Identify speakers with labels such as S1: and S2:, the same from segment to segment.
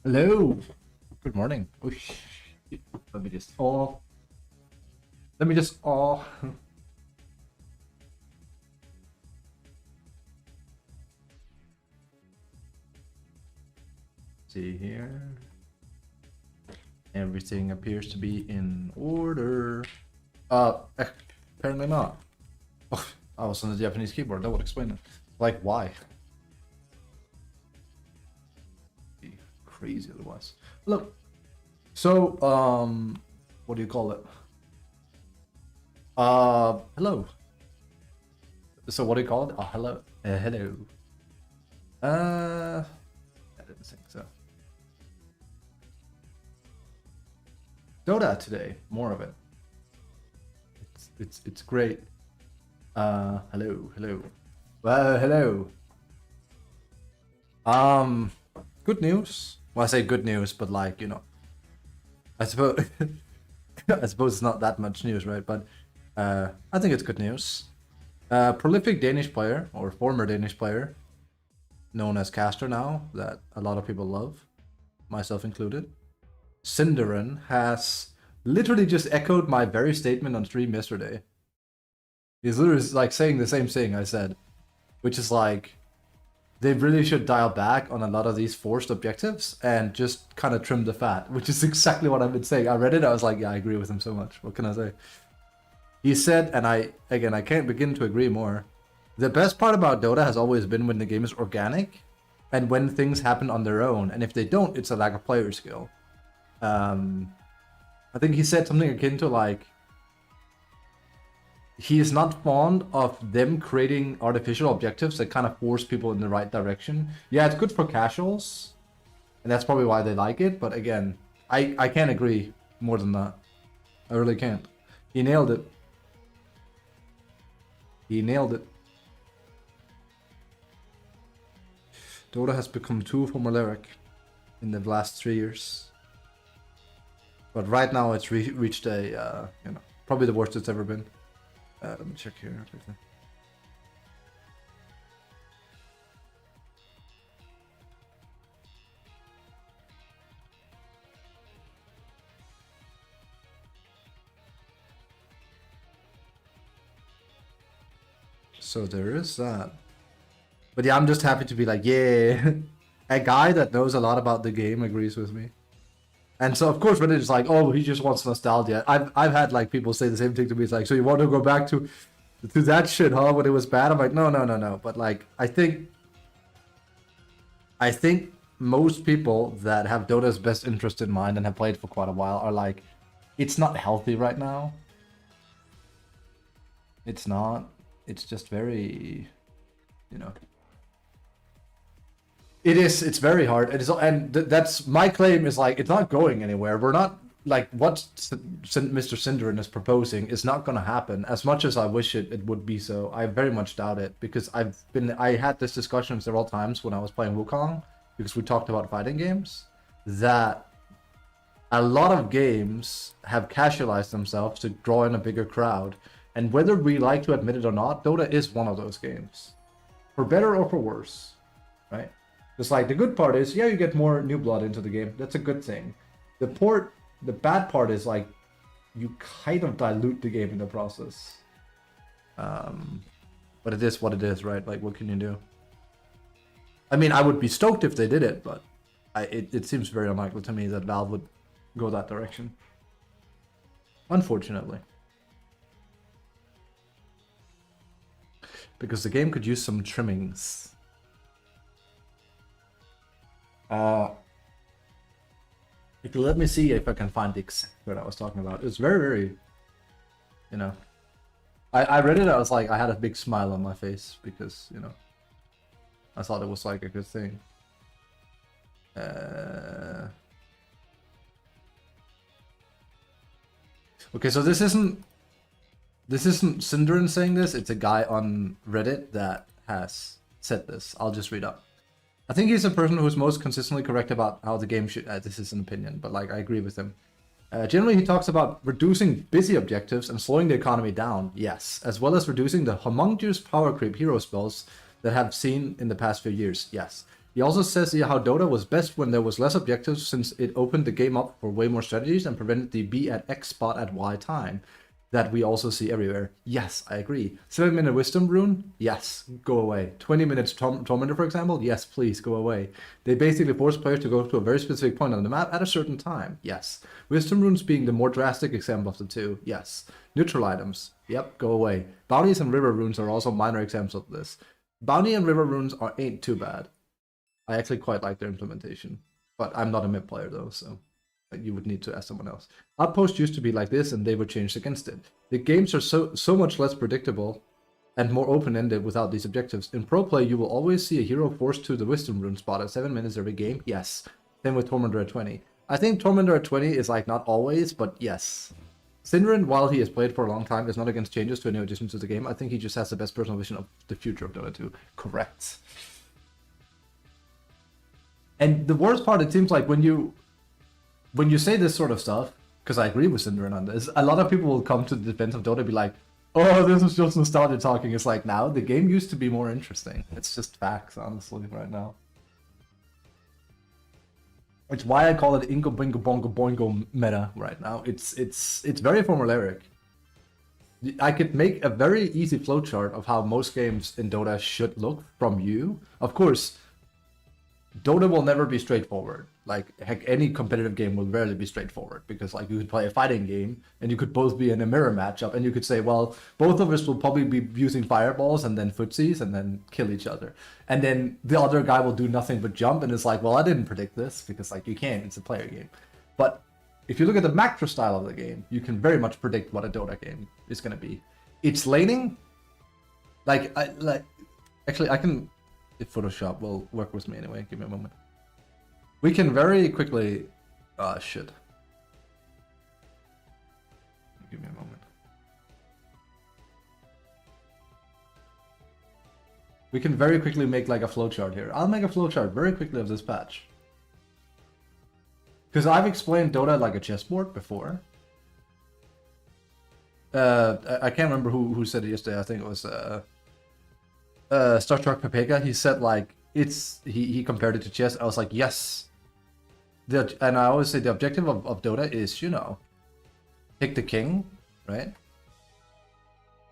S1: Hello. Good morning. Oh, shit. Let me just. Oh. Let me just. Oh. See here. Everything appears to be in order. Apparently not. Oh, I was on the Japanese keyboard. That would explain it. Like, why? Be crazy otherwise. Look. So, what do you call it? Hello. So what do you call it? Oh, hello. Hello. I didn't think so. DotA today, more of it. It's great. Hello. Well, hello. Good news. Well, I say good news, but like, you know, I suppose I suppose it's not that much news, right? But I think it's good news. Prolific Danish player, or former Danish player, known as Caster now, that a lot of people love, myself included. Cinderin has literally just echoed my very statement on stream yesterday. He's literally like saying the same thing I said, which is like, they really should dial back on a lot of these forced objectives and just kind of trim the fat, which is exactly what I've been saying. I read it, I was like, yeah, I agree with him so much. What can I say? He said, and I can't begin to agree more, the best part about Dota has always been when the game is organic and when things happen on their own. And if they don't, it's a lack of player skill. I think he said something akin to like, he is not fond of them creating artificial objectives that kind of force people in the right direction. Yeah, it's good for casuals, and that's probably why they like it. But again, I can't agree more than that. I really can't. He nailed it. He nailed it. Dota has become too formulaic in the last 3 years. But right now it's reached a, you know, probably the worst it's ever been. Let me check here quickly. So there is that. But yeah, I'm just happy to be like, yeah, a guy that knows a lot about the game agrees with me. And so of course Reddit is like, oh, he just wants nostalgia. I've had like people say the same thing to me. It's like, so you want to go back to that shit, huh? When it was bad? I'm like, no. But like, I think most people that have Dota's best interest in mind and have played for quite a while are like, it's not healthy right now. It's not. It's just very, you know. It is. It's very hard. It is, and that's my claim. Is like, it's not going anywhere. We're not like what Mr. Cinderin is proposing is not going to happen. As much as I wish it would be so, I very much doubt it, because I had this discussion several times when I was playing Wukong, because we talked about fighting games, that a lot of games have casualized themselves to draw in a bigger crowd, and whether we like to admit it or not, Dota is one of those games, for better or for worse, right? Just like the good part is, yeah, you get more new blood into the game. That's a good thing. The bad part is like, you kind of dilute the game in the process. But it is what it is, right? Like, what can you do? I mean, I would be stoked if they did it, but it seems very unlikely to me that Valve would go that direction. Unfortunately. Because the game could use some trimmings. Let me see if I can find the exact what I was talking about. It's very, very, you know, I read it, I was like, I had a big smile on my face, because, you know, I thought it was like a good thing. Okay, so this isn't Cinderin saying this, it's a guy on Reddit that has said this. I'll just read up. I think he's the person who's most consistently correct about how the game should... this is an opinion, but like, I agree with him. Generally, he talks about reducing busy objectives and slowing the economy down, yes, as well as reducing the homunculus power creep hero spells that have seen in the past few years, yes. He also says here how Dota was best when there was less objectives since it opened the game up for way more strategies and prevented the B at X spot at Y time that we also see everywhere. Yes, I agree. 7-minute wisdom rune? Yes, go away. 20 minutes tormentor, for example? Yes, please, go away. They basically force players to go to a very specific point on the map at a certain time. Yes. Wisdom runes being the more drastic example of the two. Yes. Neutral items? Yep, go away. Bounties and river runes are also minor examples of this. Bounty and river runes ain't too bad. I actually quite like their implementation. But I'm not a mid player though, so you would need to ask someone else. Outposts used to be like this and they were changed against it. The games are so much less predictable and more open-ended without these objectives. In pro play, you will always see a hero forced to the wisdom rune spot at 7 minutes every game. Yes. Same with Tormentor at 20. I think Tormentor at 20 is like not always, but yes. Synderen, while he has played for a long time, is not against changes to any additions to the game. I think he just has the best personal vision of the future of Dota 2. Correct. And the worst part, it seems like when you say this sort of stuff, because I agree with Synderen on this, a lot of people will come to the defense of Dota and be like, oh, this is just nostalgia talking. It's like, now, the game used to be more interesting. It's just facts, honestly, right now. It's why I call it Ingo Bingo Bongo Boingo meta right now. It's very formulaic. I could make a very easy flowchart of how most games in Dota should look from you. Of course, Dota will never be straightforward. Like, heck, any competitive game will rarely be straightforward, because like you could play a fighting game and you could both be in a mirror matchup and you could say, well, both of us will probably be using fireballs and then footsies and then kill each other. And then the other guy will do nothing but jump and it's like, well, I didn't predict this, because like you can't, it's a player game. But if you look at the macro style of the game, you can very much predict what a Dota game is going to be. It's laning. Actually, I can, if Photoshop will work with me anyway, give me a moment. We can very quickly, shit. Give me a moment. We can very quickly make like a flowchart here. I'll make a flowchart very quickly of this patch. Because I've explained Dota like a chessboard before. I can't remember who said it yesterday. I think it was Star Trek Pepega. He said like he compared it to chess. I was like, yes. And I always say the objective of Dota is, you know, pick the king, right?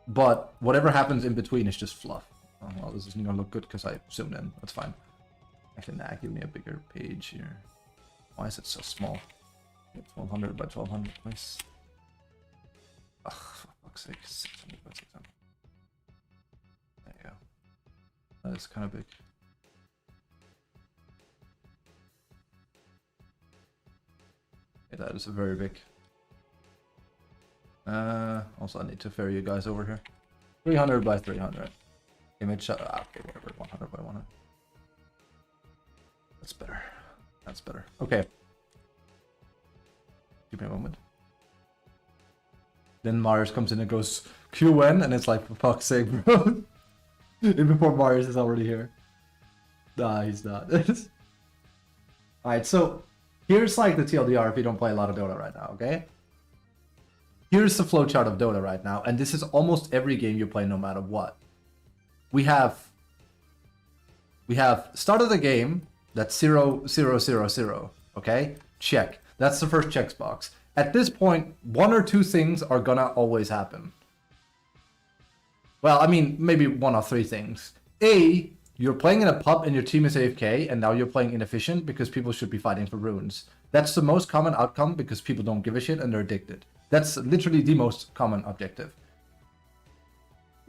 S1: But whatever happens in between is just fluff. Oh, well, this isn't gonna look good because I zoomed in. That's fine. Actually, nah, give me a bigger page here. Why is it so small? 1200 by 1200, please. Ugh, for fuck's sake, 600 by 600. There you go. That is kind of big. Yeah, that is very big. Also, I need to ferry you guys over here. 300 by 300. Image shot. Okay, whatever. 100 by 100. That's better. That's better. Okay. Give me a moment. Then Marius comes in and goes QN, and it's like, for fuck's sake, bro. Even before Marius is already here. Nah, he's not. Alright, so here's like the TLDR if you don't play a lot of Dota right now, okay? Here's the flowchart of Dota right now, and this is almost every game you play no matter what. We have start of the game, that's 0, 0, 0, 0, okay? Check. That's the first checkbox. At this point, one or two things are gonna always happen. Well, I mean, maybe one or three things. A, you're playing in a pub and your team is AFK, and now you're playing inefficient because people should be fighting for runes. That's the most common outcome because people don't give a shit and they're addicted. That's literally the most common objective.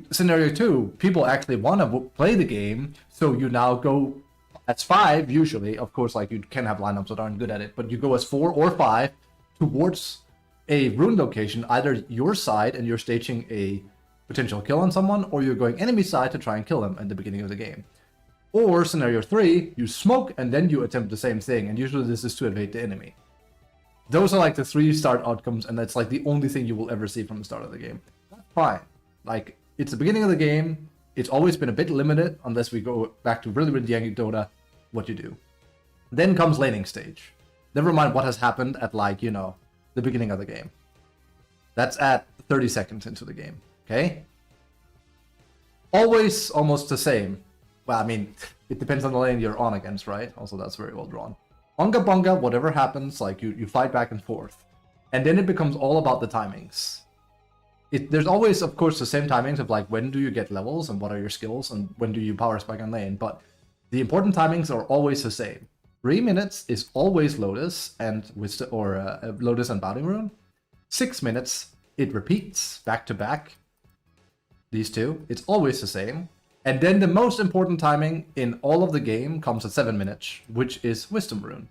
S1: Scenario 2, people actually want to play the game, so you now go as 5, usually. Of course, like, you can have lineups that aren't good at it, but you go as 4 or 5 towards a rune location, either your side and you're staging a potential kill on someone, or you're going enemy side to try and kill them at the beginning of the game. Or scenario 3, you smoke and then you attempt the same thing, and usually this is to evade the enemy. Those are like the 3 start outcomes, and that's like the only thing you will ever see from the start of the game. That's fine. Like, it's the beginning of the game. It's always been a bit limited, unless we go back to really janky Dota, what you do. Then comes laning stage. Never mind what has happened at, like, you know, the beginning of the game. That's at 30 seconds into the game, okay? Always almost the same. Well, I mean, it depends on the lane you're on against, right? Also, that's very well drawn. Unga bunga, whatever happens, like you fight back and forth. And then it becomes all about the timings. There's always, of course, the same timings of like when do you get levels and what are your skills and when do you power spike on lane, but the important timings are always the same. 3 minutes is always Lotus and Lotus and Bounding Rune. 6 minutes, it repeats back to back. These two, it's always the same. And then the most important timing in all of the game comes at 7 minutes, which is Wisdom Rune.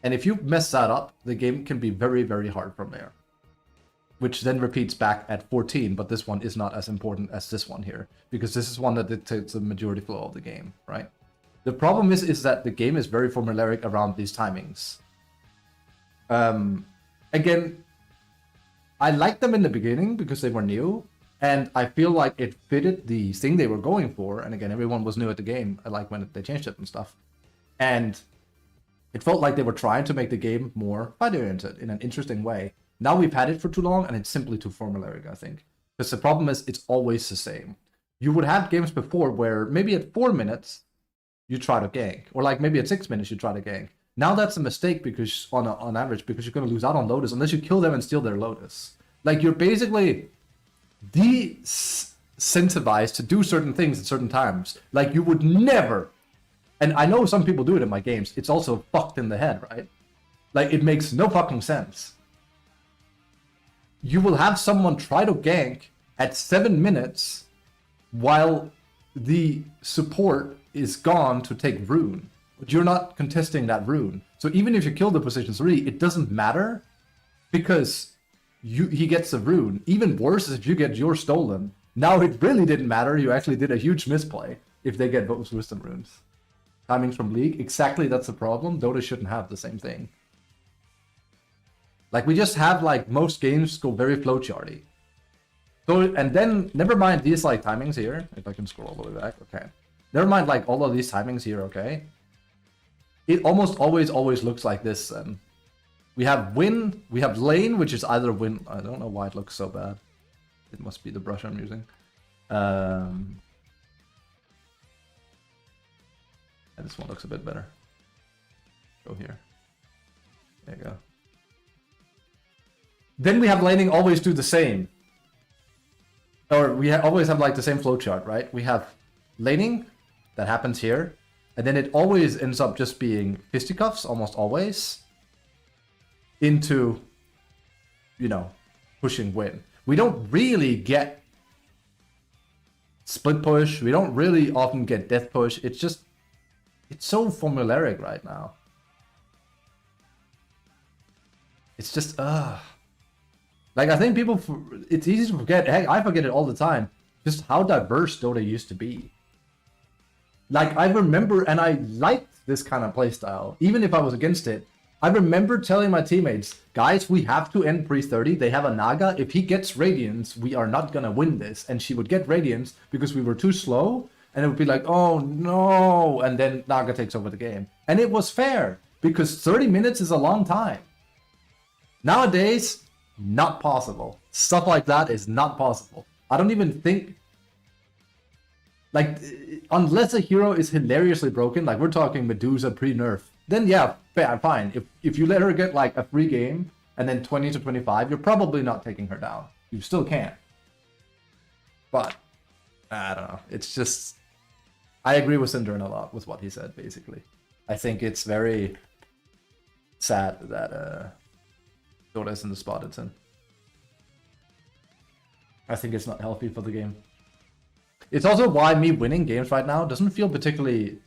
S1: And if you mess that up, the game can be very, very hard from there. Which then repeats back at 14, but this one is not as important as this one here, because this is one that dictates the majority flow of the game, right? The problem is that the game is very formulaic around these timings. Again, I liked them in the beginning because they were new, and I feel like it fitted the thing they were going for. And again, everyone was new at the game, like when they changed it and stuff. And it felt like they were trying to make the game more fight-oriented in an interesting way. Now we've had it for too long, and it's simply too formulaic, I think. Because the problem is, it's always the same. You would have games before where maybe at 4 minutes, you try to gank. Or like maybe at 6 minutes, you try to gank. Now that's a mistake because on average, because you're going to lose out on Lotus unless you kill them and steal their Lotus. Like, you're basically de-incentivized to do certain things at certain times. Like, you would never... And I know some people do it in my games. It's also fucked in the head, right? Like, it makes no fucking sense. You will have someone try to gank at 7 minutes while the support is gone to take rune. But you're not contesting that rune. So even if you kill the position 3, it doesn't matter because he gets the rune. Even worse is if you get yours stolen. Now it really didn't matter. You actually did a huge misplay if they get both wisdom runes. Timings from League, exactly, that's the problem. Dota shouldn't have the same thing. Like, we just have, like, most games go very flowcharty. So, and then, never mind these, like, timings here. If I can scroll all the way back, okay. Never mind, like, all of these timings here, okay. It almost always looks like this, then. We have win, we have lane, which is either win... I don't know why it looks so bad. It must be the brush I'm using. And this one looks a bit better. Go here. There you go. Then we have laning always do the same. Or we always have like the same flowchart, right? We have laning, that happens here. And then it always ends up just being fisticuffs, almost always. Into, you know, pushing win. We don't really get split push. We don't really often get death push. It's just... It's so formulaic right now. It's just, Like, I think people, it's easy to forget, heck, I forget it all the time, just how diverse Dota used to be. Like, I remember, and I liked this kind of playstyle, even if I was against it. I remember telling my teammates, guys, we have to end pre-30, they have a Naga, if he gets Radiance, we are not gonna win this. And she would get Radiance because we were too slow, and it would be like, oh no, and then Naga takes over the game. And it was fair, because 30 minutes is a long time. Nowadays, not possible. Stuff like that is not possible. I don't even think... Like, unless a hero is hilariously broken, like we're talking Medusa pre-nerf, then yeah, fine. If you let her get like a free game, and then 20 to 25, you're probably not taking her down. You still can't. But, I don't know. It's just... I agree with Syndrome a lot with what he said, basically. I think it's very sad that Dota is in the spot it's in. I think it's not healthy for the game. It's also why me winning games right now doesn't feel particularly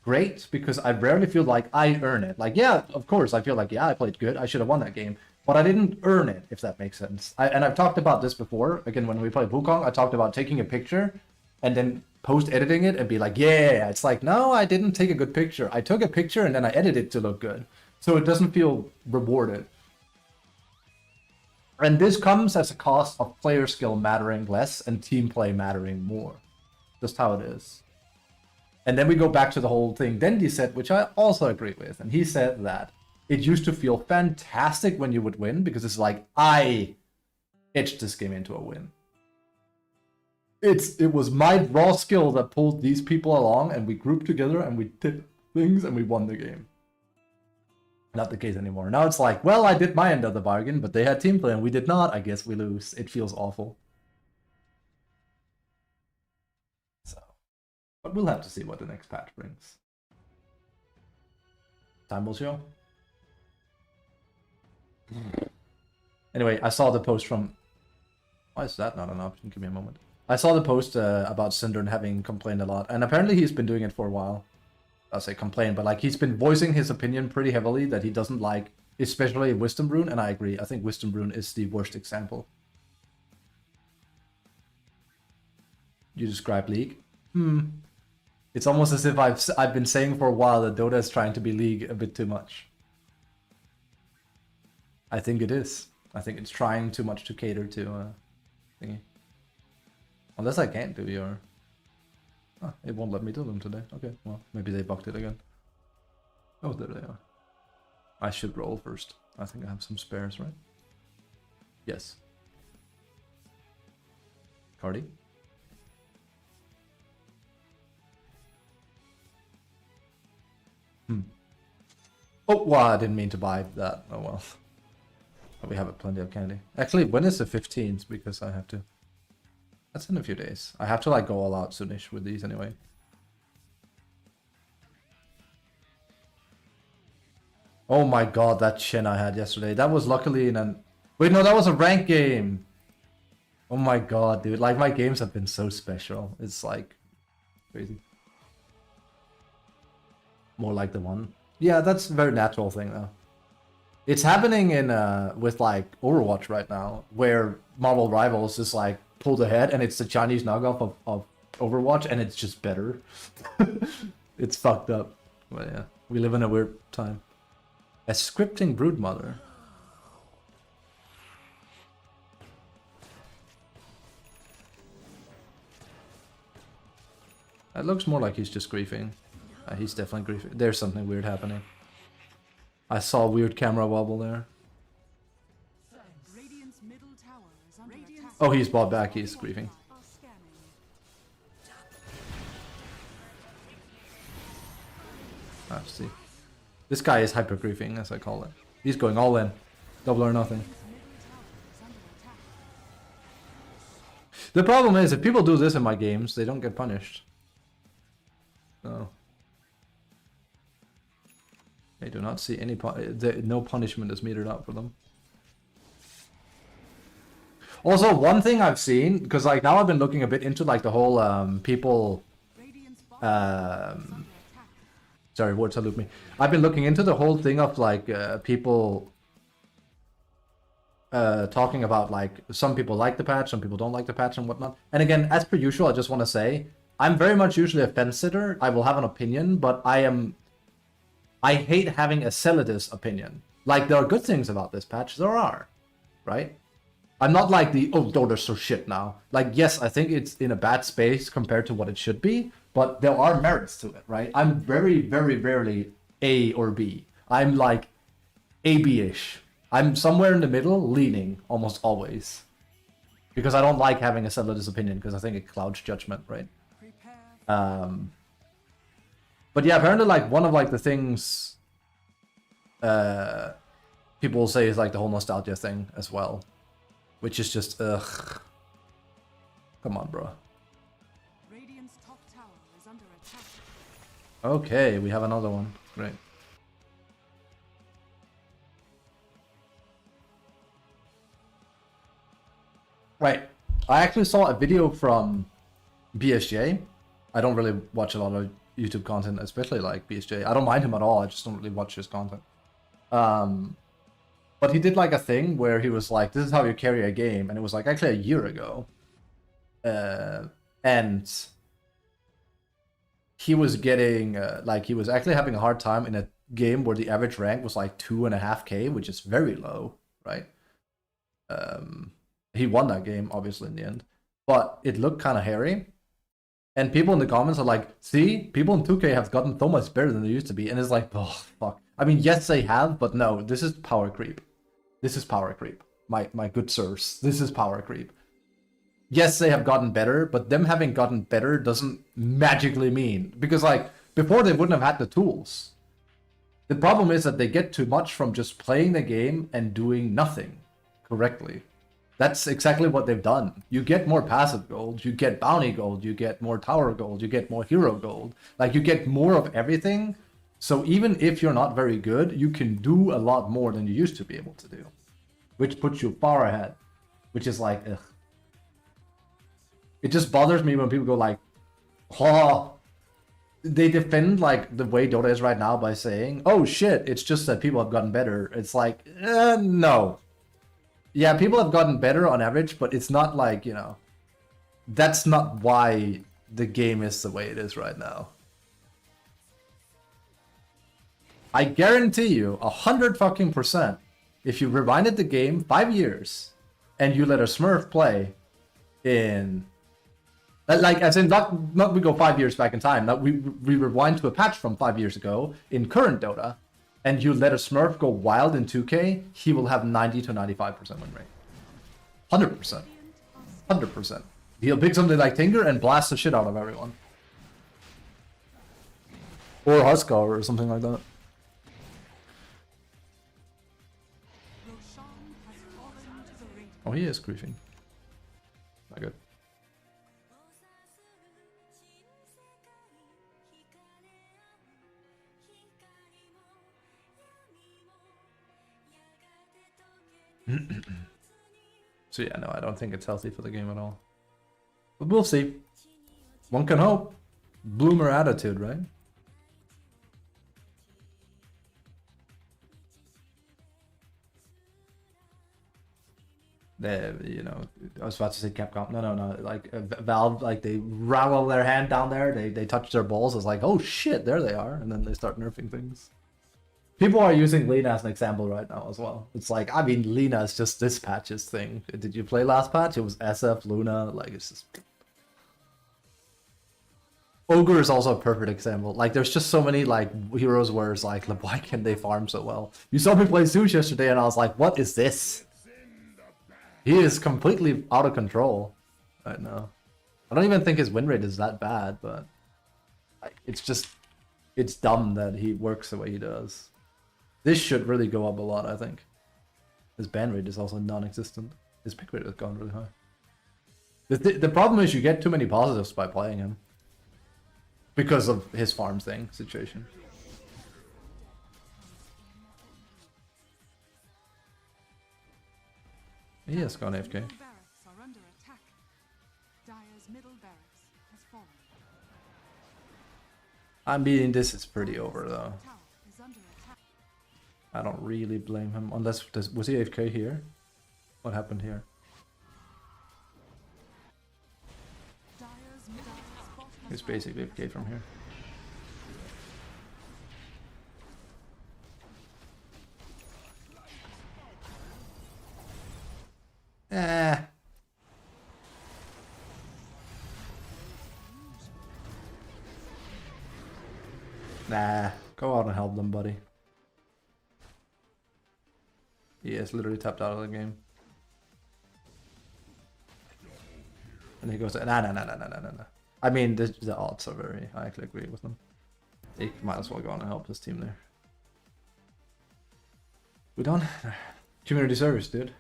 S1: great, because I rarely feel like I earn it. Like, yeah, of course, I feel like, yeah, I played good, I should have won that game, but I didn't earn it, if that makes sense. And I've talked about this before. Again, when we played Wukong, I talked about taking a picture and then post-editing it and be like, yeah, it's like, no, I didn't take a good picture. I took a picture and then I edited it to look good. So it doesn't feel rewarded. And this comes as a cost of player skill mattering less and team play mattering more. Just how it is. And then we go back to the whole thing Dendi said, which I also agree with. And he said that it used to feel fantastic when you would win, because it's like, I etched this game into a win. It was my raw skill that pulled these people along, and we grouped together and we did things and we won the game. Not the case anymore. Now it's like, well, I did my end of the bargain, but they had team play and we did not. I guess we lose. It feels awful. So, but we'll have to see what the next patch brings. Time will show. Anyway, I saw the post from... Why is that not an option? Give me a moment. I saw the post about Syndern having complained a lot, and apparently he's been doing it for a while. I'll say complain, but like he's been voicing his opinion pretty heavily that he doesn't like, especially Wisdom Rune, and I agree. I think Wisdom Rune is the worst example. You describe League? It's almost as if I've been saying for a while that Dota is trying to be League a bit too much. I think it is. I think it's trying too much to cater to thingy. Unless I can't do your... Oh, it won't let me do them today. Okay, well, maybe they bugged it again. Oh, there they are. I should roll first. I think I have some spares, right? Yes. Cardi? Oh, well, I didn't mean to buy that. Oh, well. We have plenty of candy. Actually, when is the 15th? Because I have to... That's in a few days. I have to like go all out soonish with these anyway. Oh my god, that chin I had yesterday. That was luckily in an... Wait, no, that was a ranked game. Oh my god, dude. Like, my games have been so special. It's like... crazy. More like the one. Yeah, that's a very natural thing though. It's happening in with like Overwatch right now, where Marvel Rivals is like pulled ahead, and it's the Chinese knockoff of Overwatch, and it's just better. It's fucked up. But yeah, we live in a weird time. A scripting broodmother. It looks more like he's just griefing. He's definitely griefing. There's something weird happening. I saw a weird camera wobble there. Oh, he's bought back. He's griefing. I see. This guy is hyper griefing, as I call it. He's going all in. Double or nothing. The problem is, if people do this in my games, they don't get punished. No. I do not see any no punishment is metered out for them. Also, one thing I've seen, because like now I've been looking a bit into like the whole people sorry, words salute me. I've been looking into the whole thing of like people talking about like some people like the patch, some people don't like the patch and whatnot. And again, as per usual, I just want to say I'm very much usually a fence sitter. I will have an opinion, but I hate having a Celadus opinion. Like, there are good things about this patch. There are, right? I'm not like the, oh, Dota's so shit now. Like, yes, I think it's in a bad space compared to what it should be, but there are merits to it, right? I'm very, very rarely A or B. I'm like AB-ish. I'm somewhere in the middle, leaning, almost always. Because I don't like having a Celadus opinion, because I think it clouds judgment, right? But yeah, apparently like one of like the things people will say is like the whole nostalgia thing as well. Which is just ugh. Come on, bro. Radiant's top tower is under attack. Okay, we have another one. Great. Right. I actually saw a video from BSJ. I don't really watch a lot of YouTube content, especially like BSJ. I don't mind him at all, I just don't really watch his content. But he did like a thing where he was like, this is how you carry a game, and it was like actually a year ago. And he was getting, like he was actually having a hard time in a game where the average rank was like 2.5k, which is very low, right? He won that game, obviously, in the end. But it looked kind of hairy. And people in the comments are like, see, people in 2K have gotten so much better than they used to be. And it's like, oh, fuck. I mean, yes, they have, but no, this is power creep. This is power creep. My good sirs, this is power creep. yes, they have gotten better, but them having gotten better doesn't magically mean, because like before they wouldn't have had the tools. The problem is that they get too much from just playing the game and doing nothing correctly. That's exactly what they've done. You get more passive gold, you get bounty gold, you get more tower gold, you get more hero gold. Like you get more of everything. So even if you're not very good, you can do a lot more than you used to be able to do. Which puts you far ahead. Which is like, ugh. It just bothers me when people go like, oh, they defend like the way Dota is right now by saying, oh shit, it's just that people have gotten better. It's like, no. Yeah, people have gotten better on average, but it's not like, you know, that's not why the game is the way it is right now. I guarantee you 100% if you rewinded the game 5 years and you let a Smurf play in, like, as in not we go 5 years back in time, that we rewind to a patch from 5 years ago in current Dota, and you let a Smurf go wild in 2K, he will have 90 to 95% win rate. 100%. 100%. He'll pick something like Tinker and blast the shit out of everyone. Or Huskar or something like that. Oh, he is griefing. Not good. So yeah, no, I don't think it's healthy for the game at all. But we'll see. One can hope. Bloomer attitude, right? You know, I was about to say Capcom. No. Like Valve, like they rattle their hand down there. They touch their balls. It's like, oh shit, there they are, and then they start nerfing things. People are using Lina as an example right now as well. It's like, I mean, Lina is just this patch's thing. Did you play last patch? It was SF, Luna, like it's just... Ogre is also a perfect example. Like, there's just so many, like, heroes where it's like, why can they farm so well? You saw me play Zeus yesterday and I was like, what is this? He is completely out of control right now. I don't even think his win rate is that bad, but... like, it's just... it's dumb that he works the way he does. This should really go up a lot, I think. His ban rate is also non-existent. His pick rate has gone really high. The problem is you get too many positives by playing him. Because of his farm thing situation. He has gone AFK. I mean, this is pretty over though. I don't really blame him, unless... was he AFK here? What happened here? He's basically AFK from here. Nah, go out and help them, buddy. He is literally tapped out of the game. And he goes, nah. I mean, the odds are very... I actually agree with them. He might as well go on and help his team there. We done? Community service, dude.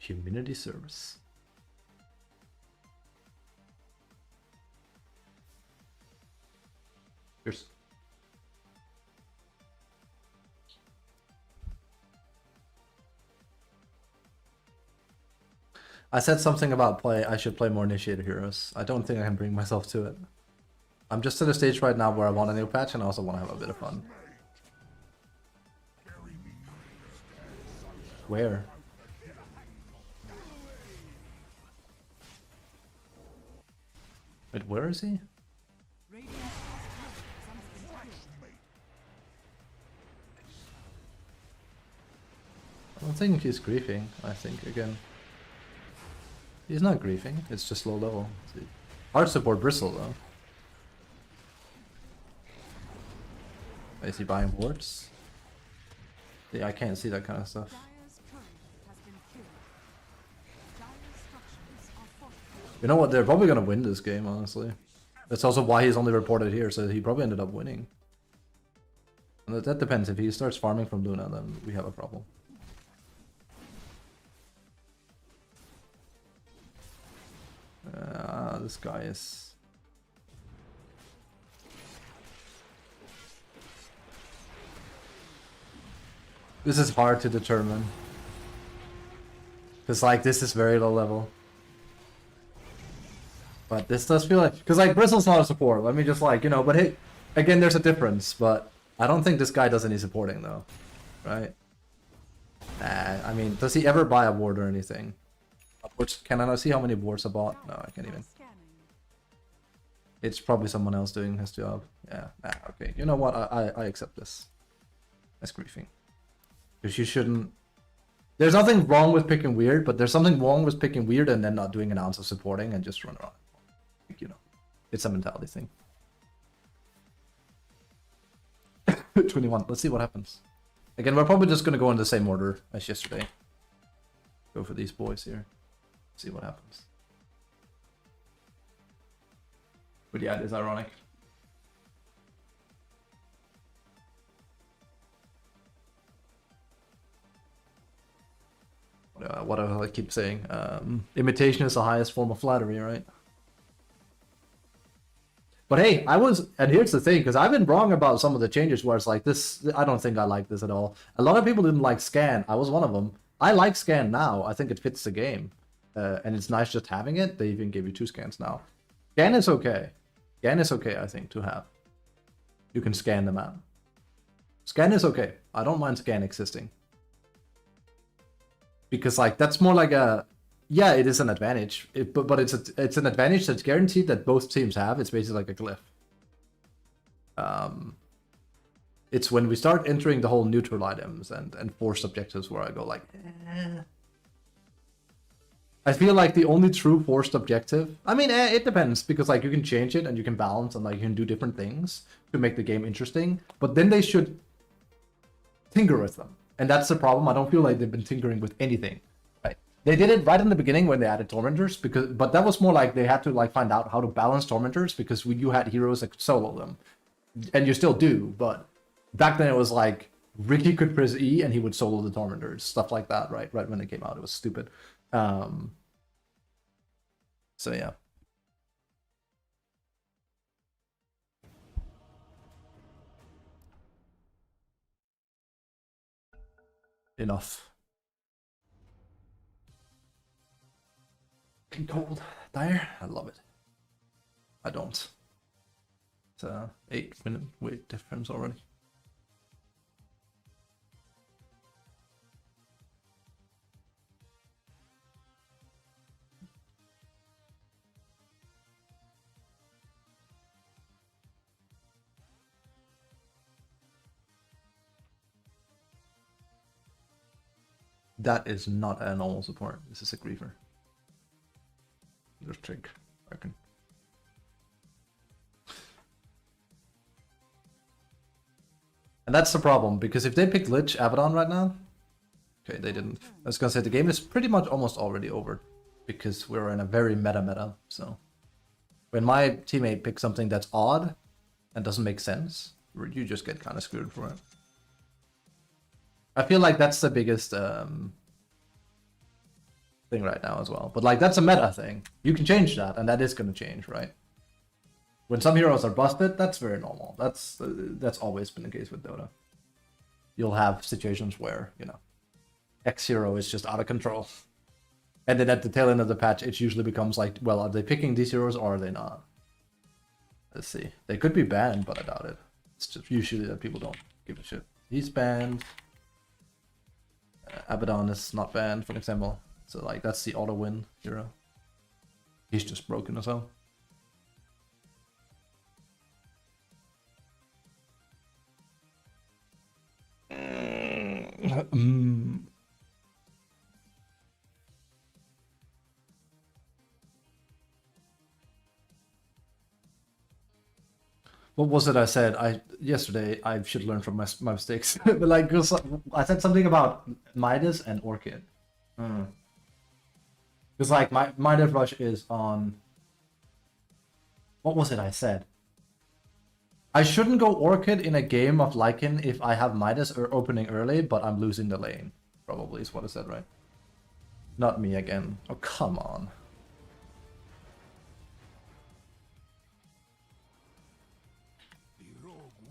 S1: Community service. Cheers. I said something about I should play more initiator heroes. I don't think I can bring myself to it. I'm just at a stage right now where I want a new patch and I also want to have a bit of fun. Where? Wait, where is he? I don't think he's griefing, I think, again. He's not griefing, it's just low level. Hard support Bristle though. Is he buying boards? Yeah, I can't see that kind of stuff. You know what? They're probably gonna win this game, honestly. That's also why he's only reported here, so he probably ended up winning. And that depends. If he starts farming from Luna, then we have a problem. This guy is... This is hard to determine. Because, like, this is very low level. But this does feel like... Because, like, Bristle's not a support. Let me just, like, you know... But, hey, again, there's a difference. But I don't think this guy does any supporting, though. Right? I mean, does he ever buy a ward or anything? Which, can I not see how many wards I bought? No, I can't even. It's probably someone else doing his job. Yeah, okay. You know what? I accept this. That's griefing. Because you shouldn't... There's nothing wrong with picking weird, but there's something wrong with picking weird and then not doing an ounce of supporting and just run around. You know, it's a mentality thing. 21. Let's see what happens. Again, we're probably just going to go in the same order as yesterday. Go for these boys here. See what happens. But yeah, it is ironic. What do I keep saying? Imitation is the highest form of flattery, right? But hey, and here's the thing, because I've been wrong about some of the changes where it's like this, I don't think I like this at all. A lot of people didn't like Scan. I was one of them. I like Scan now. I think it fits the game. And it's nice just having it. They even give you 2 scans now. Scan is okay. Scan is okay, I think, to have. You can scan the map. Scan is okay. I don't mind Scan existing. Because, like, that's more like a... Yeah, it is an advantage. But it's an advantage that's guaranteed that both teams have. It's basically like a glyph. It's when we start entering the whole neutral items and forced objectives where I go like... I feel like the only true forced objective... I mean, it depends, because like you can change it and you can balance and like you can do different things to make the game interesting. But then they should tinker with them. And that's the problem. I don't feel like they've been tinkering with anything. Right? They did it right in the beginning when they added Tormentors, but that was more like they had to like find out how to balance Tormentors because you had heroes that could solo them. And you still do, but back then it was like Ricky could press E and he would solo the Tormentors, stuff like that, right? Right when it came out, it was stupid. So yeah. Enough. Cold. Dire? I love it. I don't. It's a 8-minute wait difference already. That is not a normal support. This is a griefer. Just take, I reckon. And that's the problem, because if they picked Lich Abaddon right now... Okay, they didn't. I was gonna say, the game is pretty much almost already over, because we're in a very meta, so... When my teammate picks something that's odd, and doesn't make sense, you just get kind of screwed for it. I feel like that's the biggest thing right now as well. But like, that's a meta thing. You can change that, and that is going to change, right? When some heroes are busted, that's very normal. That's always been the case with Dota. You'll have situations where, you know, X hero is just out of control. And then at the tail end of the patch, it usually becomes like, well, are they picking these heroes or are they not? Let's see. They could be banned, but I doubt it. It's just usually that people don't give a shit. He's banned. Abaddon is not banned, for example. So like, that's the auto win hero. He's just broken as well. What was it I said? Yesterday I should learn from my mistakes. But like, I said something about Midas and Orchid. Because like my Death Rush is on. What was it I said? I shouldn't go Orchid in a game of Lycan if I have Midas or opening early, but I'm losing the lane. Probably is what I said, right? Not me again. Oh, come on.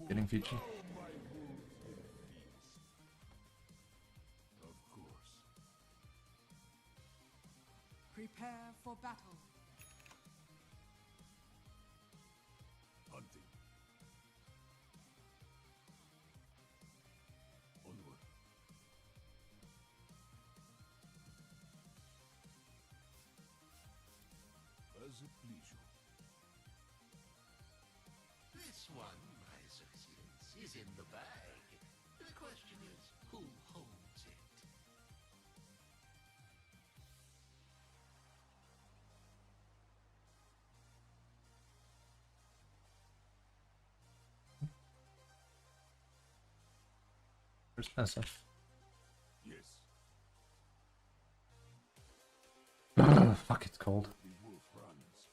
S1: Getting featured.
S2: Prepare for battle.
S3: Hunting. Onward. As it please you.
S4: This one, my associates, is in the bag. The question is, who holds it?
S1: Where's SF?
S3: Yes.
S1: Fuck, it's cold.
S3: The wolf runs.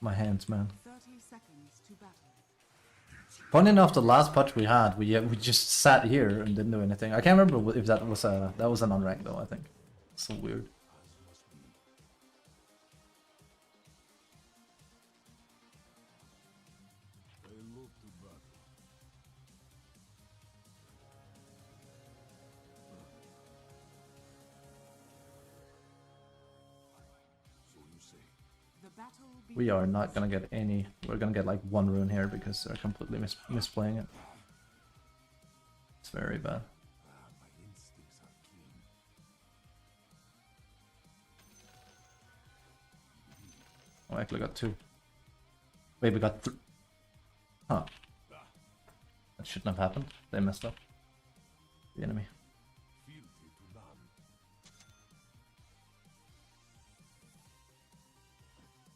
S1: My hands, man.
S2: 30 seconds to battle.
S1: Funny enough, the last patch we had, we just sat here and didn't do anything. I can't remember if that was an unranked though. I think so weird.
S3: As must be. I love to battle. So you say.
S2: The battle
S1: We are not gonna get any. We're gonna get like one rune here because they're completely misplaying it. It's very bad.
S3: My instincts are keen.
S1: Oh, I actually got two. Wait, we got three. Huh. That shouldn't have happened. They messed up. The enemy.
S3: Fealty to none.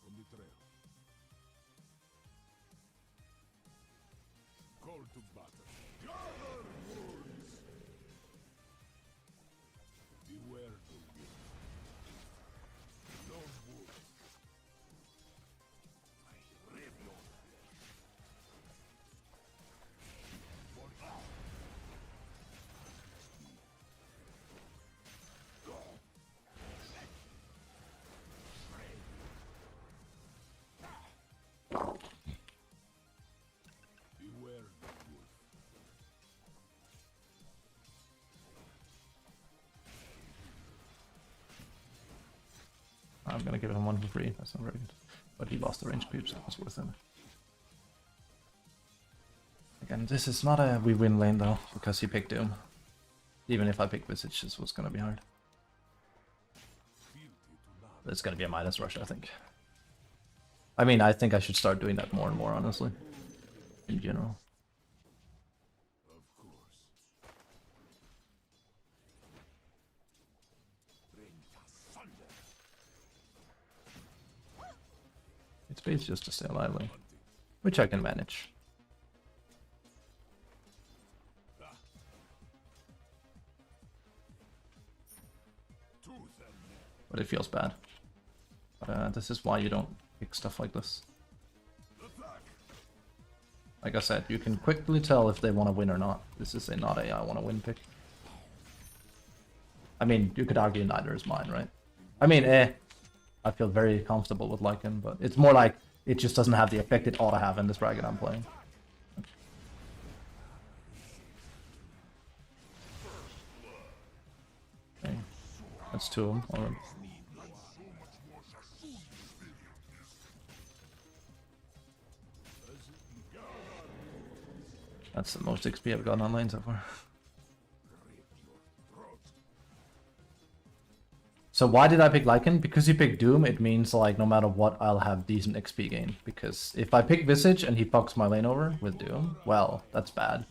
S3: On the trail. Call to battle. Gather wounds. Beware the wolf. Lone wolf. I rip your flesh. For now. Beware the wolf.
S1: I'm gonna give him one for free. That's not very good. But he lost the range creep, so it was worth it. Again, this is not a we win lane though, because he picked Doom. Even if I pick Visage, this was gonna be hard.
S3: Fealty to none.
S1: It's gonna be a Midas rush, I think. I mean, I think I should start doing that more and more, honestly. In general.
S3: Of course. Rent asunder.
S1: It's based just to stay lively, which I can manage.
S3: Tooth and nail.
S1: But it feels bad. But this is why you don't pick stuff like this.
S3: Attack.
S1: Like I said, you can quickly tell if they want to win or not. This is a not a I want to win pick. I mean, you could argue neither is mine, right? I mean, I feel very comfortable with Lycan, but it's more like it just doesn't have the effect it ought to have in this bracket I'm playing. Okay. That's two of them already. That's the most XP I've gotten on lane so far. So why did I pick Lycan? Because you pick Doom, it means like no matter what, I'll have decent XP gain. Because if I pick Visage and he fucks my lane over with Doom, well, that's bad.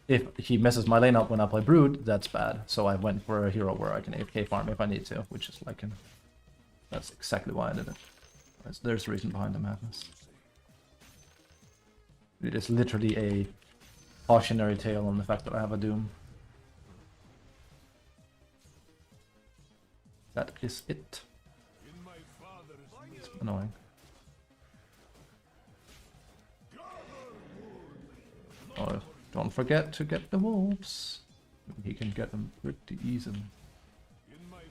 S1: If he messes my lane up when I play Brood, that's bad. So I went for a hero where I can AFK farm if I need to, which is Lycan. That's exactly why I did it. There's a reason behind the madness. It is literally a cautionary tale on the fact that I have a Doom. That is it.
S3: In my father's
S1: It's annoying. Oh, don't forget to get the wolves. He can get them pretty easily.
S3: in my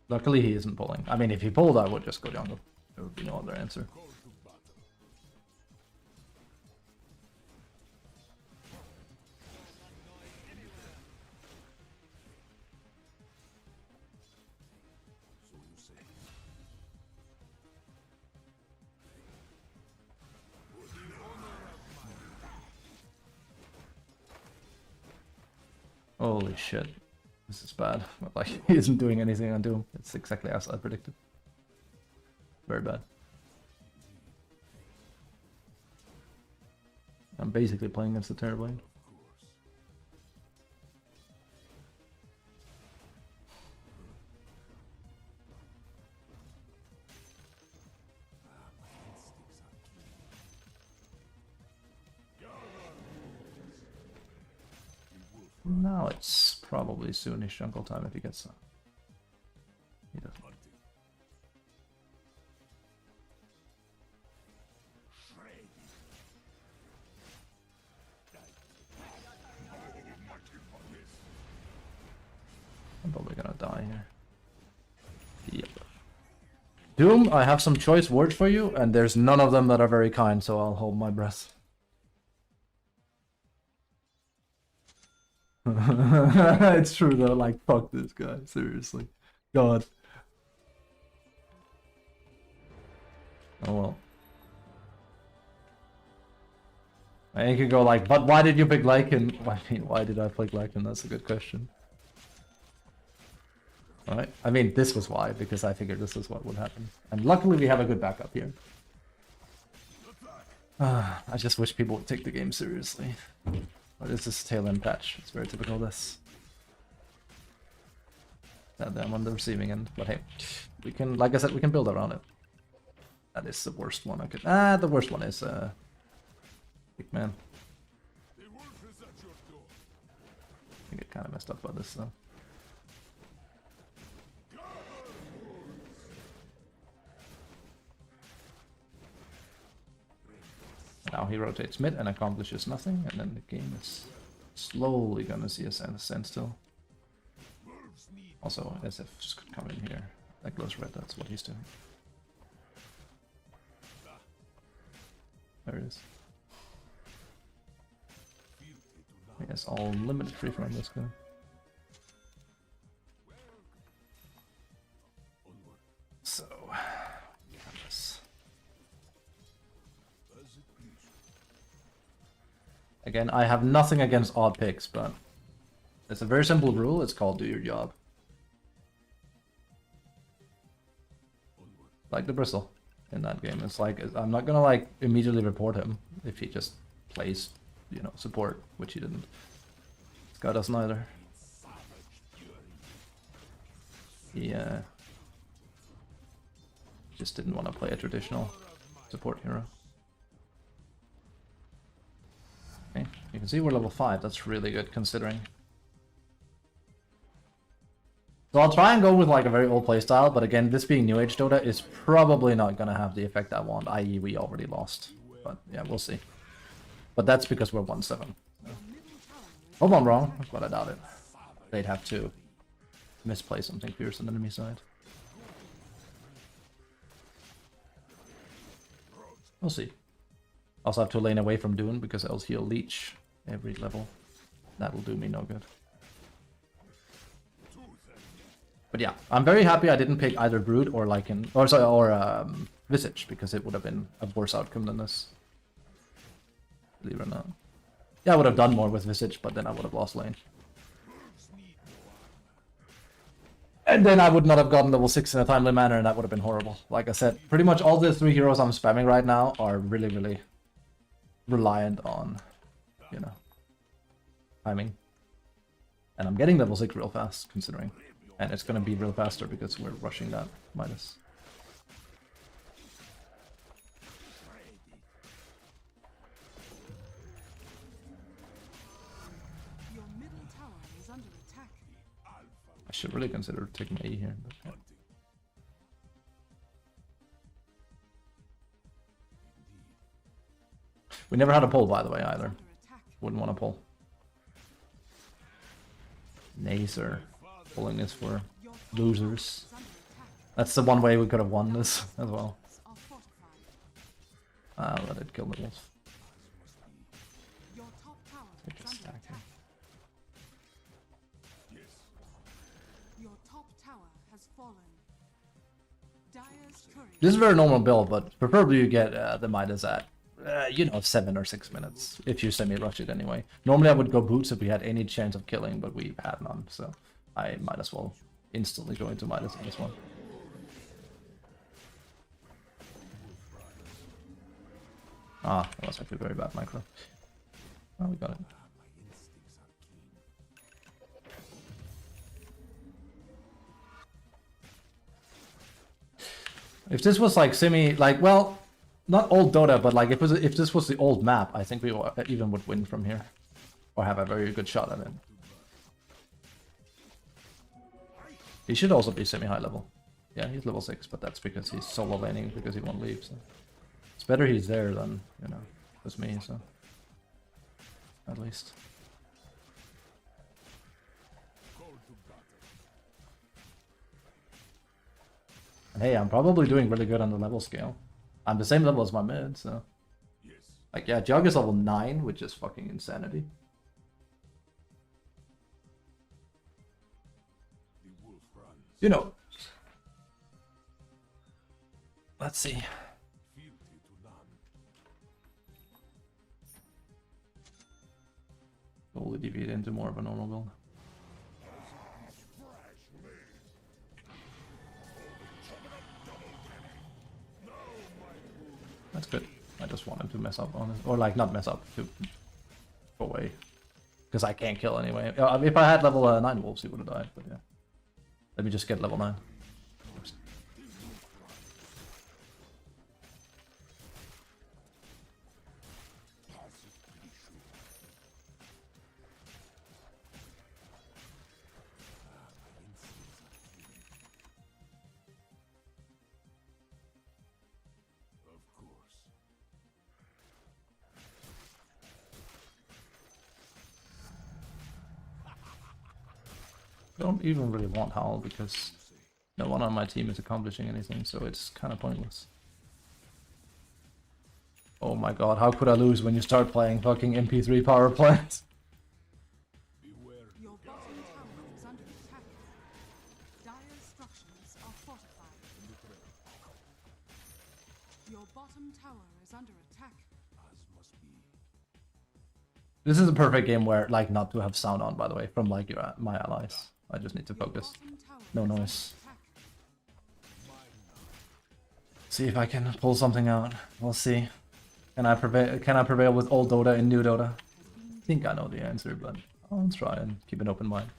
S1: Luckily he isn't pulling. I mean, if he pulled, I would just go jungle. There would be no other answer.
S3: call to battle. So you say.
S1: Holy shit. This is bad. Like, he isn't doing anything on Doom. It's exactly as I predicted. Very bad. I'm basically playing against the Terrorblade. Now it's probably soonish jungle time if he gets that. He doesn't. I'm probably gonna die here. Yep. Doom, I have some choice words for you, and there's none of them that are very kind, so I'll hold my breath. It's true though, like, fuck this guy, seriously. God. Oh well. I could go like, but why did you pick Lycan? I mean, why did I pick Lycan? That's a good question. Alright, I mean, this was why, because I figured this is what would happen. And luckily we have a good backup here. I just wish people would take the game seriously. What is this tail end patch? It's very typical of this. And I'm on the receiving end, but hey, we can, like I said, we can build around it. That is the worst one I could. The worst one is Big Man.
S3: The wolf is at your door.
S1: I think it kind of messed up by this though. Now he rotates mid and accomplishes nothing, and then the game is slowly gonna see a standstill. Also, SF just could come in here. That glows red, that's what he's doing. There it is. He has all limited free from this guy. So, we have this. Again, I have nothing against odd picks, but it's a very simple rule. It's called do your job. Like the Bristle in that game. It's like, I'm not gonna like immediately report him if he just plays, you know, support, which he didn't. This guy doesn't either. He just didn't want to play a traditional support hero. Okay, you can see we're level 5. That's really good considering. So I'll try and go with like a very old playstyle, but again, this being New Age Dota is probably not going to have the effect I want, i.e. we already lost. But yeah, we'll see. But that's because we're 1-7. Hope I'm wrong, but I doubt it. They'd have to misplay something fierce on the enemy side. We'll see. Also have to lane away from Dune because else he'll leech every level. That'll do me no good. But yeah, I'm very happy I didn't pick either Brood or Lycan, or sorry, or Visage, because it would have been a worse outcome than this. Believe it or not. Yeah, I would have done more with Visage, but then I would have lost lane. And then I would not have gotten level 6 in a timely manner, and that would have been horrible. Like I said, pretty much all the 3 heroes I'm spamming right now are really, really reliant on, you know, timing. And I'm getting level 6 real fast, considering. And it's gonna be real faster because we're rushing that Midas. should really consider taking A here. But, yeah. We never had a pull, by the way, either.
S2: Under attack.
S1: Wouldn't want to pull. Naser. Pulling this for
S2: Your top
S1: losers.
S2: is under attack.
S1: That's the one way we could have won this as well.
S2: Are fortified.
S1: Let it kill the wolf.
S2: Your top tower
S1: Take
S2: is
S1: a
S2: under
S1: stack
S2: attack.
S3: Yes.
S2: Your top tower has fallen. Dire's turret.
S1: This is a very normal build, but preferably you get the Midas at, 7 or 6 minutes, if you semi-rush it anyway. Normally I would go boots if we had any chance of killing, but we've had none, so I might as well instantly go into Midas on this one. Ah, that was actually very bad micro. Oh, we got it. If this was like well, not old Dota, but like if this was the old map, I think we even would win from here, or have a very good shot at it. He should also be semi-high level. Yeah, he's level 6, but that's because he's solo laning because he won't leave. So it's better he's there than just me. So at least.
S3: Go to battle.
S1: And hey, I'm probably doing really good on the level scale. I'm the same level as my mid, so
S3: Yes.
S1: like yeah, Jug is level 9, which is fucking insanity.
S3: The wolf runs.
S1: You know. Let's see.
S3: Fealty to none.
S1: Slowly deviate into more of a normal build. That's good. I just wanted to mess up on it. Or like not mess up, to go away. Because I can't kill anyway. If I had level 9 wolves, he would have died, but yeah. Let me just get level 9.
S3: Of course.
S1: I don't even really want Howl because no one on my team is accomplishing anything, so it's kind of pointless. Oh my god, how could I lose when you start playing fucking MP3 power plants?
S3: Beware.
S2: Your bottom tower is under attack. Dire's structures are fortified. Your bottom tower is under attack.
S3: As must be.
S1: This is a perfect game where, like, not to have sound on, by the way, from like my allies. I just need to
S2: Your
S1: focus.
S2: bottom tower
S1: No
S2: is under
S1: noise.
S2: attack.
S1: See if I can pull something out. We'll see. Can I prevail with old Dota and new Dota? I think I know the answer, but I'll try and keep an open mind.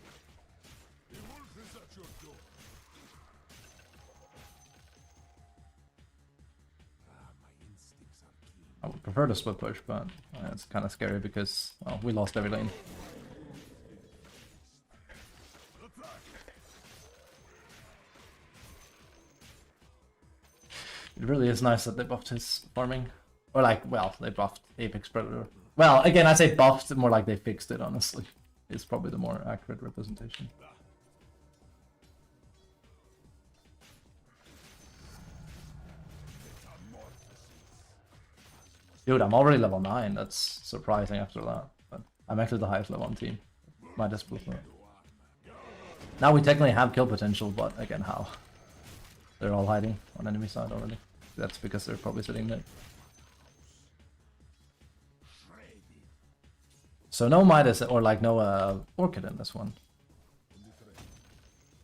S3: The wolf is at your door. My instincts are keen.
S1: I would prefer to split push, but it's kind of scary because, well, we lost every lane. It really is nice that they buffed his farming. Or like, well, they buffed Apex Predator. Well, again, I say buffed, more like they fixed it, honestly. It's probably the more accurate representation. Dude, I'm already level 9. That's surprising after that. But I'm actually the highest level on team. Might as well. Now we technically have kill potential, but again, how? They're all hiding on enemy side already. That's because they're probably sitting there. So no Midas, or like no Orchid in this one.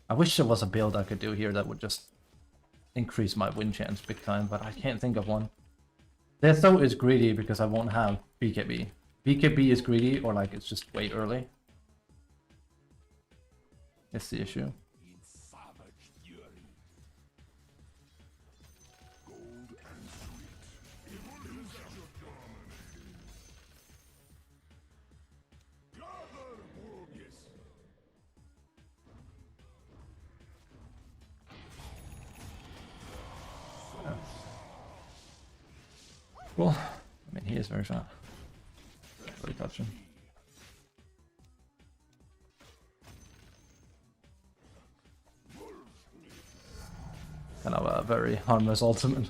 S1: I wish there was a build I could do here that would just increase my win chance big time, but I can't think of one. This though is greedy because I won't have BKB. BKB is greedy, or like it's just way early. That's the issue.
S3: In savage fury. Gold and sweet. The wolf is at your door. Gather wolves. Yes.
S1: Cool. I mean, he is very fat. Really touch him. Kind of a very harmless ultimate.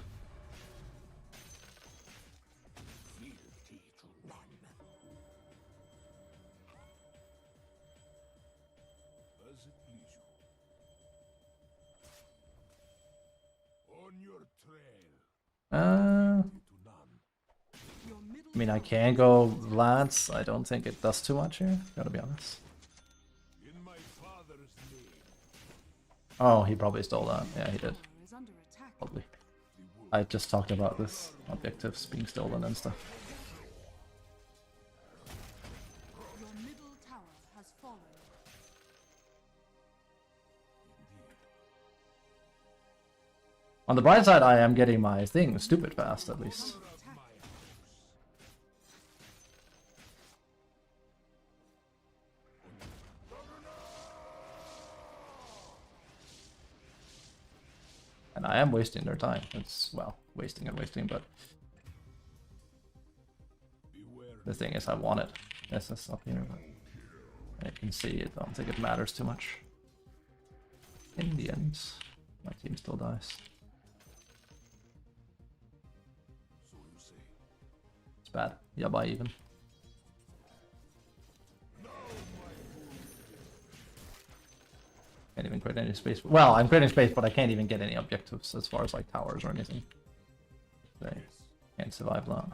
S3: As it please you. On your trail
S1: Uh,
S3: to none.
S2: Your middle
S1: I mean, I
S2: tower
S1: can go Lance. I don't think it does too much here. Gotta be honest.
S3: In my father's name,
S1: Oh, he probably stole that. Yeah, he did.
S2: is under attack.
S1: Probably. I just talked about this. Objectives being stolen and stuff.
S2: Your middle tower has fallen.
S1: On the bright side, I am getting my thing stupid fast, at least. And I am wasting their time. It's, well, wasting and wasting, but
S3: beware.
S1: the thing is I want it. This is up here, but I can see it. I don't think it matters too much. In the end, my team still dies.
S3: So you say.
S1: It's bad. Yeah, bye even. Can't even create any space. Well, I'm creating space, but I can't even get any objectives as far as like towers or anything. They can't survive that.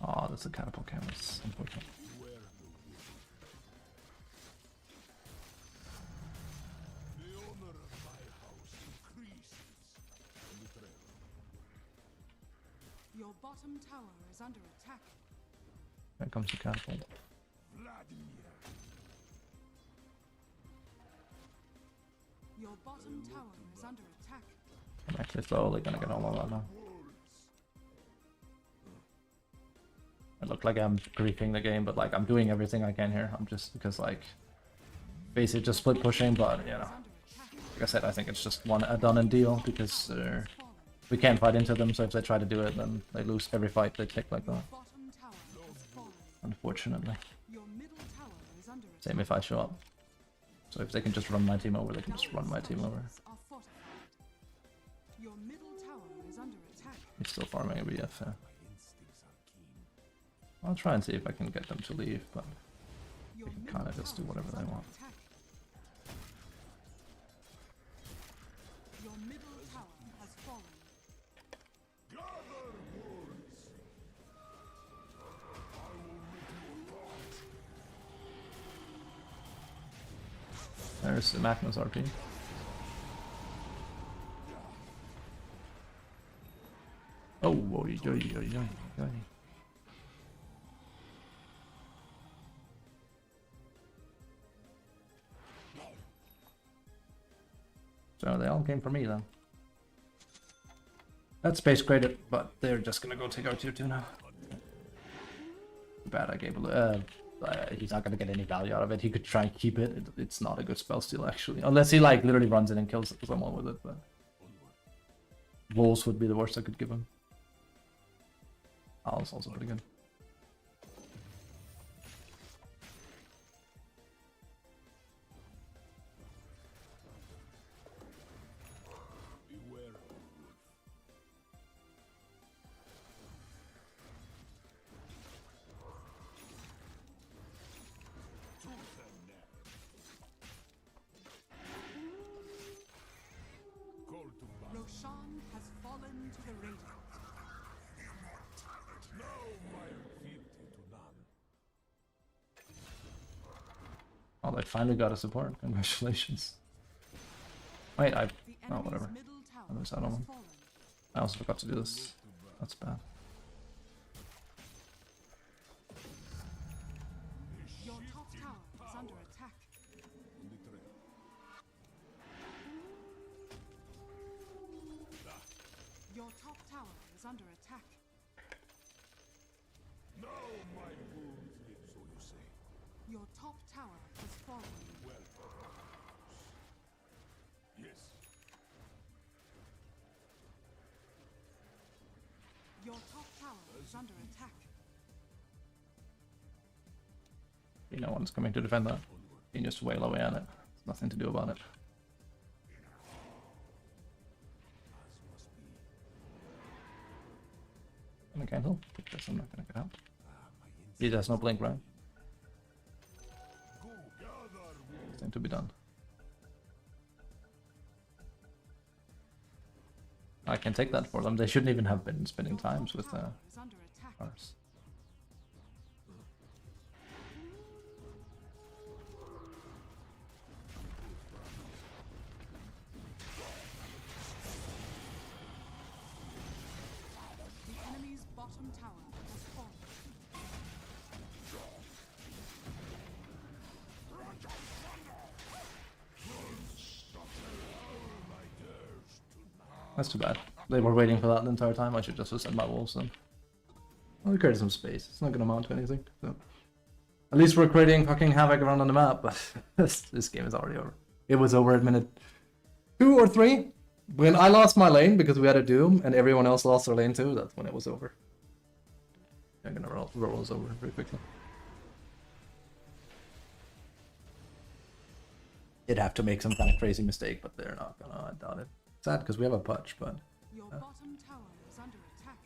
S1: Oh, that's a catapult camera. It's unfortunate.
S3: Beware the wood. The honor of my house increases on the trail.
S2: Your bottom tower is under attack.
S1: Here comes the catapult.
S3: Vladimir.
S2: Your bottom tower is under attack.
S1: I'm actually slowly gonna get all of that now. It looked like I'm griefing the game, but like I'm doing everything I can here. I'm just because like basically just split pushing, but you know,
S2: Under attack.
S1: like I said, I think it's just a done and deal because we can't fight into them. So if they try to do it, then they lose every fight they take like that.
S2: Bottom tower has fallen.
S1: Unfortunately,
S2: Your middle tower is under attack.
S1: same if I show up. So if they can just run my team over, they can just run my team over.
S2: Are fortified. Your middle tower is under attack.
S1: He's still farming a BF. Yeah.
S3: My instincts are keen.
S1: I'll try and see if I can get them to leave, but
S2: Your
S1: they can
S2: middle
S1: kind of just do
S2: tower
S1: whatever
S2: is
S1: they
S2: under
S1: want.
S2: attack. Your middle tower has fallen.
S3: Gather words. I will make you a god.
S1: There's the Magnus RP. Oh, oy, oy, oy, oy, oy. So they all came for me then. That's space graded, but they're just gonna go take our tier 2 now. Bad, I gave he's not gonna get any value out of it. He could try and keep it. It's not a good spell steal actually, unless he like literally runs in and kills someone with it. But Wolves would be the worst I could give him. Owl's also pretty good.
S3: Beware of the wolf. Tooth and nail. Call to battle.
S2: Roshan has fallen to the radiant.
S3: Now my fealty to none.
S1: Oh, they finally got a support. Congratulations. Wait,
S2: The
S1: oh,
S2: enemy's
S1: whatever.
S2: middle tower
S1: I missed out on
S2: has
S1: one.
S2: fallen.
S1: I also forgot to do this. That's bad.
S2: Your top tower is under attack.
S3: On the trail.
S2: Your top tower is under attack.
S3: Now my wounds live, so you say.
S2: Your top tower has fallen.
S3: Well,
S2: is under attack.
S1: No one's coming to defend that. You can just wail away at it. There's nothing to do about it. I'm gonna cancel because I'm not gonna get out. He has no blink, right? Nothing to be done. I can take that for them. They shouldn't even have been spending times with
S2: Tower is under attack.
S1: ours.
S2: The enemy's bottom tower has fallen.
S1: That's too bad. They were waiting for that the entire time. I should just have sent my wolves then. Well, we created some space. It's not gonna amount to anything. So. At least we're creating fucking havoc around on the map, but this game is already over. It was over at minute 2 or 3. When I lost my lane because we had a Doom and everyone else lost their lane too, that's when it was over. I'm gonna roll us over very quickly. They'd have to make some kind of crazy mistake, but they're not gonna. I doubt it. Sad because we have a punch, but
S2: Your bottom tower is under attack.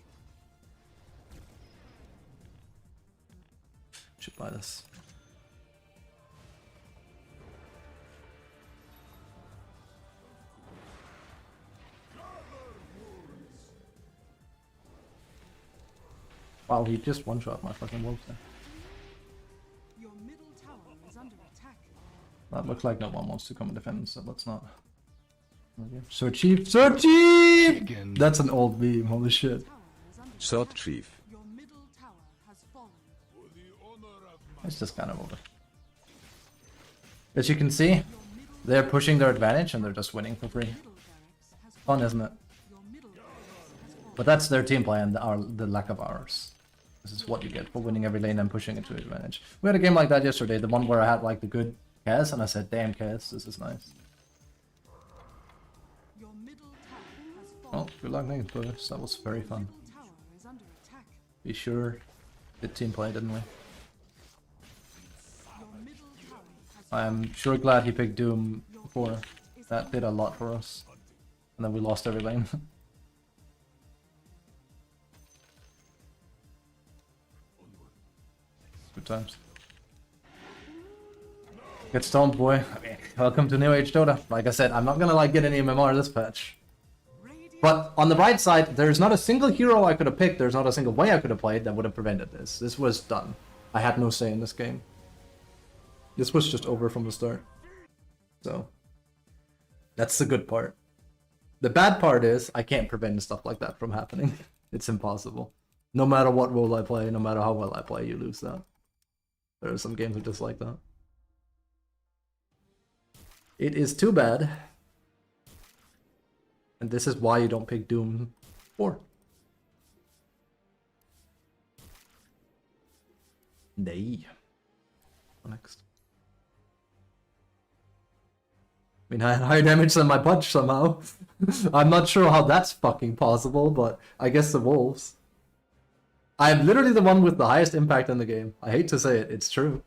S1: should buy this. Wow, he just one-shot my fucking wolves there.
S2: Your middle tower is under attack.
S1: That looks like no one wants to come and defend, so let's not. Sir Chief! Sir Chief!
S5: Again.
S1: That's an old meme, holy shit.
S2: Tower is under
S5: Sir
S2: attack.
S5: Chief.
S2: Your middle tower has fallen.
S1: It's just kind of over. As you can see, they're pushing their advantage and they're just winning for free.
S2: Middle barracks has
S1: Fun,
S2: fallen.
S1: isn't it?
S2: Your middle barracks has fallen.
S1: But that's their team play and the lack of ours. This is what you get for winning every lane and pushing it to advantage. We had a game like that yesterday, the one where I had like the good Kaz, and I said, damn Kaz, this is nice.
S2: Your middle tower has fallen.
S1: Well, good luck next players. That was very fun.
S2: Middle tower is under attack.
S1: Be sure did team play, didn't we?
S2: Your middle tower has
S1: I'm sure glad he picked Doom before. That did a lot for us. And then we lost every lane. Good times. Get stoned, boy. I mean, welcome to New Age Dota. Like I said, I'm not gonna like get any MMR this patch.
S2: radiant.
S1: But on the bright side, there's not a single hero I could have picked, there's not a single way I could have played that would have prevented this. This was done. I had no say in this game. This was just over from the start. So, that's the good part. The bad part is, I can't prevent stuff like that from happening. It's impossible. No matter what role I play, no matter how well I play, you lose that. There are some games that are just like that. It is too bad. And this is why you don't pick Doom 4. Nay. Next. I mean, I had higher damage than my punch somehow. I'm not sure how that's fucking possible, but I guess the wolves. I'm literally the one with the highest impact in the game. I hate to say it, it's true.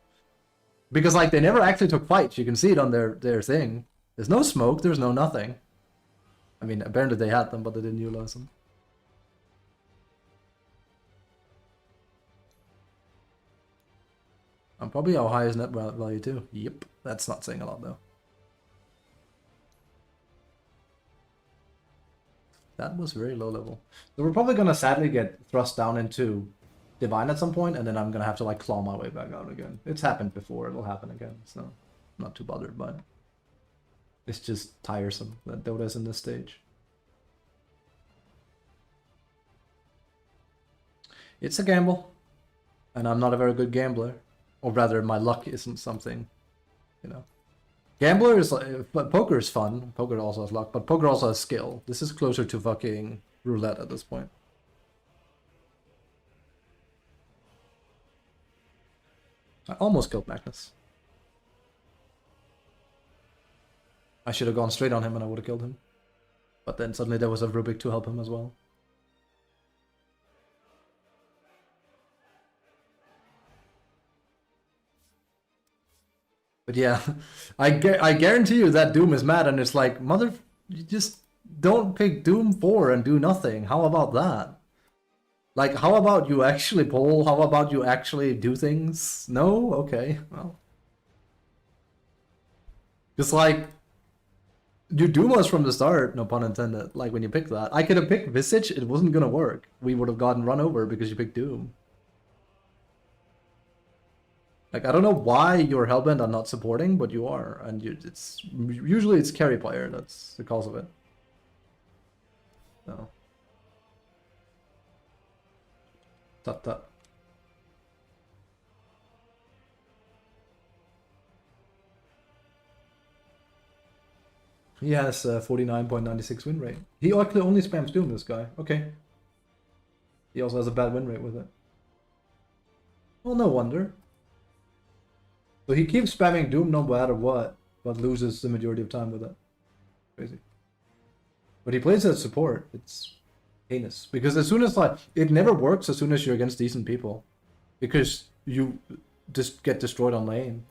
S1: Because like they never actually took fights. You can see it on their thing. There's no smoke, there's no nothing. I mean, apparently they had them, but they didn't utilize them. I'm probably our highest net value too. Yep, that's not saying a lot though. That was very low level. So we're probably gonna sadly get thrust down into Divine at some point, and then I'm gonna have to like claw my way back out again. It's happened before, it'll happen again, so I'm not too bothered by it. It's just tiresome that Dota's in this stage. It's a gamble, and I'm not a very good gambler. Or rather, my luck isn't something, you know. Gambler is like, but poker is fun. Poker also has luck, but poker also has skill. This is closer to fucking roulette at this point. I almost killed Magnus. I should have gone straight on him and I would have killed him. But then suddenly there was a Rubik to help him as well. But yeah, I guarantee you that Doom is mad, and it's like, mother, you just don't pick Doom 4 and do nothing. How about that? Like, how about you actually poll? How about you actually do things? No? Okay, well. Just like, you Doom us from the start, no pun intended. Like, when you picked that. I could have picked Visage, it wasn't gonna work. We would have gotten run over because you picked Doom. Like, I don't know why you're hellbent on not supporting, but you are, and it's usually it's carry player that's the cause of it. No. DotA. He has a 49.96 win rate. He actually only spams Doom, this guy. Okay. He also has a bad win rate with it. Well, no wonder. So he keeps spamming Doom no matter what, but loses the majority of time with it. Crazy. But he plays as support. It's heinous. Because as soon as, like, it never works as soon as you're against decent people. Because you just get destroyed on lane.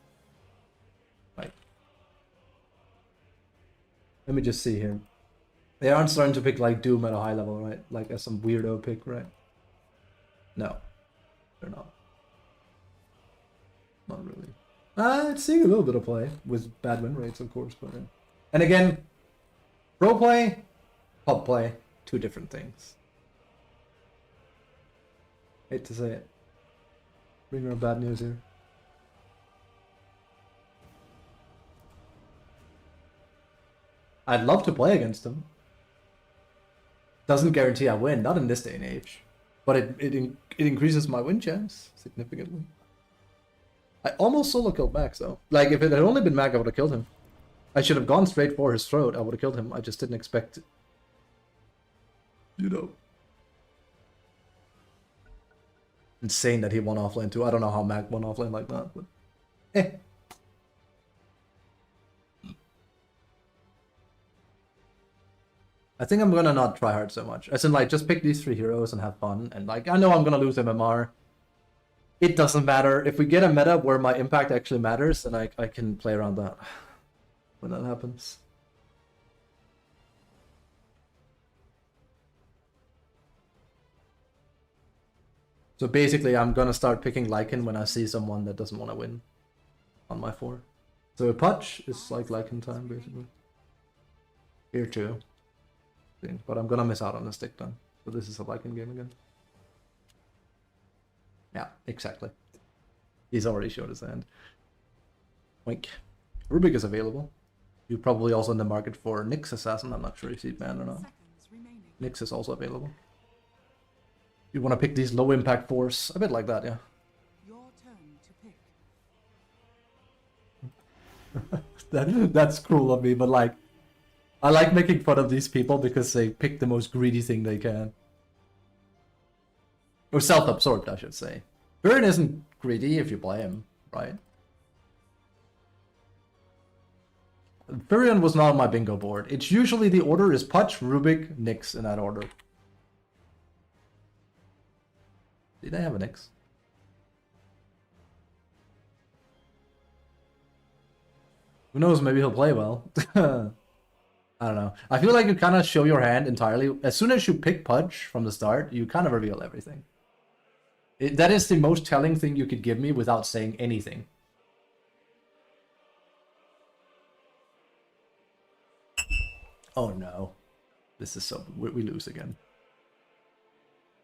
S1: Like, let me just see here. They aren't starting to pick, like, Doom at a high level, right? Like, as some weirdo pick, right? No. They're not. Not really. It's seeing a little bit of play with bad win rates, of course, but and again, pro play, pub play, two different things. Hate to say it. Bring her bad news here. I'd love to play against him. Doesn't guarantee I win, not in this day and age, but it increases my win chance significantly. I almost solo killed Max though. Like, if it had only been Mac, I would have killed him. I should have gone straight for his throat. I would have killed him. I just didn't expect it. You know. Insane that he won offlane too. I don't know how Mac won offlane like that, but eh. I think I'm gonna not try hard so much. As in, like, just pick these 3 heroes and have fun. And, like, I know I'm gonna lose MMR. It doesn't matter. If we get a meta where my impact actually matters, then I can play around that when that happens. So basically, I'm gonna start picking Lycan when I see someone that doesn't want to win on my 4. So Putch is like Lycan time, basically. Here too. But I'm gonna miss out on the stick then. So this is a Lycan game again. Yeah, exactly. He's already showed his hand. Wink. Rubik is available. You're probably also in the market for Nyx Assassin. I'm not sure if he's banned or not. Nyx is also available. You want to pick these low impact 4s. A bit like that, yeah.
S2: Your turn to pick.
S1: That's cruel of me, but like, I like making fun of these people because they pick the most greedy thing they can. Or self-absorbed, I should say. Burn isn't greedy if you play him, right? Furion was not on my bingo board. It's usually the order is Putch, Rubik, Nyx in that order. Did I have a Nyx? Who knows, maybe he'll play well. I don't know. I feel like you kind of show your hand entirely. As soon as you pick Pudge from the start, you kind of reveal everything. That is the most telling thing you could give me without saying anything. Oh no. This is so... We lose again.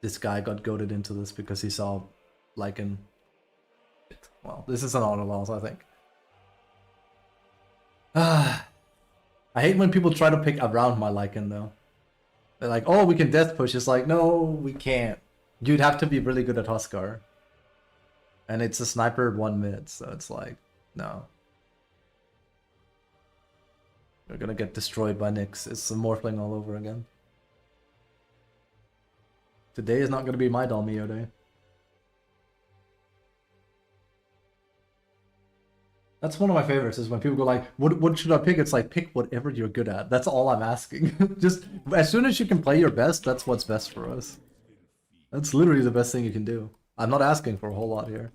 S1: This guy got goaded into this because he saw Lycan. Well, this is an auto loss, I think. I hate when people try to pick around my Lycan though. They're like, oh, we can death push. It's like, no, we can't. You'd have to be really good at Huskar. And it's a sniper 1 mid, so it's like, no. You're gonna get destroyed by Nyx. It's a Morphling all over again. Today is not gonna be my Dalmio day. That's one of my favorites, is when people go like, what should I pick? It's like, pick whatever you're good at. That's all I'm asking. Just, as soon as you can play your best, that's what's best for us. That's literally the best thing you can do. I'm not asking for a whole lot here.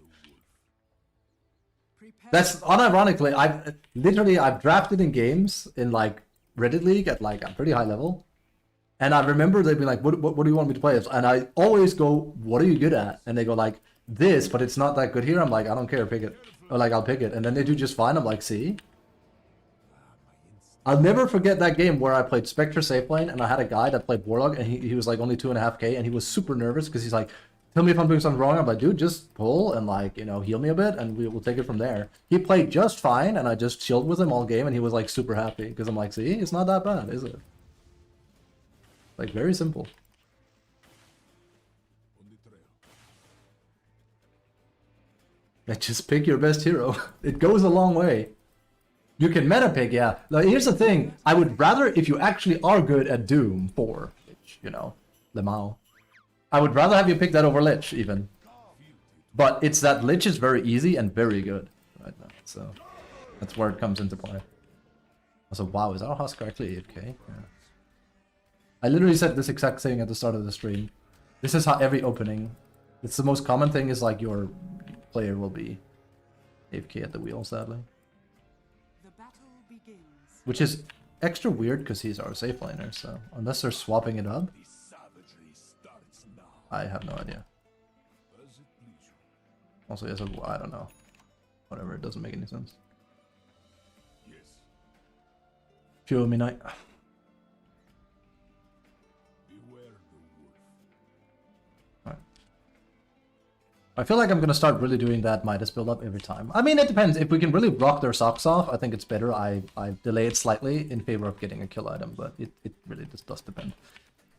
S1: That's unironically, I've drafted in games in like Reddit League at like a pretty high level. And I remember they'd be like, what do you want me to play as? And I always go, what are you good at? And they go like, this, but it's not that good here. I'm like, I don't care, pick it. Or like, I'll pick it. And then they do just fine. I'm like, see? I'll never forget that game where I played Spectre safe lane and I had a guy that played Warlock and he was like only 2.5k and he was super nervous because he's like, tell me if I'm doing something wrong. I'm like, dude, just pull and like, you know, heal me a bit and we'll take it from there. He played just fine and I just chilled with him all game and he was like super happy because I'm like, see, it's not that bad, is it? Like, very simple.
S3: On the trail.
S1: Yeah, just pick your best hero. It goes a long way. You can meta pick, yeah. Like, here's the thing. I would rather, if you actually are good at Doom 4, which, you know, Lemao, I would rather have you pick that over Lich, even. But it's that Lich is very easy and very good right now, so that's where it comes into play. Also, wow, is our house correctly 8k? Yeah. I literally said this exact thing at the start of the stream. This is how every opening, it's the most common thing is like your player will be AFK at the wheel, sadly.
S2: The battle begins.
S1: Which is extra weird because he's our safe laner, so unless they're swapping it up,
S3: The savagery starts now.
S1: I have no idea.
S3: As it please you.
S1: Also, yes, I don't know. Whatever, it doesn't make any sense.
S3: Yes.
S1: Fuel me night.
S3: Beware the wolf.
S1: Alright. I feel like I'm gonna start really doing that Midas build up every time. I mean, it depends. If we can really rock their socks off, I think it's better. I delay it slightly in favor of getting a kill item, but it really just does depend.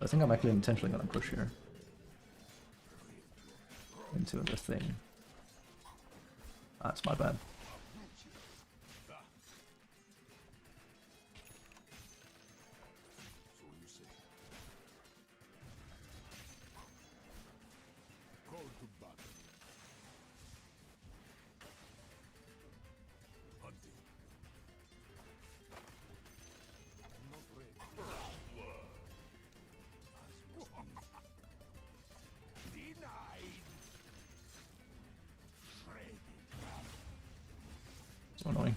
S1: I think I'm actually intentionally gonna push here into the thing. That's my bad.
S3: So you say. Call to battle. Hunting. Not ready. Denied. Shredded.
S1: So annoying.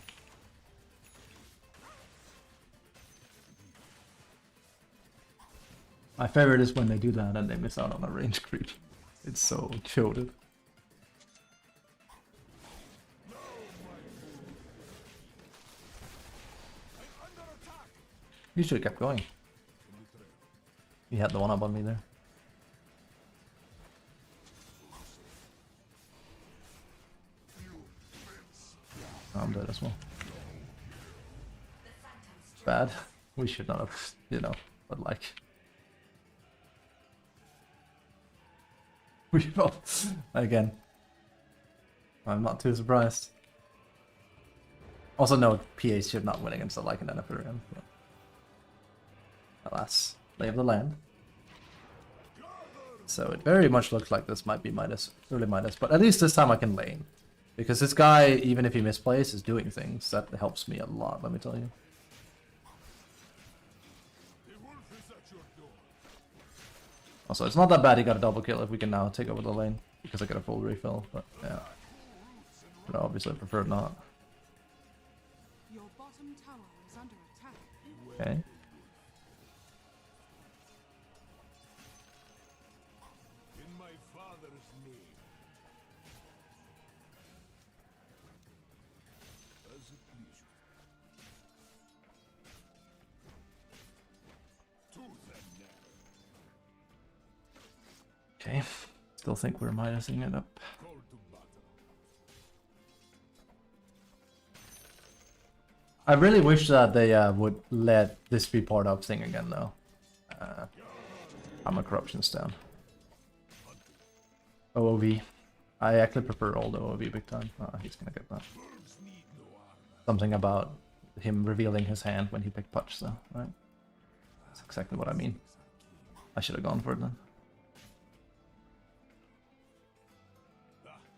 S1: My favorite is when they do that and they miss out on a range creep. It's so chilled. You should have kept going. He had the one up on me there. Oh, I'm dead as well. Bad. We should not have, you know, but like. We both, again. I'm not too surprised. Also, no, PAs should not win against the Lycan and Ethereum. But alas, lay of the land. So it very much looks like this might be Midas, early Midas, but at least this time I can lane. Because this guy, even if he misplays, is doing things. That helps me a lot, let me tell you.
S3: The wolf is at your door.
S1: Also, it's not that bad he got a double kill if we can now take over the lane. Because I got a full refill, but yeah. But I obviously prefer not.
S2: Your bottom tower is under attack.
S1: Okay.
S3: In my father's name. As it please you. Tooth and nail.
S1: Okay. Still think we're minusing it up.
S3: Call to battle.
S1: I really wish that they would let this be part of thing again, though. I'm a corruption's down. OOV. I actually prefer old OOV big time. He's gonna get that.
S3: Birds need no armor.
S1: Something about him revealing his hand when he picked Punch, though, right? That's exactly what I mean. I should have gone for it then.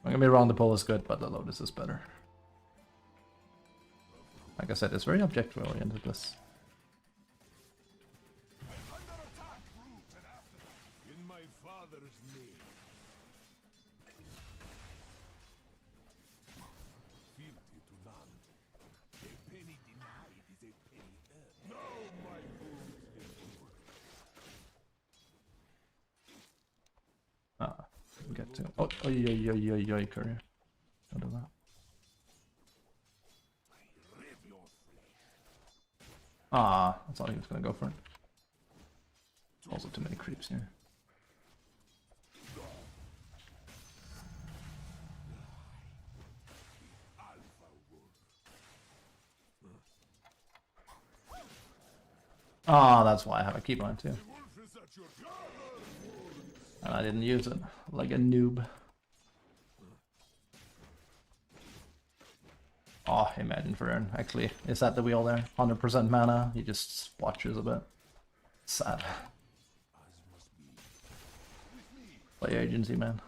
S1: Don't get me wrong, the pull is good, but the Lotus is better. Like I said, it's very objective oriented, this.
S3: Under attack, root and after. In my father's name. Feel it.
S1: back to. Oh, yo, courier. Don't do that. Ah, I thought he was gonna go for it. Also too many creeps here. Ah, that's why I have a keybind too. And I didn't use it, like a noob. Oh, imagine Vern actually is at the wheel there. 100% mana, he just watches a bit. Sad. Play agency, man.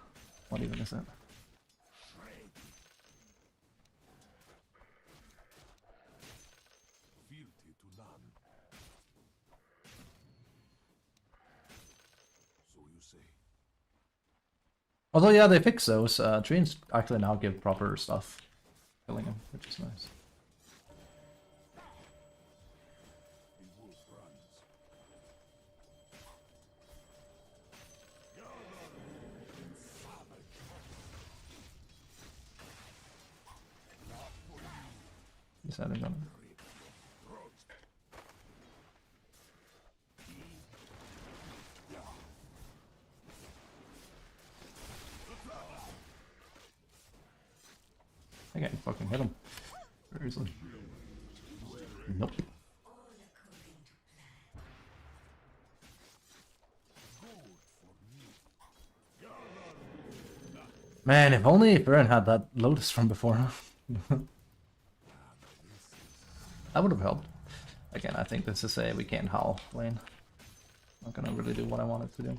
S1: What even is it?
S3: Fealty to none. So you say.
S1: Although, yeah, they fix those. Treants actually now give proper stuff. Killing him, which is nice.
S3: The wolf runs.
S1: He's having gun. I can't fucking hit him. Very easily. Nope. Man, if only Baron had that Lotus from before. That would have helped. Again, I think this is a we can't howl lane. Not gonna really do what I wanted to do.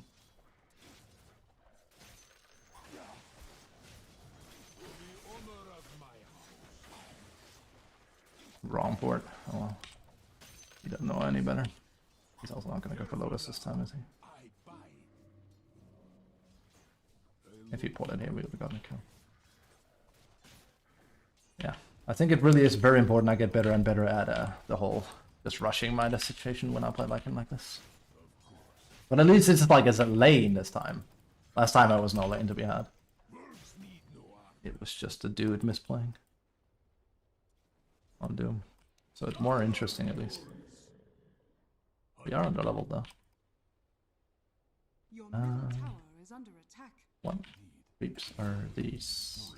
S1: Wrong port. Oh well. He doesn't know any better. He's also not gonna go for Lotus this time, is he? If he ported here, we would have gotten a kill. Yeah, I think it really is very important I get better and better at the whole just rushing Midas situation when I play like him like this. But at least it's like as a lane this time. Last time I was no lane to be had. It was just a dude misplaying on Doom. So it's more interesting at least. We are under leveled though.
S2: Your middle tower is under attack.
S1: What creeps are these?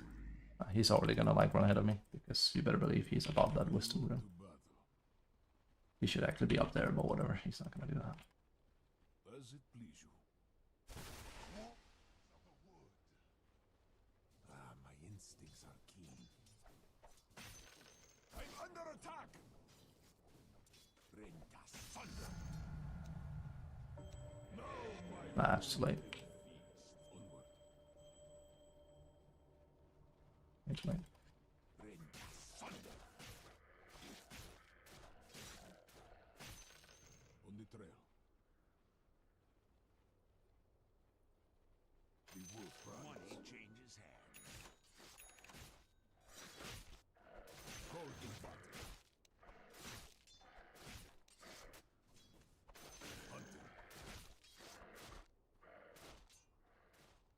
S1: He's already gonna like run ahead of me because you better believe he's above that wisdom room. He should actually be up there, but whatever. He's not gonna do that.
S3: As it please you. Ah, my instincts are keen. I'm under attack. Rend asunder.
S1: Nah, it's too late.
S3: Onward.
S1: It's late.
S3: Rend asunder. On the trail. The wolf runs. Money changes hands. Hold the battle. Hunting.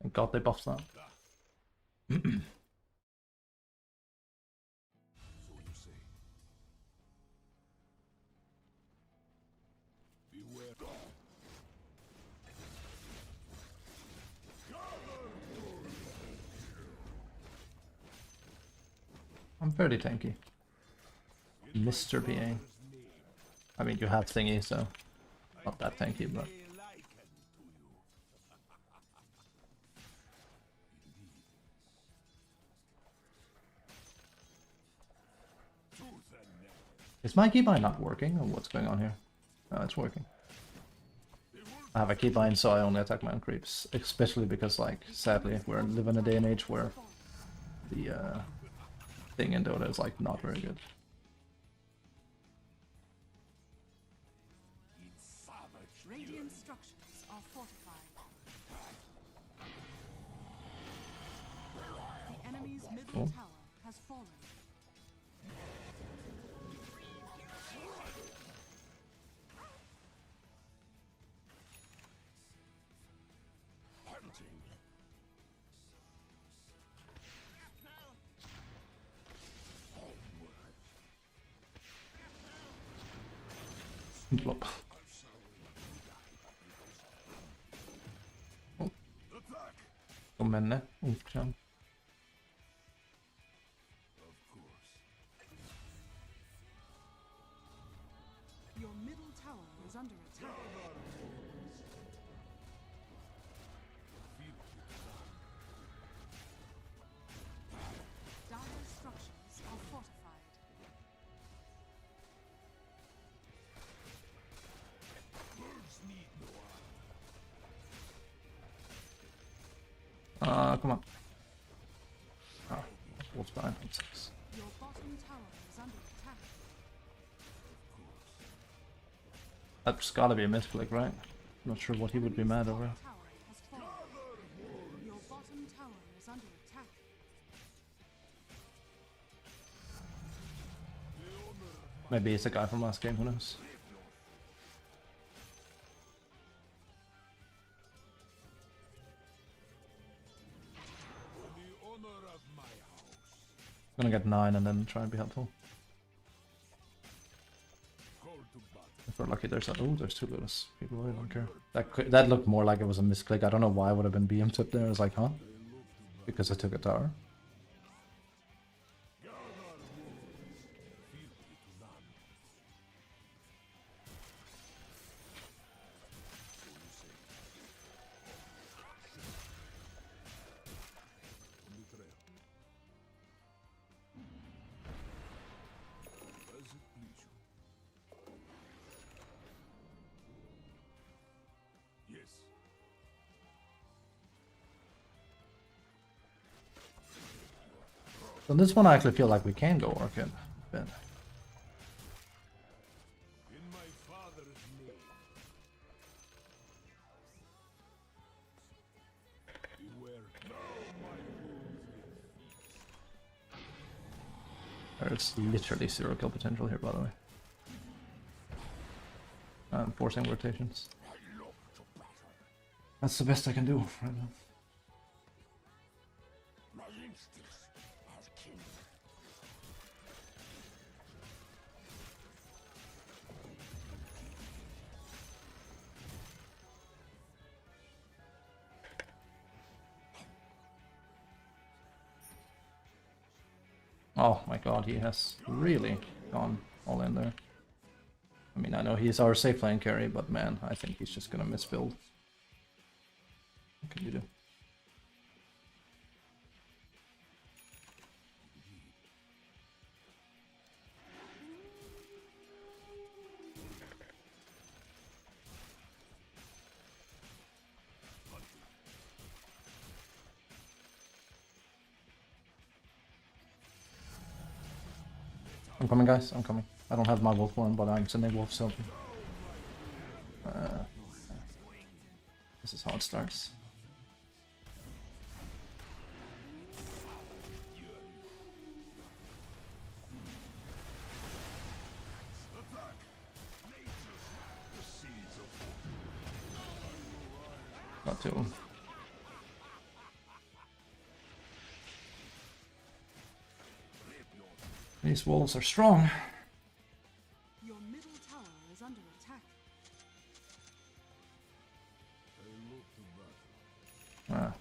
S1: Thank God they buffed that.
S3: So you say. Beware.
S1: I'm fairly tanky. Mr. PA. I mean, you have thingy, so not that tanky, but is my keybind not working, or what's going on here? No, it's working. I have a keybind, so I only attack my own creeps, especially because, like, sadly, we're living in a day and age where the thing in Dota is like not very good.
S2: Radiant structures are fortified. The enemy's middle tower has fallen.
S1: Plop. Oh. Kom men, ne? Onkjan.
S2: Your middle tower is under attack. Dire structures are fortified.
S1: Come on. Ah, wolf's dying. That sucks.
S2: Your bottom tower is under attack.
S1: That's gotta be a misclick, right? Not sure what he would be mad over.
S2: Tower has fallen. Your bottom tower is under attack.
S1: Maybe it's a guy from last game, who knows? I'm gonna get 9 and then try and be helpful. If we're lucky, there's there's 2 Lotus people. I don't care. That looked more like it was a misclick. I don't know why it would have been BM tipped there. I was like, huh? Because I took a tower. So this one I actually feel like we can go Orchid. But
S3: In my father's name. Beware now my wounds.
S1: there's literally 0 kill potential here, by the way. I'm forcing rotations. That's the best I can do right now.
S3: My instincts are keen.
S1: Oh my god, he has really gone all in there. I mean, I know he's our safe lane carry, but man, I think he's just gonna misbuild. What can you do? I'm coming, guys. I'm coming. I don't have my wolf one, but I'm sending wolf selfie. This is how it starts. Got 2. These wolves are strong.
S2: Your middle tower is under attack.
S1: Ah,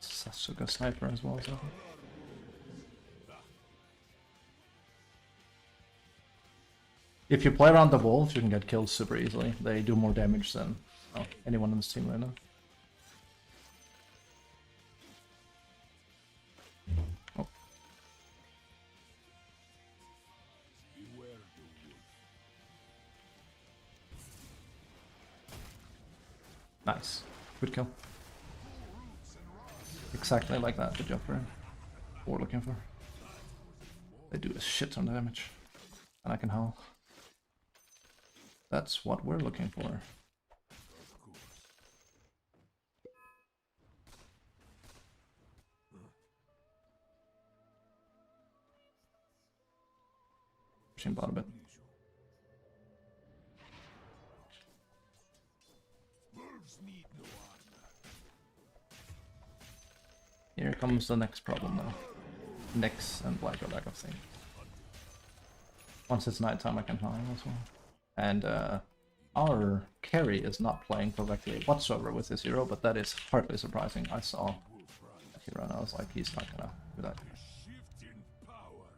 S1: such a good sniper as well. So. If you play around the wolves, you can get killed super easily. They do more damage than anyone in this team right now. Oh. Nice. Good kill. Exactly like that, the job for him. What we're looking for. They do a shit ton of damage. And I can howl. That's what we're looking for. Pushing bot a bit. Here comes the next problem now. Nyx and Black or lack of thing. Once it's nighttime I can hide as well. And Our carry is not playing correctly whatsoever with his hero, but that is hardly surprising. I saw that hero and I was like, he's not gonna do that.
S3: Shift in power.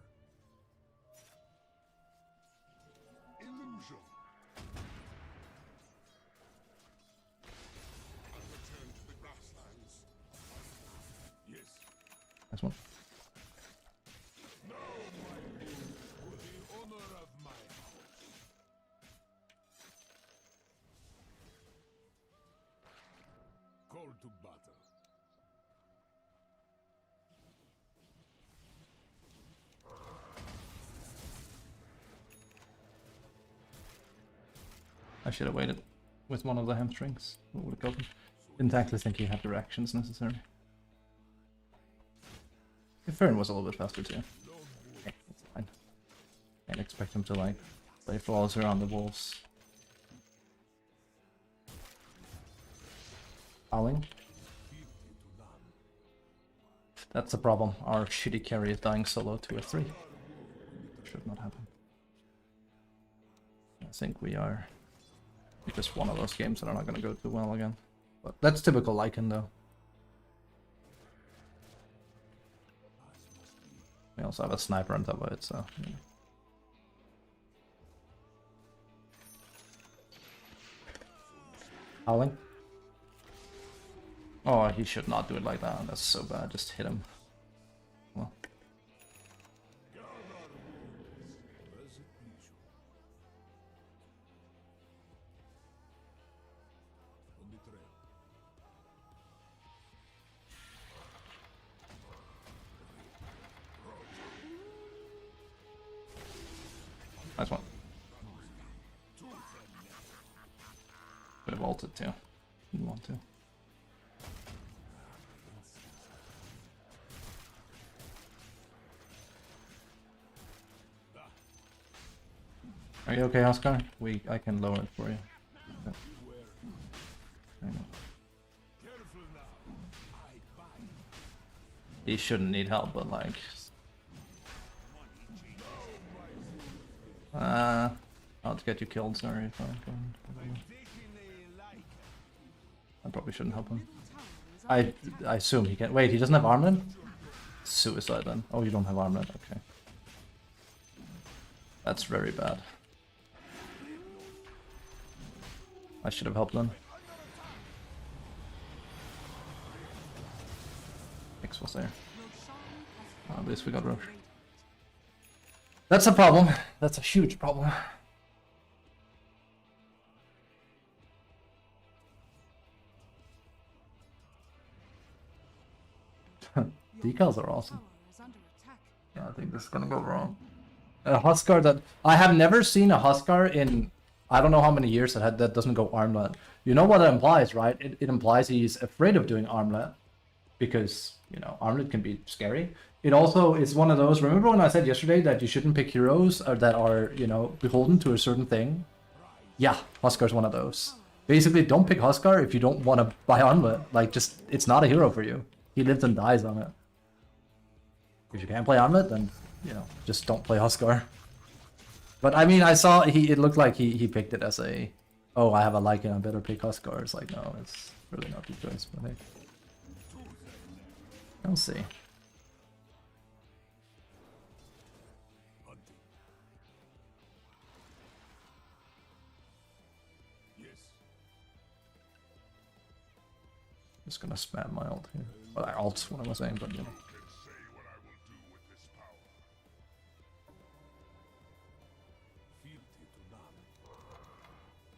S3: Illusion. I return to the grasslands. Yes.
S1: Nice one.
S3: Now my rule for the honor of my house. Call to battle.
S1: I should have waited with one of the hamstrings. What would have gotten? Didn't actually think he had directions necessary. Fern was a little bit faster too. Okay, that's fine. Can't expect him to like play flawless around the wolves. Howling. That's the problem. Our shitty carry is dying solo to a 3. Should not happen. I think we are just one of those games that are not going to go too well again. But that's typical Lycan though. We also have a sniper on top of it, so... Yeah. Howling? Oh, he should not do it like that. That's so bad. Just hit him. Well. Nice one. Could have ulted too. Didn't want to. Are you okay, Oscar? I can lower it for you. Okay. I know. He shouldn't need help, but like... I'll get you killed, sorry if I probably shouldn't help him. I assume he can. Wait, he doesn't have armlet? Suicide then. Oh, you don't have armlet, okay. That's very bad. I should have helped them. X was there. At least we got Roche. That's a problem. That's a huge problem. Decals are awesome. Yeah, I think this is gonna go wrong. A Huskar that I have never seen a Huskar in I don't know how many years that doesn't go armlet. You know what it implies, right? It implies he's afraid of doing armlet because, you know, armlet can be scary. It also is one of those, remember when I said yesterday that you shouldn't pick heroes that are, you know, beholden to a certain thing? Yeah, Huskar's one of those. Basically, don't pick Huskar if you don't want to buy armlet. Like, just, it's not a hero for you. He lives and dies on it. If you can't play armlet, then, you know, just don't play Huskar. But I mean, I saw it looked like he picked it as a, oh, I have a Lycan, I better pick Huskar. It's like, no, it's really not the choice, but hey. I'll see. Just gonna spam my ult here. Well, I ult's what I was saying, but you know.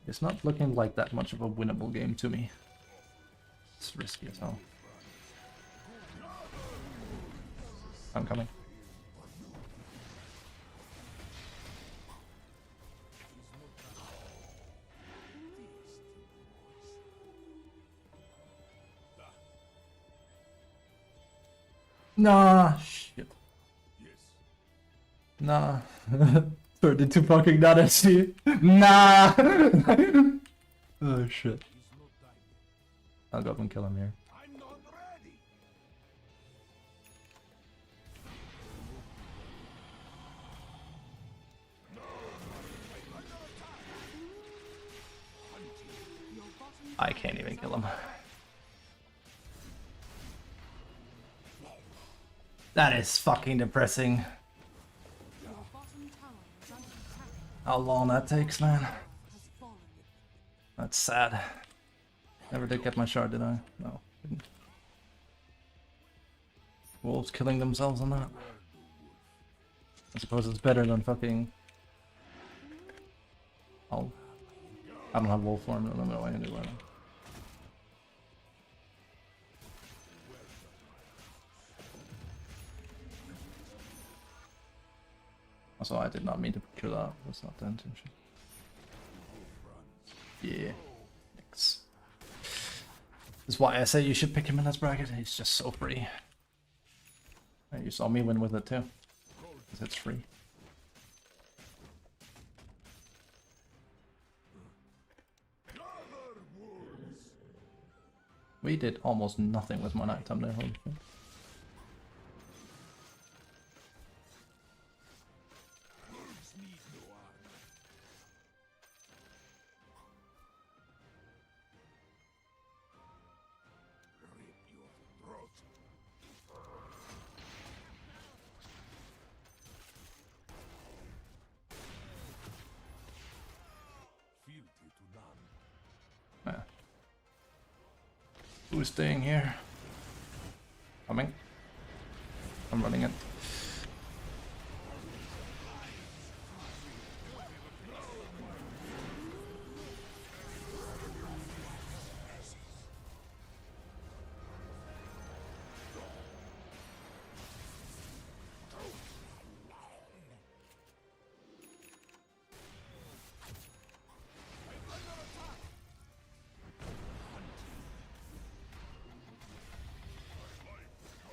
S1: It's not looking like that much of a winnable game to me. It's risky as hell. I'm coming. Nah, shit. Nah. 32 fucking not SC. Nah. Oh shit. I'll go up and kill him here.
S3: I'm not ready.
S1: I can't even kill him. That is fucking depressing.
S2: Your bottom tower is under attack.
S1: How long that takes, man.
S2: Has fallen.
S1: That's sad. Never did get my shard, did I? No. Didn't. Wolves killing themselves on that. I suppose it's better than fucking... I don't have wolf form, I don't know what I can do right now. Also, I did not mean to procure that. That's not the intention. Yeah. Thanks. That's why I say you should pick him in this bracket. He's just so free. You saw me win with it too. Because it's free. We did almost nothing with my nighttime there. Holy shit. Yeah. Who's staying here? Coming. I'm running it.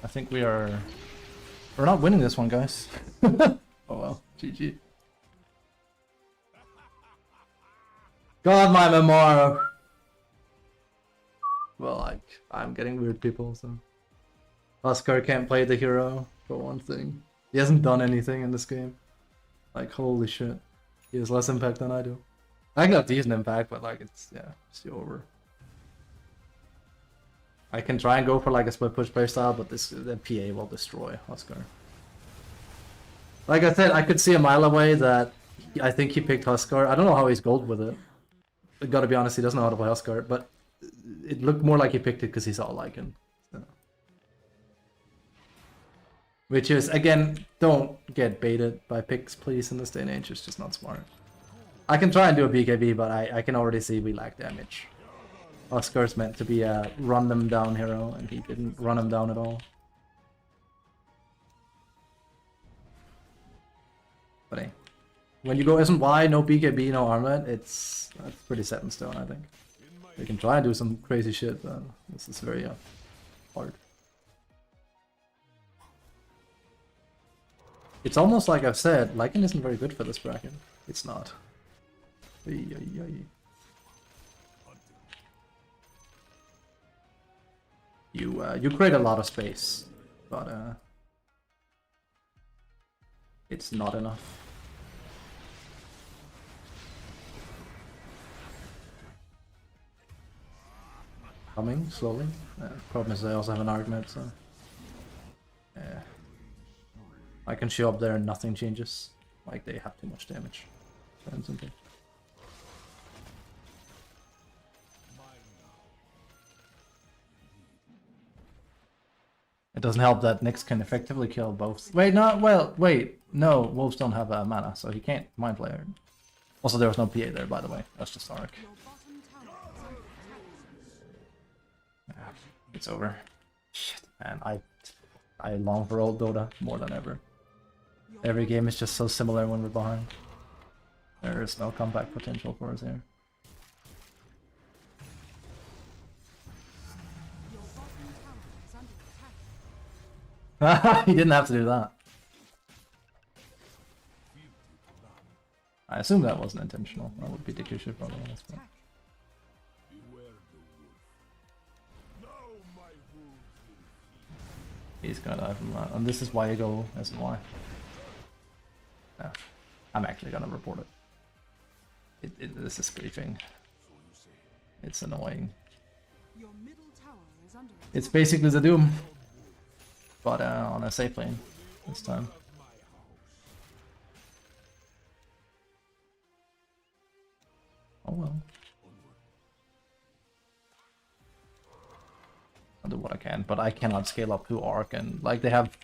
S1: I think we're not winning this one, guys. Oh well, GG. God, my Memaro. Well, I'm getting weird people, so. Oscar can't play the hero, for one thing. He hasn't done anything in this game. Like, holy shit. He has less impact than I do. I can have decent impact, but like, it's over. I can try and go for like a split push playstyle, but the PA will destroy Oscar. Like I said, I could see a mile away that I think he picked Huskar. I don't know how he's gold with it. I gotta be honest, he doesn't know how to play Huskar, but it looked more like he picked it because he saw Lycan. So. Which is, again, don't get baited by picks, please, in this day and age. It's just not smart. I can try and do a BKB, but I can already see we lack damage. Oscar's meant to be a run them down hero, and he didn't run him down at all. But hey, when you go S&Y, no BKB, no armlet, that's pretty set in stone, I think. You can try and do some crazy shit, but this is very hard. It's almost like I've said, Lycan isn't very good for this bracket. It's not. You create a lot of space, but it's not enough. Coming slowly. Problem is I also have an argument, so yeah. I can show up there and nothing changes. Like they have too much damage. Simple. It doesn't help that Nyx can effectively kill both. Wait, no, wolves don't have mana, so he can't mind player. Also, there was no PA there, by the way. That's just Arc. Yeah, it's over. Shit, man, I long for old Dota more than ever. Every game is just so similar when we're behind. There is no comeback potential for us here. He didn't have to do that. I assume that wasn't intentional. That would be Dikushi probably. He's gonna die from that. And this is why you go S&Y. Yeah. I'm actually gonna report it. This is griefing. It's annoying.
S2: Your middle tower is under attack.
S1: It's basically the Doom, but on a safe lane this time. Oh well. I'll do what I can, but I cannot scale up to Arc, and like they have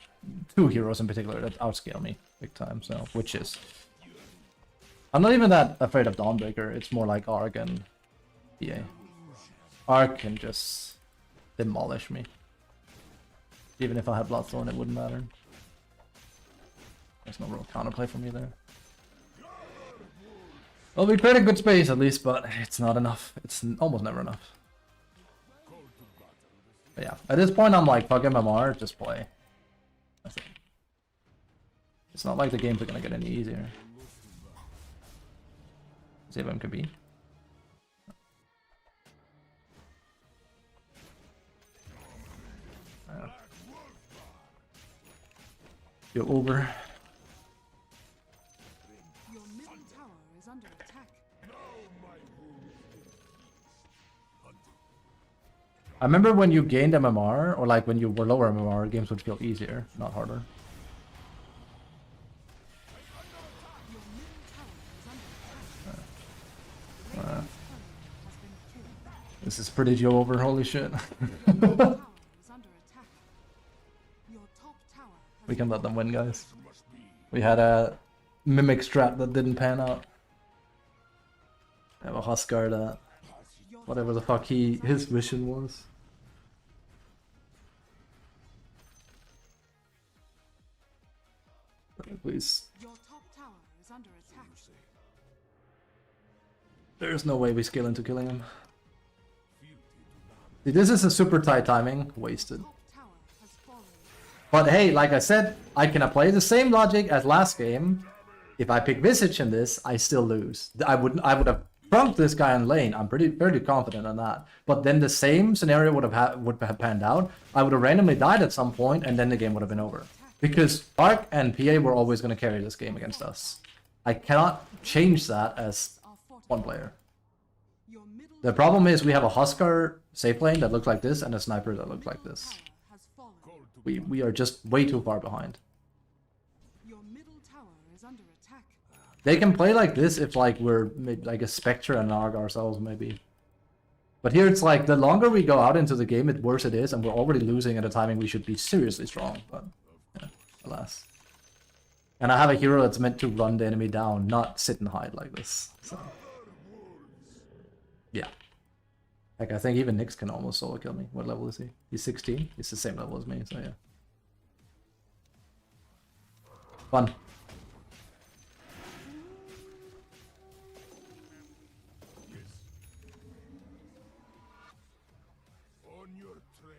S1: two heroes in particular that outscale me big time, so which is... I'm not even that afraid of Dawnbreaker, it's more like Arc and PA. Arc can just demolish me. Even if I had Bloodthorn, it wouldn't matter. There's no real counterplay for me there. Well, we create a good space at least, but it's not enough. It's almost never enough. But yeah, at this point I'm like, fuck MMR, just play. That's it. It's not like the games are gonna get any easier. See if could be. You're over.
S2: Your middle tower is under attack.
S1: I remember when you gained MMR, or like when you were lower MMR, games would feel easier, not harder.
S2: Your middle tower is under attack. Has been killed.
S1: This is pretty Joe over, holy shit.
S2: Tower is under attack. Your top tower has
S1: We can let them win, guys. We had a Mimic strat that didn't pan out. I have a Huskar that... whatever the fuck his mission was. Please.
S2: Your top tower is under attack.
S1: There's no way we scale into killing him. See, this is a super tight timing. Wasted.
S2: Top tower has fallen.
S1: But hey, like I said, I can apply the same logic as last game. If I pick Visage in this, I still lose. I would have trunked this guy in lane. I'm fairly confident on that. But then the same scenario would have panned out. I would have randomly died at some point, and then the game would have been over. Because Arc and PA were always going to carry this game against us. I cannot change that as
S2: Are fortified.
S1: one player.
S2: Your middle
S1: The problem is we have a Huskar safe lane that looks like this and a sniper that looks like this.
S2: tower has fallen.
S1: We are just way too far behind.
S2: Your middle tower is under attack.
S1: They can play like this if like we're like a Spectre and Arg ourselves maybe. But here it's like the longer we go out into the game, the worse it is, and we're already losing at a timing we should be seriously strong. But yeah, alas. And I have a hero that's meant to run the enemy down, not sit and hide like this. So yeah. Like I think even Nyx can almost solo kill me. What level is he? He's 16. He's the same level as me, so yeah. Fun.
S3: On your trail.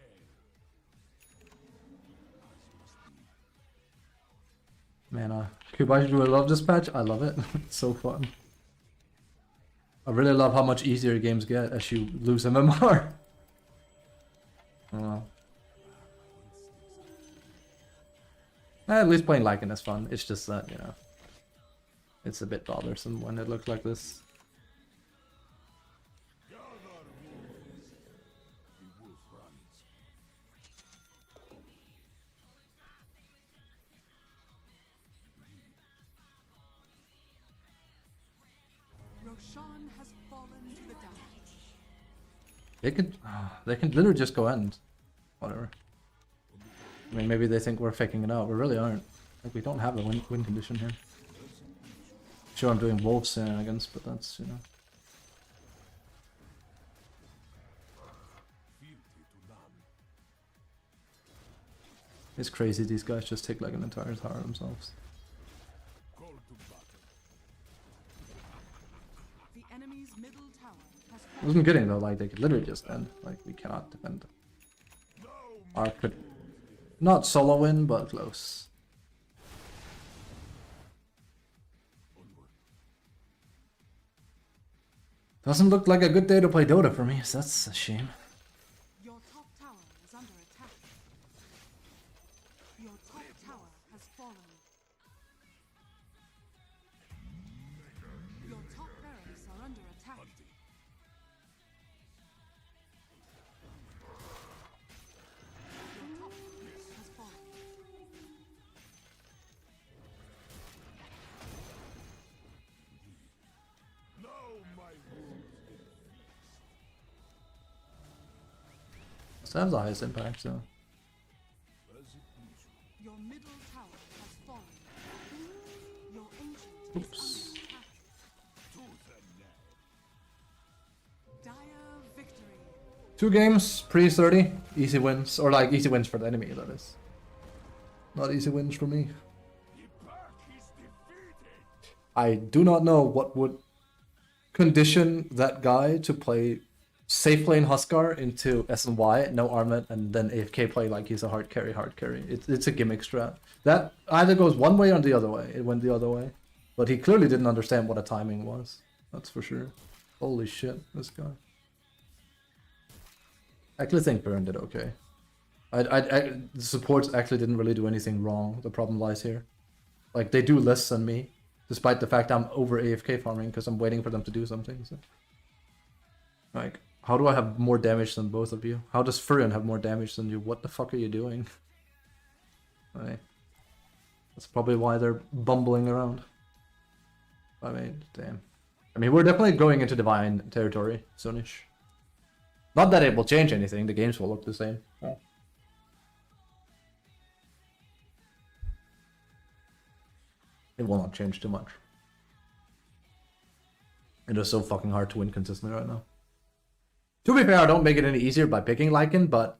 S1: Man, Kubashi, do I love this patch? I love it. It's so fun. I really love how much easier games get as you lose MMR. Oh well. At least playing Lycan is fun. It's just that, you know, it's a bit bothersome when it looks like this.
S2: Roshan has fallen to the damage.
S1: They can literally just go end. Whatever. I mean, maybe they think we're faking it out. We really aren't. Like, we don't have a win condition here. Sure, I'm doing wolf shenanigans, but that's, you know. It's crazy, these guys just take like an entire tower themselves.
S2: The enemy's middle tower has
S1: I
S2: fallen.
S1: wasn't kidding though, like they could literally just end. Like, we cannot defend. Arc could not solo win, but close. Doesn't look like a good day to play Dota for me, so that's a shame.
S2: Your top tower is under attack. Your top tower has fallen. Your top barracks are under attack.
S1: So that's the highest impact, so.
S2: Your middle tower has fallen. Your ancient
S1: Oops.
S2: is under attack. Dire victory.
S1: 2 games, pre-30, easy wins. Or like, easy wins for the enemy, that is. Not easy wins for me. I do not know what would condition that guy to play safe lane Huskar into SNY, no armlet, and then AFK play like he's a hard carry, It's a gimmick strat. That either goes one way or the other way. It went the other way. But he clearly didn't understand what a timing was. That's for sure. Holy shit, this guy. I actually think Burn did okay. The supports actually didn't really do anything wrong. The problem lies here. Like, they do less than me, despite the fact I'm over AFK farming because I'm waiting for them to do something. So. Like, how do I have more damage than both of you? How does Furion have more damage than you? What the fuck are you doing? Right. That's probably why they're bumbling around. I mean, damn. I mean, we're definitely going into Divine territory soonish. Not that it will change anything, the games will look the same. Oh. It will not change too much. It is so fucking hard to win consistently right now. To be fair, I don't make it any easier by picking Lycan, but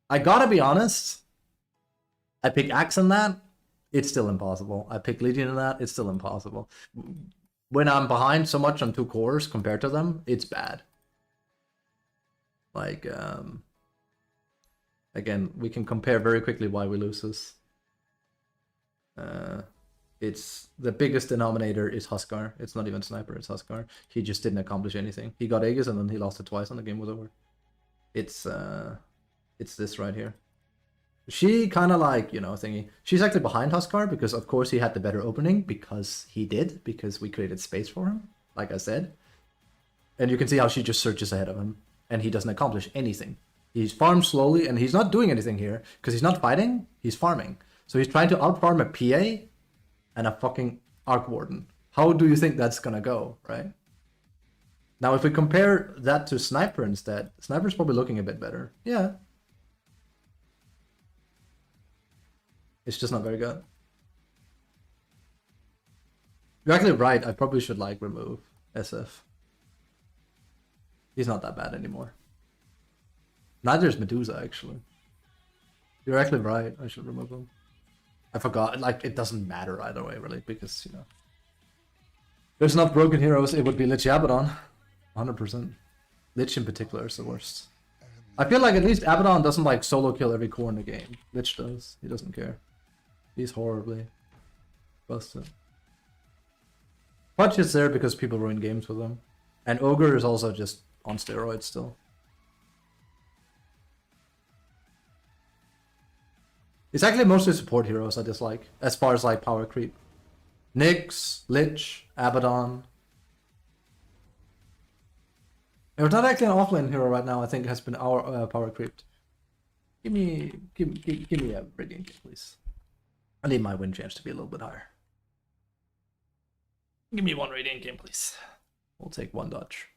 S1: I gotta be honest. I pick Axe in that, it's still impossible. I pick Legion in that, it's still impossible. When I'm behind so much on 2 cores compared to them, it's bad. Like, again, we can compare very quickly why we lose this. It's the biggest denominator is Huskar. It's not even Sniper, it's Huskar. He just didn't accomplish anything. He got Aegis and then he lost it twice and the game was over. It's this right here. She kind of like, you know, thingy. She's actually behind Huskar because of course he had the better opening because we created space for him, like I said. And you can see how she just surges ahead of him and he doesn't accomplish anything. He's farmed slowly and he's not doing anything here because he's not fighting, he's farming. So he's trying to outfarm a PA and a fucking Arc Warden. How do you think that's gonna go, right? Now, if we compare that to Sniper instead, Sniper's probably looking a bit better. Yeah. It's just not very good. You're actually right, I probably should, like, remove SF. He's not that bad anymore. Neither is Medusa, actually. You're actually right, I should remove him. I forgot, like, it doesn't matter either way, really, because, you know. There's enough broken heroes, it would be Lich Abaddon. 100%. Lich in particular is the worst. I feel like at least Abaddon doesn't, like, solo kill every core in the game. Lich does. He doesn't care. He's horribly busted. Punch is there because people ruin games with him. And Ogre is also just on steroids still. It's actually mostly support heroes I dislike, as far as like power creep. Nyx, Lich, Abaddon. There's not actually an offlane hero right now I think has been our power creeped. Give me a Radiant game, please. I need my win chance to be a little bit higher. Give me 1 Radiant game, please. We'll take 1 Dutch.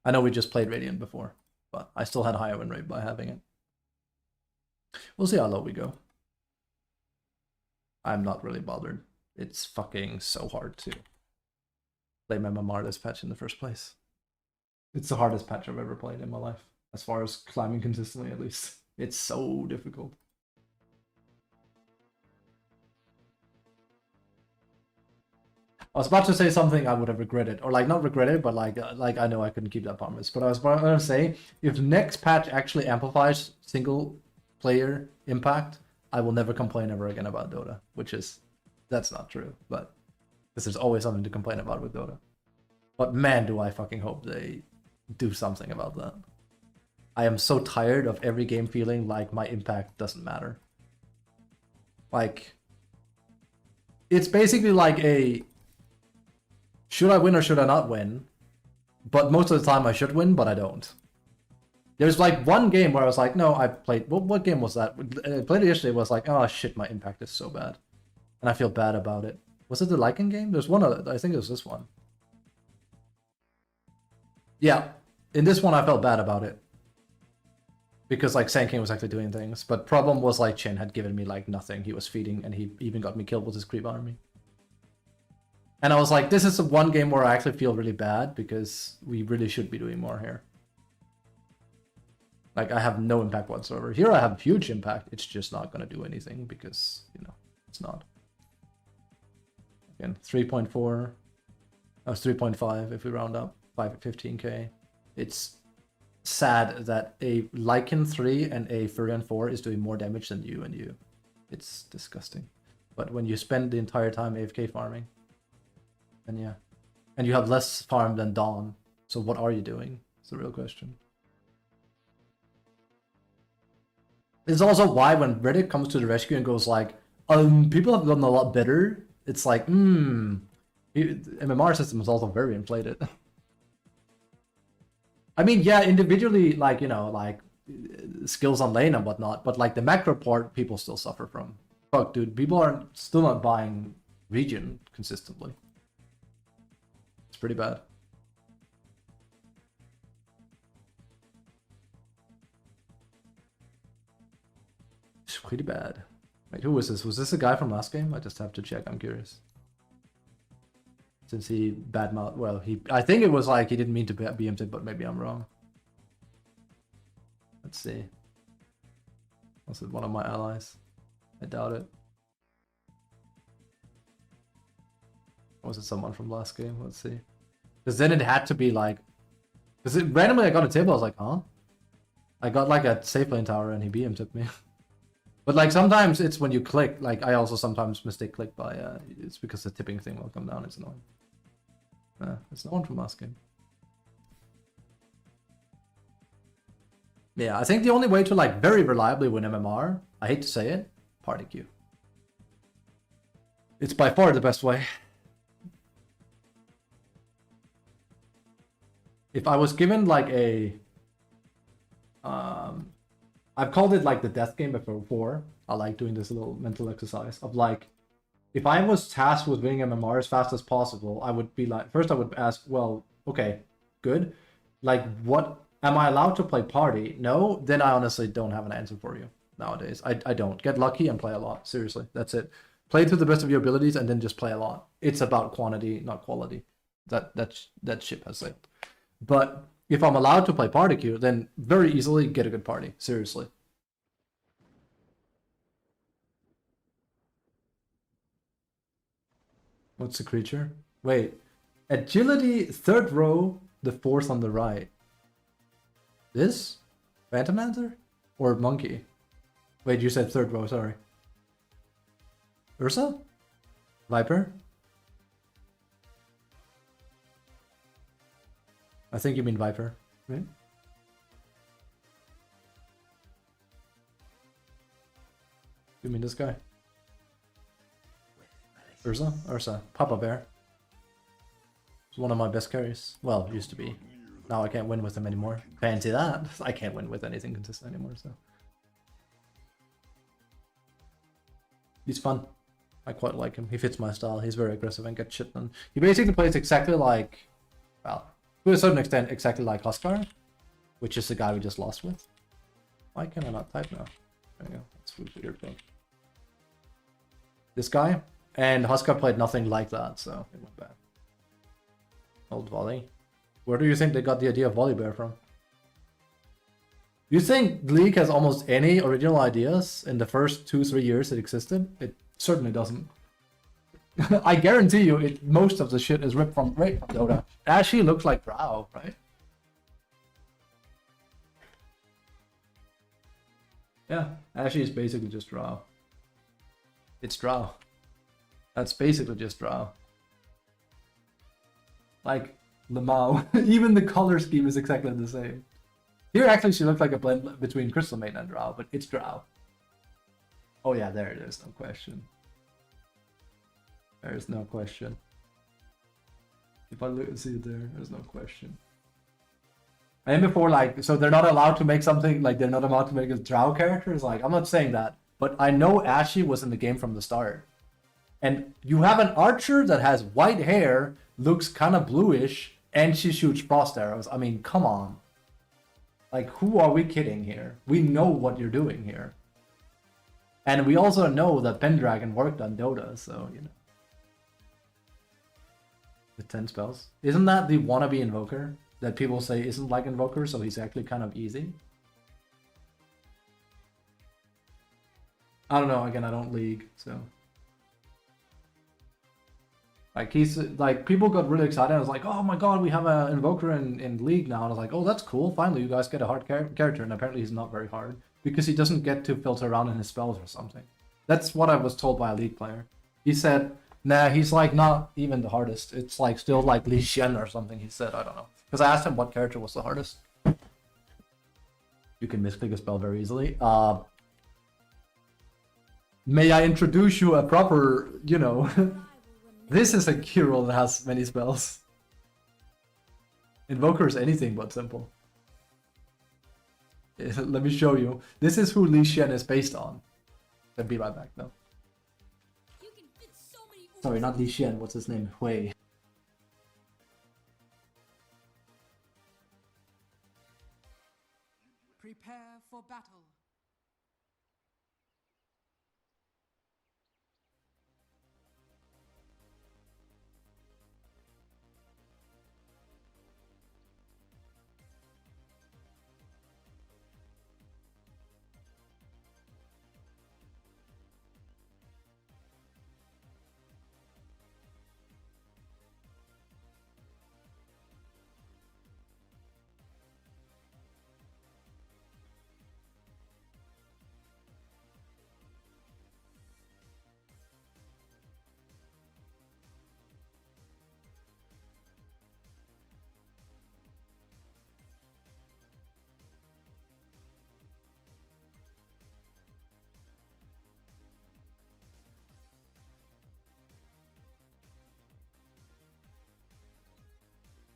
S1: I know we just played Radiant before, but I still had higher win rate by having it. We'll see how low we go. I'm not really bothered. It's fucking so hard to play MMR this patch in the first place. It's the hardest patch I've ever played in my life, as far as climbing consistently at least. It's so difficult. I was about to say something I would have regretted, or like not regretted, but like I know I couldn't keep that promise. But I was about to say, if the next patch actually amplifies single player impact, I will never complain ever again about Dota, which is, that's not true, but because there's always something to complain about with Dota. But man, do I fucking hope they do something about that. I am so tired of every game feeling like my impact doesn't matter. Like, it's basically like a, should I win or should I not win? But most of the time I should win, but I don't. There's like one game where I was like, no, I played, what game was that? I played it yesterday, was like, oh shit, my impact is so bad. And I feel bad about it. Was it the Lycan game? There's one other, I think it was this one. Yeah, in this one I felt bad about it. because like Sand King was actually doing things. But problem was like Chen had given me like nothing. He was feeding, and he even got me killed with his creep army. And I was like, this is the one game where I actually feel really bad because we really should be doing more here. Like, I have no impact whatsoever. Here I have huge impact. It's just not going to do anything because, you know, it's not. Again, 3.4. That's 3.5 if we round up. 15k. It's sad that a Lycan 3 and a Furion 4 is doing more damage than you and you. It's disgusting. But when you spend the entire time AFK farming, then yeah. And you have less farm than Dawn. So what are you doing? It's the real question. It's also why when Reddit comes to the rescue and goes like, people have gotten a lot better. It's like, MMR system is also very inflated. I mean, yeah, individually, like, you know, like skills on lane and whatnot, but like the macro part, people still suffer from. Fuck, dude, people are still not buying region consistently. It's pretty bad. It's pretty bad. Wait, who was this? Was this a guy from last game? I just have to check. I'm curious. Since he badmouthed, well, I think it was like he didn't mean to be him, but maybe I'm wrong. Let's see. Was it one of my allies? I doubt it. Or was it someone from last game? Let's see. Because then it had to be like, because randomly I got a table. I was like, huh? I got like a safe lane tower and he BM-tipped me. But like sometimes it's when you click, like I also sometimes mistake click by, it's because the tipping thing will come down, it's annoying. It's no one from last game. Yeah, I think the only way to like very reliably win MMR, I hate to say it, party queue. It's by far the best way. If I was given like a, I've called it like the death game before. I like doing this little mental exercise of like, if I was tasked with winning MMR as fast as possible, I would be like, first I would ask, well, okay, good. Like, what, am I allowed to play party? No, then I honestly don't have an answer for you nowadays. I don't. Get lucky and play a lot. Seriously, that's it. Play to the best of your abilities and then just play a lot. It's about quantity, not quality. That ship has sailed. But if I'm allowed to play party queue, then very easily get a good party. Seriously. What's the creature? Wait. Agility, third row, the fourth on the right. This? Phantom Panther? Or Monkey? Wait, you said third row, sorry. Ursa? Viper? I think you mean Viper, right? You mean this guy? Ursa? Ursa. Papa Bear. It's one of my best carries. Well, used to be. Now I can't win with him anymore. Fancy that. I can't win with anything consistent anymore, so. He's fun. I quite like him. He fits my style. He's very aggressive and gets shit done. He basically plays exactly like, well, to a certain extent, exactly like Huskar, which is the guy we just lost with. Why can I not type now? There you go. That's weird thing. This guy, and Huskar played nothing like that, so it went bad. Old volley. Where do you think they got the idea of volley bear from? You think League has almost any original ideas in the first 2-3 years it existed? It certainly doesn't. I guarantee you, most of the shit is ripped from DotA. Ashy looks like Drow, right? Yeah, Ashy is basically just Drow. It's Drow. That's basically just Drow. Like, Lamau. Even the color scheme is exactly the same. Here actually she looks like a blend between Crystal Maiden and Drow, but it's Drow. Oh yeah, there it is, no question. There's no question. If I look and see it there, there's no question. And before, like, so they're not allowed to make something, like they're not allowed to make a Drow character? It's like, I'm not saying that, but I know Ashy was in the game from the start. And you have an archer that has white hair, looks kind of bluish, and she shoots frost arrows. I mean, come on. Like, who are we kidding here? We know what you're doing here. And we also know that Pendragon worked on Dota, so, you know. With 10 spells. Isn't that the wannabe Invoker? That people say isn't like Invoker, so he's actually kind of easy? I don't know, again, I don't League, so... Like, he's, like, people got really excited. I was like, oh my god, we have an Invoker in League now. And I was like, oh, that's cool. Finally, you guys get a hard character. And apparently he's not very hard. Because he doesn't get to filter around in his spells or something. That's what I was told by a League player. He said, nah, he's, like, not even the hardest. It's, like, still, like, Li Xian or something, he said. I don't know. Because I asked him what character was the hardest. You can misclick a spell very easily. May I introduce you a proper, you know... This is a hero that has many spells. Invoker is anything but simple. Let me show you. This is who Li Xian is based on. I'll be right back though. Sorry, not Li Xian. What's his name? Hui.
S2: Prepare for battle.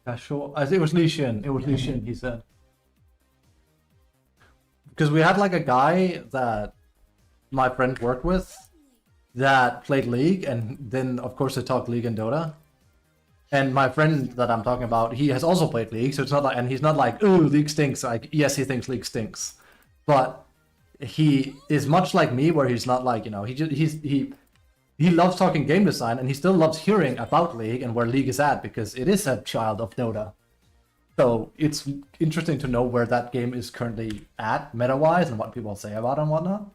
S1: Yeah, sure. I think it was Li Xian. It was Li Xian, he said. Because we had like a guy that my friend worked with that played League, and then of course they talked League and Dota. And my friend that I'm talking about, he has also played League, so it's not like, and he's not like, ooh, League stinks. Like, yes, he thinks League stinks, but he is much like me, where he's not like, you know, he loves talking game design, and he still loves hearing about League and where League is at, because it is a child of Dota. So it's interesting to know where that game is currently at, meta-wise, and what people say about it and whatnot.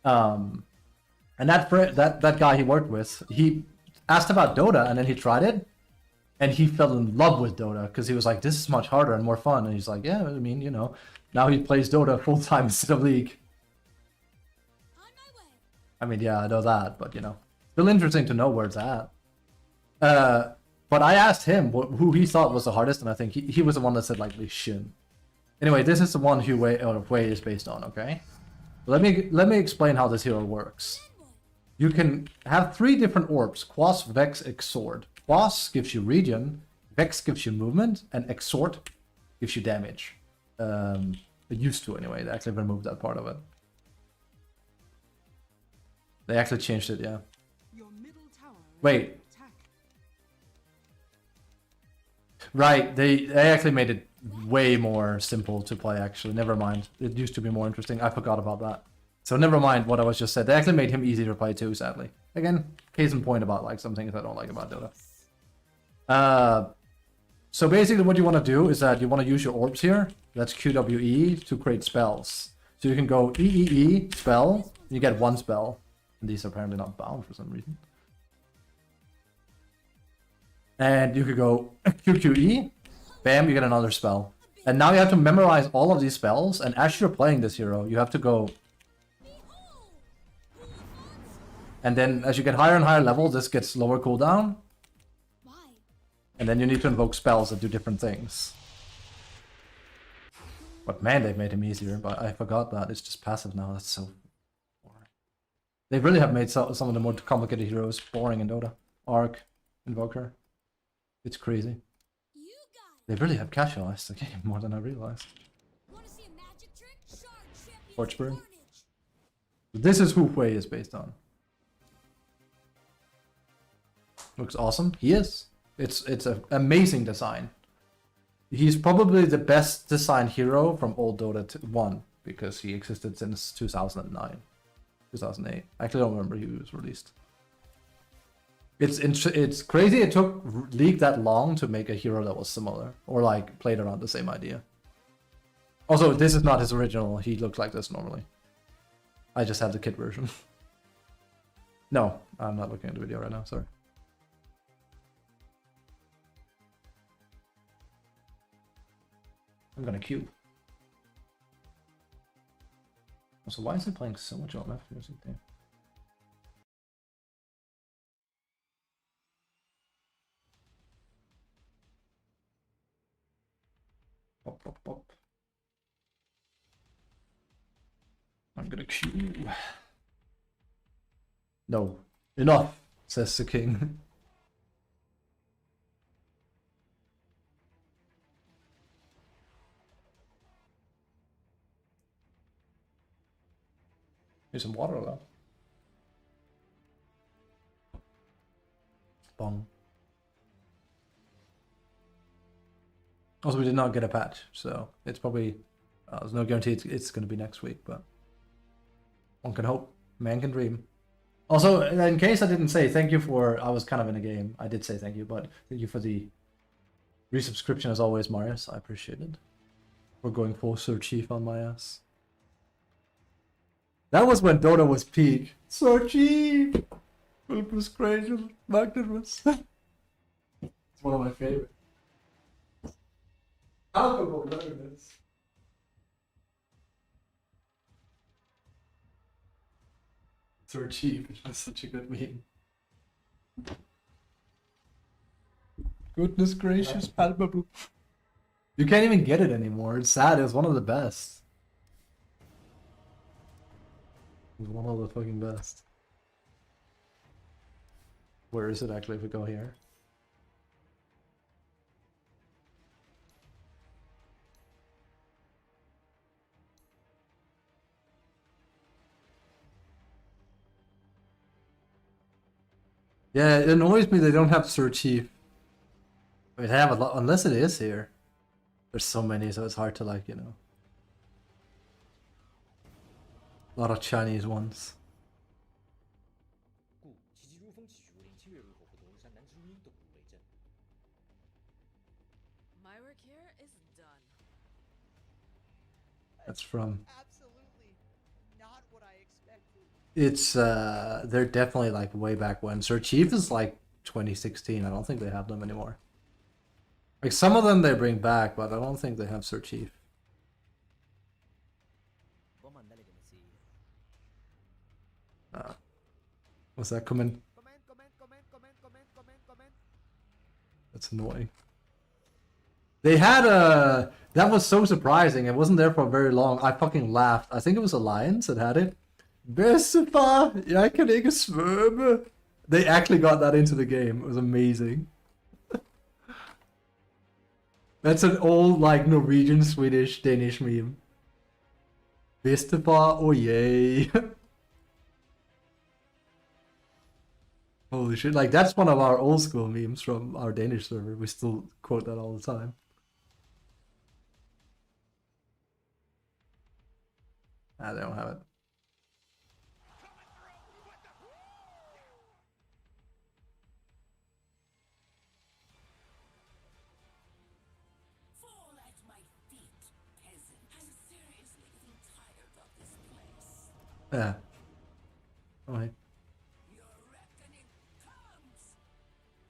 S1: And that guy he worked with, he asked about Dota, and then he tried it, and he fell in love with Dota, because he was like, this is much harder and more fun. And he's like, yeah, I mean, you know, now he plays Dota full-time instead of League. I mean, yeah, I know that, but, you know. Still interesting to know where it's at. But I asked him who he thought was the hardest, and I think he was the one that said like Li Xian. Anyway, this is the one Hui is based on. Okay, let me explain how this hero works. You can have 3 different orbs: Quas, Vex, Exort. Quas gives you regen, Vex gives you movement, and Exort gives you damage. It used to anyway. They actually removed that part of it. They actually changed it, yeah. Wait. Right, they actually made it way more simple to play, actually. Never mind. It used to be more interesting. I forgot about that. So never mind what I was just said. They actually made him easy to play too, sadly. Again, case in point about like some things I don't like about Dota. So basically what you want to do is that you want to use your orbs here. That's QWE to create spells. So you can go EEE, spell, and you get 1 spell. And these are apparently not bound for some reason. And you could go QQE, bam, you get another spell. And now you have to memorize all of these spells, and as you're playing this hero, you have to go... And then as you get higher and higher level, this gets lower cooldown. And then you need to invoke spells that do different things. But man, they've made him easier, but I forgot that. It's just passive now, that's so boring. They really have made some of the more complicated heroes boring in Dota. Arc, Invoker. It's crazy. They really have casualized the game more than I realized. Torchburn. This is who Hui is based on. Looks awesome. He is. It's an amazing design. He's probably the best designed hero from old Dota 1 because he existed since 2009, 2008. I actually don't remember he was released. It's crazy it took League that long to make a hero that was similar or like played around the same idea. Also, this is not his original. He looks like this normally. I just have the kit version. No, I'm not looking at the video right now, sorry. I'm gonna queue. Also, why is he playing so much OMF music there? Pop, pop, pop. I'm gonna queue. No, enough, says the king. Here's some water though. Bong. Also, we did not get a patch, so it's probably there's no guarantee it's going to be next week, but one can hope, man can dream. Also, in case I didn't say thank you for, I was kind of in a game. I did say thank you, but thank you for the resubscription as always, Marius. I appreciate it. We're going full Sir Chief on my ass. That was when Dota was peak. Sir Chief! It was crazy. Magnus. It's one of my favorites. Alcohol, Magnus. Sir Chief, which was such a good meme. Goodness gracious, palpable. You can't even get it anymore. It's sad. It was one of the best. It was one of the fucking best. Where is it actually if we go here? Yeah, it annoys me they don't have Sir Chief. I mean, they have a lot, unless it is here. There's so many, so it's hard to like, you know. A lot of Chinese ones.
S2: My work here is done.
S1: That's from.
S5: Absolutely not what I expected.
S1: It's they're definitely like way back when. Sir Chief is like 2016. I don't think they have them anymore. Like some of them they bring back, but I don't think they have Sir Chief. What's that comment? That's annoying. They had a that was so surprising. It wasn't there for very long. I fucking laughed. I think it was Alliance that had it. Bestifa, jeg kan ikke svømme. They actually got that into the game. It was amazing. That's an old like Norwegian, Swedish, Danish meme. Bestifa, oh yay. Holy shit, like that's one of our old school memes from our Danish server. We still quote that all the time. Ah, they don't have it.
S6: Fall at my feet, peasant. I'm seriously getting tired of this place.
S1: Yeah. Alright.
S6: Your reckoning comes.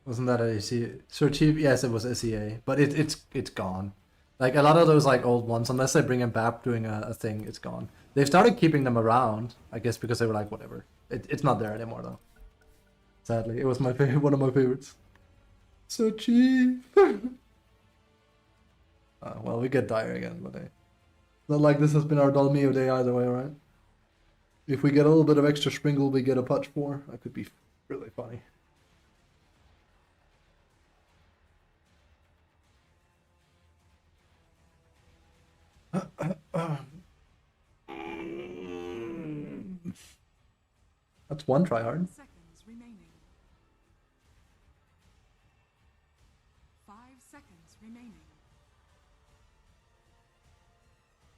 S1: Wasn't that a SEA? Sir Chief? Yes, it was SEA, but it's gone. Like a lot of those like old ones, unless they bring them back doing a thing, it's gone. They've started keeping them around, I guess, because they were like whatever. It's not there anymore though. Sadly, it was my favorite, one of my favorites. Sir Chief. Well, we get dire again, but hey. Not like this has been our Dolmio day either way, right? If we get a little bit of extra sprinkle, we get a patch 4. That could be really funny. That's one tryhard.
S2: Seconds remaining. 5 seconds remaining.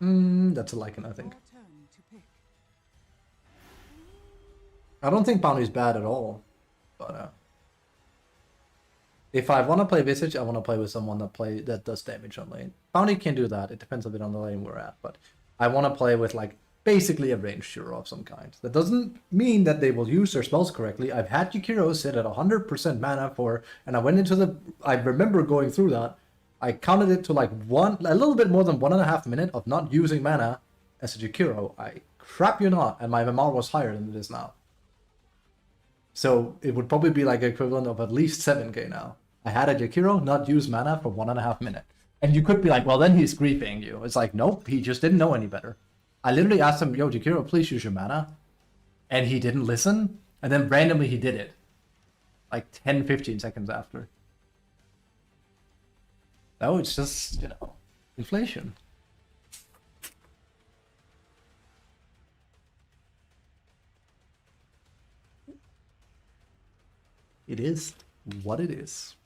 S1: That's a Lycan, I think.
S2: Your turn to pick.
S1: I don't think Bounty's bad at all, but if I want to play Visage, I want to play with someone that does damage on lane. Bounty can do that. It depends a bit on the lane we're at, but I want to play with like basically a ranged hero of some kind. That doesn't mean that they will use their spells correctly. I've had Jakiro sit at 100% mana and I went into I remember going through that. I counted it to like a little bit more than 1.5 minutes of not using mana as a Jakiro. I crap you not, and my MMR was higher than it is now. So it would probably be like equivalent of at least 7k now. I had a Jakiro not use mana for 1.5 minutes. And you could be like, well, then he's griefing you. It's like, nope, he just didn't know any better. I literally asked him, yo, Jakiro, please use your mana. And he didn't listen. And then randomly he did it. Like 10, 15 seconds after. No, it's just, inflation. It is what it is.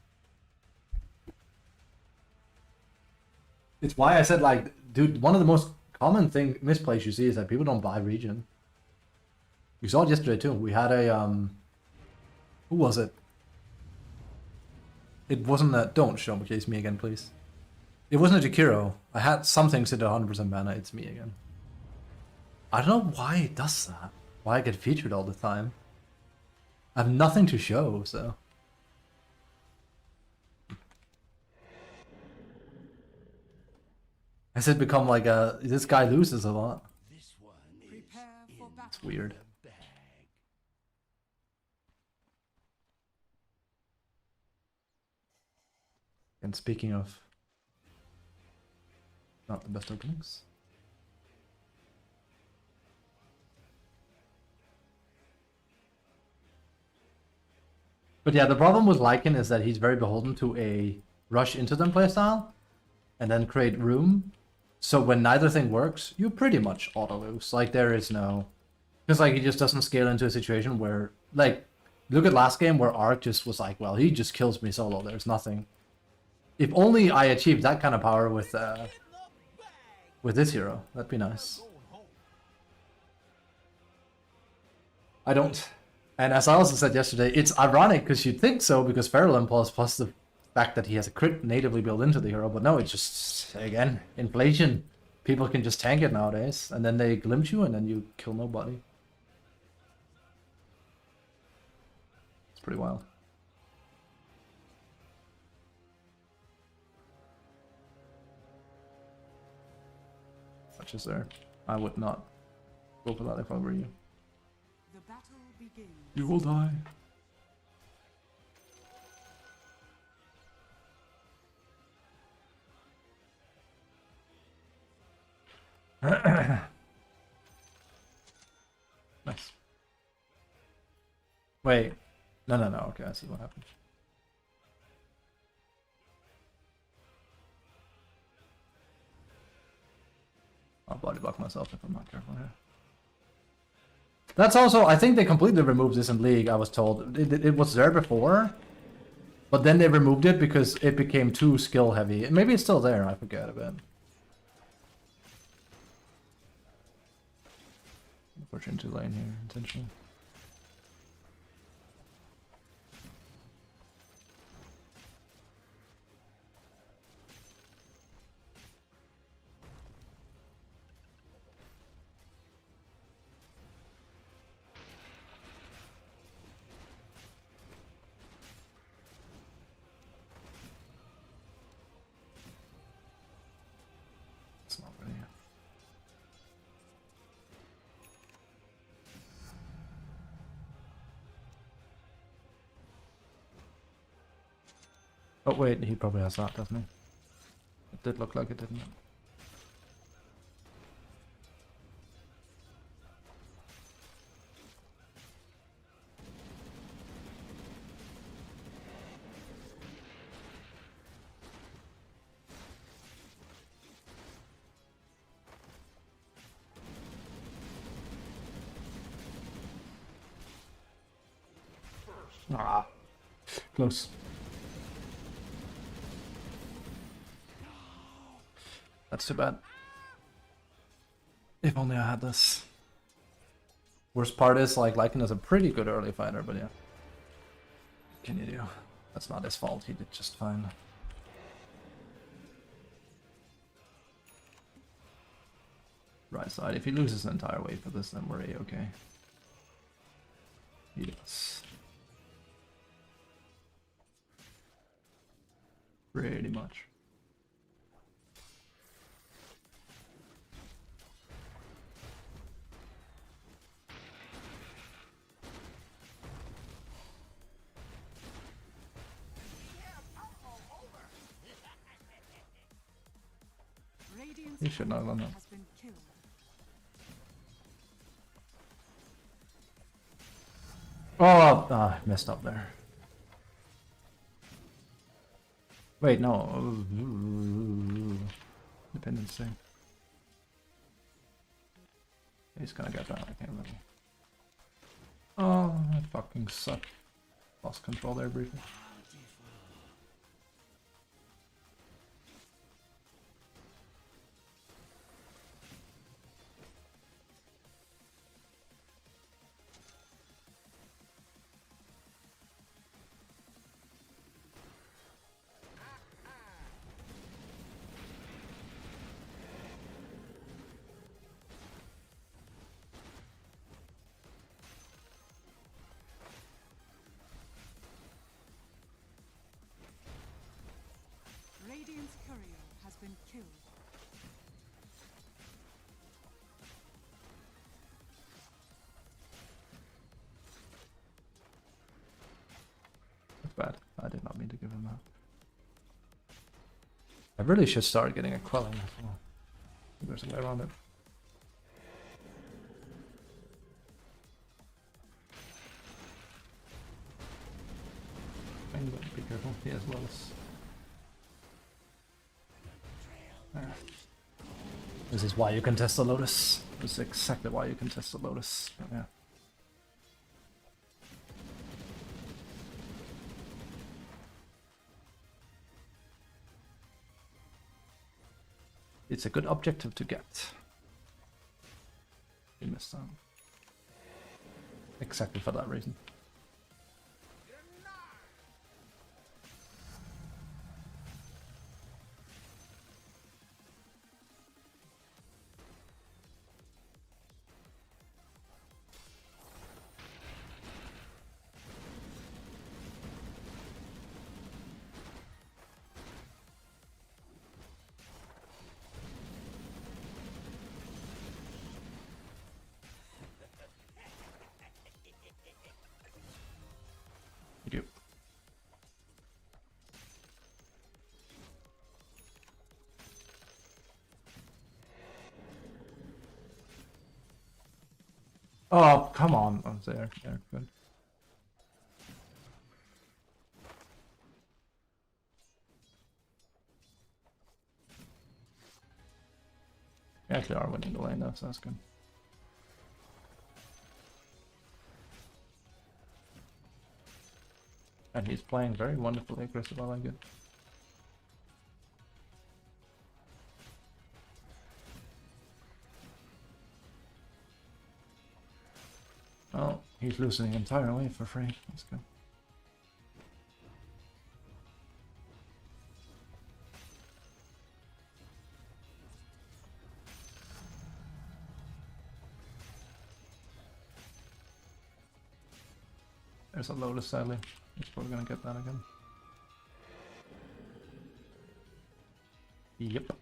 S1: It's why I said, like, dude, one of the most common misplays you see is that people don't buy region. You saw it yesterday too. We had a who was it? It wasn't that. Don't showcase me again, please. It wasn't a Jakiro. I had something sit at 100% mana. It's me again. I don't know why it does that. Why I get featured all the time. I have nothing to show, so. Has it become like this guy loses a lot?
S4: This one
S2: Prepare for battle.
S1: It's weird.
S4: bag.
S1: And speaking of not the best openings. But yeah, the problem with Lycan is that he's very beholden to a rush into them playstyle and then create room. So when neither thing works, you pretty much auto lose. Like there is no, because like he just doesn't scale into a situation where, like, look at last game where Ark just was like, well, he just kills me solo. There's nothing. If only I achieved that kind of power with this hero, that'd be nice. I don't. And as I also said yesterday, it's ironic because you'd think so because Feral Impulse plus the fact that he has a crit natively built into the hero, but no, it's just, again, inflation. People can just tank it nowadays, and then they glimpse you, and then you kill nobody. It's pretty wild. Such as there. I would not go for that if I were you.
S2: The battle begins.
S1: You will die. Nice. Wait. No. Okay, I see what happened. I'll body block myself if I'm not careful here. That's also, I think they completely removed this in League, I was told. It was there before, but then they removed it because it became too skill heavy. Maybe it's still there, I forget a bit. Push into lane here, intentionally. It's not ready. Oh wait, he probably has that, doesn't he? It did look like it, didn't it? Ah, close. That's too bad. If only I had this. Worst part is, like, Lycan is a pretty good early fighter, but yeah. What can you do? That's not his fault, he did just fine. Right side, if he loses an entire wave for this, then we're A-okay. He does. Pretty much.
S2: Radiant's
S1: He should not have done that.
S2: has been killed.
S1: Oh, I messed up there. Wait, no. Dependency. He's gonna get that, I can't remember. Oh, I fucking suck. Lost control there briefly.
S2: Radiant's courier has been killed.
S1: That's bad. I did not mean to give him that. I really should start getting a quelling as well. There's a way around it. But be careful, he has lows. There. This is why you can test the Lotus. This is exactly why you can test the Lotus. Yeah. It's a good objective to get. You missed out. Exactly for that reason. Thank you. Oh, come on. Oh, there, good. We actually are winning the lane though, so that's good. And he's playing very wonderfully aggressive, I like it. Oh, he's losing the entire wave for free. That's good. There's a Lotus, sadly. He's probably gonna get that again. Yep.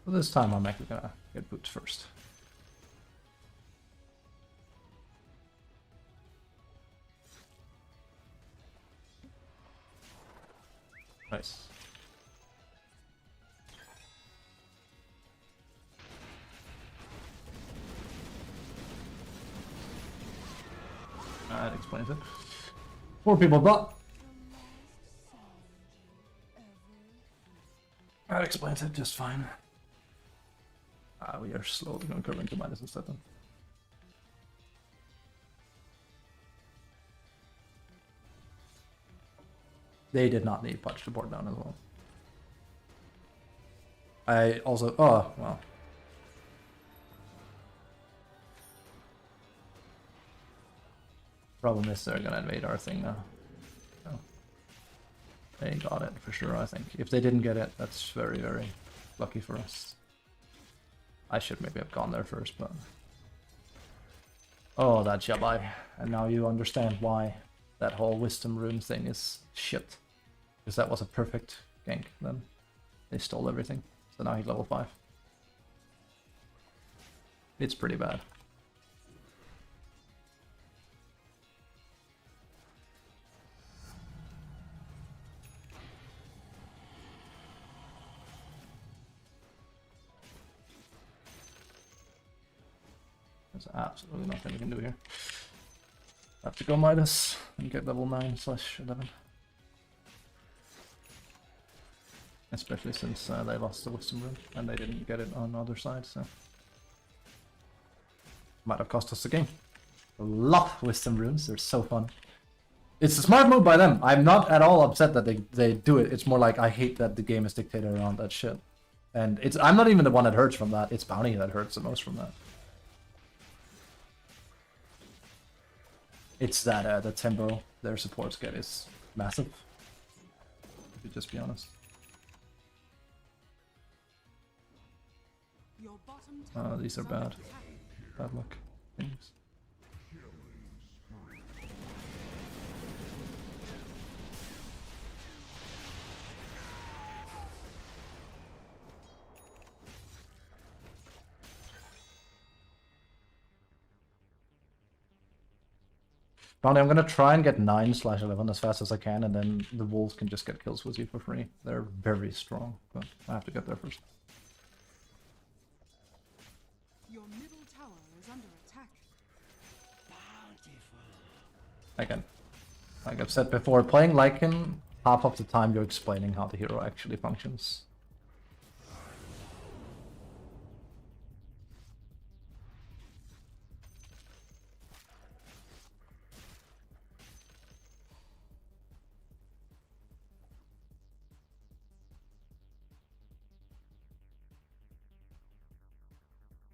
S1: Well, this time I'm actually gonna get boots first. Nice. That explains it. Poor people, but that explains it just fine. We are slowly going to curve into minus instead then. They did not need Punch to board down as well. I also... Oh, well. Problem is they're gonna invade our thing now. So they got it for sure, I think. If they didn't get it, that's very, very lucky for us. I should maybe have gone there first, but... Oh, that Jabai. And now you understand why that whole Wisdom Rune thing is shit. Because that was a perfect gank then. They stole everything. So now he's level 5. It's pretty bad. There's absolutely nothing we can do here. Have to go Midas and get level 9/11. Especially since they lost the Wisdom Rune and they didn't get it on the other side, so... Might have cost us the game. A lot of Wisdom Runes, they're so fun. It's a smart move by them. I'm not at all upset that they do it. It's more like I hate that the game is dictated around that shit. And I'm not even the one that hurts from that. It's Bounty that hurts the most from that. It's that the tempo their supports get is massive. To just be honest.
S2: Your bottom tower
S1: These are
S2: is under
S1: bad.
S2: attack.
S1: Bad luck things. Bounty, I'm gonna try and get 9/11 as fast as I can, and then the wolves can just get kills with you for free. They're very strong, but I have to get there first.
S2: Your middle tower is under attack.
S1: Again, like I've said before, playing Lycan, half of the time you're explaining how the hero actually functions.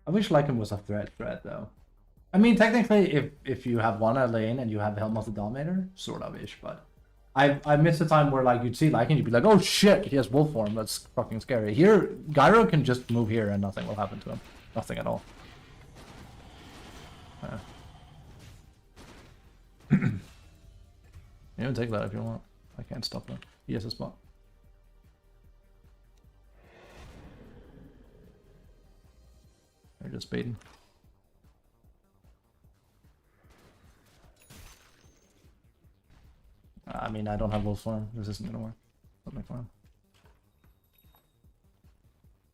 S1: I wish Lycan was a threat though. I mean, technically, if you have one lane and you have Helm of the Dominator, sort of ish, but I missed the time where like you'd see Lycan, you'd be like, oh shit, he has wolf form, that's fucking scary. Here, Gyro can just move here and nothing will happen to him. Nothing at all. You can take that if you want. I can't stop him. He has a spot. They're just baiting. I mean, I don't have wolf form. This isn't gonna work. Something for him.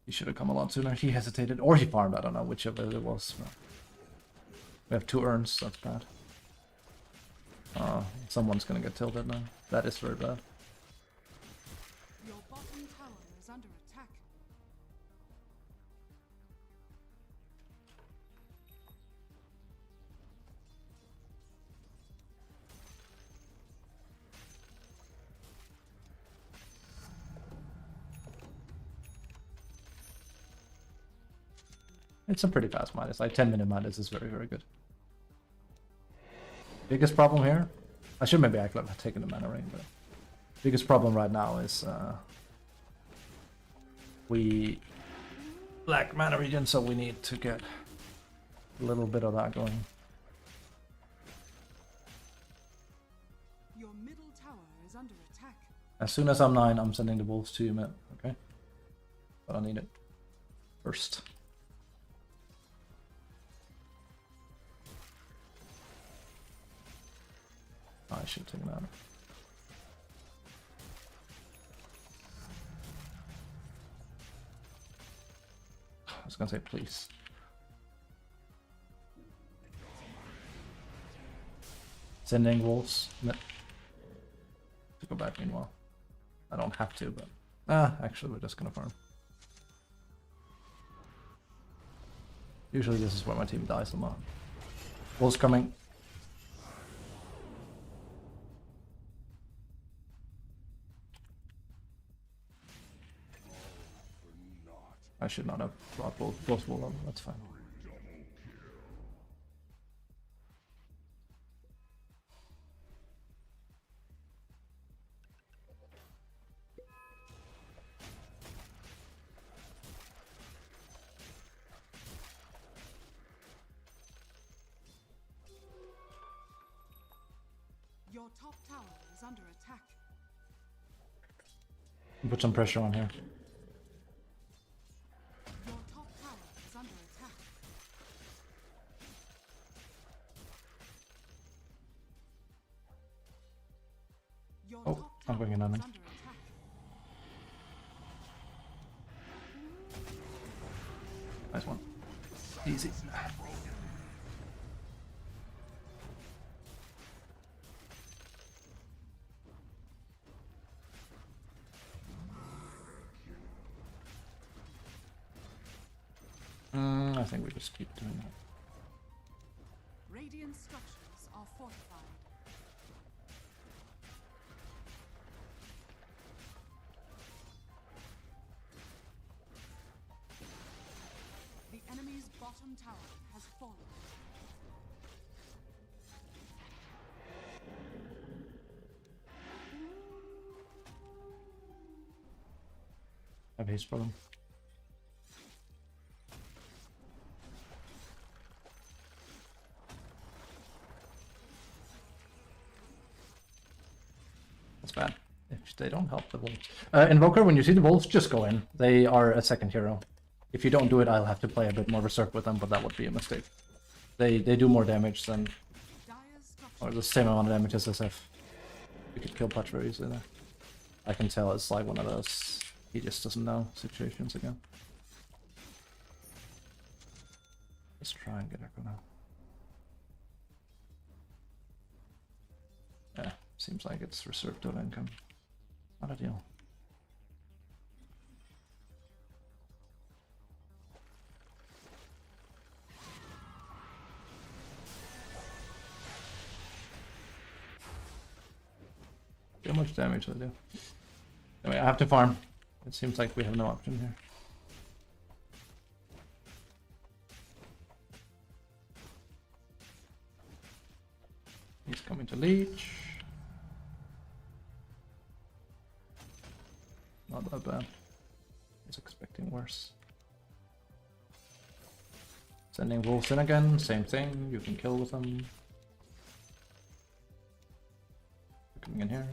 S1: He should have come a lot sooner. He hesitated, or he farmed. I don't know whichever it was. But we have 2 urns. That's bad. Someone's gonna get tilted now. That is very bad.
S2: Your bottom tower is under attack.
S1: It's a pretty fast minus. Like 10-minute minus is very, very good. Biggest problem here, I should maybe actually have taken the mana ring, but biggest problem right now is we lack mana regen, so we need to get a little bit of that going.
S2: Your middle tower is under attack.
S1: As soon as I'm 9, I'm sending the wolves to you, man. Okay, but I need it first. I should take him out. I was gonna say please. Sending wolves. To go back meanwhile. I don't have to, but actually we're just gonna farm. Usually this is where my team dies a lot. Wolves coming. should not have brought both full level, that's fine.
S2: Your top tower is under attack.
S1: Put some pressure on here.
S2: Your top tower is under attack. Your
S1: Oh,
S2: top
S1: I'm
S2: tower
S1: going in
S2: is
S1: on
S2: under
S1: it.
S2: attack.
S1: Nice one. Easy. I think we just keep doing that.
S2: Radiant structures are fortified. The enemy's bottom tower has fallen.
S1: I have haste problem. That's bad. If they don't help the wolves. Invoker, when you see the wolves, just go in. They are a second hero. If you don't do it, I'll have to play a bit more Berserk with them, but that would be a mistake. They do more damage than,
S2: Dire's structures
S1: or the same amount of damage as SF. We could kill Patch very easily there. I can tell it's like one of those he just doesn't know situations again. Let's try and get Echo now. Yeah, seems like it's reserved DotA income. Not ideal. How much damage do I do? Anyway, I have to farm. It seems like we have no option here. He's coming to leech. Not that bad. I was expecting worse. Sending wolves in again, same thing. You can kill with them. Coming in here.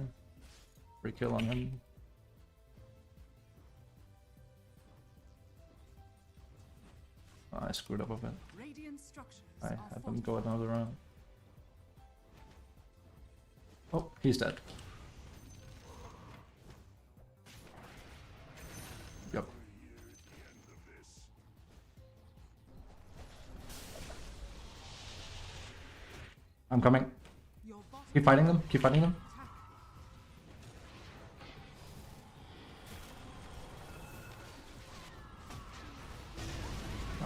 S1: Free kill on him. Oh, I screwed up a bit.
S2: Radiant structures
S1: I
S2: are
S1: had them go
S2: fortified.
S1: another round. Oh, he's dead. Yep. I'm coming.
S2: Your bottom
S1: Keep fighting them. Keep fighting them.
S2: attack.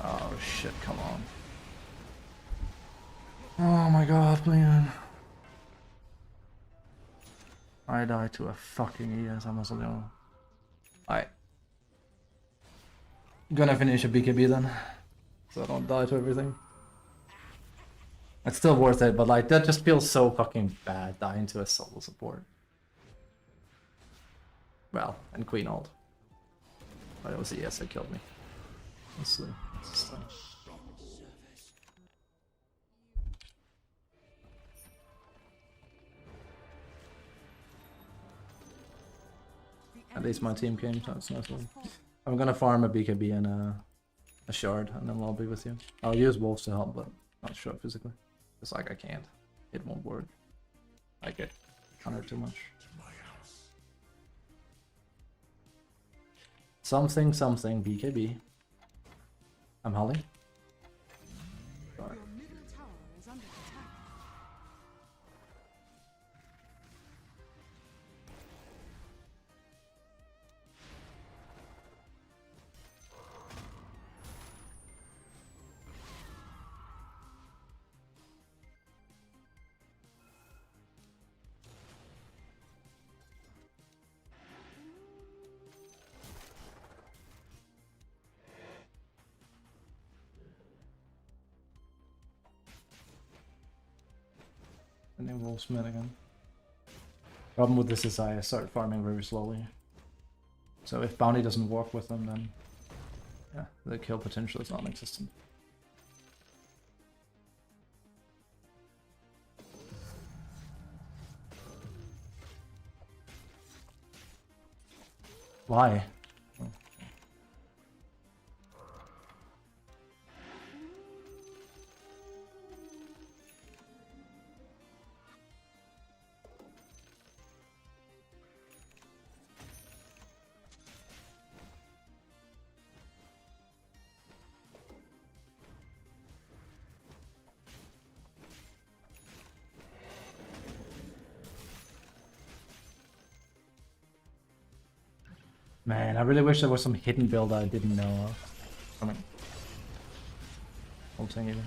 S1: Oh shit, come on. Oh my god, man. I died to a fucking ES, I'm also doing. Alright. Gonna finish a BKB then. So I don't die to everything. It's still worth it, but like that just feels so fucking bad dying to a solo support. Well, and Queen ult. But it was ES that killed me. Let's see.
S2: The
S1: At least my
S2: enemy's
S1: team
S2: middle
S1: came, so
S2: tower
S1: it's nice.
S2: has fallen.
S1: I'm gonna farm a BKB and a shard, and then I'll be with you. I'll use wolves to help, but not sure physically. It's like I can't. It won't work. I get countered too much. Something, BKB. I'm Holly.
S2: Your middle tower is under attack.
S1: And then wolves mid again. Problem with this is I start farming very slowly. So if bounty doesn't work with them, then yeah, the kill potential is non-existent. Why? Man, I really wish there was some hidden build I didn't know of. I mean, whole thing even.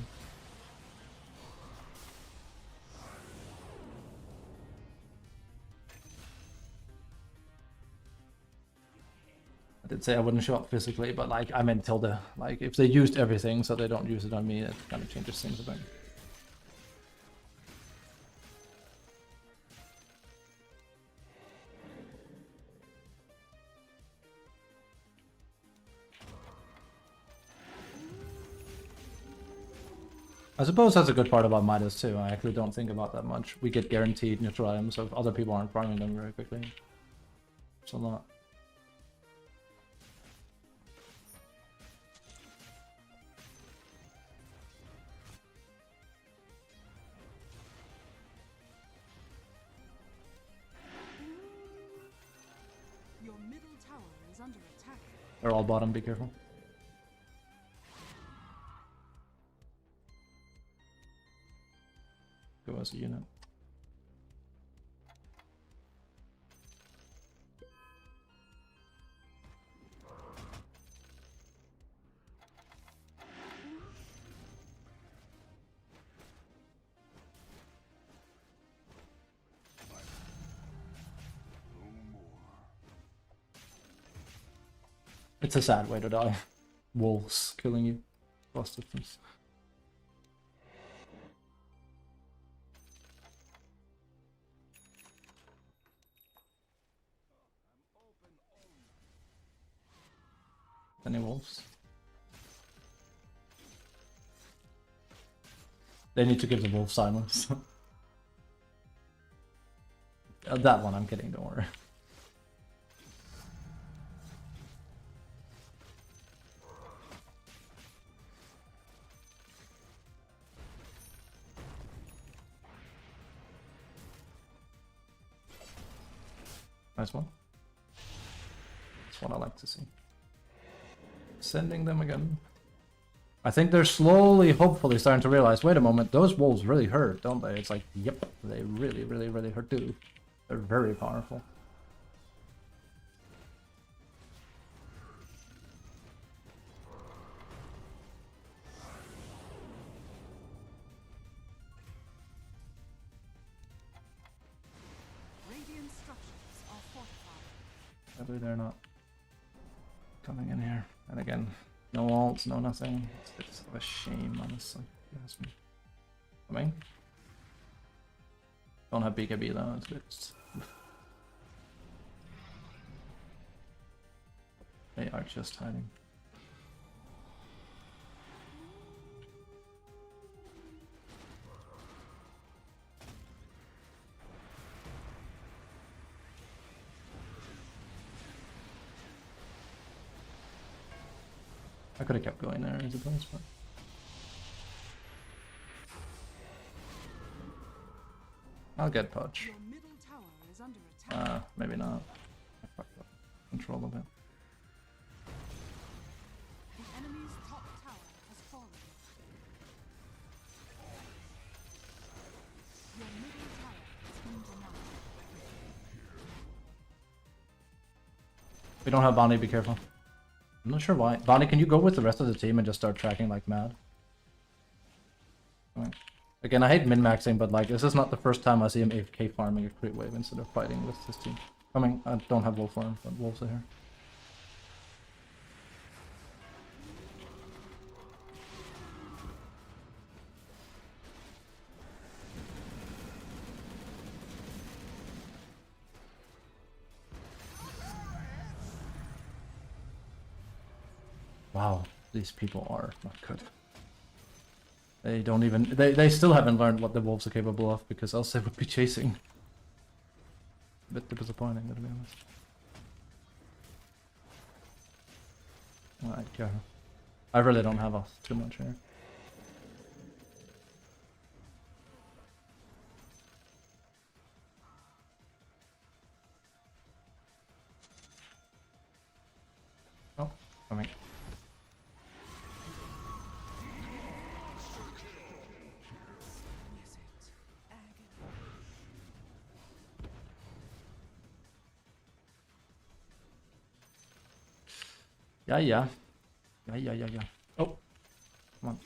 S1: I did say I wouldn't show up physically, but like I meant Tilda. Like if they used everything so they don't use it on me, it kind of changes things a bit. I suppose that's a good part about Midas too. I actually don't think about that much. We get guaranteed neutral items, so if other people aren't farming them very quickly. It's a lot.
S2: Your middle tower is under attack.
S1: They're all bottom, be careful. Go as a unit. It's a sad way to die. Wolves killing you. Lost distance. Any wolves? They need to give the wolf silence. That one I'm kidding, don't worry. Nice one. That's what I like to see. Sending them again. I think they're slowly, hopefully, starting to realize, wait a moment, those wolves really hurt, don't they? It's like, yep, they really, really, really hurt too. They're very powerful.
S2: Radiant structures are fortified.
S1: Maybe they're not coming in here. And again, no ults, no nothing. It's a shame, honestly. If you ask me. Coming. Don't have BKB though, it's fixed. They are just hiding. I could have kept going there, I suppose, but... I'll get Pudge.
S2: Your middle tower is under attack.
S1: Maybe not. I fucked up. Control a bit.
S2: The enemy's top tower has fallen. Your middle tower has been denied.
S1: We don't have Bounty, be careful. I'm not sure why. Bounty, can you go with the rest of the team and just start tracking like mad? Alright. Again, I hate min-maxing, but like, this is not the first time I see him AFK farming a crit wave instead of fighting with his team. Coming, I don't have wolf farm, but wolves are here. Wow, these people are not good. They don't even... They still haven't learned what the wolves are capable of, because else they would be chasing. A bit disappointing, to be honest. Alright, go. I really don't have us too much here. Oh, coming. Yeah, yeah. Yeah. Oh, come on.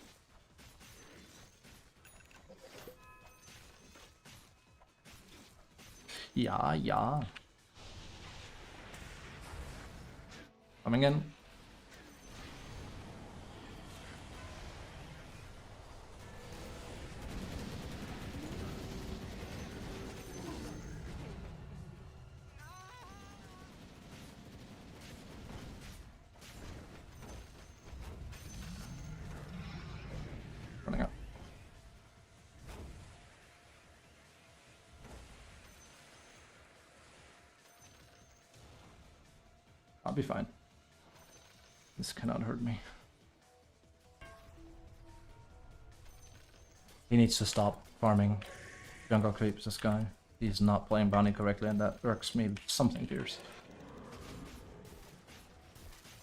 S1: Yeah. Coming in. Running up. I'll be fine. This cannot hurt me. He needs to stop farming jungle creeps, this guy. He's not playing bounty correctly, and that irks me something fierce.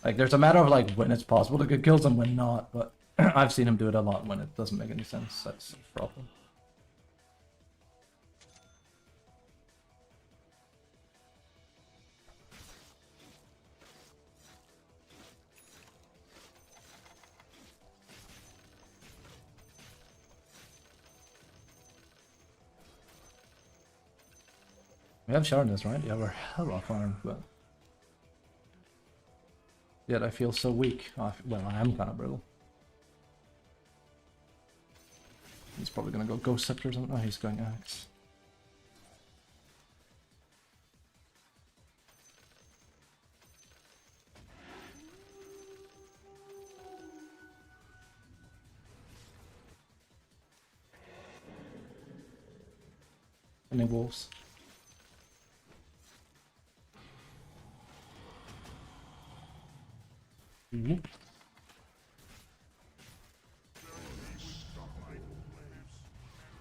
S1: Like, there's a matter of like when it's possible to get kills and when not, but I've seen him do it a lot when it doesn't make any sense. That's the problem. We have sharpness, right? Yeah, we're hella farmed, but... Yet I feel so weak. Well, I am kind of brittle. He's probably gonna go Ghost Scepter or something. Oh, he's going Axe. Any wolves?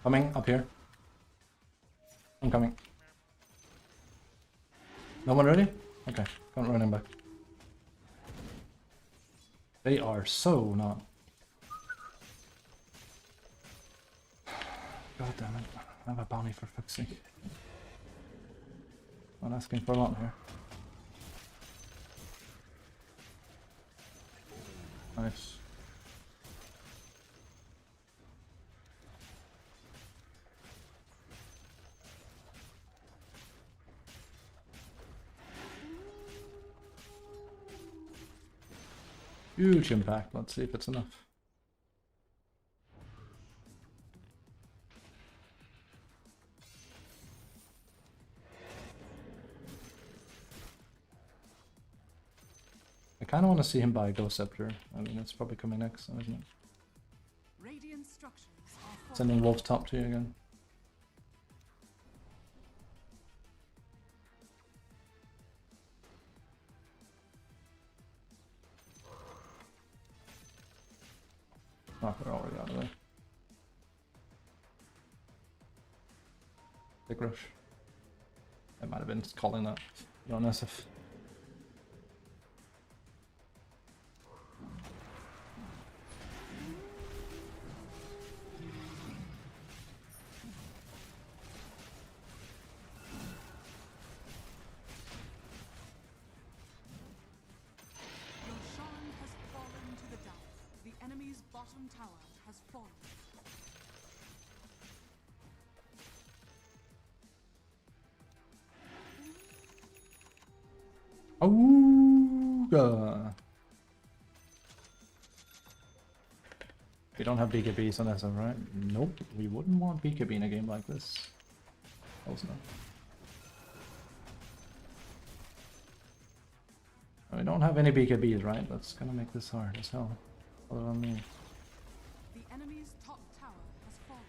S1: Coming up here. I'm coming. No one ready? Okay, come running back. They are so not. God damn it. I have a bounty for fuck's sake. Not asking for a lot here. Nice. Huge impact. Let's see if it's enough. I kind of want to see him buy a Ghost Scepter. I mean, it's probably coming next, isn't it?
S2: Radiant structures are
S1: Sending Wolves top to you again. Oh, they're already out of the way. Big rush. I might have been calling that. Not SF.
S2: Your shrine has fallen to the depths. The enemy's bottom tower has fallen.
S1: Ooga. We don't have BKBs on SF, right? Nope, we wouldn't want BKB in a game like this. Also not. I We don't have any BKBs, right? That's gonna make this hard as hell. Other than me.
S2: The enemy's top tower has fallen.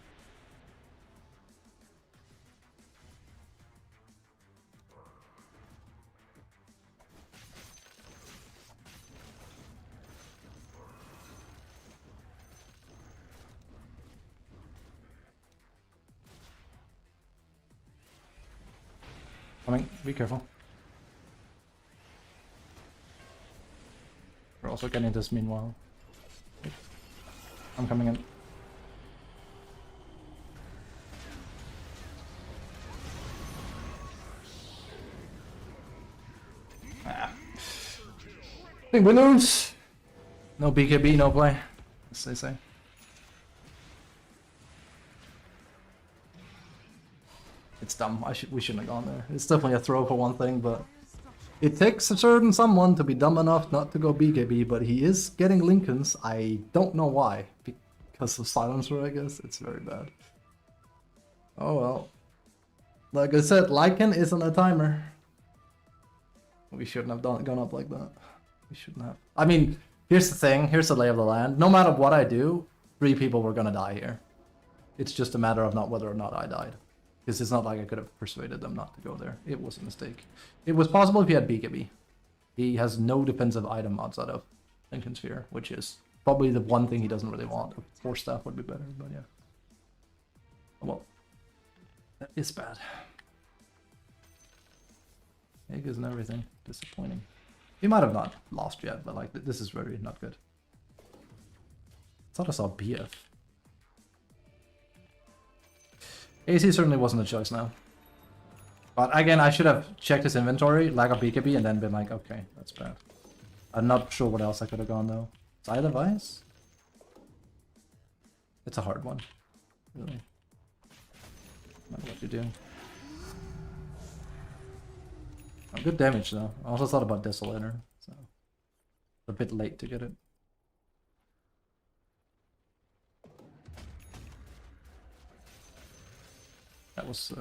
S1: Coming, be careful. We're also getting this meanwhile. I'm coming in. Ah. I think we lose. No BKB, no play, as they say. It's dumb. We shouldn't have gone there. It's definitely a throw for one thing, but it takes a certain someone to be dumb enough not to go BKB. But he is getting Lincolns. I don't know why. Because of silencer, I guess. It's very bad. Oh well. Like I said, Lycan isn't a timer. We shouldn't have gone up like that. We shouldn't have. I mean, here's the thing. Here's the lay of the land. No matter what I do, 3 people were gonna die here. It's just a matter of not whether or not I died. Because it's not like I could have persuaded them not to go there. It was a mistake. It was possible if he had BKB. He has no defensive item outside of Lincoln Sphere, which is probably the one thing he doesn't really want. A Force Staff would be better, but yeah. Well, that is bad. Egg and everything. Disappointing. He might have not lost yet, but like this is very not good. I thought I saw BF. AC certainly wasn't a choice now. But again, I should have checked his inventory, lack of BKB, and then been like, okay, that's bad. I'm not sure what else I could have gone though. Side device? It's a hard one. Really. No matter what you do. Oh, good damage though. I also thought about Desolator, so a bit late to get it. That was,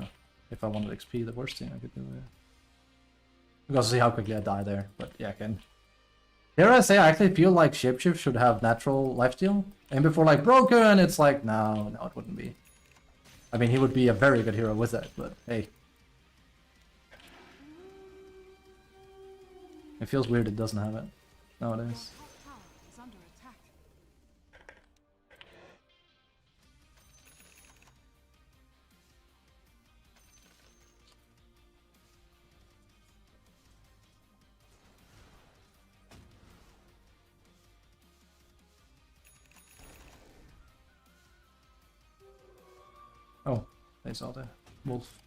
S1: if I wanted XP, the worst thing I could do there. We gotta see how quickly I die there, but yeah, I can. Dare I say, I actually feel like Shapeshift should have natural lifesteal. And before like broken, it's like, no, it wouldn't be. I mean, he would be a very good hero with that, but hey. It feels weird it doesn't have it nowadays.
S2: Top tower is under attack.
S1: Oh, they saw the wolf.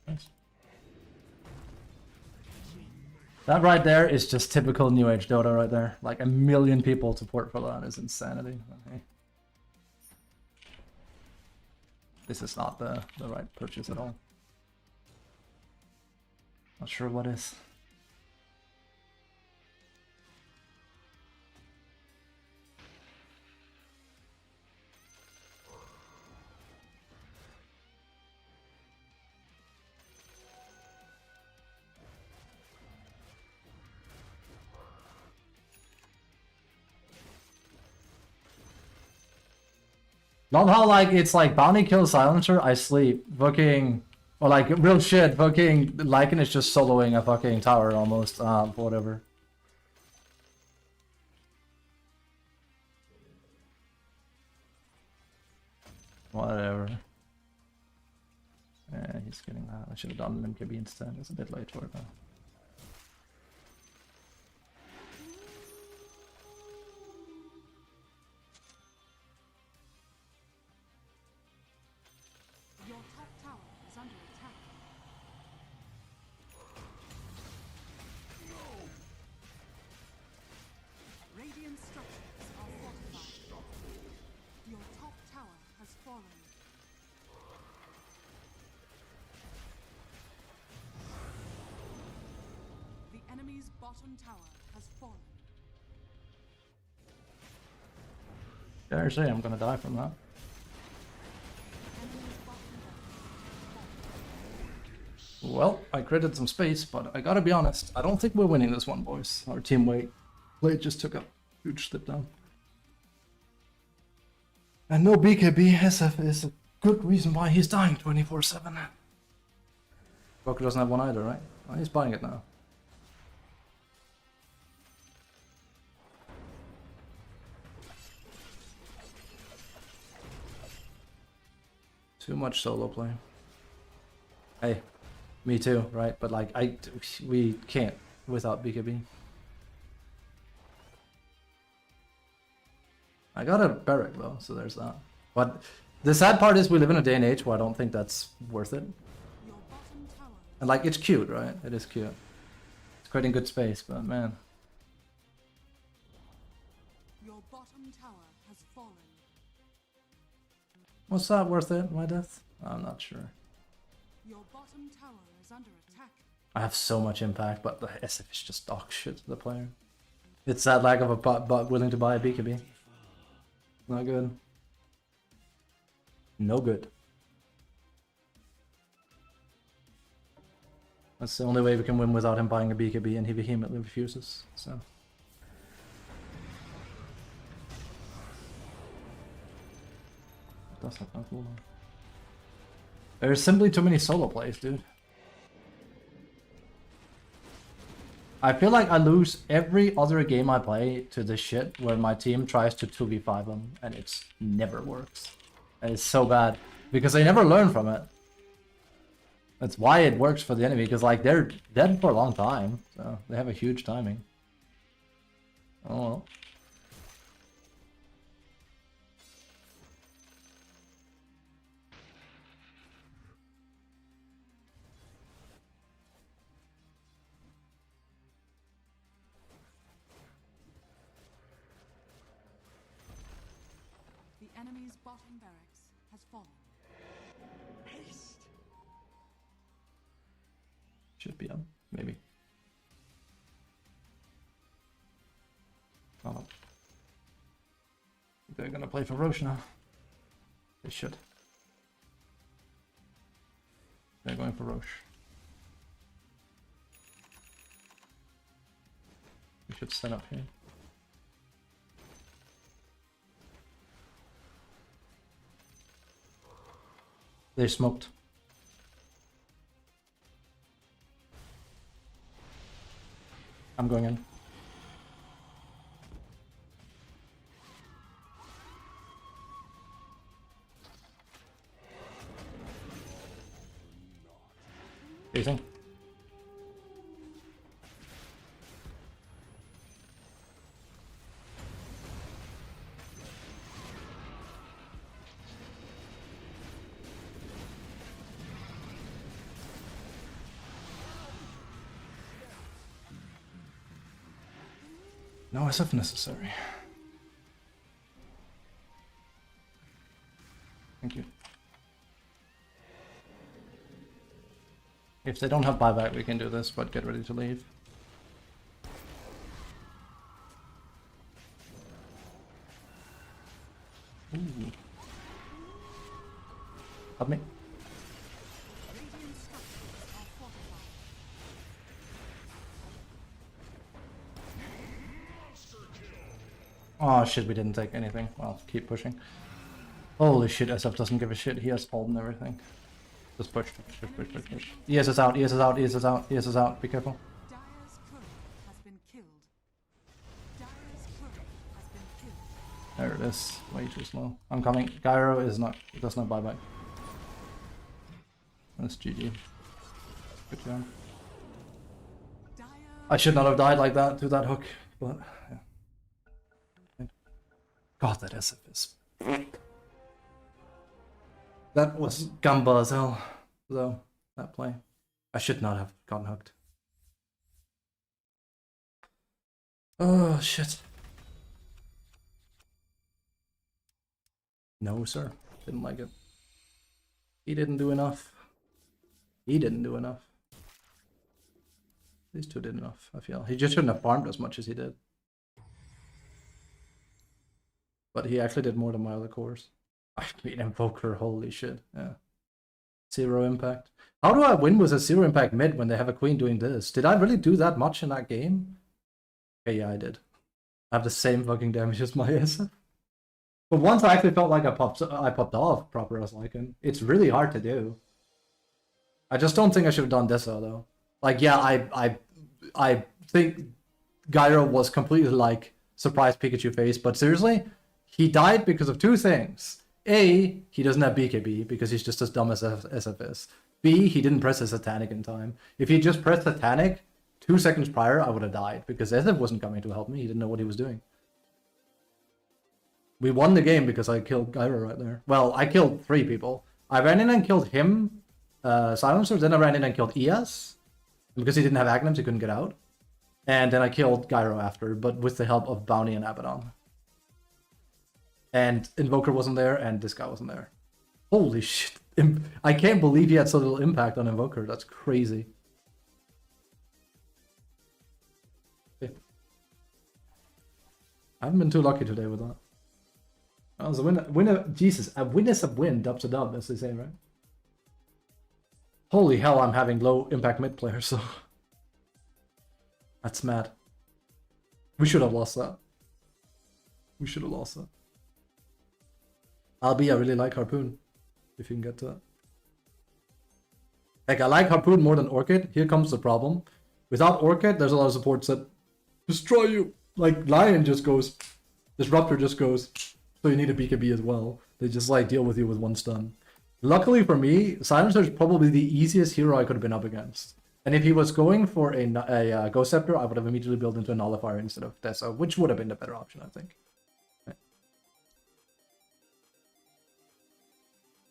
S1: Nice. That right there is just typical New Age Dota right there. Like 1 million people support for that is insanity. Okay. This is not the right purchase at all. Not sure what is. Not how like it's like bounty kill silencer, I sleep. Fucking or like real shit, fucking Lycan is just soloing a fucking tower almost, whatever. Whatever. Yeah, he's getting that. I should have done MKB instead. It's a bit late for it now.
S2: Your top tower is under attack. Radiant structures are fortified. Your top tower has fallen. The enemy's bottom tower has fallen.
S1: Dare say I'm gonna die from that.
S2: Enemy's bottom barracks.
S1: Well, I created some space, but I gotta be honest, I don't think we're winning this one, boys. Our team play just took a huge step down. And no BKB SF is a good reason why he's dying 24/7. Goku doesn't have one either, right? Oh, he's buying it now. Too much solo play. Hey, me too, right? But like, we can't without BKB. I got a barrack though, so there's that. But the sad part is we live in a day and age where I don't think that's worth it.
S2: Your bottom tower.
S1: And like, it's cute, right? It is cute. It's creating good space, but man.
S2: Your bottom tower has fallen.
S1: Was that worth it, my death? I'm not sure.
S2: Your bottom tower is under attack.
S1: I have so much impact, but the SF is just dog shit to the player. It's that lack of a bot willing to buy a BKB. Not good. No good. That's the only way we can win without him buying a BKB, and he vehemently refuses, so. That's not cool. There's simply too many solo plays, dude. I feel like I lose every other game I play to this shit where my team tries to 2v5 them and it never works. And it's so bad because they never learn from it. That's why it works for the enemy, because like they're dead for a long time, so they have a huge timing. Oh well.
S2: The enemy's bottom barracks has fallen.
S1: Should be on, maybe. Oh. They're gonna play for Roche now. They should. They're going for Roche. We should stand up here. They smoked. I'm going in. Facing. No SF necessary. Thank you. If they don't have buyback, we can do this, but get ready to leave. Ooh. Help me.
S2: Radiant structures are fortified.
S1: Oh shit, we didn't take anything. Well, keep pushing. Holy shit, SF doesn't give a shit. He has hold and everything. Just push, push. ES is out, ES is out, ES is out, ES is out. Be careful.
S2: Dire's courier has been killed. Dire's courier has been killed.
S1: There it is. Way too slow. I'm coming. Gyro is not, does not buy back. That's GG. Good job.
S2: Dire
S1: I should not have died like that to that hook, but yeah. God, that SF is. That was gamba as hell, though, that play. I should not have gotten hooked. Oh, shit. No, sir. Didn't like it. He didn't do enough. He didn't do enough. These two did enough, I feel. He just shouldn't have farmed as much as he did. But he actually did more than my other cores. I mean, Invoker, holy shit. Yeah. 0 impact. How do I win with a 0 impact mid when they have a queen doing this? Did I really do that much in that game? Okay, yeah, I did. I have the same fucking damage as my SF. But once I actually felt like I popped off proper as Lycan. It's really hard to do. I just don't think I should have done this though. Like, yeah, I think Gyro was completely like surprised Pikachu face, but seriously, he died because of 2 things. A, he doesn't have BKB because he's just as dumb as SF is. B, he didn't press his Satanic in time. If he just pressed Satanic 2 seconds prior, I would have died because SF wasn't coming to help me. He didn't know what he was doing. We won the game because I killed Gyro right there. Well, I killed 3 people. I ran in and killed him, Silencer, then I ran in and killed ES. Because he didn't have Agnums, he couldn't get out. And then I killed Gyro after, but with the help of Bounty and Abaddon. And Invoker wasn't there, and this guy wasn't there. Holy shit. I can't believe he had so little impact on Invoker. That's crazy. Okay. I haven't been too lucky today with that. That was a winner. Jesus, a win is a win, dub to dub, as they say, right? Holy hell, I'm having low impact mid players, so that's mad. We should have lost that. We should have lost that. I really like Harpoon, if you can get to that. Like, I like Harpoon more than Orchid. Here comes the problem. Without Orchid, there's a lot of supports that destroy you. Like, Lion just goes, Disruptor just goes, so you need a BKB as well. They just like deal with you with 1 stun. Luckily for me, Silencer is probably the easiest hero I could have been up against. And if he was going for a Ghost Scepter, I would have immediately built into a Nullifier instead of Tessa, which would have been the better option, I think. Right.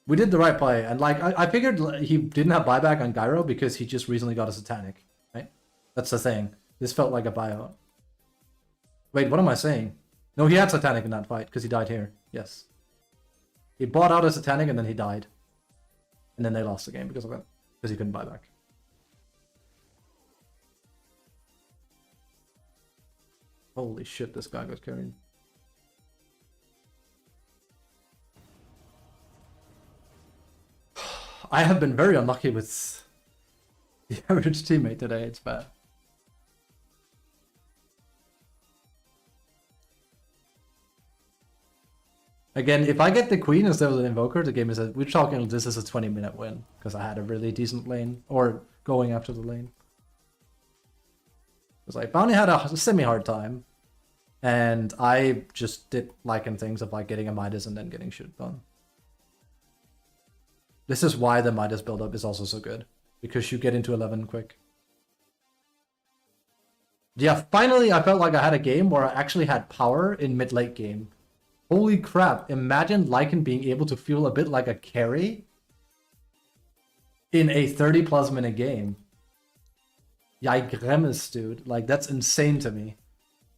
S1: We did the right play, and like I figured he didn't have buyback on Gyro because he just recently got a Satanic, right? That's the thing. This felt like a buyout. Wait, what am I saying? No, he had Satanic in that fight because he died here. Yes. He bought out a Satanic and then he died. And then they lost the game because of it. Because he couldn't buy back. Holy shit, this guy got carried. I have been very unlucky with the average teammate today. It's bad. Again, if I get the queen instead of the invoker, the game is we're talking this is a 20-minute win because I had a really decent lane or going after the lane. Because like Bounty had a semi-hard time, and I just did liking things of like getting a Midas and then getting shit done. This is why the Midas buildup is also so good, because you get into 11 quick. Yeah, finally I felt like I had a game where I actually had power in mid-late game. Holy crap, imagine Lycan being able to feel a bit like a carry in a 30+ minute game. Yikes, dude. Like, that's insane to me.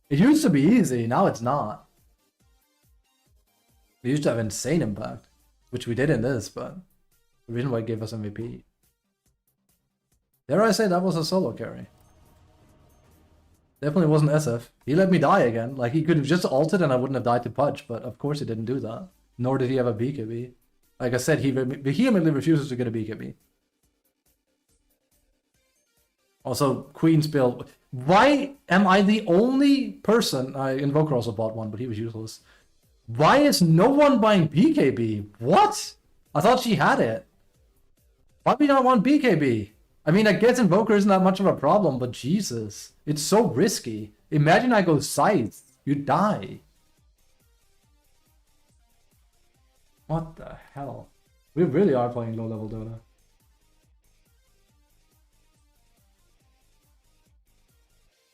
S1: It used to be easy, now it's not. We used to have insane impact, which we did in this, but the reason why it gave us MVP. Dare I say that was a solo carry? Definitely wasn't SF. He let me die again. Like, he could have just ulted and I wouldn't have died to Pudge, but of course he didn't do that. Nor did he have a BKB. Like I said, he vehemently refuses to get a BKB. Also, Queen's build. Why am I the only person... Invoker also bought one, but he was useless. Why is no one buying BKB? What? I thought she had it. Why do we not want BKB? I mean, I guess Invoker isn't that much of a problem, but Jesus. It's so risky. Imagine I go Scythe. You die. What the hell? We really are playing low-level Dota.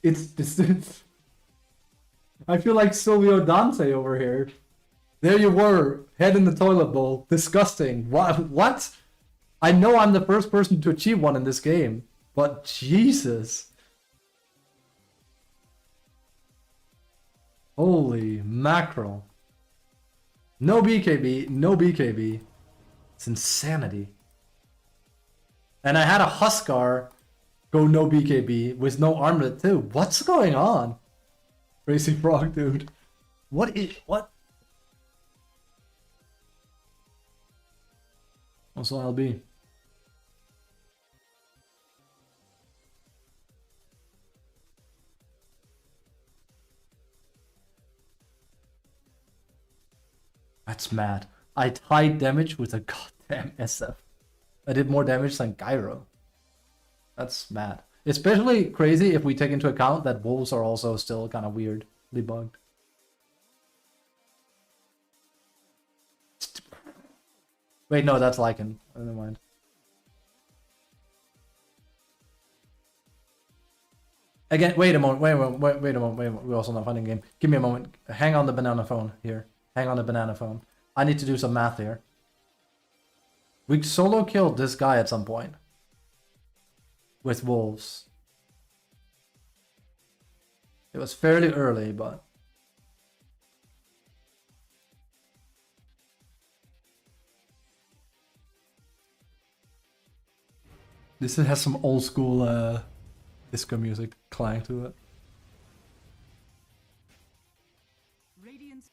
S1: It's I feel like Silvio Dante over here. There you were, head in the toilet bowl. Disgusting. What? I know I'm the first person to achieve one in this game, but Jesus. Holy mackerel. No BKB, no BKB. It's insanity. And I had a Huskar go no BKB with no armlet too. What's going on? Crazy Frog, dude. What? Also LB. That's mad. I tied damage with a goddamn SF. I did more damage than Gyro. That's mad. Especially crazy if we take into account that wolves are also still kind of weirdly bugged. Wait, no, that's Lycan. Never mind. Again, wait a moment, wait a moment, wait a moment. We're also not finding game. Give me a moment. Hang on the banana phone here. Hang on the banana phone. I need to do some math here. We solo killed this guy at some point. With wolves. It was fairly early, but... This has some old school disco music clang to it.
S2: Radiant's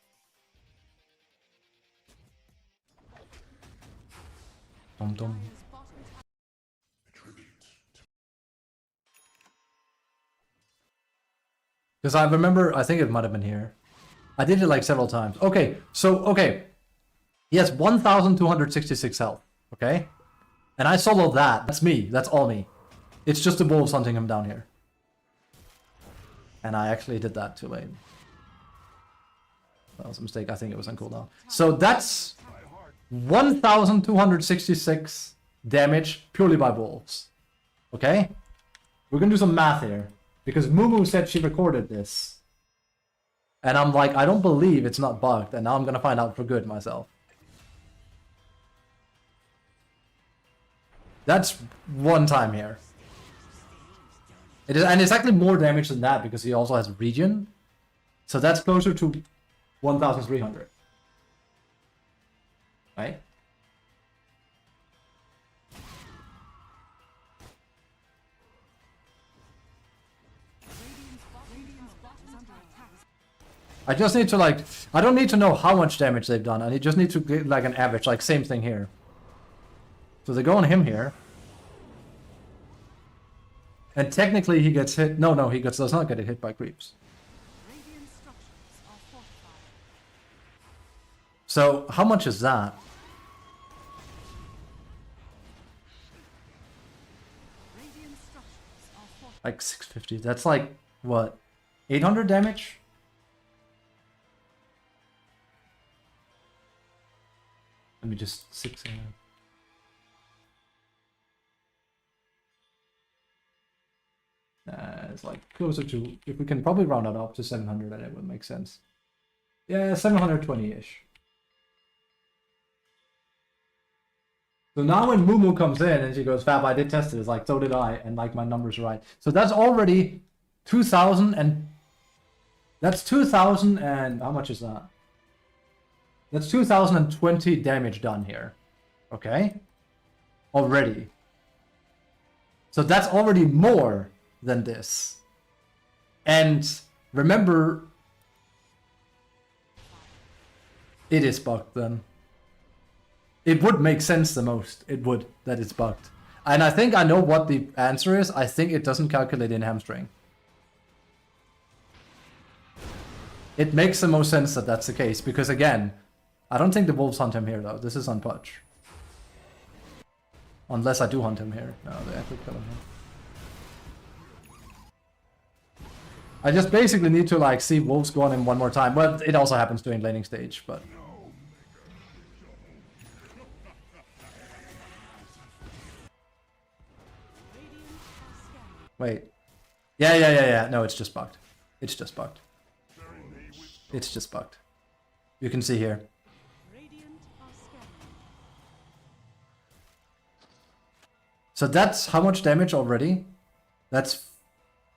S1: Dum dum.
S2: bottom
S1: Because I remember, I think it might have been here. I did it like several times. Okay, so, okay. He has 1,266 health, okay? And I soloed that. That's me. That's all me. It's just the wolves hunting him down here. And I actually did that too late. That was a mistake. I think it was on cooldown. So that's 1,266 damage purely by wolves. Okay? We're gonna do some math here. Because Mumu said she recorded this. And I'm like, I don't believe it's not bugged. And now I'm gonna find out for good myself. That's one time here. It is, and it's actually more damage than that because he also has regen. So that's closer to 1,300. Right? I just need to like, I don't need to know how much damage they've done. I just need to get like an average, like same thing here. So they go on him here. And technically he gets hit. No, he does not get hit by creeps.
S2: radiant structures are fortified.
S1: So how much is that?
S2: Radiant structures are fortified.
S1: Like 650. That's like, what? 800 damage? Let me just 600. It's like closer to, if we can probably round it up to 700, then it would make sense. Yeah, 720-ish. So now when Mumu comes in and she goes, Fab, I did test it, it's like, so did I, and like my number's right. So that's already 2,000 and... That's 2,000 and... How much is that? That's 2,020 damage done here. Okay? Already. So that's already more than this. And remember, it is bugged then. It would make sense the most. It would, that it's bugged. And I think I know what the answer is. I think it doesn't calculate in hamstring. It makes the most sense that that's the case. Because again, I don't think the wolves hunt him here though. This is on Pudge. Unless I do hunt him here. No, they actually kill him here. I just basically need to like see wolves go on him one more time. Well, it also happens during laning stage, but... Wait. Yeah. No, it's just bugged. It's just bugged. It's just bugged. You can see here.
S2: Radiant are scanning.
S1: So that's how much damage already? That's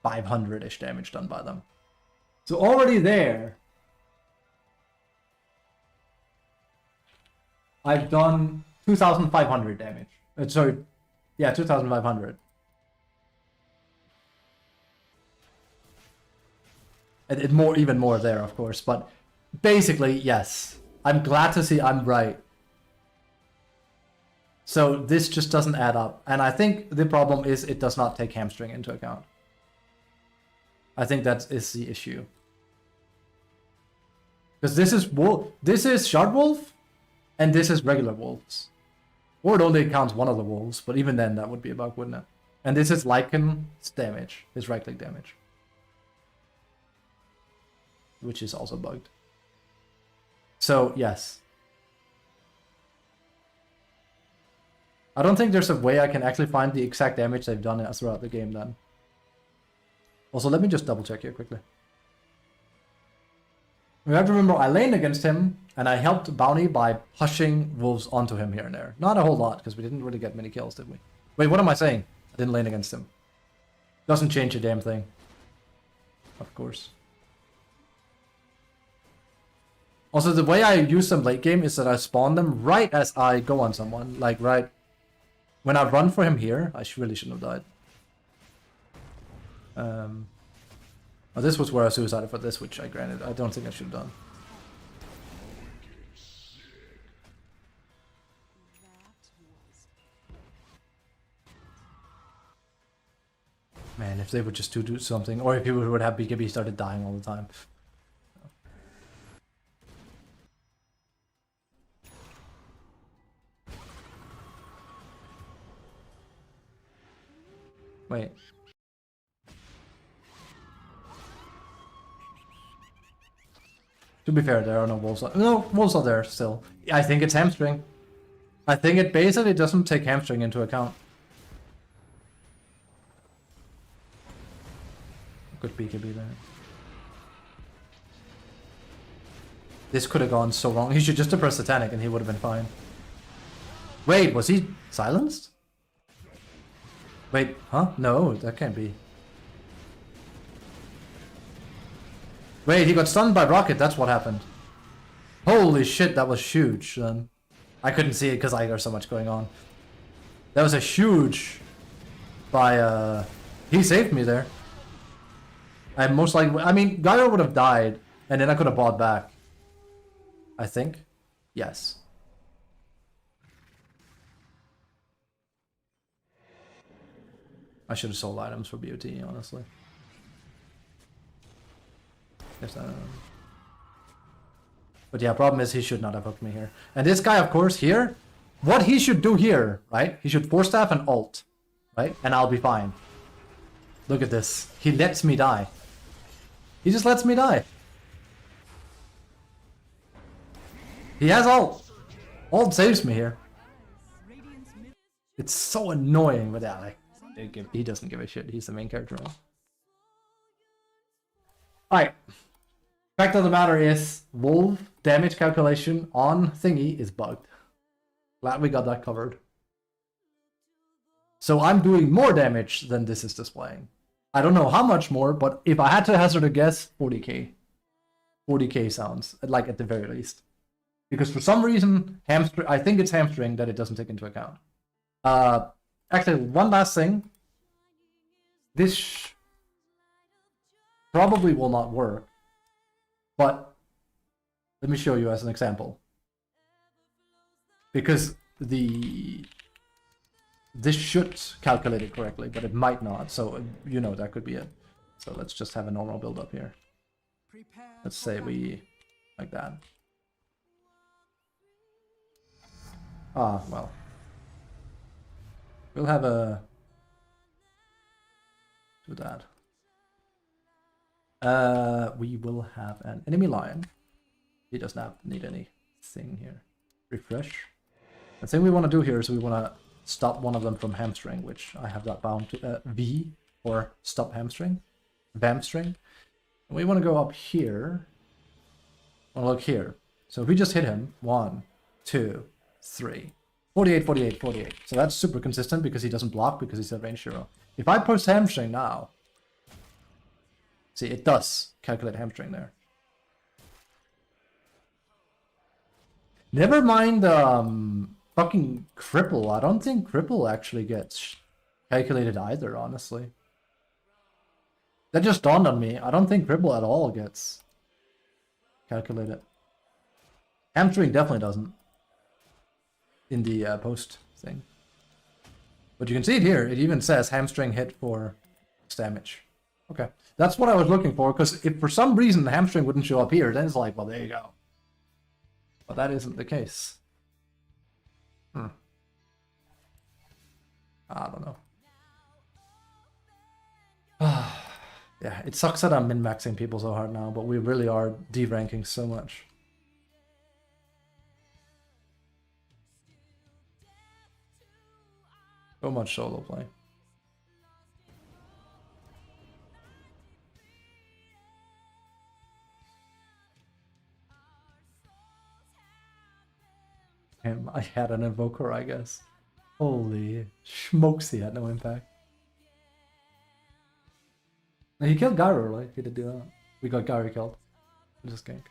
S1: 500-ish damage done by them. So already there, I've done 2,500 damage. Sorry, yeah, 2,500. And even more there, of course. But basically, yes. I'm glad to see I'm right. So this just doesn't add up. And I think the problem is it does not take hamstring into account. I think that is the issue. Because this is shard wolf, and this is regular wolves. Or it only counts one of the wolves, but even then that would be a bug, wouldn't it? And this is Lycan's damage, his right click damage. Which is also bugged. So, yes. I don't think there's a way I can actually find the exact damage they've done throughout the game then. Also, let me just double check here quickly. You have to remember, I laned against him, and I helped Bounty by pushing wolves onto him here and there. Not a whole lot, because we didn't really get many kills, did we? Wait, what am I saying? I didn't lane against him. Doesn't change a damn thing. Of course. Also, the way I use them late game is that I spawn them right as I go on someone. Like, right... When I run for him here, I really shouldn't have died. Oh, this was where I suicided for this, which I granted. I don't think I should have done. Man, if they would just do something, or if people would have BKB started dying all the time. Wait. To be fair, there are no wolves. No, wolves are there still. I think it's hamstring. I think it basically doesn't take hamstring into account. Good BKB there. This could have gone so wrong. He should just have pressed Satanic and he would have been fine. Wait, was he silenced? Wait, huh? No, that can't be. Wait, he got stunned by rocket, that's what happened. Holy shit, that was huge then. I couldn't see it because there's so much going on. That was a huge... by, he saved me there. I most likely... I mean, Gyro would have died, and then I could have bought back. I think. Yes. I should have sold items for BOT, honestly. Yes, but yeah, problem is he should not have hooked me here. And this guy, of course, here, what he should do here, right? He should force staff and ult, right? And I'll be fine. Look at this. He lets me die. He just lets me die. He has ult. Ult saves me here. It's so annoying, but yeah, like, he doesn't give a shit. He's the main character now. Alright. Fact of the matter is, wolf damage calculation on thingy is bugged. Glad we got that covered. So I'm doing more damage than this is displaying. I don't know how much more, but if I had to hazard a guess, 40k. 40k sounds, like at the very least. Because for some reason, I think it's hamstring that it doesn't take into account. Actually, one last thing. This probably will not work. But let me show you as an example. Because this should calculate it correctly, but it might not. So, you know, that could be it. So let's just have a normal build up here. Let's say we like that. Ah, well. We'll have a do that. We will have an enemy lion. He does not need anything here. Refresh. The thing we want to do here is we want to stop one of them from hamstring, which I have that bound to V or stop hamstring, Vamstring. And we want to go up here. I want to look here. So if we just hit him, 1, 2, 3, 48, 48, 48. So that's super consistent because he doesn't block because he's a range hero. If I post hamstring now, see, it does calculate hamstring there. Never mind fucking cripple. I don't think cripple actually gets calculated either, honestly. That just dawned on me. I don't think cripple at all gets calculated. Hamstring definitely doesn't. In the post thing. But you can see it here. It even says hamstring hit for damage. Okay, that's what I was looking for, because if for some reason the hamstring wouldn't show up here, then it's like, well, there you go. But that isn't the case. I don't know. Yeah, it sucks that I'm min-maxing people so hard now, but we really are de-ranking so much. So much solo play. I had an invoker, I guess. Holy smokes, he had no impact. Now, he killed Gyro, right? He did do that. We got Gyro killed. Just gank.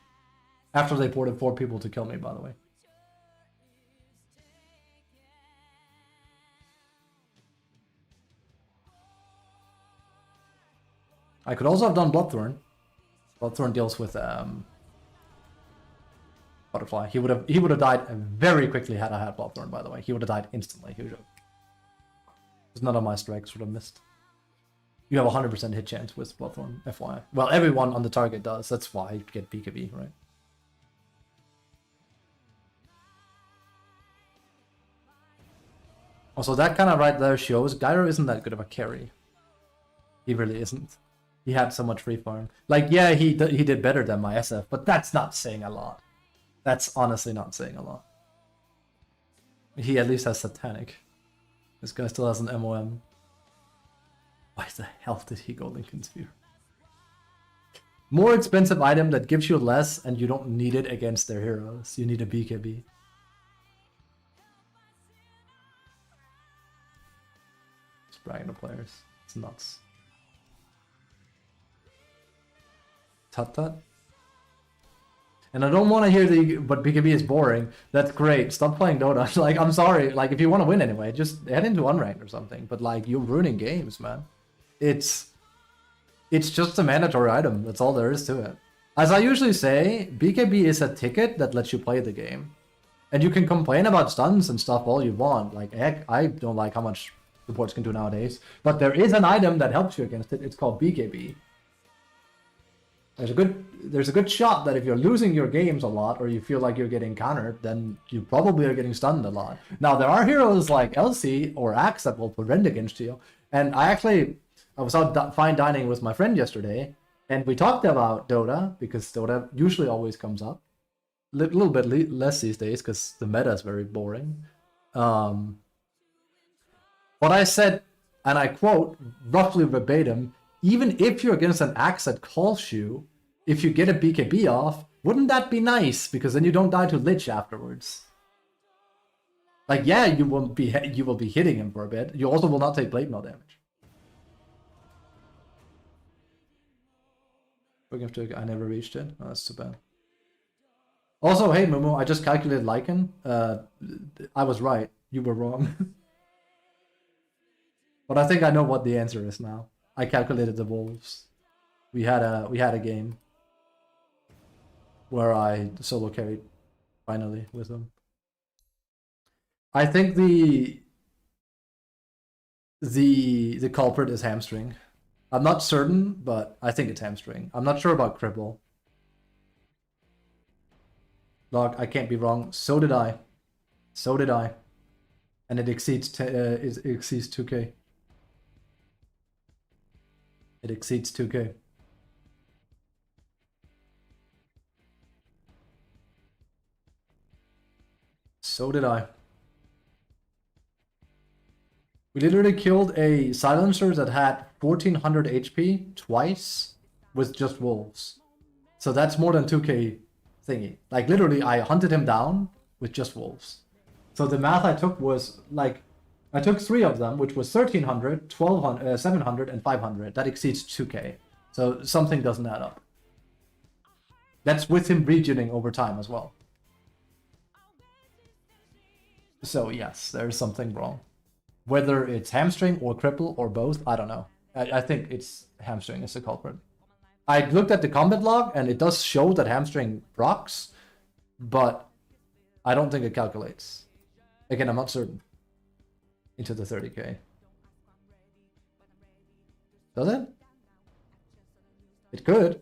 S1: After they ported 4 people to kill me, by the way. I could also have done Bloodthorn. Bloodthorn deals with Butterfly. He would have died very quickly had I had Bloodthorn, by the way. He would have died instantly. He would have. None of my strikes would have missed. You have a 100% hit chance with Bloodthorn, FYI. Well, everyone on the target does. That's why you get BKB, right? Also, that kind of right there shows Gyro isn't that good of a carry. He really isn't. He had so much free farm. Like, yeah, he did better than my SF, but that's not saying a lot. That's honestly not saying a lot. He at least has Satanic. This guy still has an MOM. Why the hell did he go Lincoln Sphere? More expensive item that gives you less and you don't need it against their heroes. You need a BKB. Just bragging to players. It's nuts. Tut. And I don't want to hear but BKB is boring. That's great. Stop playing Dota. Like, I'm sorry. Like, if you want to win anyway, just head into unranked or something. But like, you're ruining games, man. It's just a mandatory item. That's all there is to it. As I usually say, BKB is a ticket that lets you play the game. And you can complain about stuns and stuff all you want. Like, heck, I don't like how much supports can do nowadays. But there is an item that helps you against it. It's called BKB. There's a good shot that if you're losing your games a lot or you feel like you're getting countered, then you probably are getting stunned a lot. Now, there are heroes like LC or Axe that will prevent against you. And I was out fine dining with my friend yesterday, and we talked about Dota, because Dota usually always comes up. A little bit less these days, because the meta is very boring. But I said, and I quote, roughly verbatim, even if you're against an Axe that calls you, if you get a BKB off, wouldn't that be nice? Because then you don't die to Lich afterwards. Like, yeah, you will be hitting him for a bit. You also will not take blade mail damage. I never reached it. Oh, that's too bad. Also, hey Momo, I just calculated Lycan. I was right. You were wrong. But I think I know what the answer is now. I calculated the wolves. We had a game where I solo carried finally with them. I think the culprit is hamstring. I'm not certain, but I think it's hamstring. I'm not sure about cripple. Log, I can't be wrong. So did I. So did I. And it exceeds 2k. It exceeds 2k. So did I. We literally killed a silencer that had 1400 HP twice with just wolves. So that's more than 2k thingy. Like, literally, I hunted him down with just wolves. So the math I took was, like, I took 3 of them, which was 1300, 1200, 700, and 500. That exceeds 2k. So something doesn't add up. That's with him regening over time as well. So yes, there's something wrong. Whether it's hamstring or cripple or both, I don't know. I think it's hamstring is the culprit. I looked at the combat log and it does show that hamstring procs, but I don't think it calculates. Again, I'm not certain. into the 30k. Does it? It could.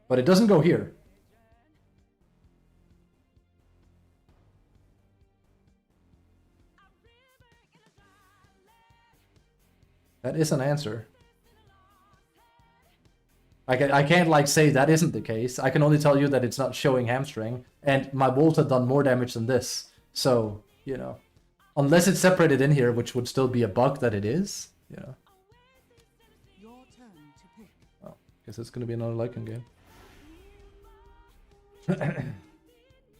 S1: But it doesn't go here. That is an answer. I can't like say that isn't the case. I can only tell you that it's not showing hamstring, and my wolves have done more damage than this. So, you know, unless it's separated in here, which would still be a bug that it is, you know.
S2: Your turn to pick.
S1: Oh, guess it's gonna be another Lycan game.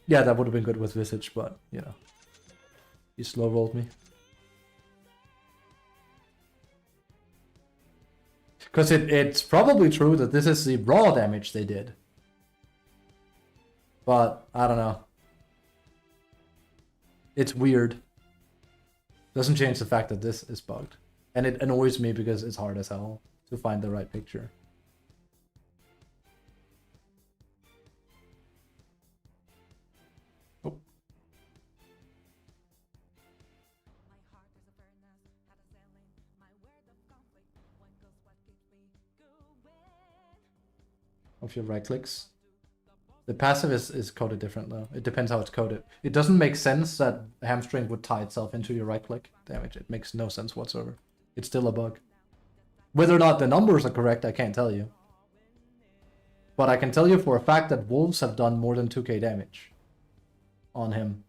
S1: Yeah, that would have been good with Visage, but you know, he slow rolled me. Because it's probably true that this is the raw damage they did. But, I don't know. It's weird. Doesn't change the fact that this is bugged. And it annoys me because it's hard as hell to find the right picture. Oh. Of your right clicks. The passive is coded different though. It depends how it's coded. It doesn't make sense that hamstring would tie itself into your right click damage. It makes no sense whatsoever. It's still a bug. Whether or not the numbers are correct, I can't tell you. But I can tell you for a fact that wolves have done more than 2k damage on him.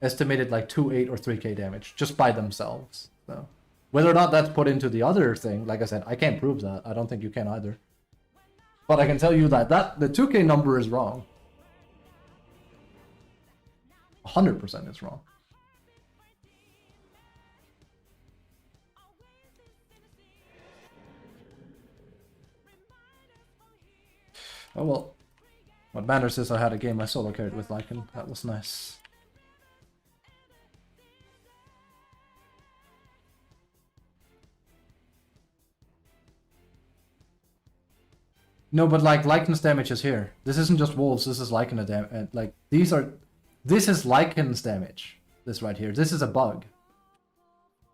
S1: Estimated like 2, 8, or 3k damage just by themselves. So whether or not that's put into the other thing, like I said, I can't prove that. I don't think you can either. But I can tell you that the 2k number is wrong. 100% is wrong. Oh well. What matters is I had a game I solo carried with Lycan. That was nice. No, but like Lycan's damage is here. This isn't just wolves. This is Lycan damage. Like these are, this is Lycan's damage. This right here. This is a bug.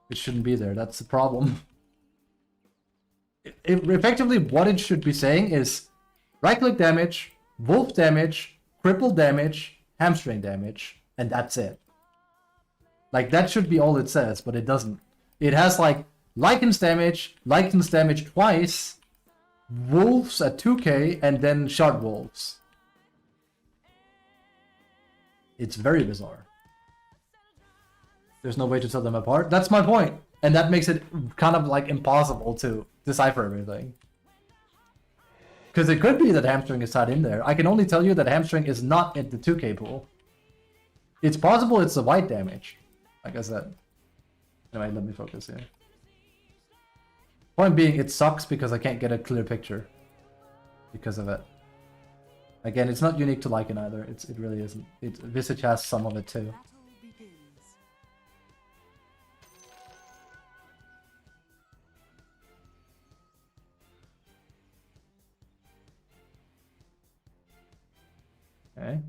S1: It shouldn't be there. That's the problem. Effectively, what it should be saying is right click damage, wolf damage, cripple damage, hamstring damage, and that's it. Like that should be all it says, but it doesn't. It has like Lycan's damage twice. Wolves at 2k, and then shard wolves. It's very bizarre. There's no way to tell them apart. That's my point. And that makes it kind of like impossible to decipher everything. Because it could be that hamstring is tied in there. I can only tell you that hamstring is not in the 2k pool. It's possible it's the white damage, like I said. Anyway, let me focus here. Point being, it sucks because I can't get a clear picture because of it. Again, it's not unique to Lycan either. It really isn't. Visage has some of it too.
S2: Battle begins.
S1: Okay.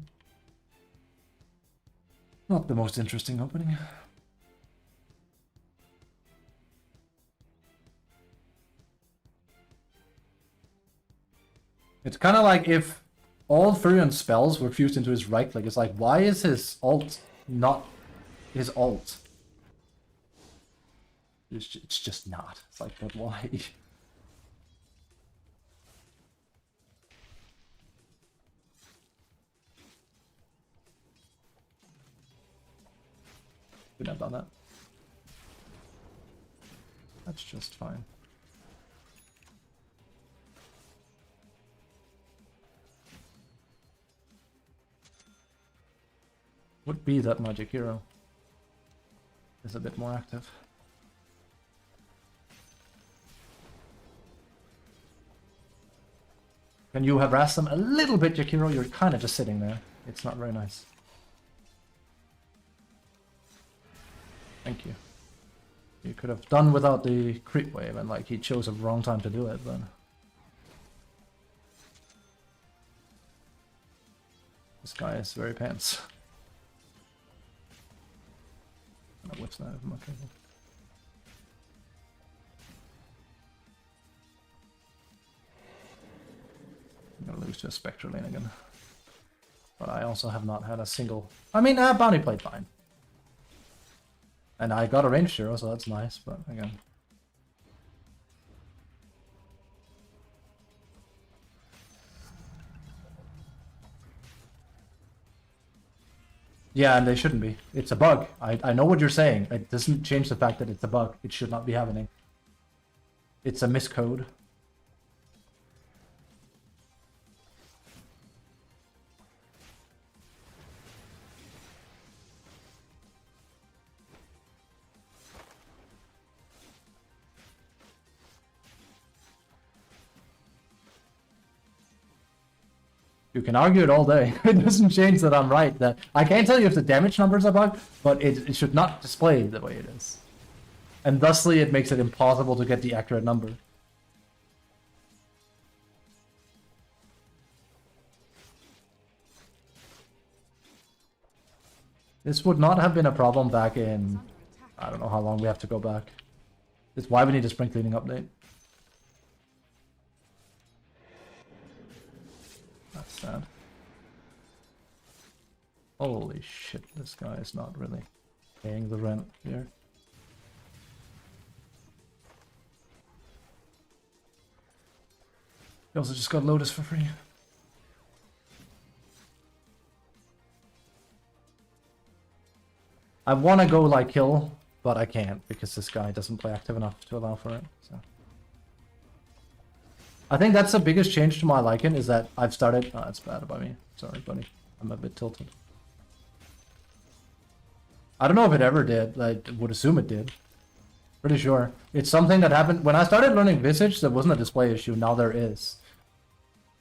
S1: Not the most interesting opening. It's kind of like if all Furion's spells were fused into his right click. It's like, why is his ult not his ult? It's just not. It's like, but why? Couldn't have done that. That's just fine. Would be that magic hero is a bit more active. Can you harass them a little bit, Jakiro? You're kind of just sitting there. It's not very nice. Thank you. You could have done without the creep wave, and like he chose a wrong time to do it, but... This guy is very pants. what's that? Okay. I'm gonna lose to a Spectre lane again. But I also have not had a single... I mean, Bounty played fine. And I got a range hero, so that's nice, but again... Yeah, and they shouldn't be. It's a bug. I know what you're saying. It doesn't change the fact that it's a bug. It should not be happening. It's a miscode. You can argue it all day. It doesn't change that I'm right. That I can't tell you if the damage numbers are bugged, but it should not display the way it is. And thusly, it makes it impossible to get the accurate number. This would not have been a problem back in... I don't know how long we have to go back. It's why we need a spring cleaning update. That's sad. Holy shit, this guy is not really paying the rent here. He also just got Lotus for free. I want to go like kill, but I can't because this guy doesn't play active enough to allow for it. So I think that's the biggest change to my Lycan is that I've started... Oh, that's bad about me. Sorry, buddy. I'm a bit tilted. I don't know if it ever did. I would assume it did. Pretty sure. It's something that happened... When I started learning Visage, there wasn't a display issue. Now there is.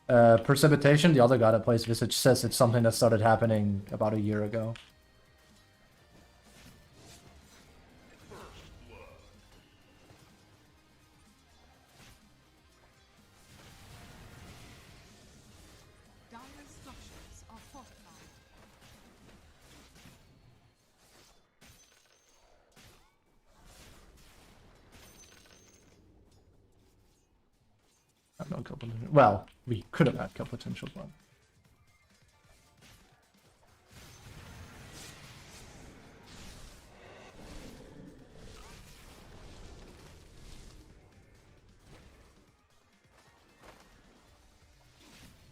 S1: Precipitation, the other guy that plays Visage, says it's something that started happening about a year ago.
S2: Dire's structures are fortified.
S1: I have no kill potential. Well, we could have had kill potential, but...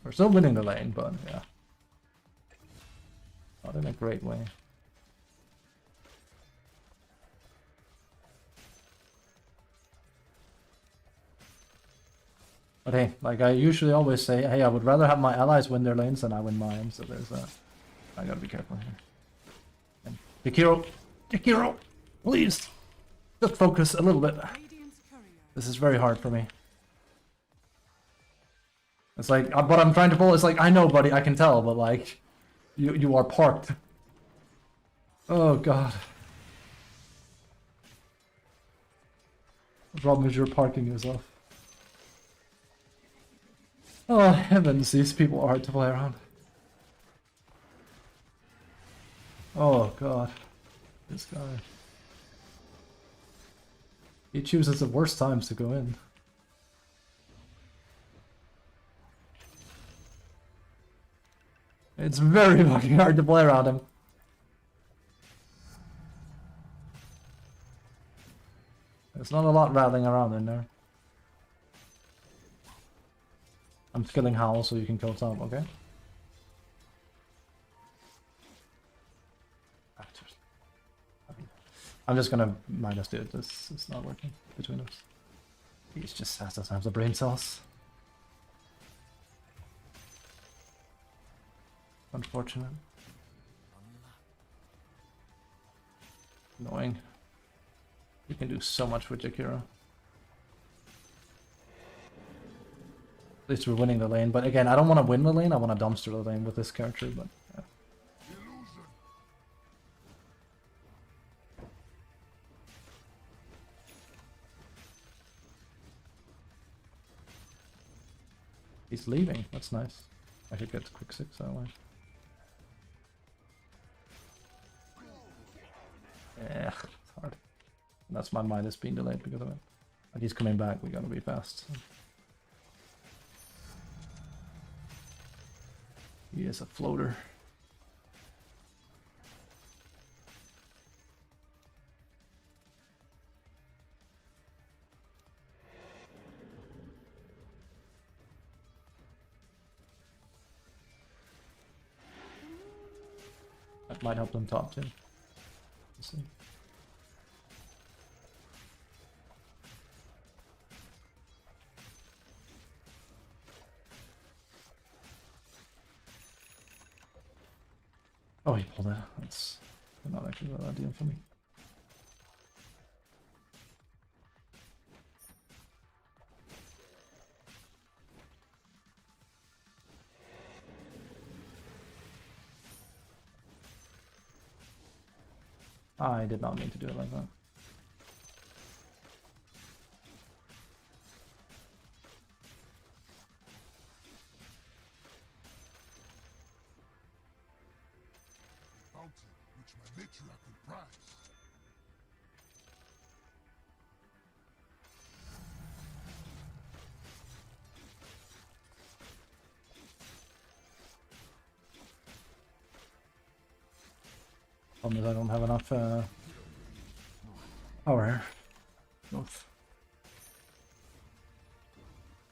S1: We're still winning the lane, but yeah. Not in a great way. But hey, like I usually always say, hey, I would rather have my allies win their lanes than I win mine, so there's that. I gotta be careful here. And Yakiro, please! Just focus a little bit.
S2: Radiant's courier.
S1: This is very hard for me. It's like, what I'm trying to pull is like, I know, buddy, I can tell, but like, you are parked. Oh god. The problem is you're parking yourself. Oh heavens, these people are hard to play around. Oh god. This guy. He chooses the worst times to go in. It's very fucking hard to play around him. There's not a lot rattling around in there. I'm killing Howl so you can kill Tom, okay? I'm just gonna minus do it. This is not working between us. He just doesn't have the brain cells. Unfortunate. Annoying. You can do so much with Jakiro. At least we're winning the lane, but again, I don't want to win the lane, I want to dumpster the lane with this character, but yeah. He's leaving, that's nice. I could get quick 6 that way. Yeah. That's my Midas being delayed because of it. But he's coming back, we gotta be fast. He is a floater. That might help them top too. We'll see. Oh, he pulled that. That's not actually that ideal for me. I did not mean to do it like that.
S3: Bounty which my matriarch will prize.
S1: Problem is I don't have enough power here. Both.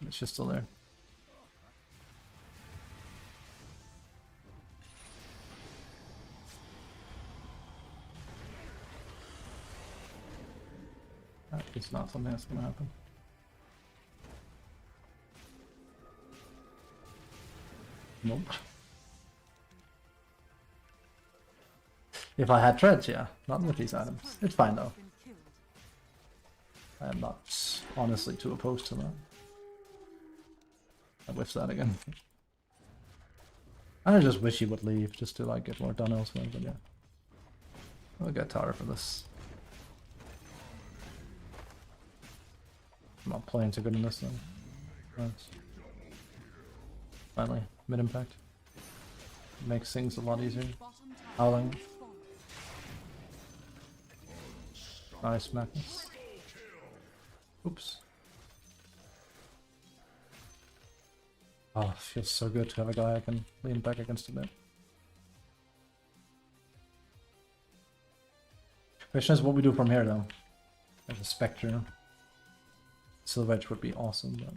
S1: It's just still there. That is not something that's gonna happen. Nope. If I had treads, yeah. Not with these items. It's fine though.
S2: Been killed.
S1: I am not honestly too opposed to that. I whiffed that again. I just wish he would leave just to like get more done elsewhere, but yeah. I'll get tower for this. I'm not playing too good in this though. Nice. Finally, mid impact. Makes things a lot easier.
S2: Bottom tower
S1: Howling.
S2: has fallen.
S1: Nice Magnus. Oops. Oh, feels so good to have a guy I can lean back against a bit. Question is what we do from here though. There's a Spectre. Silver Edge would be awesome, but...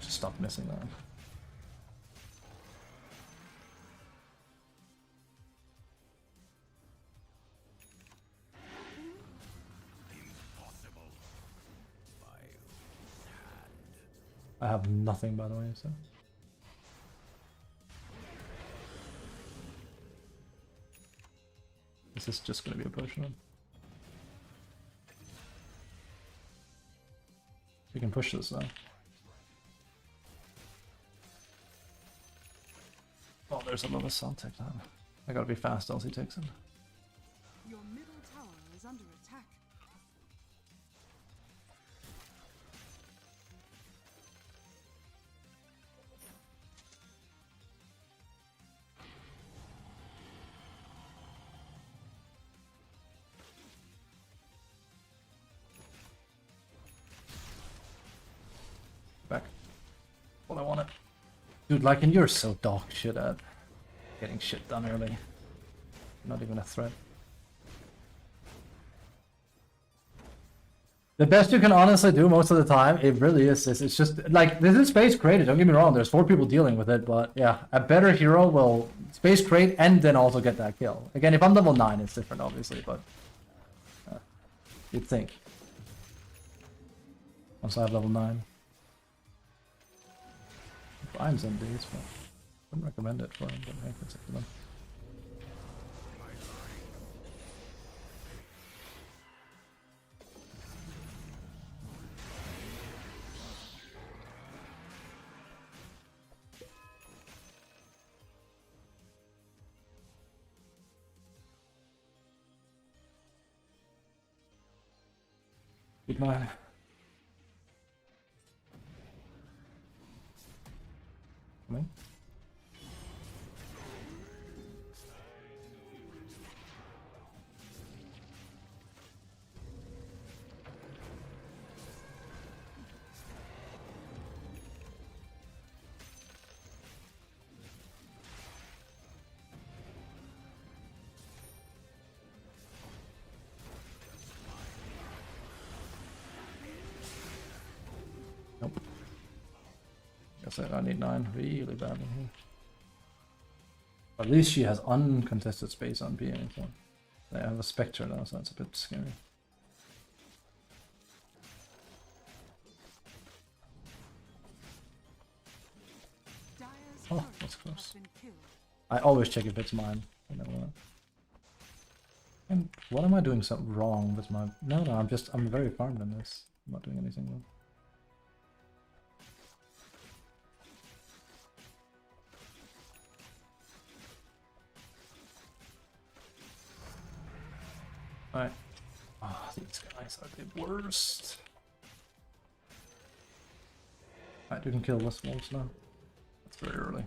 S1: just stop missing that. I have nothing, by the way, so... This is just gonna be a potion then. We can push this though. Oh, there's a little Sun tech now. I gotta be fast else he takes it.
S2: Your middle tower is under attack.
S1: Back. Well, I want it. Dude, like, and you're so dog shit at getting shit done early. Not even a threat. The best you can honestly do most of the time, it really is this. It's just, like, this is space created, don't get me wrong, there's 4 people dealing with it, but yeah, a better hero will space create and then also get that kill. Again, if I'm level 9, it's different, obviously, but... you'd think. Once I have level 9. Brian's in these, but I wouldn't recommend it for him, but hey, it's up to them. Good night. Coming. I said, I need 9 really badly here. At least she has uncontested space on PA, so they have a Spectre now, so that's a bit scary.
S2: Dire's
S1: Oh,
S2: turret
S1: that's close.
S2: has been killed.
S1: I always check if it's mine. You know what? And what am I doing something wrong with my... No, I'm very farmed in this. I'm not doing anything wrong. Alright. Oh, these guys are the worst. Alright, we can kill this wolves now. That's very early.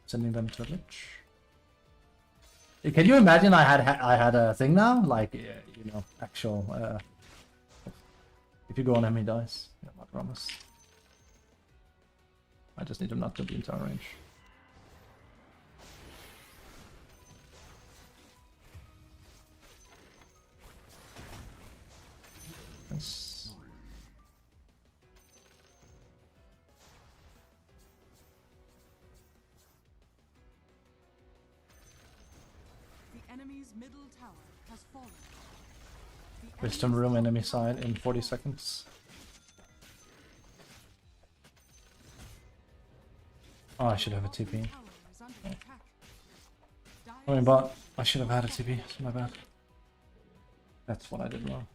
S1: Sending them to a lich. Can you imagine I had a thing now? Like, you know, actual... if you go on enemy dice. Yeah, I promise. I just need them not to be entire range. Yes.
S2: The enemy's middle tower has fallen. The
S1: Wisdom
S2: enemy's
S1: room
S2: top
S1: enemy
S2: tower
S1: side in
S2: has
S1: 40
S2: fallen.
S1: seconds. Oh, I should have a
S2: Bottom
S1: TP.
S2: tower is under attack.
S1: I mean,
S2: Dire's
S1: but I should have had a TP. It's my bad. That's what I did wrong.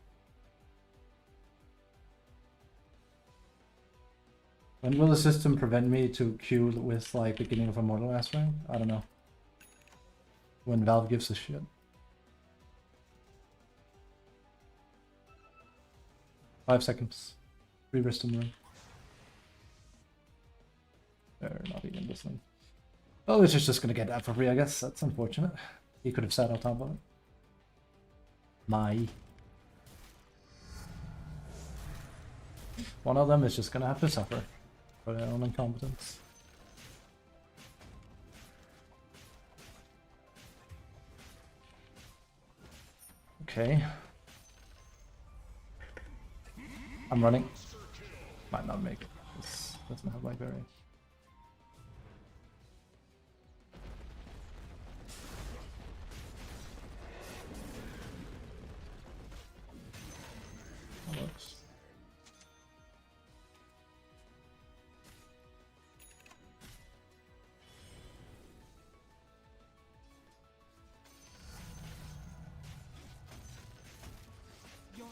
S1: When will the system prevent me to queue with like beginning of Immortal last rank? I don't know. When Valve gives a shit. 5 seconds. 3 wisdom room. They're not even listening. Oh, it's just gonna get that for free, I guess. That's unfortunate. He could have sat on top of it. My. One of them is just gonna have to suffer for their own incompetence. Okay. I'm running. Might not make it. This doesn't have like very... Whoops.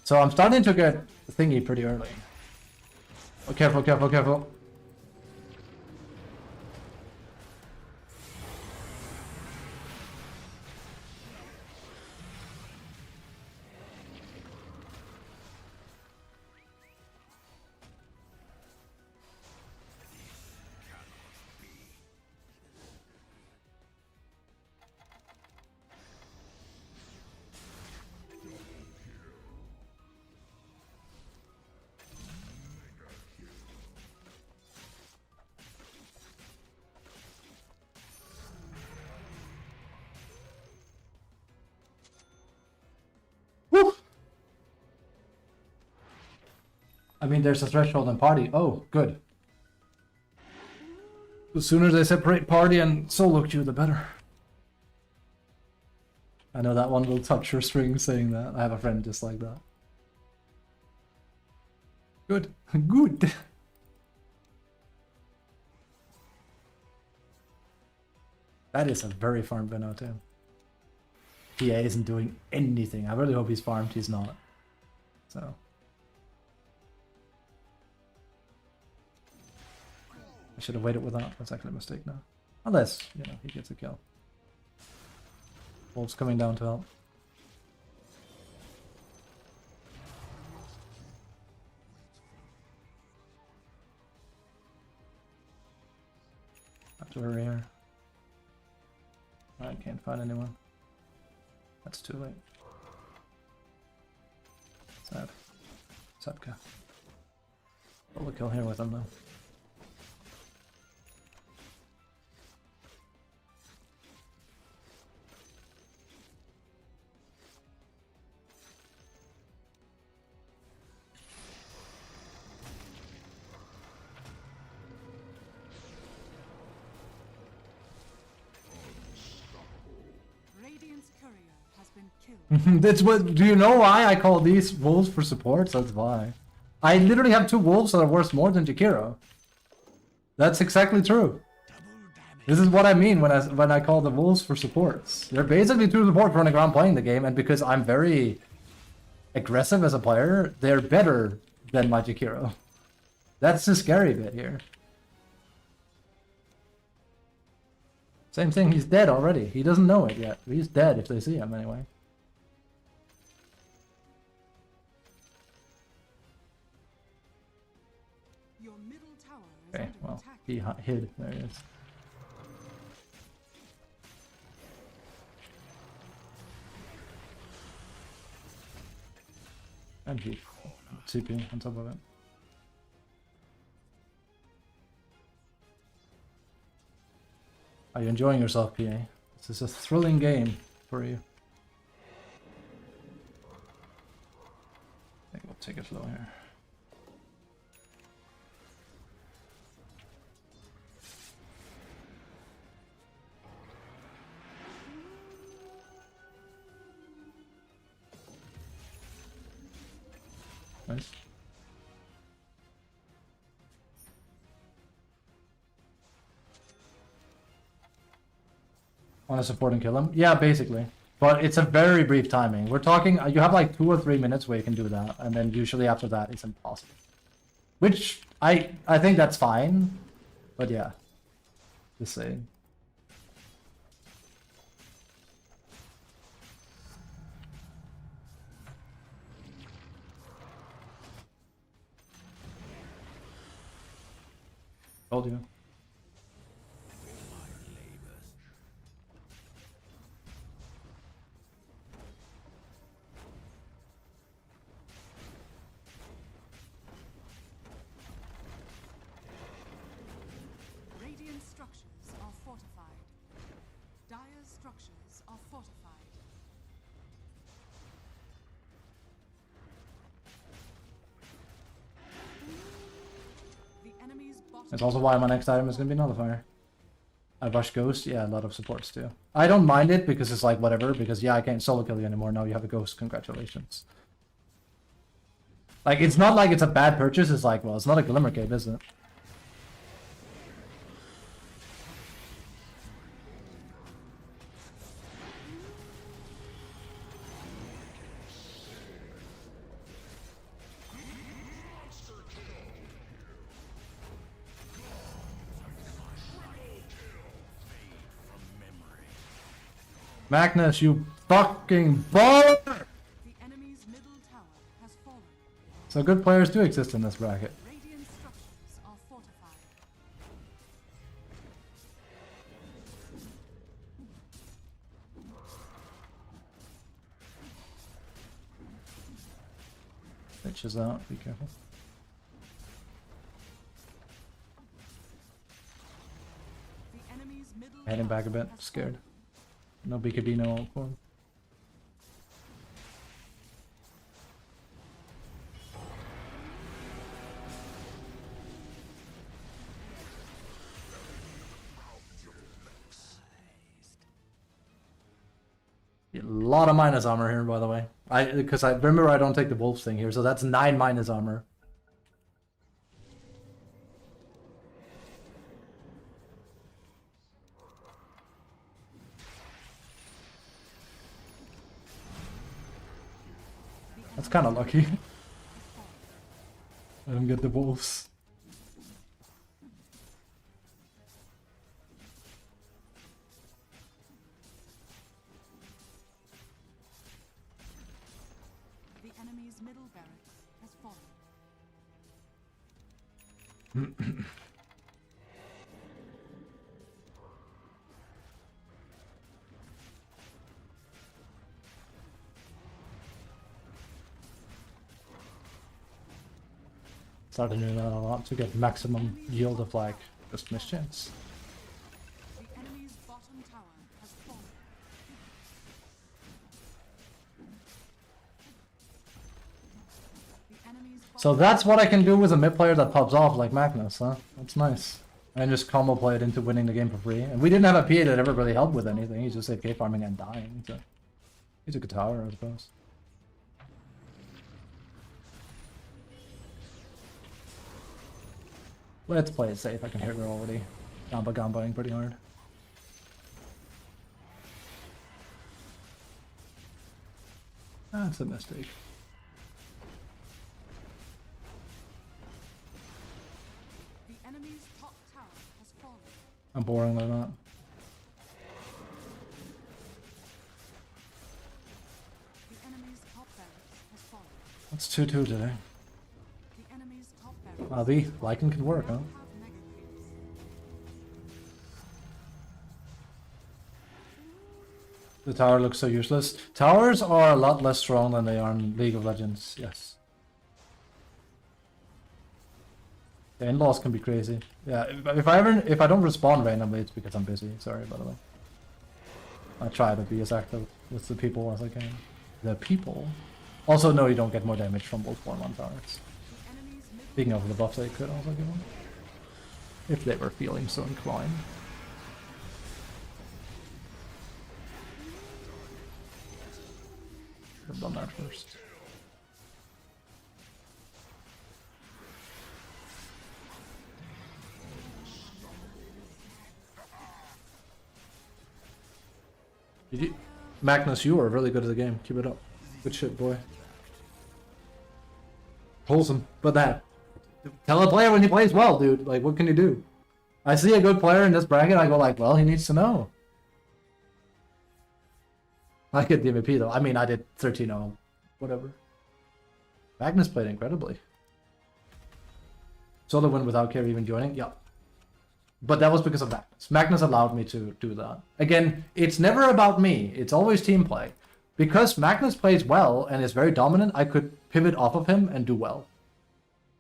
S1: So I'm starting to get thingy pretty early. Oh, careful, careful, careful. Woo! I mean, there's a threshold in party. Oh, good. The sooner they separate party and solo queue, the better. I know that one will touch your string saying that. I have a friend just like that. Good. Good. That is a very farmed Venno too. PA isn't doing anything. I really hope he's farmed. He's not. So. I should have waited with that. That's actually a mistake now. Unless, you know, he gets a kill. Wolves coming down to help. Have to hurry here. I can't find anyone. That's too late. Sad. Sadka. We'll kill here with them though.
S2: kill.
S1: That's what. Do you know why I call these wolves for supports? That's why. I literally have two wolves that are worth more than Jakiro. That's exactly true. This is what I mean when I call the wolves for supports. They're basically two supports running around playing the game, and because I'm very aggressive as a player, they're better than my Jakiro. That's the scary bit here. Same thing, he's dead already. He doesn't know it yet. He's dead if they see him anyway.
S2: Your middle tower is
S1: Okay,
S2: under
S1: well,
S2: attack.
S1: he hid. There he is. And he TP on top of it. Are you enjoying yourself, PA? This is a thrilling game for you. I think we'll take it slow here. Nice. Want to support and kill him? Yeah, basically. But it's a very brief timing. We're talking, you have like 2 or 3 minutes where you can do that, and then usually after that it's impossible. Which, I think that's fine, but yeah. Just saying. Told you.
S2: Radiant structures are fortified. Dire structures are fortified. The enemy's bottom
S1: That's also why my next item is going to be Nullifier. I rush Ghost, yeah, a lot of supports too. I don't mind it because it's like whatever, because yeah, I can't solo kill you anymore, now you have a Ghost, congratulations. Like, it's not like it's a bad purchase, it's like, well, it's not a Glimmer Cape, is it? Magnus, you fucking baller!
S2: The enemy's middle tower has fallen.
S1: So good players do exist in this bracket.
S2: Radiant structures are fortified.
S1: Bitches out, be careful.
S2: The enemy's middle
S1: Heading back a
S2: tower
S1: bit,
S2: has
S1: scared.
S2: fallen.
S1: No BKB, no altcoin. A lot of minus armor here, by the way. Because I remember I don't take the wolves thing here, so that's 9 minus armor. That's kind of lucky. I don't get the wolves.
S2: The enemy's middle barracks has fallen.
S1: Started doing that a lot to get maximum yield of like just mischance.
S2: The enemy's bottom tower has fallen. The enemy's
S1: So that's what I can do with a mid player that pops off like Magnus, huh? That's nice. And just combo play it into winning the game for free. And we didn't have a PA that ever really helped with anything. He's just AFK farming and dying. So. He's a good tower, I suppose. Let's play it safe. I can hear her already gambaing pretty hard. That's a mistake.
S2: The enemy's top tower has fallen.
S1: I'm boring like that.
S2: The enemy's top barracks has fallen.
S1: That's 2-2 today.
S2: The enemy's top barracks
S1: Abby, liking could work, huh?
S2: have mega creeps.
S1: The tower looks so useless. Towers are a lot less strong than they are in League of Legends, yes. The in-laws can be crazy. Yeah, if I don't respond randomly, it's because I'm busy. Sorry, by the way. I try to be as active with the people as I can. The people. Also, no, you don't get more damage from both 1-1 towers.
S2: The enemy's mid
S1: Speaking of the buffs, they could also give them. If they were feeling so inclined. Should have done that first. Magnus, you are really good at the game. Keep it up. Good shit, boy. Wholesome. But that. Tell a player when he plays well, dude. Like, what can you do? I see a good player in this bracket, I go like, well, he needs to know. I get the MVP though. I mean, I did 13-0. Whatever. Magnus played incredibly. Solo win without Kerry even joining? Yeah. But that was because of Magnus. Magnus allowed me to do that. Again, it's never about me. It's always team play. Because Magnus plays well and is very dominant, I could pivot off of him and do well.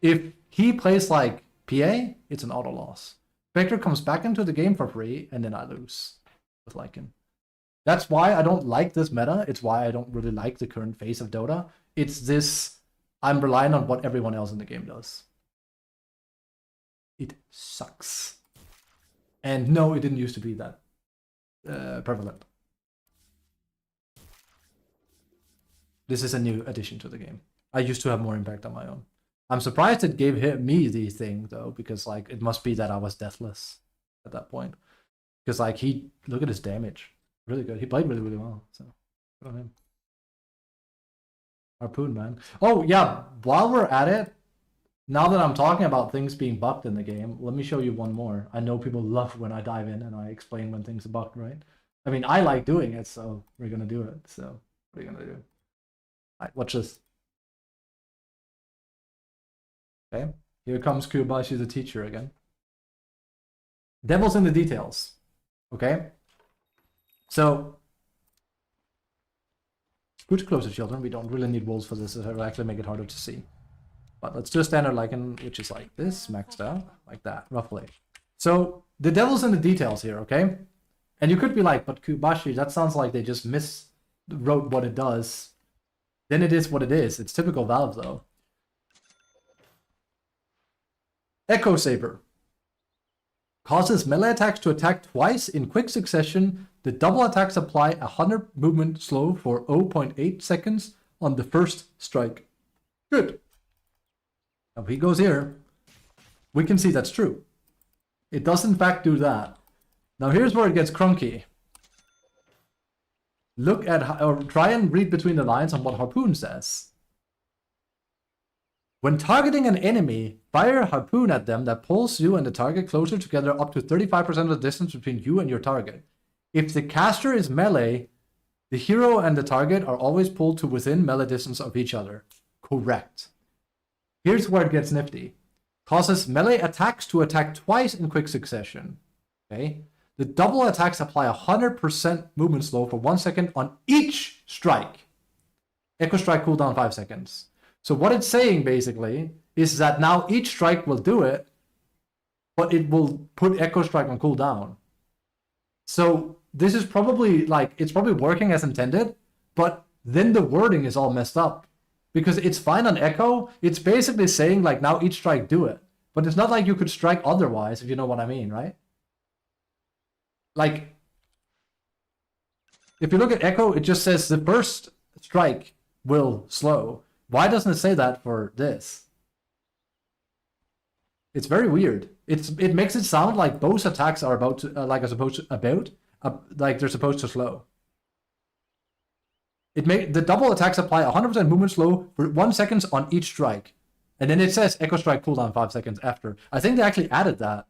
S1: If he plays like PA, it's an auto loss. Spectre comes back into the game for free, and then I lose with Lycan. That's why I don't like this meta. It's why I don't really like the current phase of Dota. It's this, I'm relying on what everyone else in the game does. It sucks. And no, it didn't used to be that prevalent. This is a new addition to the game. I used to have more impact on my own. I'm surprised it gave me the thing though, because like it must be that I was deathless at that point. Because like look at his damage, really good. He played really, really well. So good on him. Harpoon, man. Oh yeah, while we're at it, now that I'm talking about things being bugged in the game, let me show you one more. I know people love when I dive in and I explain when things are bugged, right? I mean, I like doing it, so we're gonna do it. So what are you gonna do? All right, watch this. Okay, here comes Kubashi the teacher again. Devil's in the details. Okay, so scoot closer, children. We don't really need walls for this. It'll actually make it harder to see. But let's do a standard Lycan, which is like this, maxed out, like that, roughly. So the devil's in the details here, okay? And you could be like, but Kubashi, that sounds like they just miswrote what it does. Then it is what it is. It's typical Valve, though. Echo Saber causes melee attacks to attack twice in quick succession. The double attacks apply 100 movement slow for 0.8 seconds on the first strike. Good. Now if he goes here, we can see that's true. It does in fact do that. Now here's where it gets crunky. Look at or try and read between the lines on what Harpoon says. When targeting an enemy, fire a harpoon at them that pulls you and the target closer together up to 35% of the distance between you and your target. If the caster is melee, the hero and the target are always pulled to within melee distance of each other. Correct. Here's where it gets nifty. Causes melee attacks to attack twice in quick succession. Okay. The double attacks apply 100% movement slow for 1 second on each strike. Echo strike cooldown 5 seconds. So what it's saying basically is that now each strike will do it, but it will put Echo Strike on cooldown. So this is probably like, it's probably working as intended, but then the wording is all messed up. Because it's fine on Echo, it's basically saying like now each strike do it. But it's not like you could strike otherwise, if you know what I mean, right? Like, If you look at Echo, it just says the first strike will slow. Why doesn't it say that for this? It's very weird. It makes it sound like both attacks are about to, like they're supposed to slow. The double attacks apply 100% movement slow for 1 second on each strike, and then it says Echo Strike cooldown 5 seconds after. I think they actually added that.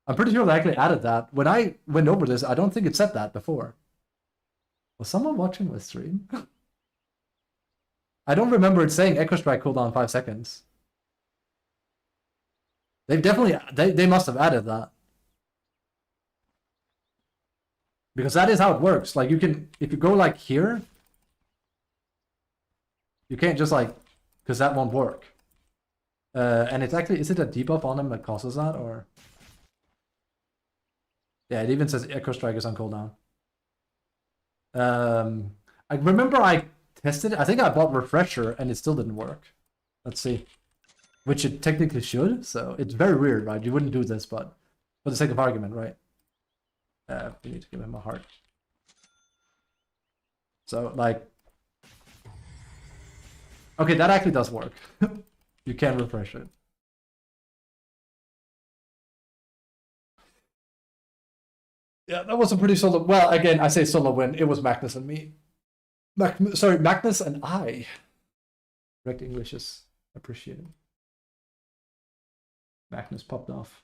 S1: I'm pretty sure they actually added that. When I went over this, I don't think it said that before. Was someone watching my stream? I don't remember it saying Echo Strike cooldown 5 seconds. They've definitely they must have added that. Because that is how it works. Like you can, if you go like here, you can't just like, because that won't work. And it's actually, is it a debuff on him that causes that, or? Yeah, it even says Echo Strike is on cooldown. I remember I tested it. I think I bought Refresher and it still didn't work. Let's see. Which it technically should, so it's very weird, right? You wouldn't do this, but for the sake of argument, right? We need to give him a heart. So, like... Okay, that actually does work. You can refresh it. Yeah, that was a pretty solo... Well, again, I say solo win. It was Magnus and me. Magnus and I. Correct English is appreciated. Magnus popped off.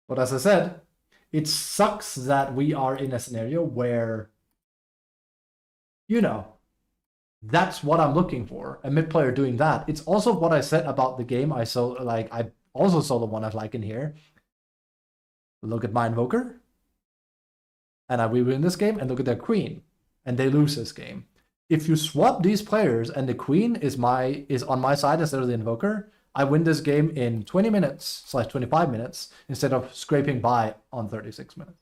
S1: But as I said, it sucks that we are in a scenario where, you know, that's what I'm looking for. A mid player doing that. It's also what I said about the game. I also saw the one I like in here. Look at my Invoker. And we win this game, and look at their Queen. And they lose this game. If you swap these players and the Queen is on my side instead of the Invoker, I win this game in 20 minutes / 25 minutes instead of scraping by on 36 minutes.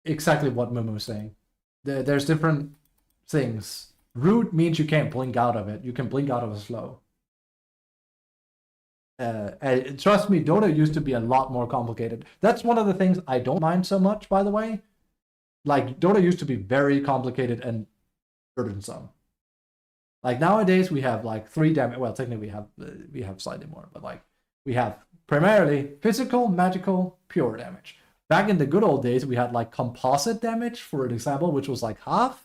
S1: Exactly what Mumu was saying. There's different things. Root means you can't blink out of it. You can blink out of a slow. Trust me, Dota used to be a lot more complicated. That's one of the things I don't mind so much, by the way. Like, Dota used to be very complicated and burdensome. Like nowadays we have like 3 damage. Well, technically we have slightly more, but like we have primarily physical, magical, pure damage. Back in the good old days, we had like composite damage, for an example, which was like half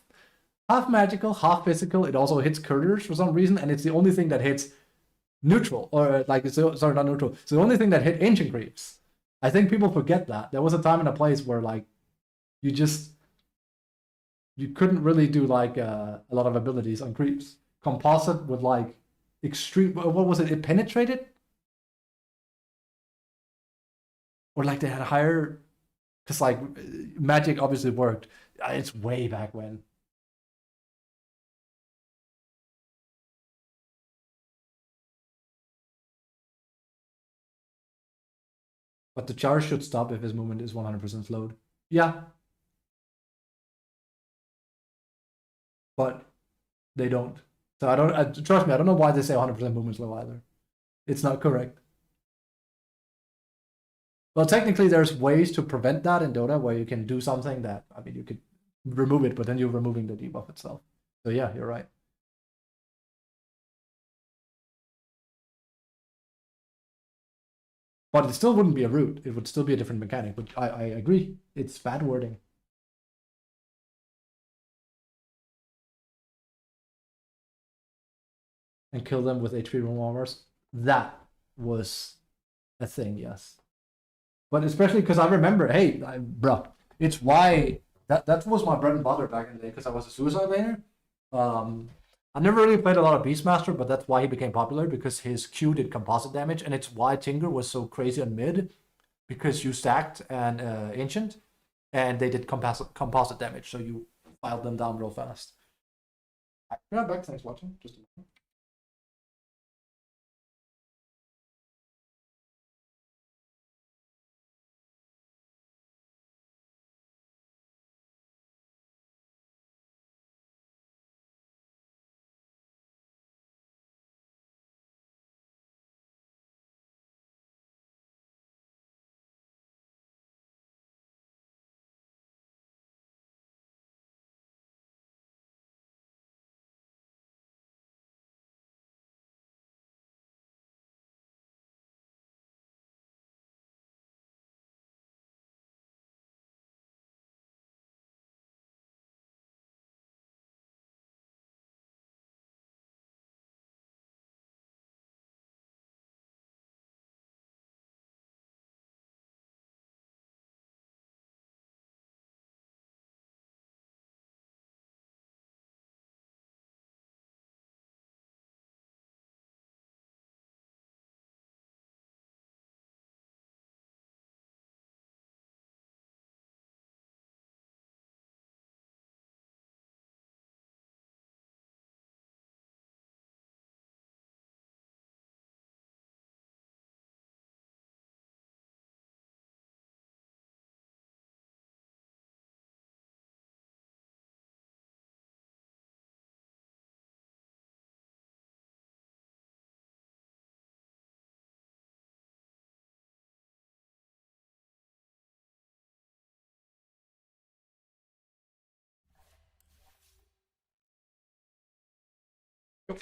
S1: magical, half physical. It also hits couriers for some reason, and it's the only thing that hits neutral, or like sorry, not neutral. It's the only thing that hit ancient creeps. I think people forget that there was a time and a place where like you couldn't really do like a lot of abilities on creeps. Composite with like extreme, what was it? It penetrated? Or like they had higher, because like magic obviously worked. It's way back when. But the charge should stop if his movement is 100% slowed. Yeah. But they don't. So I don't, trust me, I don't know why they say 100% movement slow either. It's not correct. Well, technically there's ways to prevent that in Dota where you can do something that, I mean, you could remove it, but then you're removing the debuff itself. So yeah, you're right. But it still wouldn't be a root. It would still be a different mechanic, but I agree. It's bad wording. And kill them with HP revolvers. That was a thing, yes. But especially because I remember, hey, bro, it's why that was my bread and butter back in the day, because I was a suicide laner. I never really played a lot of Beastmaster, but that's why he became popular, because his Q did composite damage, and it's why Tinker was so crazy on mid, because you stacked an Ancient, and they did composite damage, so you filed them down real fast. Yeah, back. Thanks for watching. Just a moment. Oh.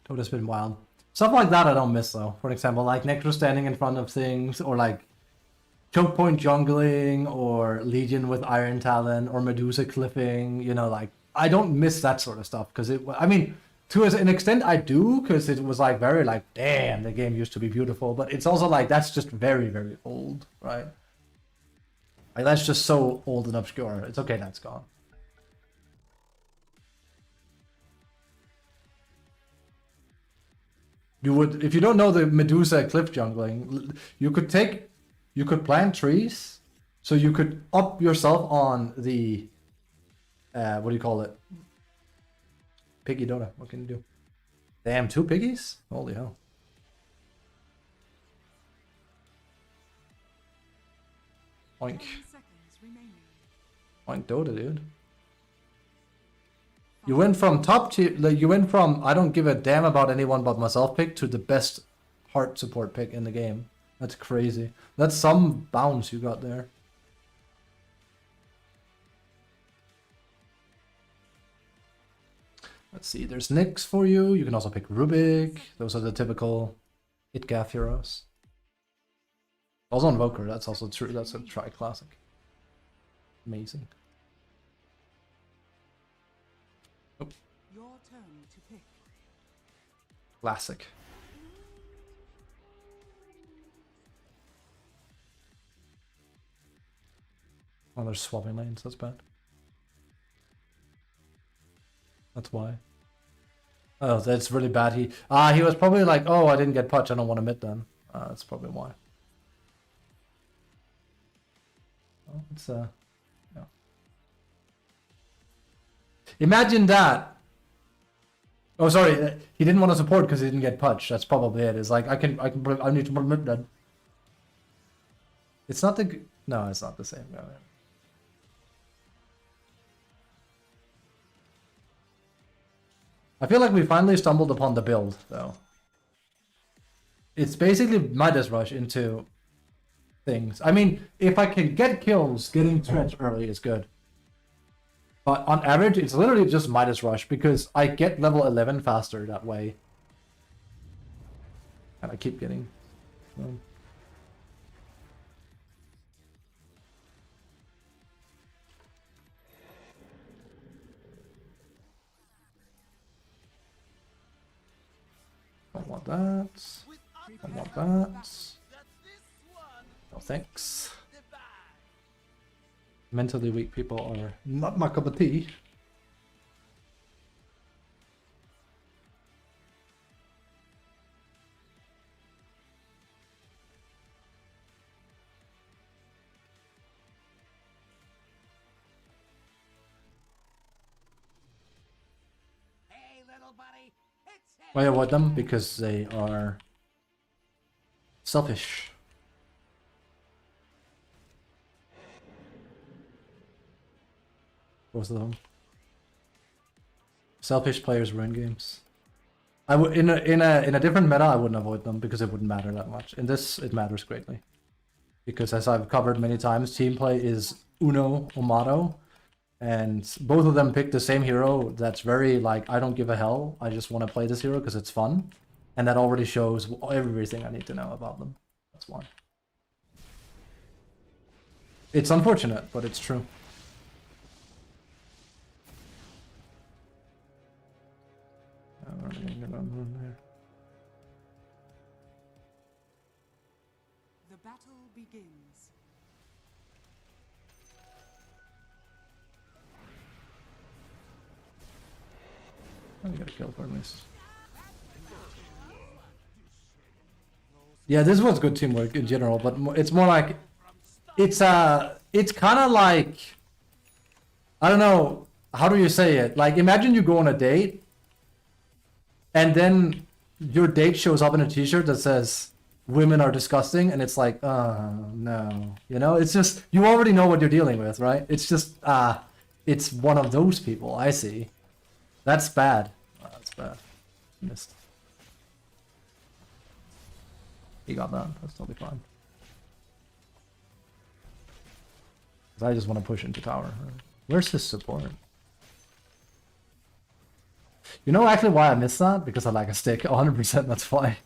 S1: Tota's been wild. Stuff like that I don't miss though. For example, like Necro standing in front of things, or like choke point jungling, or Legion with Iron Talon, or Medusa cliffing. You know, like I don't miss that sort of stuff because I mean, to an extent I do, because it was like very like, damn, the game used to be beautiful. But it's also like that's just very very old, right? Like that's just so old and obscure. It's okay, that's gone. You would, if you don't know the Medusa cliff jungling, you could plant trees, so you could up yourself on the, what do you call it? Piggy DotA, what can you do? Damn, 2 piggies? Holy hell. Oink.
S2: 10 seconds remaining.
S1: Oink DotA, dude. You went from top tier, like you went from I don't give a damn about anyone but myself pick to the best heart support pick in the game. That's crazy. That's some bounce you got there. Let's see, there's Nyx for you. You can also pick Rubik. Those are the typical Itgaf heroes. Also Invoker, that's also true. That's a tri-classic. Amazing.
S2: Your turn to pick.
S1: Classic. Oh, there's swapping lanes, that's bad. That's why. Oh, that's really bad. He was probably like, oh, I didn't get punch, I don't want to mid then. That's probably why. Oh, it's yeah. Imagine that. Oh, sorry, he didn't want to support because he didn't get punch. That's probably it. It's like I need to mid that. It's not the no, it's not the same guy. I feel like we finally stumbled upon the build, though. It's basically Midas Rush into things. I mean, if I can get kills, getting trench early is good. But on average, it's literally just Midas Rush, because I get level 11 faster that way. And I keep getting... Don't want that. Don't want that. No thanks. Mentally weak people are not my cup of tea.
S6: Hey, little buddy, it's him.
S1: Why avoid them? Because they are selfish. Both of them. Selfish players ruin games. I would in a different meta I wouldn't avoid them because it wouldn't matter that much. In this it matters greatly. Because as I've covered many times, team play is uno o motto. And both of them pick the same hero that's very like, I don't give a hell. I just want to play this hero because it's fun. And that already shows everything I need to know about them. That's why. It's unfortunate, but it's true.
S2: The battle begins.
S1: I gotta kill for this. Yeah, this was good teamwork in general, but it's more like it's kind of like, I don't know, how do you say it? Like, imagine you go on a date, and then your date shows up in a t-shirt that says, women are disgusting, and it's like, no. You know, it's just, you already know what you're dealing with, right? It's just, it's one of those people, I see. That's bad. Oh, that's bad. Missed. He got that. That's totally fine. 'Cause I just want to push into tower. Where's his support? You know actually why I missed that? Because I lack a stick. 100%, that's why.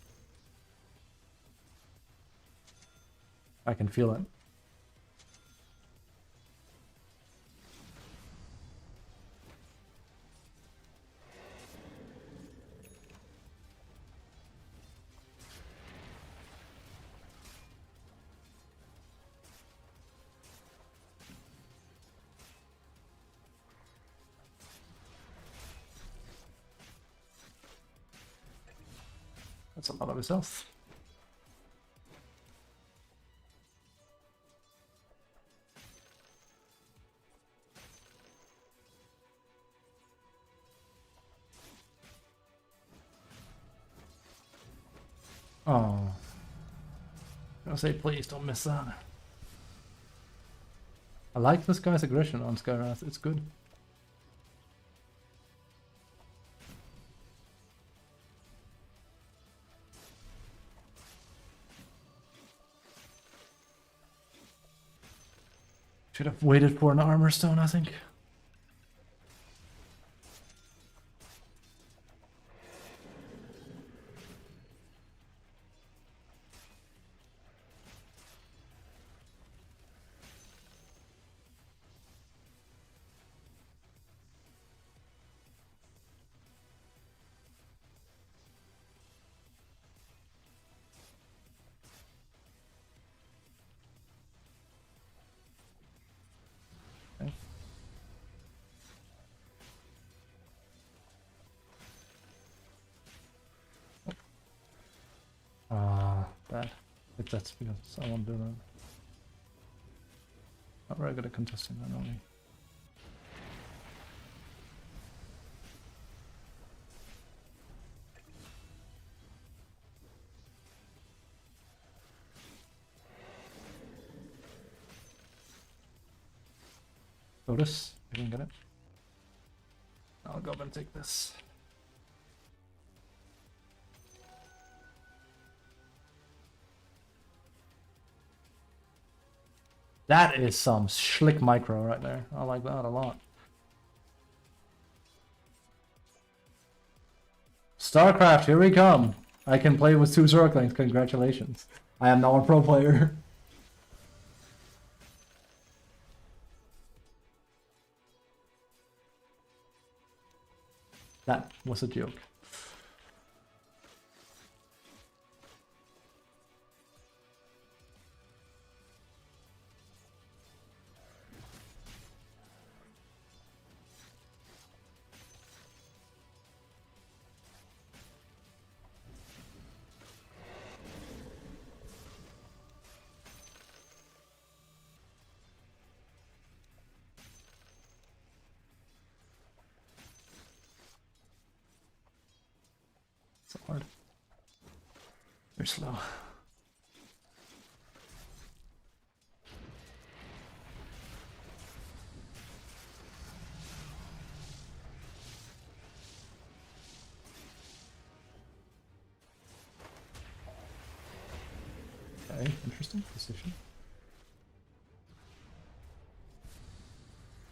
S1: I can feel it. That's a lot of his health. Oh. I'm gonna say, please don't miss that. I like this guy's aggression on Skyrath, it's good. Should have waited for an armor stone, I think. Okay. Bad. If that's because I won't do that. Not very good at contesting that only. Lotus, I can get it. I'll go up and take this. That is some slick micro right there. I like that a lot. StarCraft, here we come. I can play with 2 Zerglings, congratulations. I am now a pro player. That was a joke. So hard. You're slow. Okay, interesting position.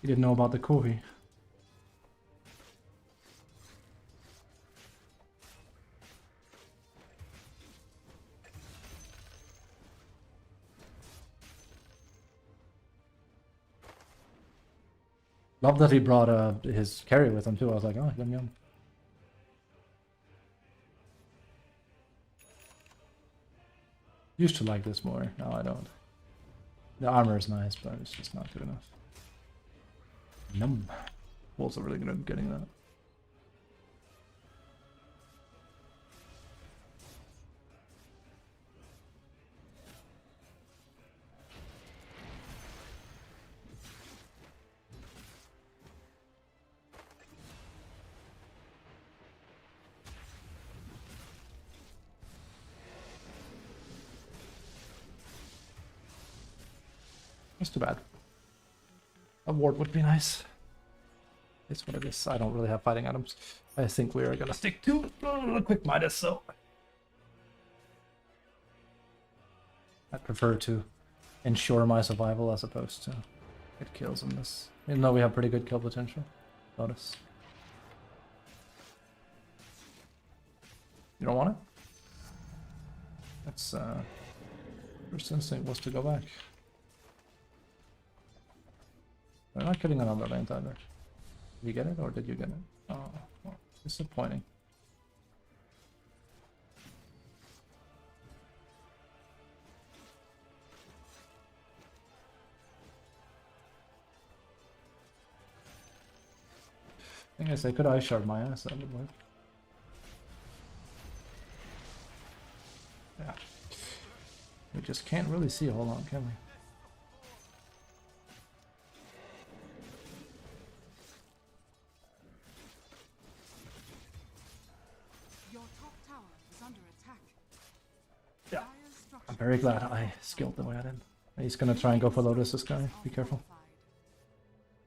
S1: You didn't know about the Kohi. Love that he brought his carry with him too. I was like, oh, yum yum. Used to like this more. Now I don't. The armor is nice, but it's just not good enough. Num. Also really good at getting that. That's too bad. A ward would be nice. It's what it is. I don't really have fighting items. I think we are gonna stick to a quick Midas, so I prefer to ensure my survival as opposed to get kills in this. Even though we have pretty good kill potential. Notice. You don't want it? That's first instinct was to go back. They're not getting another lane either. Did you get it or did you get it? Oh, well, disappointing. Thing is, I could eye shard my ass, that would work. Yeah. We just can't really see a whole lot, can we?
S2: Your top tower is under attack.
S1: Yeah.
S2: Dire's structures
S1: I'm very glad I skilled the way I did. He's gonna try and go for Lotus, this guy. Be careful.
S2: fortified.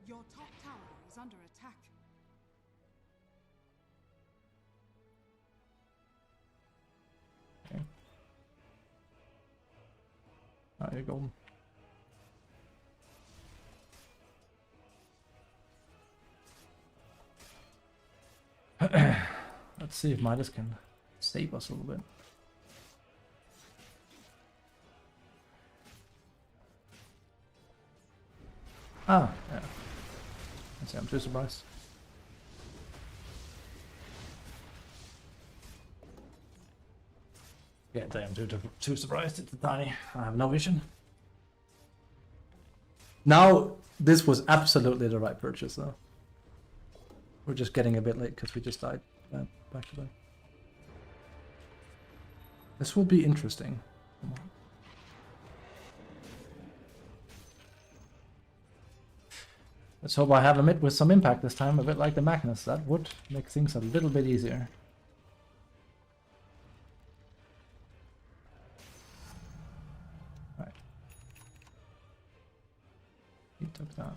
S2: Your top tower is under attack.
S1: Okay. There you go. Let's see if Midas can save us a little bit. Ah, yeah. Let's see, I'm too surprised. Yeah, I'm too surprised. It's tiny. I have no vision. Now, this was absolutely the right purchase, though. We're just getting a bit late because we just died back to back. This will be interesting. Come on. Let's hope I have a mid with some impact this time, a bit like the Magnus. That would make things a little bit easier. Right. He took that.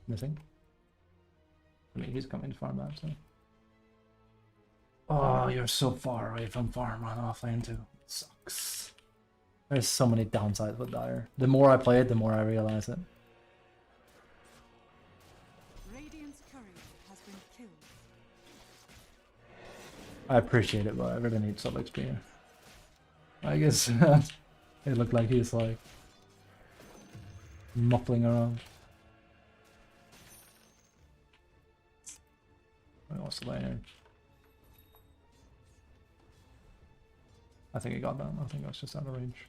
S1: Missing. I mean, he's coming to farm that, so. Oh, you're so far away from farm on off lane too. It sucks. There's so many downsides with Dire. The more I play it, the more I realize it.
S2: Radiant's courier has been killed.
S1: I appreciate it, but I really need some XP here. I guess it looked like he's like muffling around. What's the lane? I think he got that. I think I was just out of range.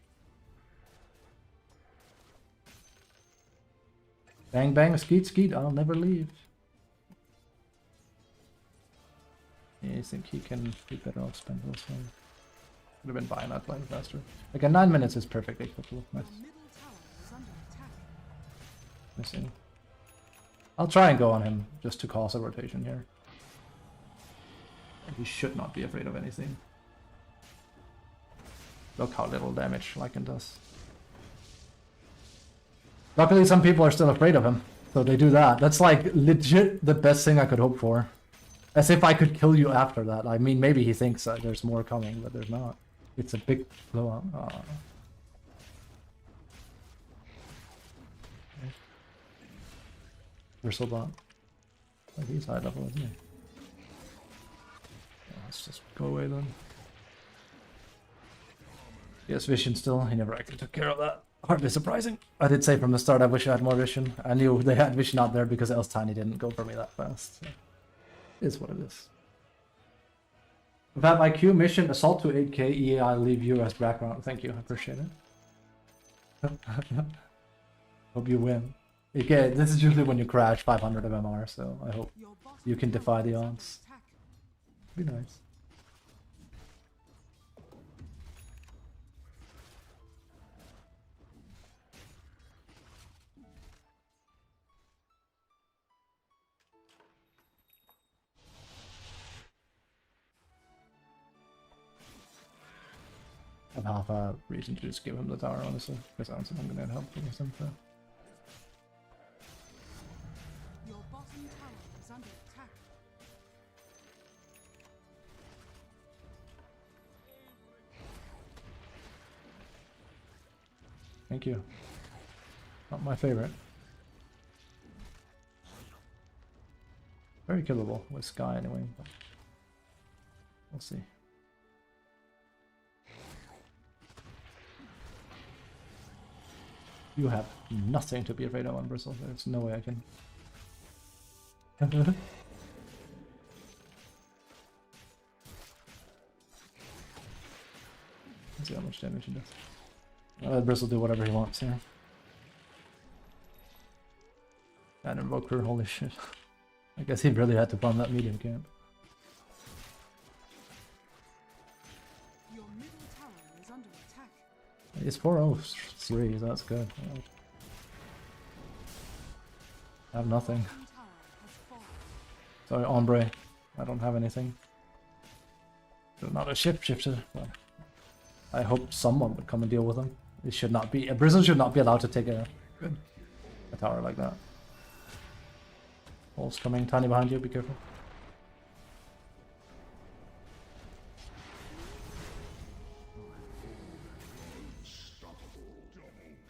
S1: Bang bang, skeet skeet, I'll never leave. Yeah, I think he can be better off spend this one. Could have been buying that lane faster. Again, 9 minutes is perfectly acceptable. Nice.
S2: Your middle tower is under attack.
S1: Missing. I'll try and go on him just to cause a rotation here. He should not be afraid of anything. Look how little damage Lycan does. Luckily some people are still afraid of him, so they do that. That's like legit the best thing I could hope for. As if I could kill you after that. I mean, maybe he thinks there's more coming, but there's not. It's a big blowout. Okay. Bristle bot. Like he's high level, isn't he? Let's just go away then. Yes, vision still. He never actually took care of that. Hardly surprising. I did say from the start I wish I had more vision. I knew they had vision out there because else Tiny didn't go for me that fast. So. It is what it is. That IQ mission assault to 8k EA. I'll leave you as background. Thank you. I appreciate it. Hope you win. Okay, this is usually when you crash 500 of MR, so I hope
S2: Your bottom
S1: you can defy
S2: tower
S1: the
S2: is under
S1: odds.
S2: attack.
S1: Be nice. I have half a reason to just give him the tower, honestly, because I don't think I'm gonna help against him. So.
S2: Your bottom tower is under attack.
S1: Thank you. Not my favorite. Very killable with Sky anyway, but we'll see. You have nothing to be afraid of on Bristle. There's no way I can. Let's see how much damage he does. Let Bristle do whatever he wants here. And Invoker, holy shit. I guess he really had to bomb that medium camp.
S2: Your middle tower is under attack.
S1: It's 403, so that's good. I have nothing.
S2: Bottom tower has fallen.
S1: Sorry, Ombre. I don't have anything. They're not a shifter, but I hope someone would come and deal with them. It should not be. A Bristle should not be allowed to take a tower like that. Wolves coming, tiny behind you, be careful.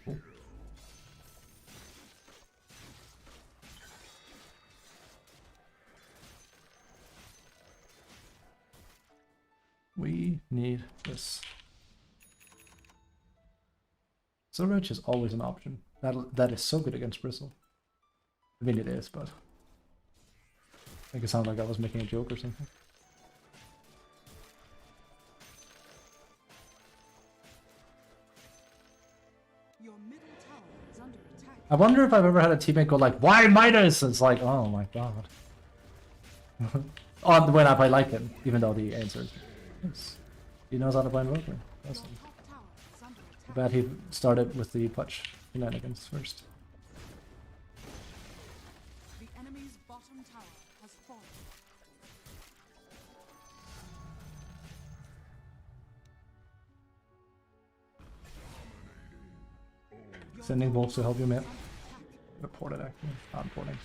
S1: Cool. We need this. Silverwitch is always an option. That is so good against Bristle. I mean it is, but make it sound like I was making a joke or something.
S2: Your middle tower is under attack.
S1: I wonder if I've ever had a teammate go like, "Why Midas?" It's like, oh my god. On when I play like him, even though the answer is yes. He knows how to play Invoker.
S2: Your
S1: Awesome.
S2: top tower is under attack.
S1: Bad he started with the Putch shenanigans first.
S2: The enemy's bottom tower has fallen. Your
S1: Sending
S2: top
S1: wolves to help you, man.
S2: tower is under attack.
S1: Reported actually. Not reporting.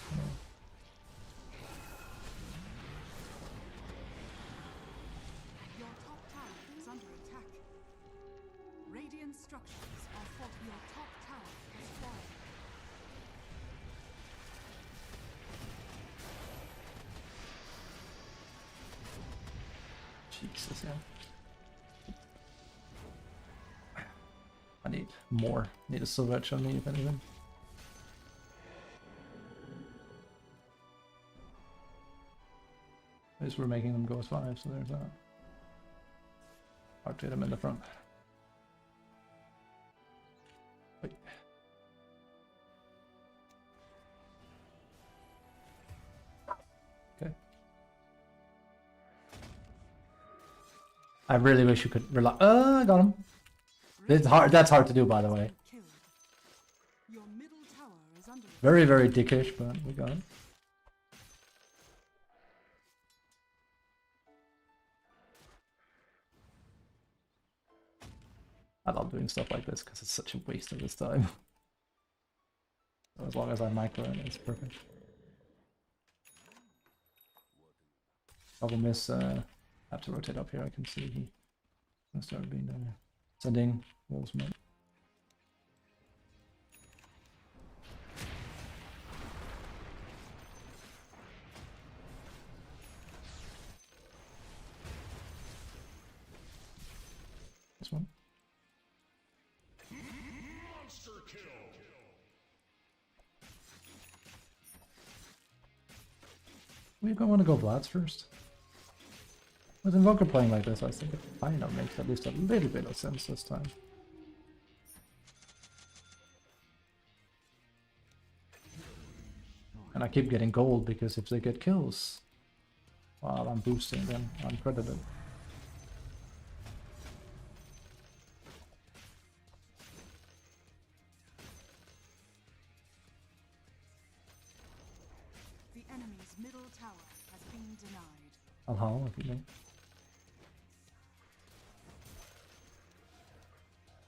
S2: Your top tower is under attack. Radiant structures are fought. Your top tower has fallen.
S1: Jesus, yeah. I need more. Need a silver edge on me if anything. At least we're making them go as 5, so there's that. Hard to hit them in the front. Wait. Okay. I really wish you could rely. I got him. It's hard. That's hard to do, by the way.
S2: Killed. Your middle tower is under
S1: Very, very dickish, but we got him. I love doing stuff like this because it's such a waste of this time. So as long as I micro it, it's perfect. Problem is, I have to rotate up here. I can see he started being down there. Sending wolves mode. This one.
S3: Monster kill.
S1: We want to go Vlads first. With Invoker playing like this, I think it kind of makes at least a little bit of sense this time. And I keep getting gold because if they get kills while I'm boosting, then I'm credited.
S2: the enemy's middle tower has been denied.
S1: I'll howl if you need.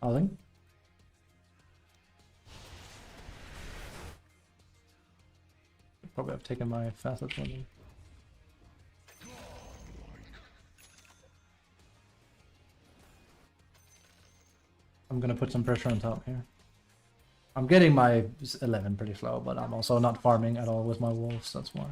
S1: Howling. Probably have taken my fastest one. I'm gonna put some pressure on top here. I'm getting my 11 pretty slow, but I'm also not farming at all with my wolves, that's why.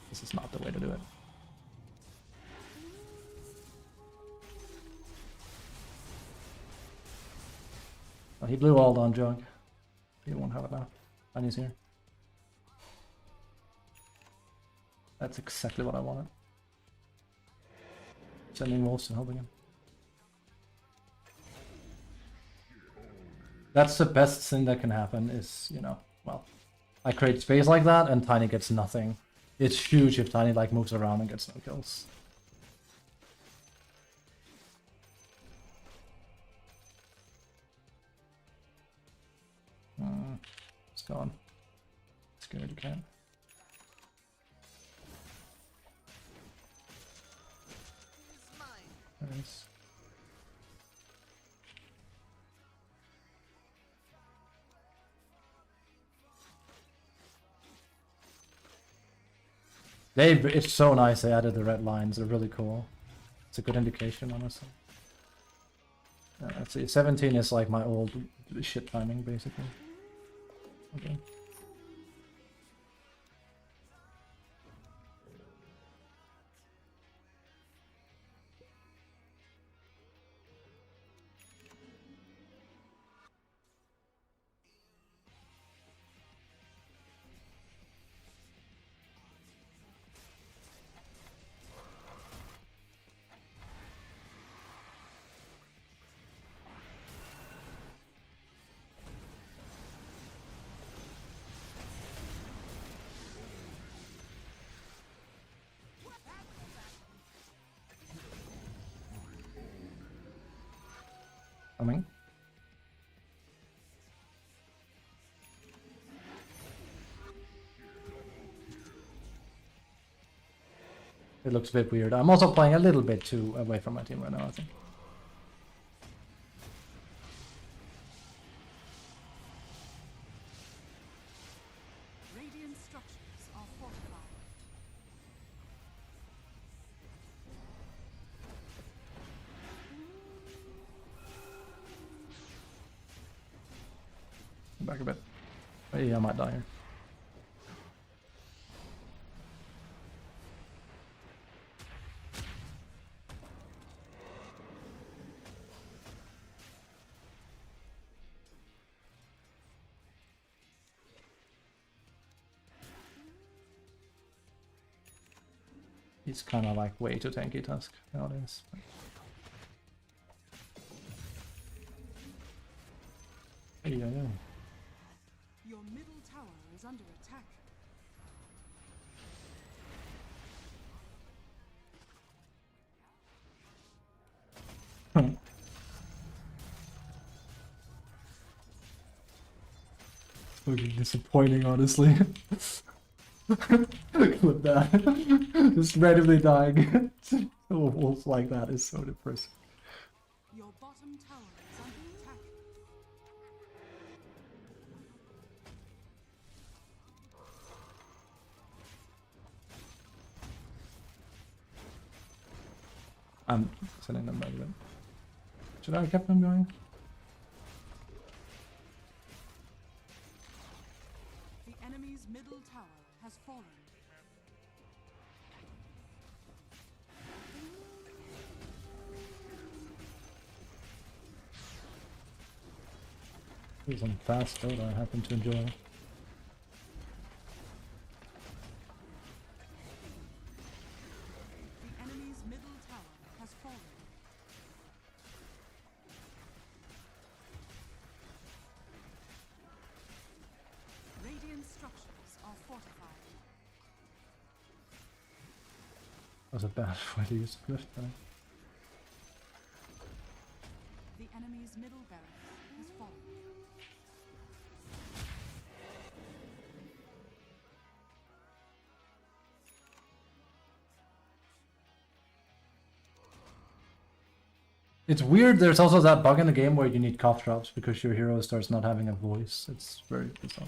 S1: This is not the way to do it. Oh, he blew all on jug. He won't have it now. And he's here. That's exactly what I wanted. Sending wolves and helping him. That's the best thing that can happen is, you know, well, I create space like that and Tiny gets nothing. It's huge if Tiny like moves around and gets no kills. It's gone. Scared you can't. There it is. It's so nice they added the red lines, they're really cool. It's a good indication, honestly. Let's see, 17 is like my old shit timing, basically. Okay. Coming. It looks a bit weird. I'm also playing a little bit too away from my team right now, I think.
S2: Radiant structures are fortified.
S1: Back a bit. Hey, I might die here. He's kind of like way too tanky Tusk nowadays. Hey, yeah.
S2: Your middle tower is under attack.
S1: Looking disappointing, honestly. Clip that. Just randomly dying. Wolves like that is so depressing.
S2: Your bottom tower is under attack.
S1: I'm sending them back then. Should I have kept them going?
S2: The enemy's middle tower has fallen.
S1: This is some fast that I happen to enjoy.
S2: The enemy's middle tower has fallen. Radiant structures are fortified.
S1: That was a bad way to use the Grift.
S2: The enemy's middle barracks has fallen.
S1: It's weird, there's also that bug in the game where you need cough drops because your hero starts not having a voice. It's very bizarre.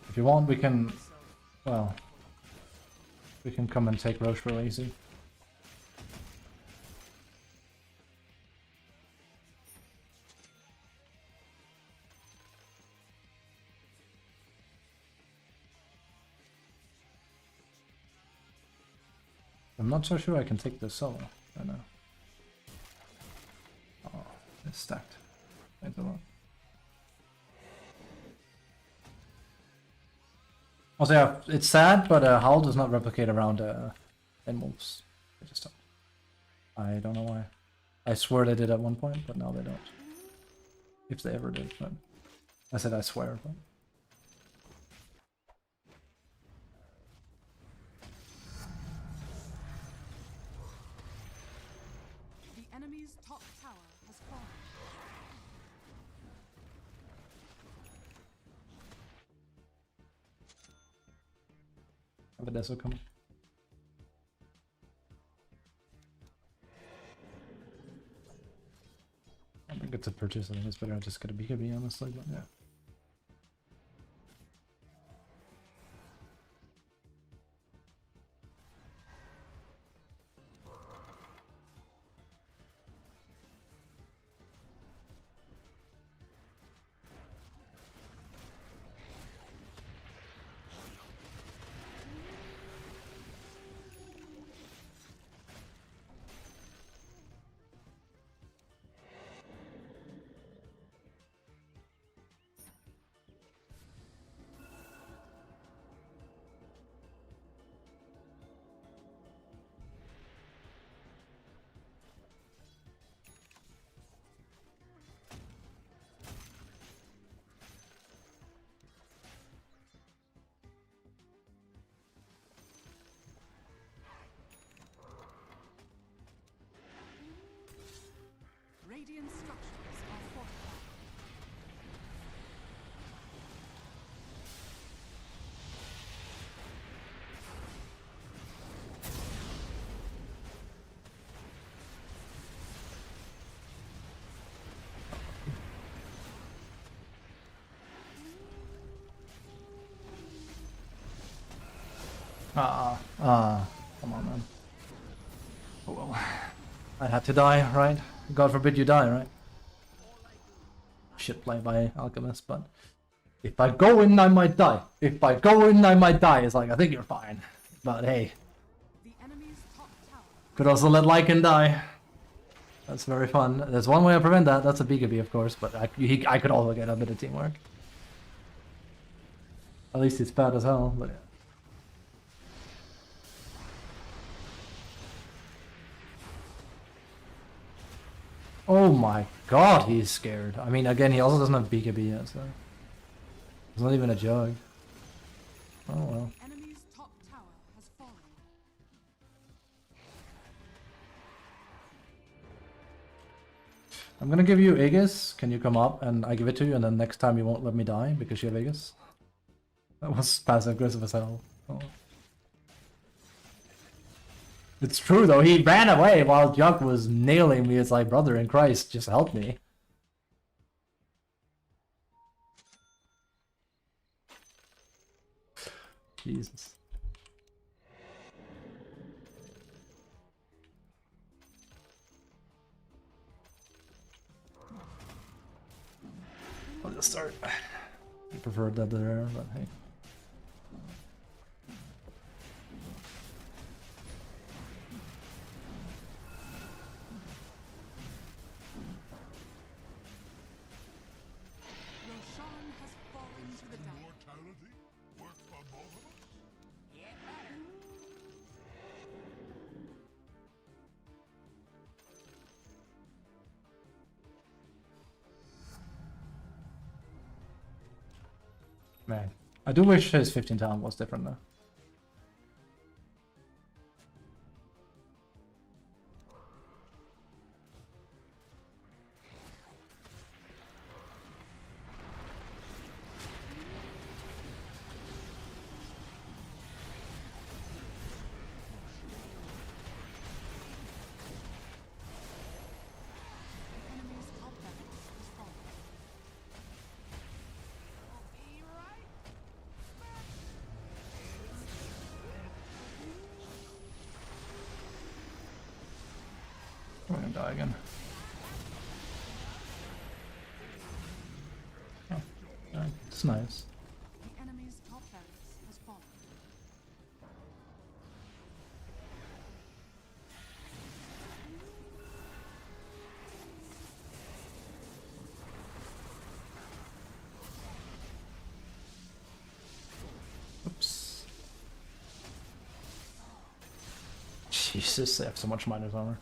S1: If you want, we can... Well... We can come and take Roche real easy. I'm not so sure I can take this solo. I know. Oh, it's stacked. Thanks a lot. Also, yeah, it's sad, but Howl does not replicate around wolves. They just don't. I don't know why. I swear they did at one point, but now they don't. If they ever did, but I said I swear, but...
S2: The enemy's top tower has fallen.
S1: Have a Deso coming. I think it's a purchase. I think it's better I just get a BKB, honestly, but yeah.
S2: Radiant structures are fortified.
S1: Come on, man. Oh well. I had to die, right? God forbid you die, right? Shit play by Alchemist, but if I go in, I might die. If I go in, I might die. It's like, I think you're fine. But hey,
S2: The enemy's top tower.
S1: could also let Lycan die. That's very fun. There's one way to prevent that. That's a BKB, of course, but I could also get a bit of teamwork. At least it's bad as hell, but yeah. Oh my god, he's scared. I mean, again, he also doesn't have BKB yet, so... It's not even a jug. Oh well.
S2: The enemy's top tower has fallen.
S1: I'm gonna give you Aegis. Can you come up and I give it to you, and then next time you won't let me die because you have Aegis? That was passive aggressive as hell. Oh. It's true though, he ran away while Jug was nailing me. It's like, brother in Christ, just help me. Jesus. I'll just start. I preferred that there, but hey.
S2: Roshan has fallen to the dark.
S3: Immortality? Work for both of us?
S6: Get better.
S1: Man, I do wish his 15 talent was different though.
S2: Enemy's top barracks has fallen.
S5: Be right.
S1: We're gonna die again. Oh, yeah, it's nice.
S2: The enemy's top barracks has fallen.
S1: Oops. Jesus, they have so much minus armor.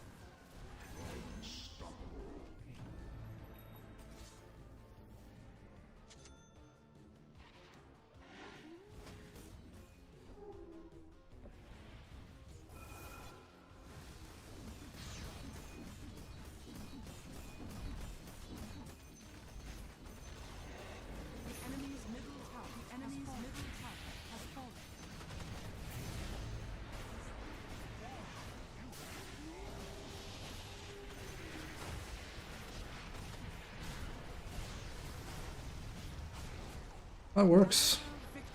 S2: The enemy's middle tower has fallen.
S1: That works.
S2: Victory.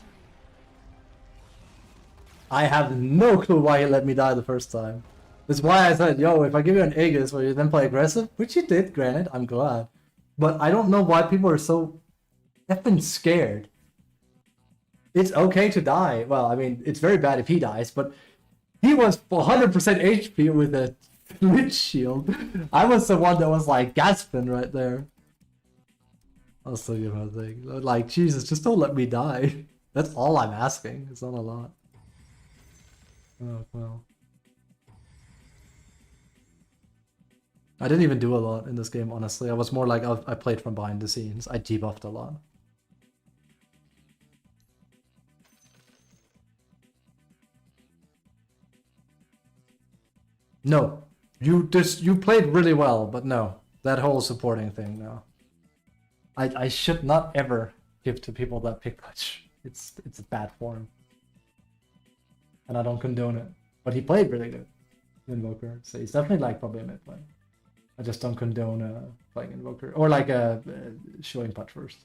S1: I have no clue why he let me die the first time. That's why I said, yo, if I give you an Aegis where you then play aggressive, which you did, granted, I'm glad. But I don't know why people are so effing scared. It's okay to die. Well, I mean, it's very bad if he dies, but he was 100% HP with a Lich Shield. I was the one that was like gasping right there. I'll still give him a thing. Like, Jesus, just don't let me die. That's all I'm asking. It's not a lot. Oh, well. I didn't even do a lot in this game, honestly. I was more like, I played from behind the scenes. I debuffed a lot. No. You played really well, but no. That whole supporting thing, no. I should not ever give to people that pick clutch. It's a bad form. And I don't condone it. But he played really good. Invoker. So he's definitely like probably a mid play. I just don't condone playing Invoker. Or like showing Punch first.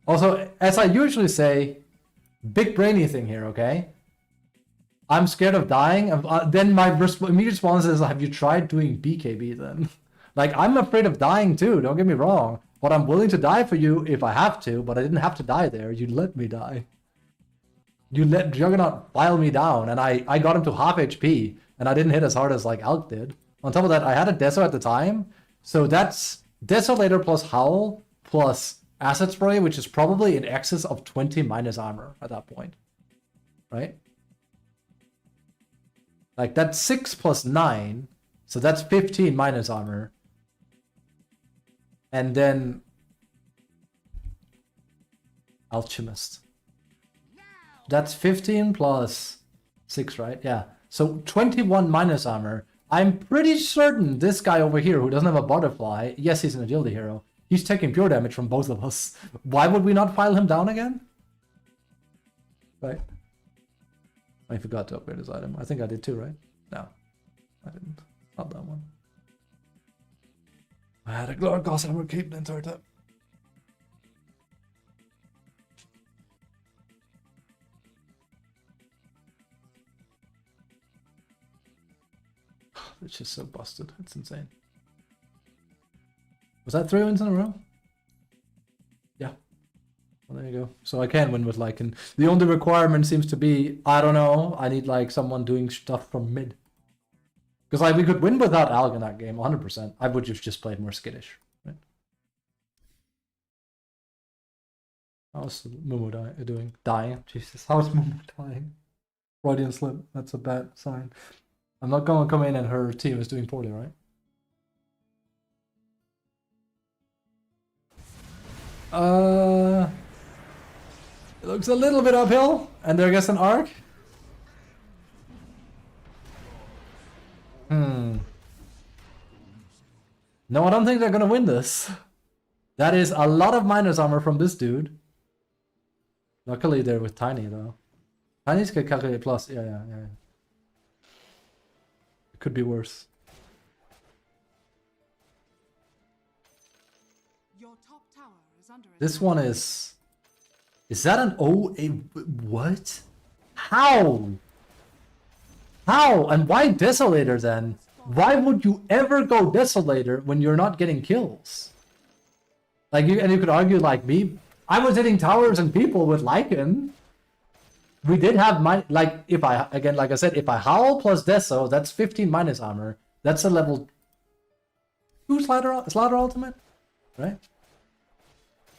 S1: Also, as I usually say, big brainy thing here, okay? I'm scared of dying. Then my immediate response is, have you tried doing BKB then? Like, I'm afraid of dying too, don't get me wrong. But I'm willing to die for you if I have to, but I didn't have to die there. You let me die. You let Juggernaut file me down, and I got him to half HP, and I didn't hit as hard as like Alk did. On top of that, I had a Deso at the time, so that's Desolator plus Howl plus Acid Spray, which is probably in excess of 20 minus armor at that point. Right? Like, that's 6 plus 9, so that's 15 minus armor. And then Alchemist. That's 15 plus 6, right? Yeah. So 21 minus armor. I'm pretty certain this guy over here who doesn't have a butterfly, yes, he's an agility hero, he's taking pure damage from both of us. Why would we not file him down again? Right? I forgot to upgrade his item. I think I did too, right? No. I didn't. Not that one. I had a Glorious Goss and we're keeping the entire time. It's just so busted. It's insane. Was that 3 wins in a row? Yeah. Well, there you go. So I can win with Lycan. The only requirement seems to be, I don't know, I need like someone doing stuff from mid. Because like we could win without Alg in that game, 100%. I would have just played more skittish. Right? How's Mumu doing? Dying? Jesus, how's Mumu dying? Freudian slip. That's a bad sign. I'm not going to come in and her team is doing poorly, right? It looks a little bit uphill, and there gets an arc. No, I don't think they're gonna win this. That is a lot of minus armor from this dude. Luckily they're with Tiny though. Tiny's can calculate plus. Yeah. It could be worse.
S2: Your top tower is under attack.
S1: This one is... Is that an OA? What? How? How? And why Desolator then? Why would you ever go Desolator when you're not getting kills? Like, you could argue like me. I was hitting towers and people with Lycan. We did have my... Like, if I... Again, like I said, if I Howl plus Deso, that's 15 minus armor. That's a level 2 Slaughter Ultimate? Right?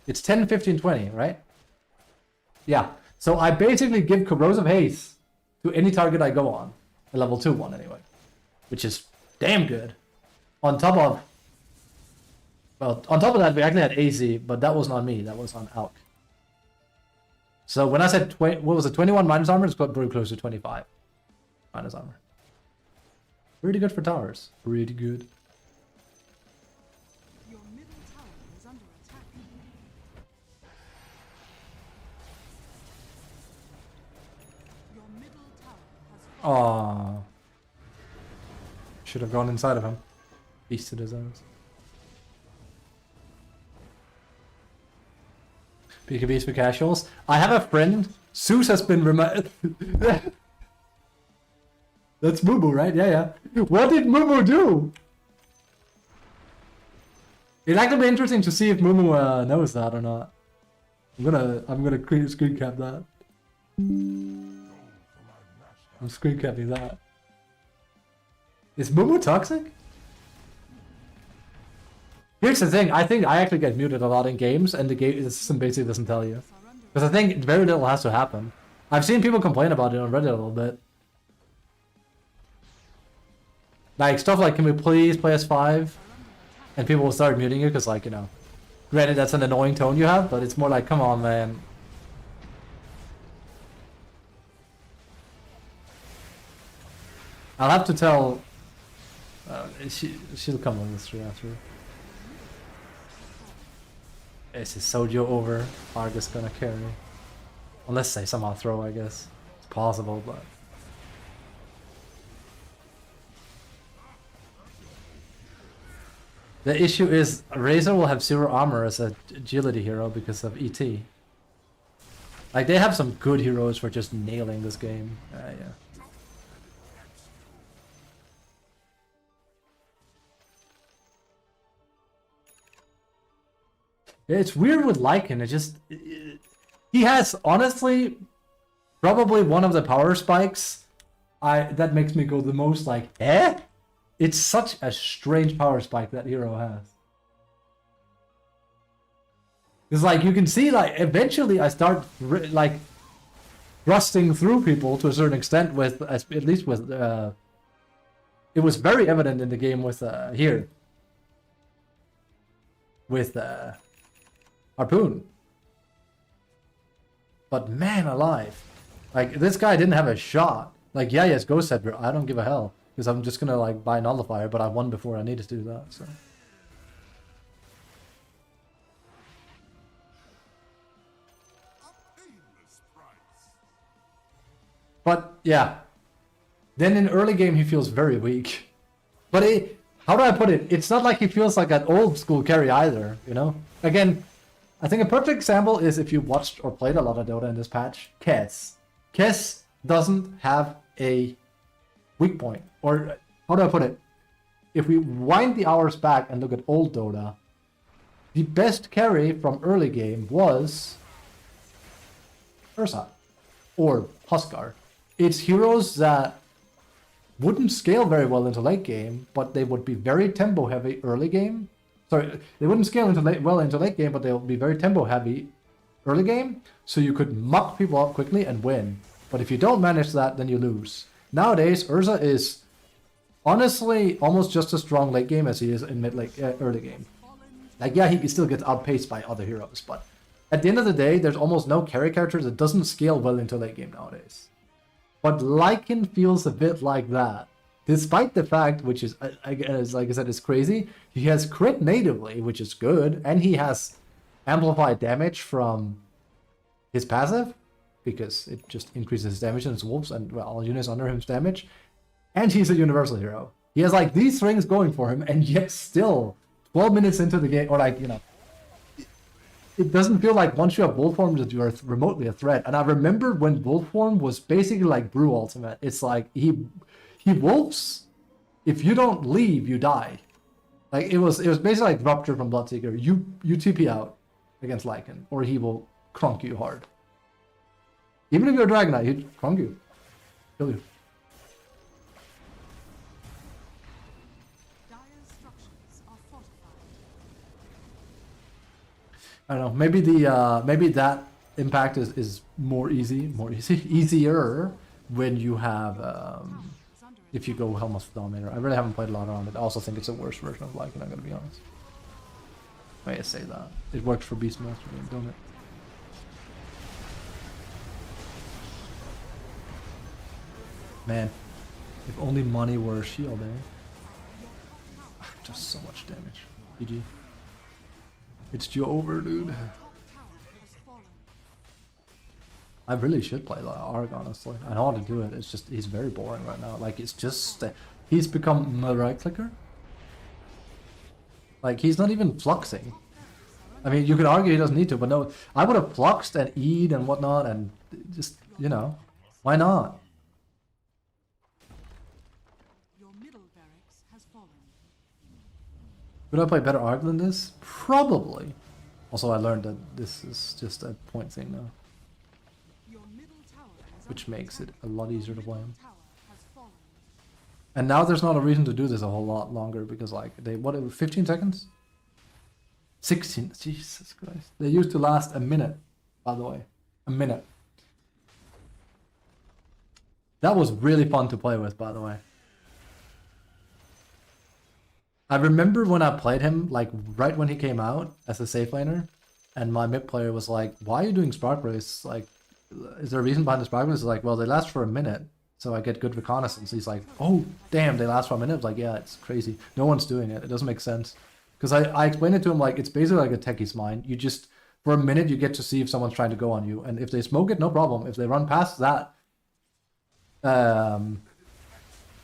S1: It's 10, 15, 20, right? Yeah. So I basically give Corrosive Haze to any target I go on. A level 2 one, anyway. Which is damn good. On top of... Well, on top of that, we actually had AC, but that wasn't on me. That was on Alk. So when I said, what was it, 21 minus armor, it's got very close to 25 minus armor. Pretty good for towers. Pretty good.
S2: Your middle tower is under attack. Your middle tower has
S1: Aww. Should have gone inside of him. Beasted his ass. PKBs for casuals. I have a friend. Zeus has been reminded. That's Mumu, right? Yeah. What did Mumu do? It'd actually be interesting to see if Mumu knows that or not. I'm gonna screen cap that. I'm screen capping that. Is Mumu toxic? Here's the thing, I think I actually get muted a lot in games, and the system basically doesn't tell you. Because I think very little has to happen. I've seen people complain about it on Reddit a little bit. Like, stuff like, can we please play S5? And people will start muting you, because, like, you know... Granted, that's an annoying tone you have, but it's more like, come on, man. I'll have to tell... she'll come on the stream after. This is Sojo over. Argus gonna carry. Unless they somehow throw, I guess. It's possible, but... The issue is, Razor will have 0 armor as a agility hero because of ET. Like, they have some good heroes for just nailing this game. Yeah. It's weird with Lycan, he has, honestly, probably one of the power spikes that makes me go the most like, eh? It's such a strange power spike that hero has. It's like, you can see, like, eventually I start, like, thrusting through people to a certain extent with, at least with, it was very evident in the game with, here. With, Harpoon. But man alive. Like, this guy didn't have a shot. Like, yeah, yes, Ghost Head, I don't give a hell. Because I'm just gonna, like, buy Nullifier, but I won before I needed to do that, so. But, yeah. Then in early game, he feels very weak. But how do I put it? It's not like he feels like an old school carry either, you know? Again, I think a perfect example is if you watched or played a lot of Dota in this patch, Kess. Kess doesn't have a weak point. Or, how do I put it? If we wind the hours back and look at old Dota, the best carry from early game was Ursa or Huskar. It's heroes that wouldn't scale very well into late game, but they would be very tempo heavy early game. Sorry, they wouldn't scale into late game, but they'll be very tempo heavy early game, so you could muck people up quickly and win. But if you don't manage that, then you lose. Nowadays, Urza is honestly almost just as strong late game as he is in early game. Like, yeah, he still gets outpaced by other heroes, but at the end of the day, there's almost no carry character that doesn't scale well into late game nowadays. But Lycan feels a bit like that. Despite the fact, which is, like I said, is crazy, he has crit natively, which is good, and he has amplified damage from his passive, because it just increases his damage and his wolves and, well, all units under him's damage. And he's a universal hero. He has, like, these things going for him, and yet still, 12 minutes into the game, or, like, you know, it doesn't feel like once you have Wolf Form that you are remotely a threat. And I remember when Wolf Form was basically like Brew Ultimate. It's like he wolves. If you don't leave, you die. Like it was basically like Rupture from Bloodseeker. You TP out against Lycan, or he will crunk you hard. Even if you're a Dragon Knight, he'd crunk you, kill you.
S2: Dire's structures are fortified.
S1: I don't know. Maybe the maybe that impact is easier when you have if you go Helm's Dominator. I really haven't played a lot around it. I also think it's a worse version of Lycan, I'm gonna be honest. I say that. It works for Beastmaster, don't it? Man, if only money were a shield, eh? Does so much damage. GG. It's over, dude. I really should play Arg, honestly. I know how to do it. It's just he's very boring right now. Like it's just he's become a right clicker. Like he's not even fluxing. I mean, you could argue he doesn't need to, but no, I would have fluxed and E'd and whatnot, and just why not?
S2: Your middle barracks has fallen.
S1: Would I play better Arg than this? Probably. Also, I learned that this is just a point thing now,
S2: Your middle tower is
S1: which
S2: under
S1: makes it
S2: attack.
S1: a lot easier to play him.
S2: Tower has fallen.
S1: And now there's not a reason to do this a whole lot longer because like they 15 seconds? 16. Jesus Christ. They used to last a minute, by the way. A minute. That was really fun to play with, by the way. I remember when I played him, like right when he came out as a safe laner, and my mid player was like, "Why are you doing Spark Race? Like, is there a reason behind the Spark Race?" It's like, "Well, they last for a minute, so I get good reconnaissance." He's like, "Oh, damn, they last for a minute." I was like, "Yeah, it's crazy. No one's doing it. It doesn't make sense." Because I explained it to him like it's basically like a techie's mind. You just for a minute you get to see if someone's trying to go on you, and if they smoke it, no problem. If they run past that,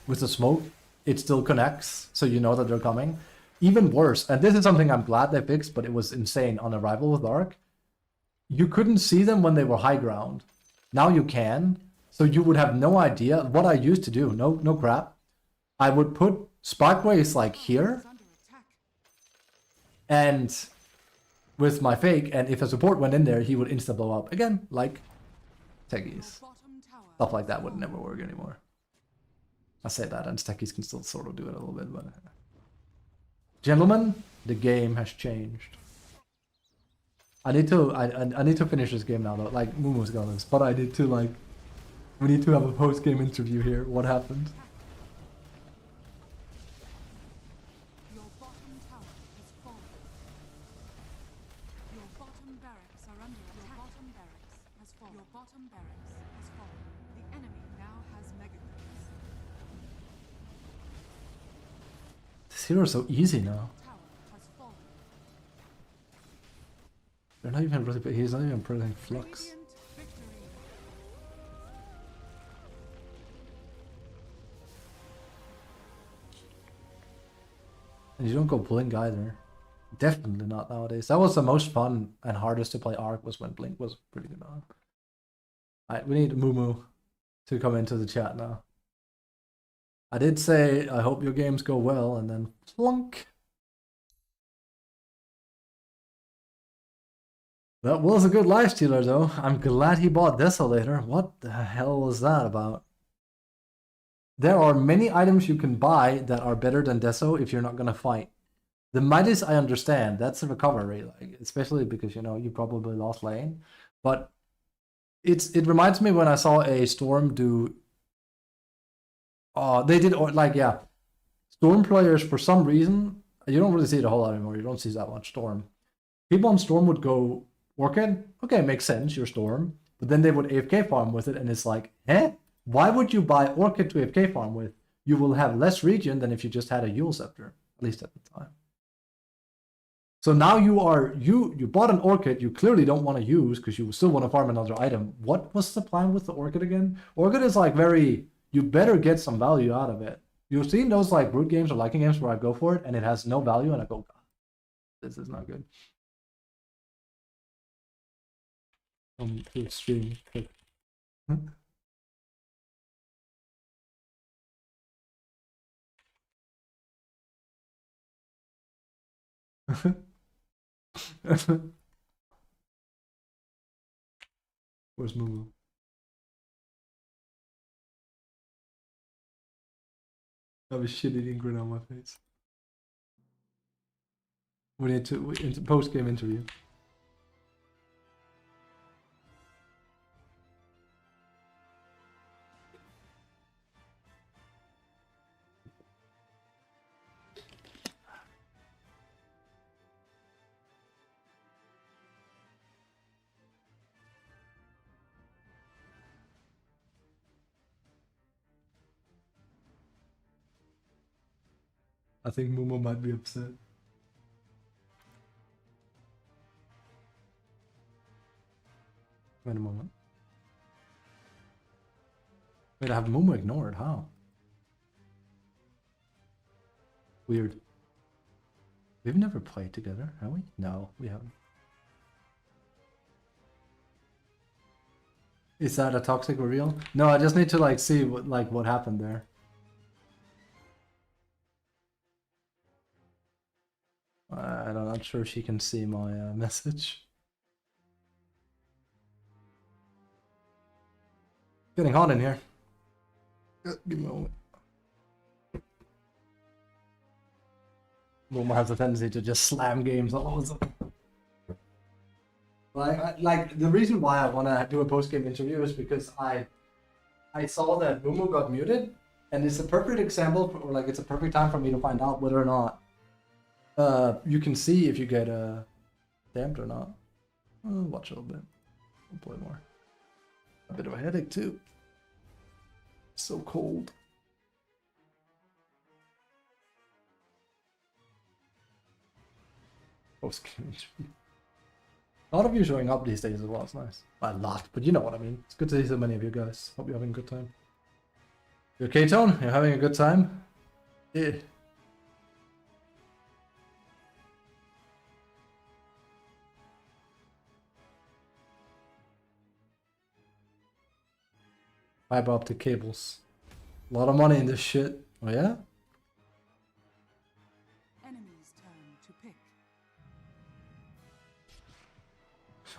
S1: with the smoke, it still connects, so you know that they're coming. Even worse, and this is something I'm glad they fixed, but it was insane on arrival with Arc. You couldn't see them when they were high ground. Now you can, so you would have no idea what I used to do. No crap. I would put Sparkways like here,
S2: Is under attack.
S1: and with my fake, and if a support went in there, he would insta blow up again, like Techies.
S2: Bottom tower.
S1: Stuff like that would never work anymore. I say that, and Techies can still sort of do it a little bit, but gentlemen, the game has changed. I need to finish this game now though. Like Moomoo's got this, but I need to like we need to have a post game interview here. What happened?
S2: Your bottom tower has fallen. Your bottom barracks are under attack. Your bottom barracks has fallen. Your bottom barracks has fallen. The enemy now has mega creeps.
S1: This hero is so easy now.
S2: Tower has fallen.
S1: They're not even really. He's not even putting flux.
S2: Radiant victory.
S1: And you don't go Blink either. Definitely not nowadays. That was the most fun and hardest to play Arc was when Blink was pretty good on. Alright, we need Moo to come into the chat now. I did say I hope your games go well, and then flunk. That was a good life stealer though. I'm glad he bought Desolator. What the hell was that about? There are many items you can buy that are better than Deso if you're not gonna fight. The Midas I understand, that's a recovery, like especially because you probably lost lane. But it reminds me when I saw a Storm do they did like Storm players for some reason You don't really see it a whole lot anymore. You don't see that much Storm. People on Storm would go Orchid. Okay, makes sense. You're Storm. But then they would AFK farm with it, and it's like, eh? Why would you buy Orchid to AFK farm with? You will have less regen than if you just had a Yule Scepter, at least at the time. So now you bought an Orchid you clearly don't want to use because you still want to farm another item. What was the plan with the Orchid again? Orchid is like very, you better get some value out of it. You've seen those like brute games or liking games where I go for it and it has no value and I go, God, this is not good. Too extreme. Where's Mumu? I have a shit-eating grin on my face. We need to into post-game interview. I think Mumu might be upset. Wait a moment. Wait, I have Mumu ignored. How? Weird. We've never played together, have we? No, we haven't. Is that a toxic reveal? No, I just need to like see what happened there. I'm not sure if she can see my message. Getting hot in here. Give me a moment. Roma has a tendency to just slam games all of a sudden. Like the reason why I want to do a post-game interview is because I saw that Mumu got muted, and it's a perfect example, or like it's a perfect time for me to find out whether or not you can see if you get damped or not. Watch a little bit. I'll play more. A bit of a headache too. So cold. Post-game interview. A lot of you showing up these days as well, it's nice. A lot, but you know what I mean. It's good to see so many of you guys. Hope you're having a good time. You okay, Tone? You're having a good time? Yeah. Fiber optic cables. A lot of money in this shit. Oh yeah?
S2: Enemy's turn to pick.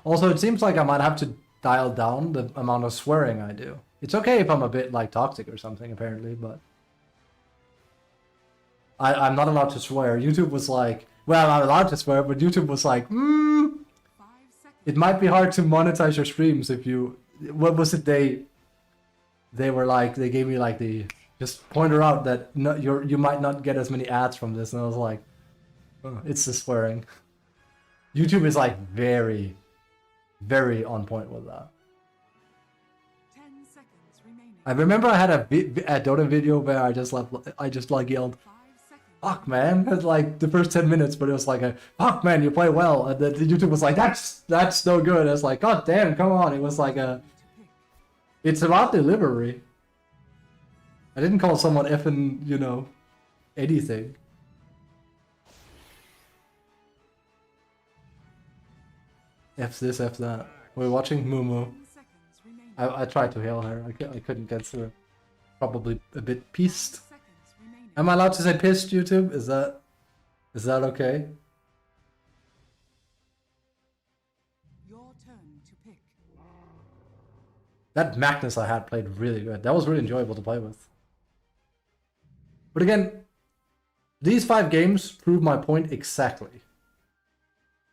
S1: Also, it seems like I might have to dial down the amount of swearing I do. It's okay if I'm a bit like toxic or something, apparently, but I'm not allowed to swear. YouTube was like, well, I'm allowed to swear, but YouTube was like,
S2: 5 seconds.
S1: it might be hard to monetize your streams if you. What was it they were like? They gave me like the just pointer out that no, you might not get as many ads from this, and I was like, oh, it's the swearing. YouTube is like very, very on point with that.
S2: 10 seconds remaining.
S1: I remember I had a Dota video where I just like yelled,
S2: 5 seconds.
S1: "Fuck man!" It's like the first 10 minutes, but it was like a "Fuck man, you play well," and then the YouTube was like, "That's no good." It's like, "God damn, come on!" It was like a.
S2: To pick.
S1: It's about delivery. I didn't call someone effing, you know, anything. F this, F that. We're watching Mumu.
S2: 10 seconds remaining.
S1: I tried to hail her. I couldn't get through. Probably a bit
S2: 5
S1: pissed.
S2: seconds remaining.
S1: Am I allowed to say pissed, YouTube? Is that okay?
S2: Your turn to pick.
S1: That Magnus I had played really good. That was really enjoyable to play with. But again, these 5 games prove my point exactly.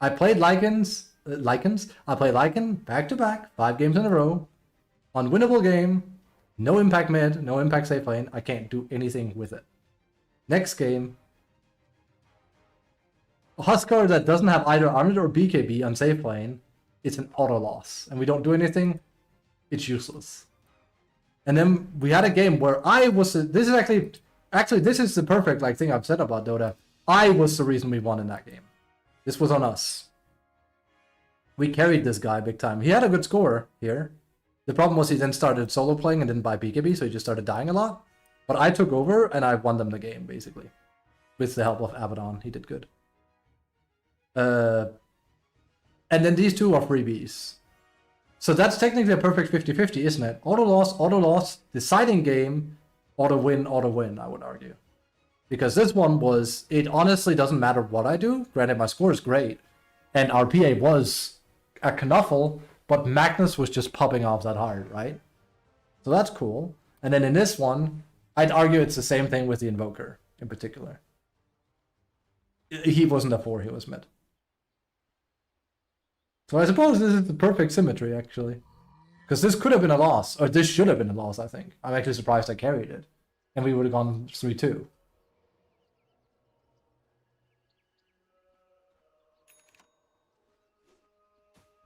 S1: I played Lycans. I played Lycan back to back, 5 games in a row. Unwinnable game. No impact mid, no impact safe lane. I can't do anything with it. Next game, A Huskar that doesn't have either armored or BKB on safe lane, it's an auto loss. And we don't do anything, it's useless. And then we had a game where I was... This is actually this is the perfect like thing I've said about Dota. I was the reason we won in that game. This was on us. We carried this guy big time. He had a good score here. The problem was he then started solo playing and didn't buy BKB, so he just started dying a lot. But I took over and I won them the game, basically. With the help of Abaddon, he did good. And then these two are freebies. So that's technically a perfect 50-50, isn't it? Auto loss, deciding game, auto win, I would argue. Because this one was, it honestly doesn't matter what I do. Granted, my score is great. And our PA was a knuffle, but Magnus was just popping off that hard, right? So that's cool. And then in this one, I'd argue it's the same thing with the Invoker in particular. He wasn't a 4, he was mid. So I suppose this is the perfect symmetry, actually. Because this could have been a loss, or this should have been a loss, I think. I'm actually surprised I carried it. And we would have gone 3-2.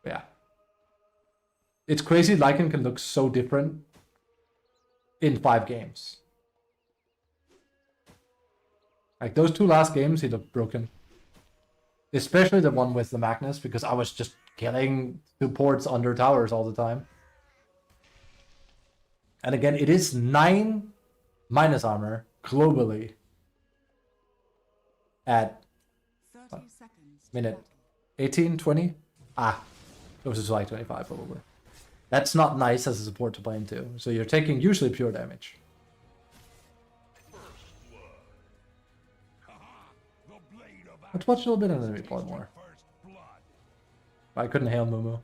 S1: Yeah. It's crazy Lycan can look so different in 5 games. Like those 2 last games, he looked broken. Especially the one with the Magnus, because I was just killing supports under towers all the time. And again, it is 9 minus armor globally at
S2: 30 seconds.
S1: minute 18, 20? Ah, closer to like 25 probably. That's not nice as a support to play into. So you're taking usually pure damage. Let's watch a little bit and then we play more. I couldn't hail Mumu.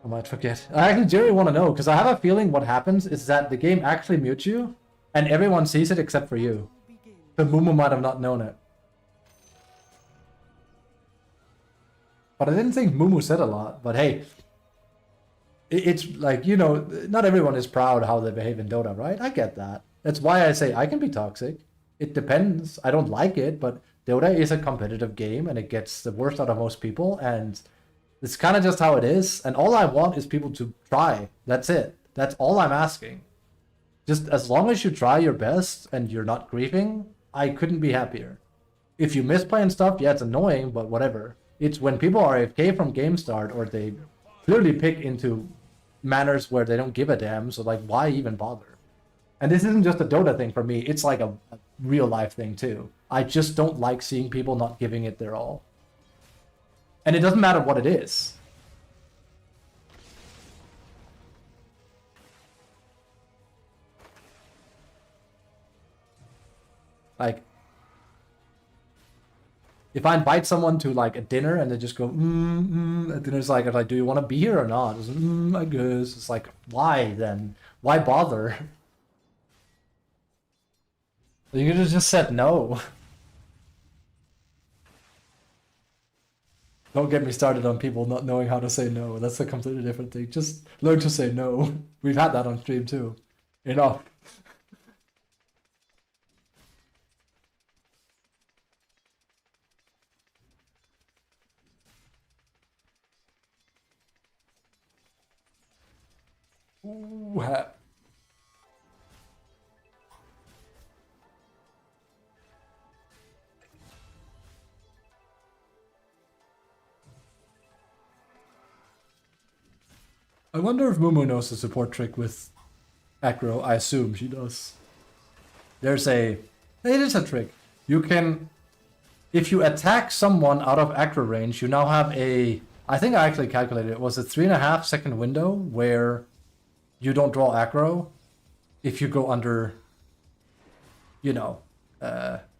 S1: I might forget. I actually genuinely want to know, because I have a feeling what happens is that the game actually mutes you, and everyone sees it except for you. So Mumu might have not known it. But I didn't think Mumu said a lot, but hey. It's like, you know, not everyone is proud how they behave in Dota, right? I get that. That's why I say I can be toxic. It depends. I don't like it, but Dota is a competitive game, and it gets the worst out of most people, and it's kind of just how it is. And all I want is people to try. That's it. That's all I'm asking. Just as long as you try your best and you're not griefing, I couldn't be happier. If you misplay and stuff, yeah, it's annoying, but whatever. It's when people are AFK from game start, or they clearly pick into manners where they don't give a damn, so like, why even bother? And this isn't just a Dota thing for me, it's like a real life thing too. I just don't like seeing people not giving it their all. And it doesn't matter what it is. Like, if I invite someone to like a dinner and they just go, at dinner's like, do you want to be here or not? It's, I guess. It's like, why then? Why bother? You could have just said no. Don't get me started on people not knowing how to say no. That's a completely different thing. Just learn to say no. We've had that on stream too. Enough. Ooh, I wonder if Mumu knows the support trick with aggro. I assume she does. There's a... It is a trick. You can... If you attack someone out of aggro range, you now have a... I think I actually calculated it. Was a 3.5 second window where you don't draw aggro if you go under, you know,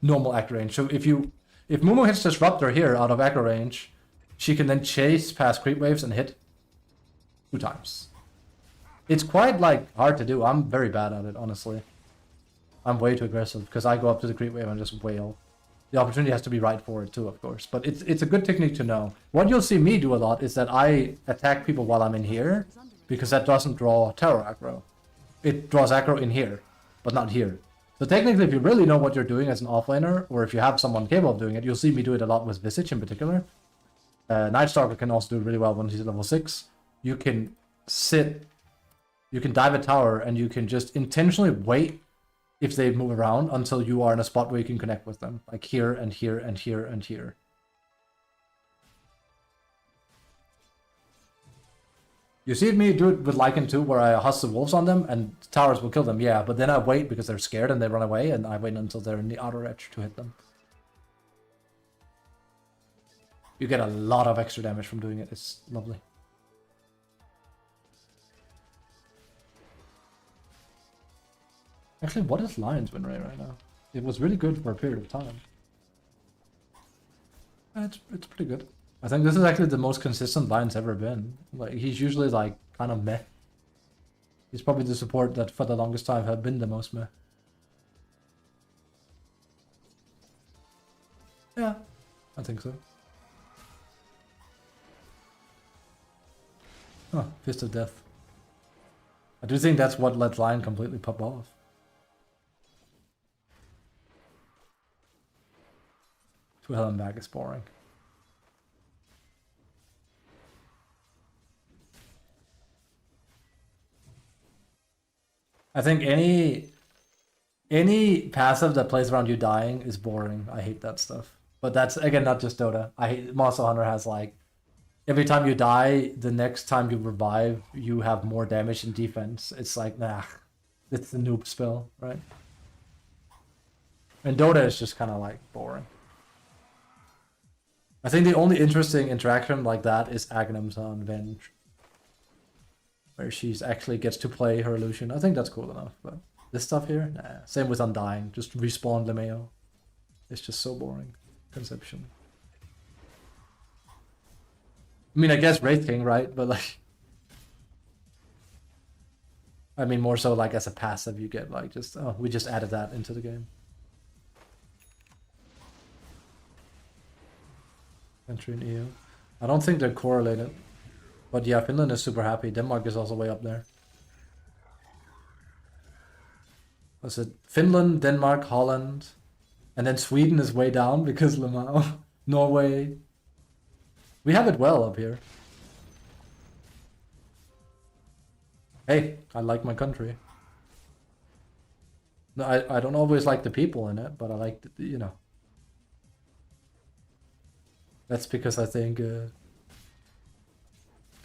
S1: normal aggro range. So if Mumu hits Disruptor here out of aggro range, she can then chase past creep waves and hit 2 times. It's quite like hard to do. I'm very bad at it, honestly. I'm way too aggressive because I go up to the creep wave and just wail. The opportunity has to be right for it too, of course. But it's a good technique to know. What you'll see me do a lot is that I attack people while I'm in here, because that doesn't draw terror aggro. It draws aggro in here, but not here. So technically, if you really know what you're doing as an offlaner, or if you have someone capable of doing it, you'll see me do it a lot with Visage in particular. Night Stalker can also do it really well when he's level 6. You can sit, you can dive a tower, and you can just intentionally wait if they move around until you are in a spot where you can connect with them. Like here, and here, and here, and here. You see me do it with Lycan too, where I hustle wolves on them, and towers will kill them, yeah, but then I wait because they're scared and they run away, and I wait until they're in the outer edge to hit them. You get a lot of extra damage from doing it, it's lovely. Actually, what is Lion's win rate right now? It was really good for a period of time. It's pretty good. I think this is actually the most consistent Lion's ever been. Like, he's usually like kind of meh. He's probably the support that for the longest time had been the most meh. Yeah, I think so. Oh, Fist of Death. I do think that's what let Lion completely pop off. To hell and back is boring. I think any passive that plays around you dying is boring. I hate that stuff. But that's, again, not just Dota. I hate Monster Hunter has like, every time you die, the next time you revive, you have more damage and defense. It's like, nah, it's the noob spell, right? And Dota is just kind of like boring. I think the only interesting interaction like that is Aghanim's on Venge, where she's actually gets to play her illusion. I think that's cool enough, but this stuff here, nah. Same with Undying, just respawn Lemeo. It's just so boring. Conception. I mean, I guess Wraith King, right? But like, I mean, more so like as a passive, you get like just, oh, we just added that into the game. Entry in EU. I don't think they're correlated. But yeah, Finland is super happy. Denmark is also way up there. Was it Finland, Denmark, Holland, and then Sweden is way down because Lemao. Norway. We have it well up here. Hey, I like my country. No, I don't always like the people in it, but I like, you know. That's because I think, you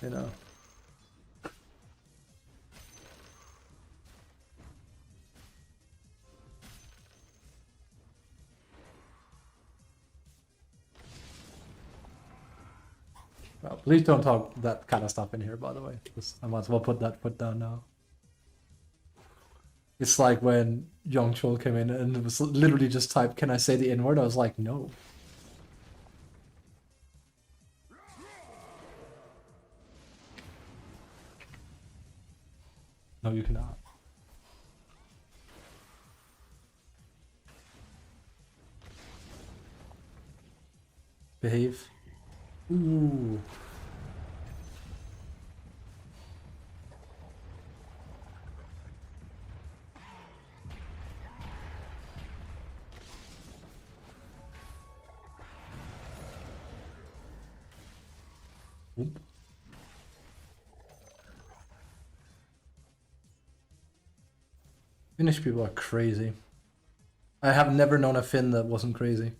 S1: know. Well, please don't talk that kind of stuff in here, by the way. I might as well put that foot down now. It's like when Young Chol came in and it was literally just typed, "Can I say the N-word?" I was like, no. No, you cannot. Behave. Ooh. Oop. Finnish people are crazy. I have never known a Finn that wasn't crazy.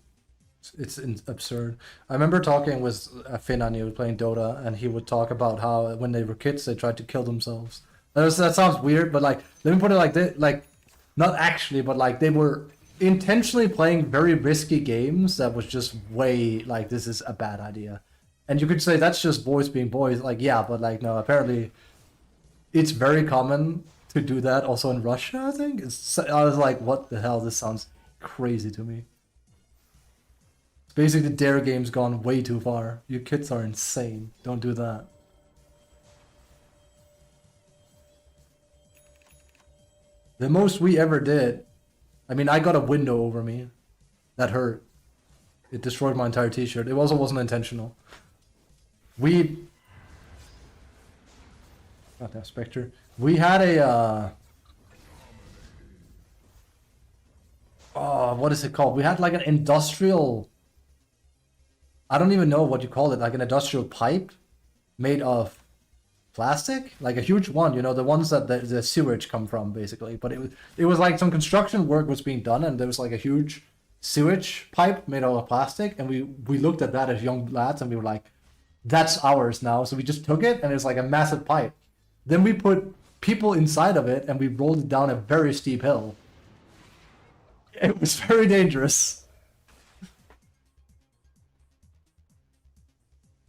S1: It's absurd. I remember talking with a Finn I knew playing Dota, and he would talk about how when they were kids they tried to kill themselves. That sounds weird, but like, let me put it like this: like, not actually, but like they were intentionally playing very risky games that was just way like, this is a bad idea. And you could say that's just boys being boys. Like, yeah, but like, no, apparently it's very common to do that also in Russia, I think. I was like, what the hell? This sounds crazy to me. Basically, the dare game's gone way too far. You kids are insane. Don't do that. The most we ever did, I mean, I got a window over me. That hurt. It destroyed my entire t-shirt. It also wasn't intentional. We... God damn, Spectre. We had a... Oh, what is it called? We had like an industrial. I don't even know what you call it. Like an industrial pipe made of plastic, like a huge one. You know, the ones that the sewage come from, basically. But it was like some construction work was being done, and there was like a huge sewage pipe made out of plastic, and we looked at that as young lads, and we were like, "That's ours now." So we just took it, and it's like a massive pipe. Then we put people inside of it, and we rolled it down a very steep hill. It was very dangerous.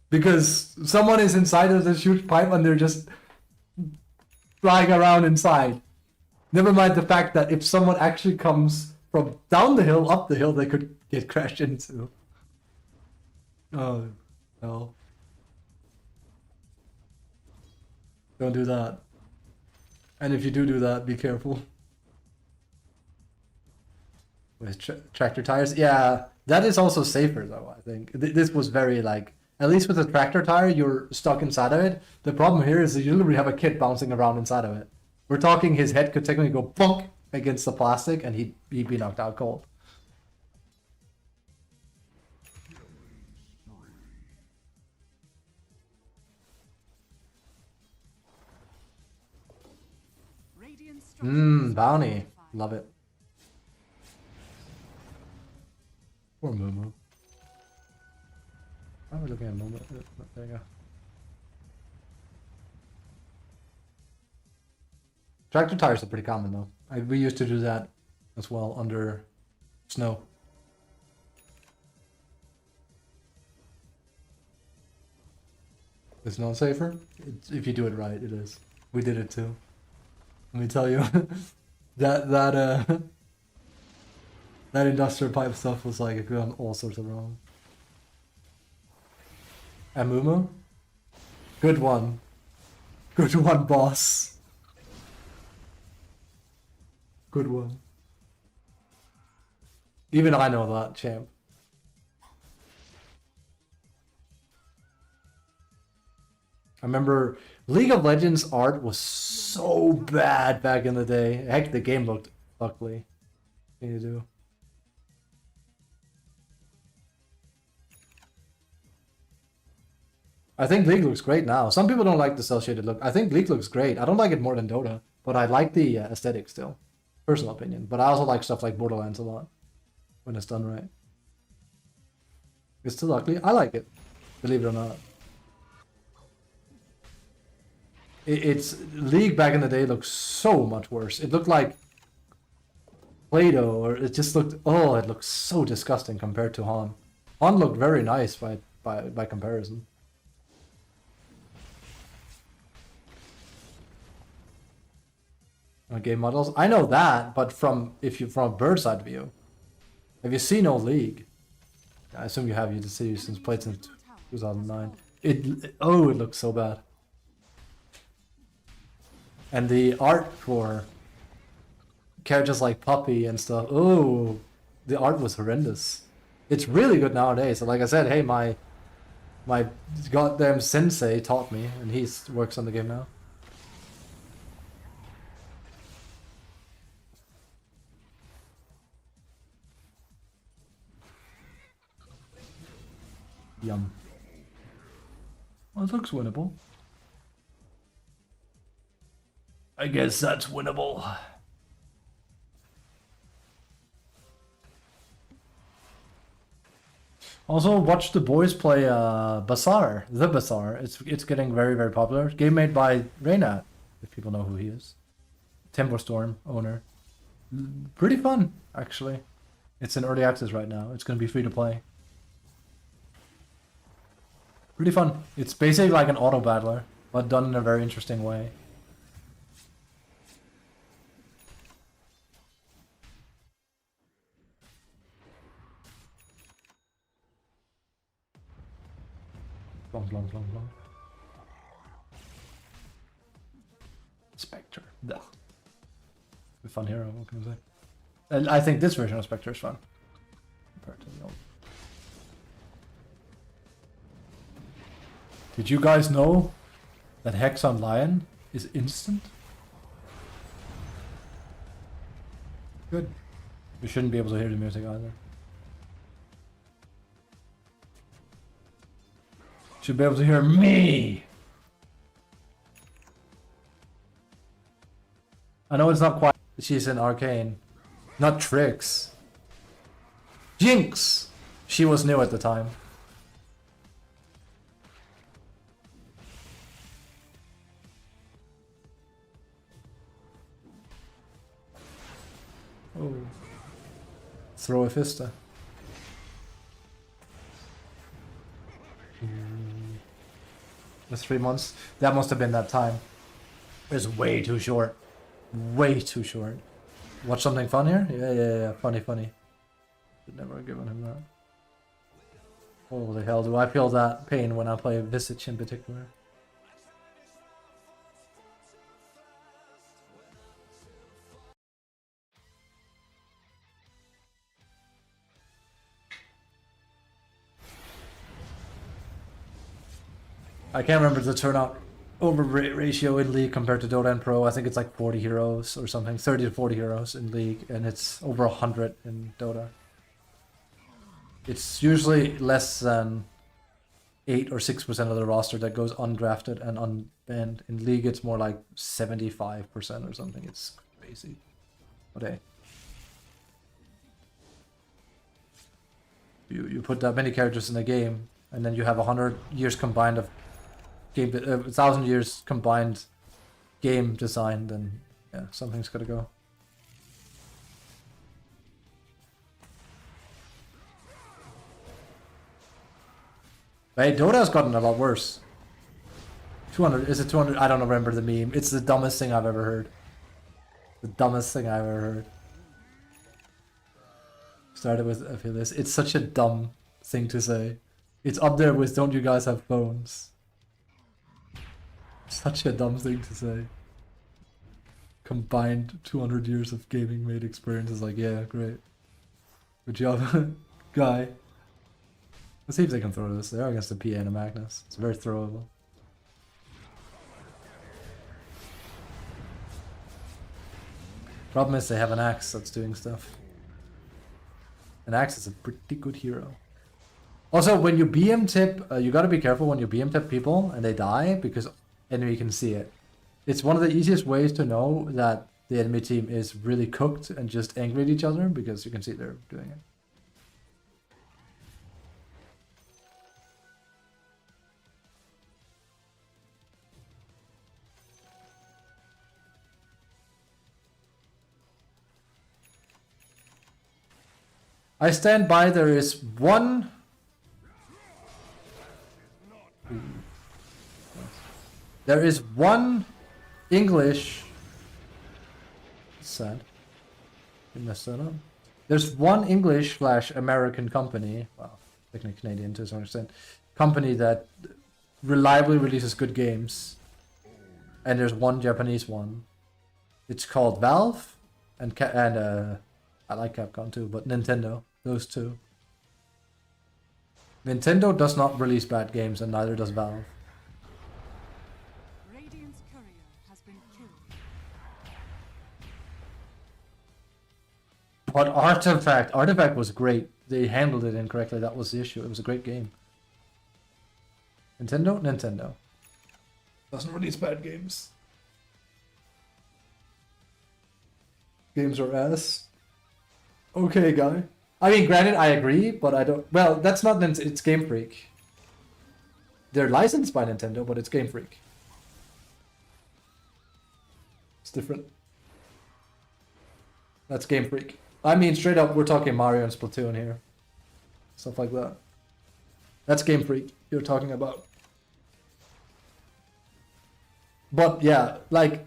S1: Because someone is inside of this huge pipe and they're just flying around inside. Never mind the fact that if someone actually comes from down the hill, up the hill, they could get crashed into. Oh, no. Don't do that. And if you do that, be careful. With tractor tires, yeah, that is also safer though. I think this was very like, at least with a tractor tire, you're stuck inside of it. The problem here is that you literally have a kid bouncing around inside of it. We're talking his head could technically go bonk against the plastic, and he'd be knocked out cold.
S2: Radiant structures
S1: Bounty,
S2: fortified.
S1: love it. Poor Mumu. Why are we looking at Mumu? There you go. Tractor tires are pretty common though. We used to do that as well under snow. It's not safer? If you do it right, it is. We did it too. Let me tell you, that industrial pipe stuff was like gone all sorts of wrong. Amumu? Good one. Good one, boss. Good one. Even I know that, champ. I remember League of Legends art was so bad back in the day. Heck, the game looked ugly. What can you do? I think League looks great now. Some people don't like the cel shaded look. I think League looks great. I don't like it more than Dota, but I like the aesthetic still. Personal opinion. But I also like stuff like Borderlands a lot when it's done right. It's still ugly. I like it, believe it or not. It's League back in the day looked so much worse. It looked like Play-Doh, or it just looked, oh, it looked so disgusting compared to Han. Han looked very nice by comparison. Game models, I know that, but from a bird's eye view, have you seen old League? I assume you have. You just see since played since 2009. It looks so bad. And the art for characters like Puppy and stuff, oh, the art was horrendous. It's really good nowadays. So like I said, hey, my goddamn sensei taught me, and he works on the game now. Yum. Well, it looks winnable. I guess that's winnable. Also, watch the boys play Bazaar, The Bazaar. It's getting very, very popular. Game made by Reynat, if people know who he is. Tempo Storm owner. Pretty fun, actually. It's in early access right now. It's going to be free to play. Pretty fun. It's basically like an auto battler, but done in a very interesting way. Blum, blum, blum, blum. Spectre. Ugh. A fun hero, what can I say? And I think this version of Spectre is fun compared to the old. Did you guys know that Hex on Lion is instant? Good. You shouldn't be able to hear the music either. Should be able to hear me! I know it's not quite... She's in Arcane. Not Trix. Jinx! She was new at the time. Oh. Throw a fista. The 3 months? That must have been that time. It's way too short. Way too short. Watch something fun here? Yeah. Funny. Should never have given him that. Holy hell, do I feel that pain when I play Visage in particular. I can't remember the turnout over ratio in League compared to Dota and Pro. I think it's like 40 heroes or something, 30 to 40 heroes in League, and it's over 100 in Dota. It's usually less than 8 or 6% of the roster that goes undrafted and unbanned. In League, it's more like 75% or something. It's crazy. But hey. You put that many characters in a game, and then you have 100 years combined of game, 1,000 years combined game design, then yeah, something's gotta go. Hey, Dota's gotten a lot worse. 200, is it 200? I don't remember the meme. It's the dumbest thing I've ever heard. The dumbest thing I've ever heard. Started with, I feel this. It's such a dumb thing to say. It's up there with, don't you guys have phones? Such a dumb thing to say. Combined 200 years of gaming made experience is like, yeah, great. Good job, guy. Let's see if they can throw this. They are against the PA and a Magnus. It's very throwable. Problem is they have an axe that's doing stuff. An axe is a pretty good hero. Also, when you BM tip, you gotta be careful when you BM tip people and they die, because enemy can see it. It's one of the easiest ways to know that the enemy team is really cooked and just angry at each other, because you can see they're doing it. I stand by, there is one... There is one English... Sad. You messed that up. There's one English/American company, well, technically Canadian to some extent, company that reliably releases good games. And there's one Japanese one. It's called Valve, and I like Capcom too, but Nintendo. Those two. Nintendo does not release bad games, and neither does Valve.
S2: Radiant's courier has been killed.
S1: But Artifact was great. They handled it incorrectly. That was the issue. It was a great game. Nintendo doesn't release bad games. Games are ass. Okay, guy. I mean, granted, I agree, but I don't... Well, that's not... It's Game Freak. They're licensed by Nintendo, but it's Game Freak. It's different. That's Game Freak. I mean, straight up, we're talking Mario and Splatoon here. Stuff like that. That's Game Freak you're talking about. But, yeah, like...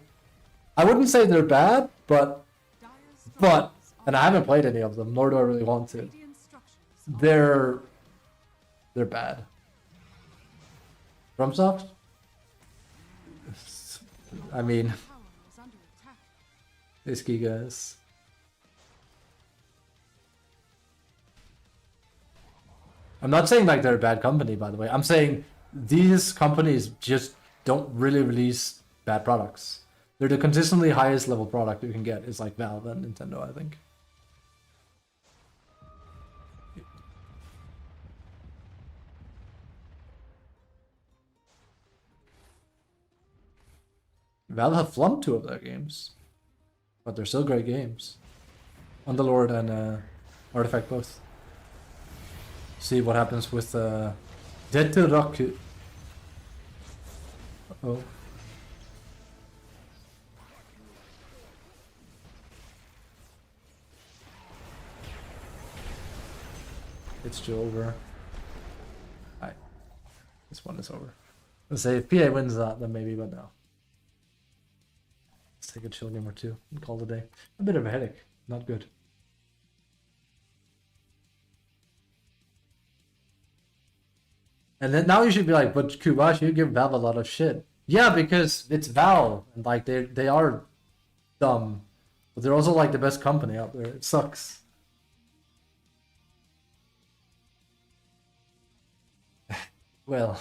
S1: I wouldn't say they're bad, but... And I haven't played any of them, nor do I really want to. They're bad. FromSoft? I mean, these guys. I'm not saying like they're a bad company, by the way. I'm saying these companies just don't really release bad products. They're the consistently highest level product you can get is like Valve and Nintendo, I think. Valve have flunked 2 of their games, but they're still great games. Underlord and Artifact both. See what happens with Dead to Rocket. Oh. It's still over. Alright. This one is over. Let's say if PA wins that, then maybe, but no. Let's take a chill game or 2 and call it a day. A bit of a headache. Not good. And then now you should be like, but Kubashi, you give Valve a lot of shit. Yeah, because it's Valve, and like they are dumb, but they're also like the best company out there. It sucks. Well,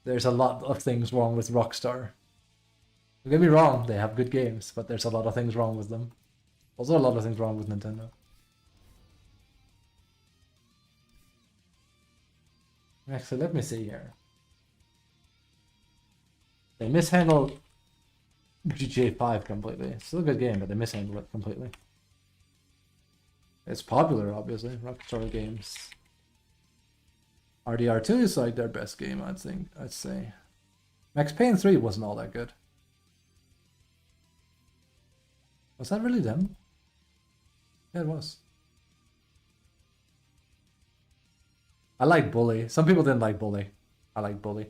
S1: there's a lot of things wrong with Rockstar. Don't get me wrong, they have good games, but there's a lot of things wrong with them. Also a lot of things wrong with Nintendo. Actually, let me see here. They mishandled GTA 5 completely. It's still a good game, but they mishandled it completely. It's popular, obviously. Rockstar Games. RDR2 is like their best game, I'd say. Max Payne 3 wasn't all that good. Was that really them? Yeah, it was. I like Bully. Some people didn't like Bully. I like Bully.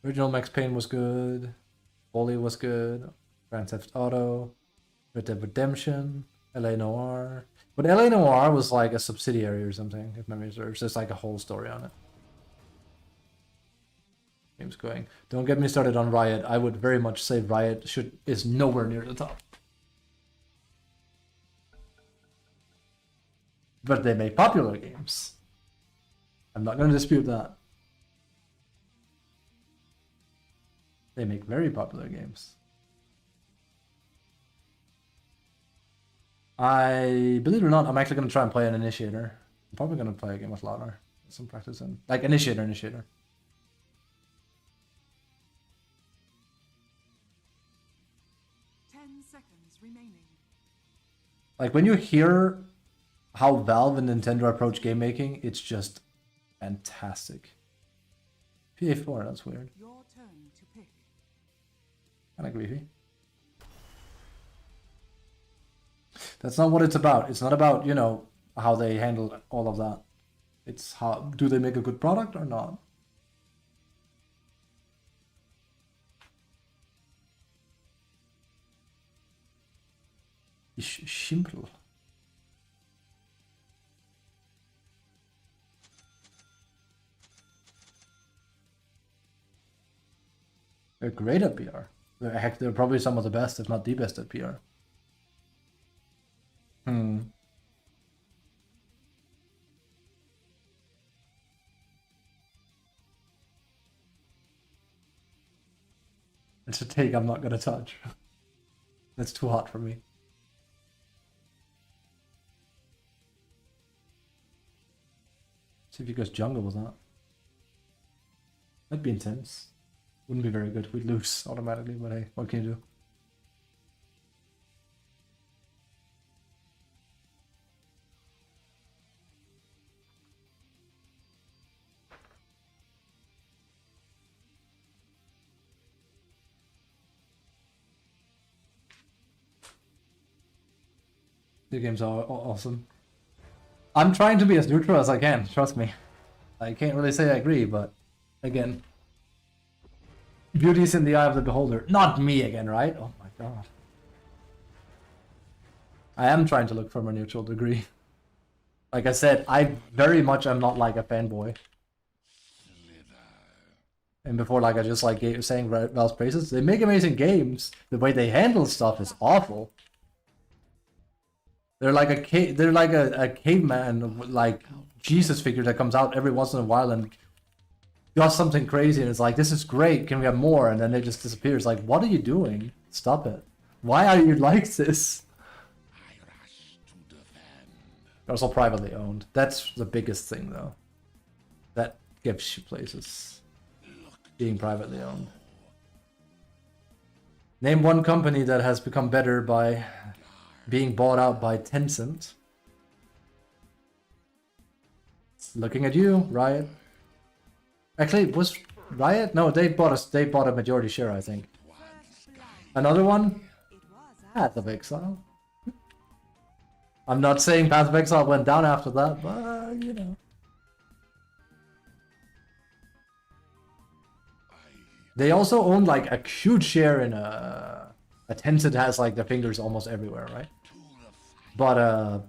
S1: Original Max Payne was good. Bully was good. Grand Theft Auto. Red Dead Redemption. LA Noire. But LA Noire was like a subsidiary or something, if memory serves. There's like a whole story on it. Game's going. Don't get me started on Riot. I would very much say Riot is nowhere near the top. But they make popular games. I'm not going to dispute that. They make very popular games. I believe it or not, I'm actually going to try and play an Initiator. I'm probably going to play a game with Louder. Some practice in. Like Initiator.
S2: 10 seconds remaining.
S1: Like when you hear how Valve and Nintendo approach game making, it's just fantastic. PA4, that's weird.
S2: Your turn to pick.
S1: Kinda creepy. That's not what it's about. It's not about, you know, how they handle all of that. It's how, do they make a good product or not? Simple. They're great at PR. Heck, they're probably some of the best, if not the best at PR. It's a take I'm not gonna touch. That's too hot for me. See if he goes jungle with that. That'd be intense. Wouldn't be very good. We'd lose automatically, but hey, what can you do? The games are awesome. I'm trying to be as neutral as I can, trust me. I can't really say I agree, but again, beauty is in the eye of the beholder. Not me again, right? Oh my god. I am trying to look for a neutral degree. Like I said, I very much am not like a fanboy. And before, like I just like saying Valve's praises. They make amazing games. The way they handle stuff is awful. They're like a caveman, like Jesus figure that comes out every once in a while and does something crazy, and it's like, this is great, can we have more? And then it just disappears. Like, what are you doing? Stop it. Why are you like this? They're also privately owned. That's the biggest thing, though. That gives you places. Being privately owned. Name one company that has become better by being bought out by Tencent. Looking at you, Riot. Actually, was Riot? No, they bought us. They bought a majority share, I think. Another one? Path of Exile. I'm not saying Path of Exile went down after that, but you know. They also own like a huge share in a Tencent has like their fingers almost everywhere, right? But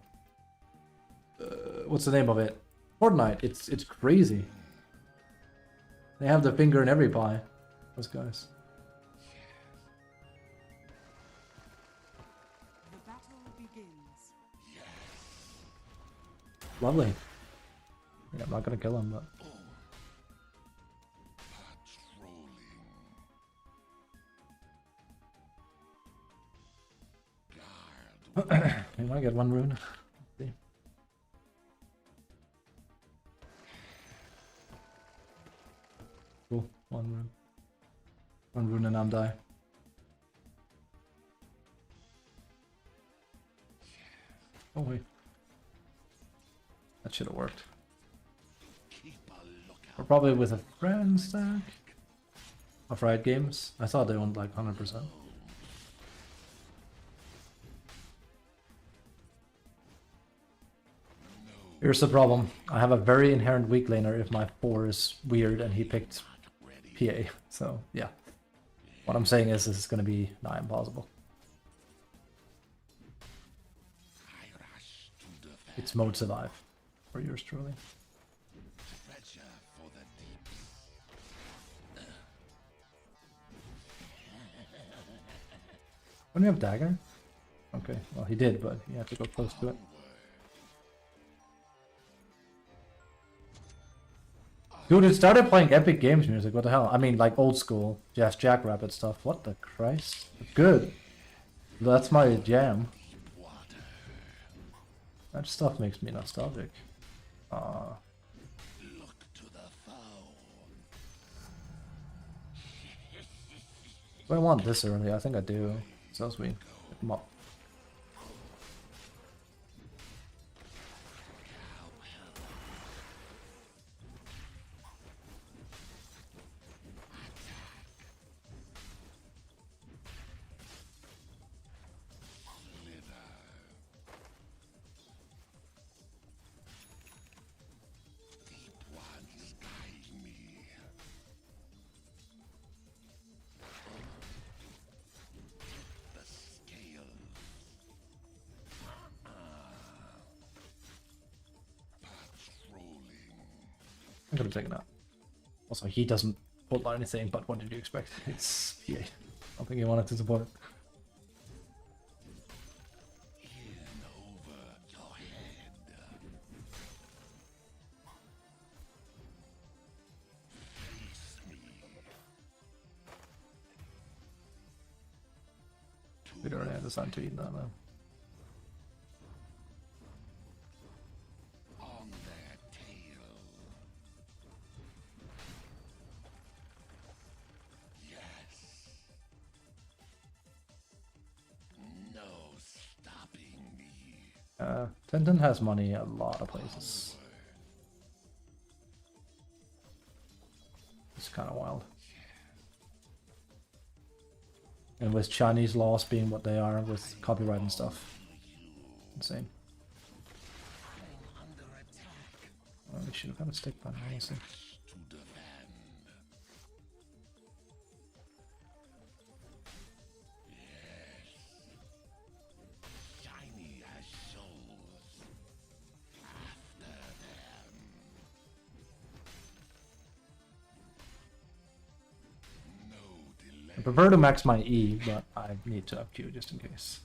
S1: what's the name of it? Fortnite. It's crazy. They have the finger in every pie. Those guys.
S2: The battle begins.
S1: Lovely. Yeah, I'm not gonna kill him, but. You might get one rune. See. Cool, one rune. One rune and I'm die. Oh wait. That should have worked. Or probably with a friend stack of Riot Games. I thought they owned like 100%. Here's the problem. I have a very inherent weak laner if my 4 is weird and he picked PA. So, yeah. What I'm saying is this is going to be nigh impossible. It's mode survive for yours truly. Don't you have dagger? Okay, well he did, but he had to go close to it. Dude, it started playing Epic Games music, what the hell? I mean, like old school, Jazz Jackrabbit stuff. What the Christ? Good. That's my jam. That stuff makes me nostalgic. Do I want this early? I think I do. So sweet. Pick 'em up. I could have taken that. Also, he doesn't pull out anything, but what did you expect? It's PA. I don't think he wanted to support it. We already had the time to eat that though. Tencent has money a lot of places. It's kind of wild. And with Chinese laws being what they are with copyright and stuff. Insane. Well, we should have had a stick by now, honestly. I prefer to max my E, but I need to up Q just in case.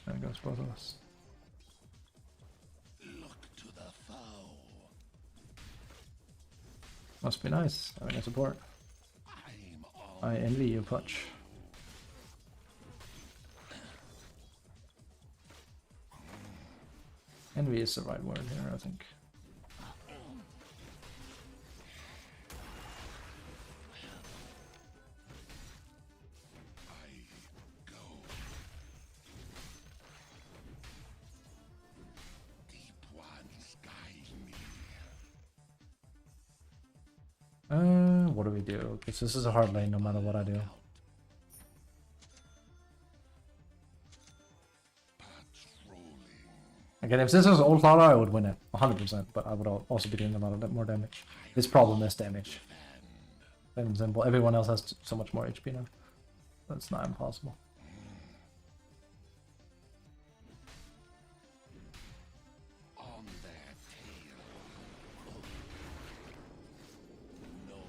S1: There goes both of us. Must be nice having a support. I envy you, Putch. Envy is the right word here, I think. What do we do? Because this is a hard lane no matter what I do. Again, if this was old Clara, I would win it 100%, but I would also be doing a lot of more damage. This problem is damage. Plain and simple. Everyone else has so much more HP now. That's not impossible.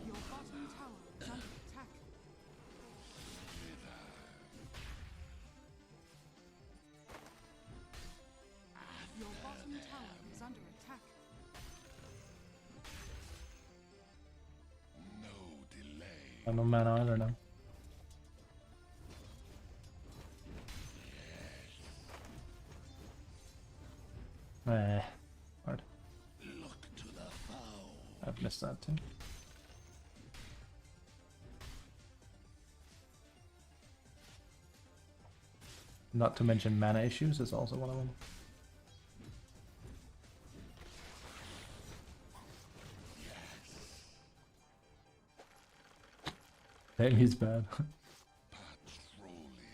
S2: Your bottom tower is under attack. Your bottom tower is under attack.
S1: I have no mana either now. Hard. I've missed that too. Not to mention mana issues is also one of them. Damn, he's bad.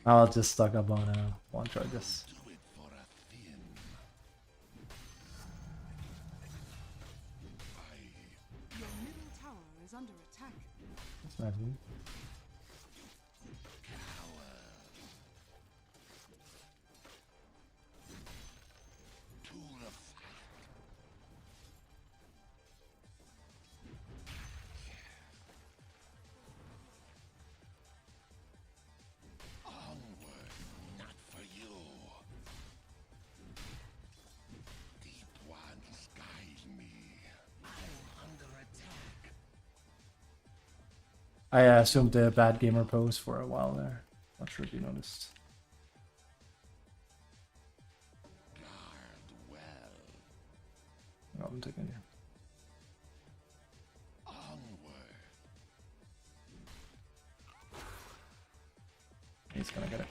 S1: I'll just stock up on one try this.
S2: Your middle tower is under attack.
S1: That's nice. I assumed a bad gamer pose for a while there. Not sure if you noticed. No, I'm taking you. He's gonna get it.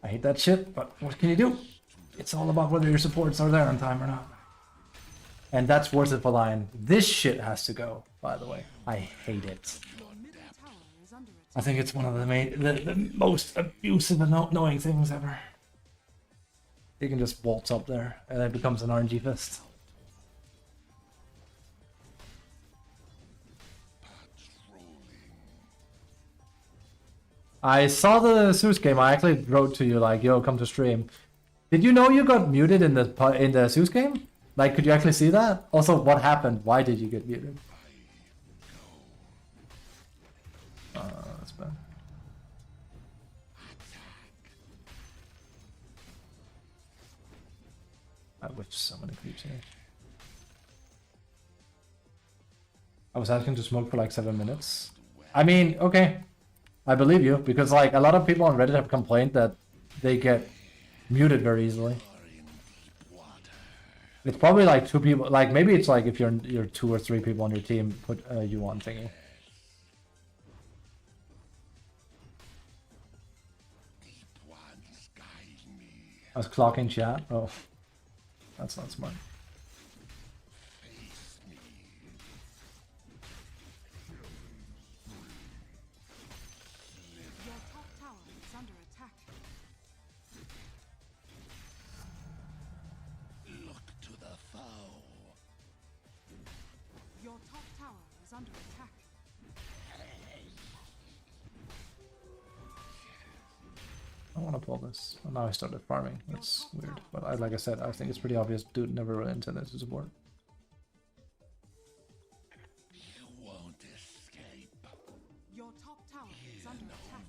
S1: I hate that shit, but what can you do? It's all about whether your supports are there on time or not. And that's worth it for Lion. This shit has to go, by the way. I hate it.
S2: Your middle tower is under
S1: I
S2: attack.
S1: think it's one of the most abusive and annoying things ever. He can just waltz up there, and it becomes an RNG fest. I saw the Zeus game. I actually wrote to you like, "Yo, come to stream." Did you know you got muted in the Zeus game? Like, could you actually see that? Also, what happened? Why did you get muted? That's bad. I whiffed so many creeps here. I was asking to smoke for like 7 minutes. I mean, okay. I believe you, because like a lot of people on Reddit have complained that they get muted very easily. It's probably like 2 people, like maybe it's like if you're 2 or 3 people on your team, put you on thingy. I was clocking chat. Oh, that's not smart.
S2: Your top tower is under attack. Your top tower is under attack.
S1: I want to pull this. Well, now I started farming. That's weird. But like I said, I think it's pretty obvious. Dude never really intended to support.
S2: Your top tower is under attack.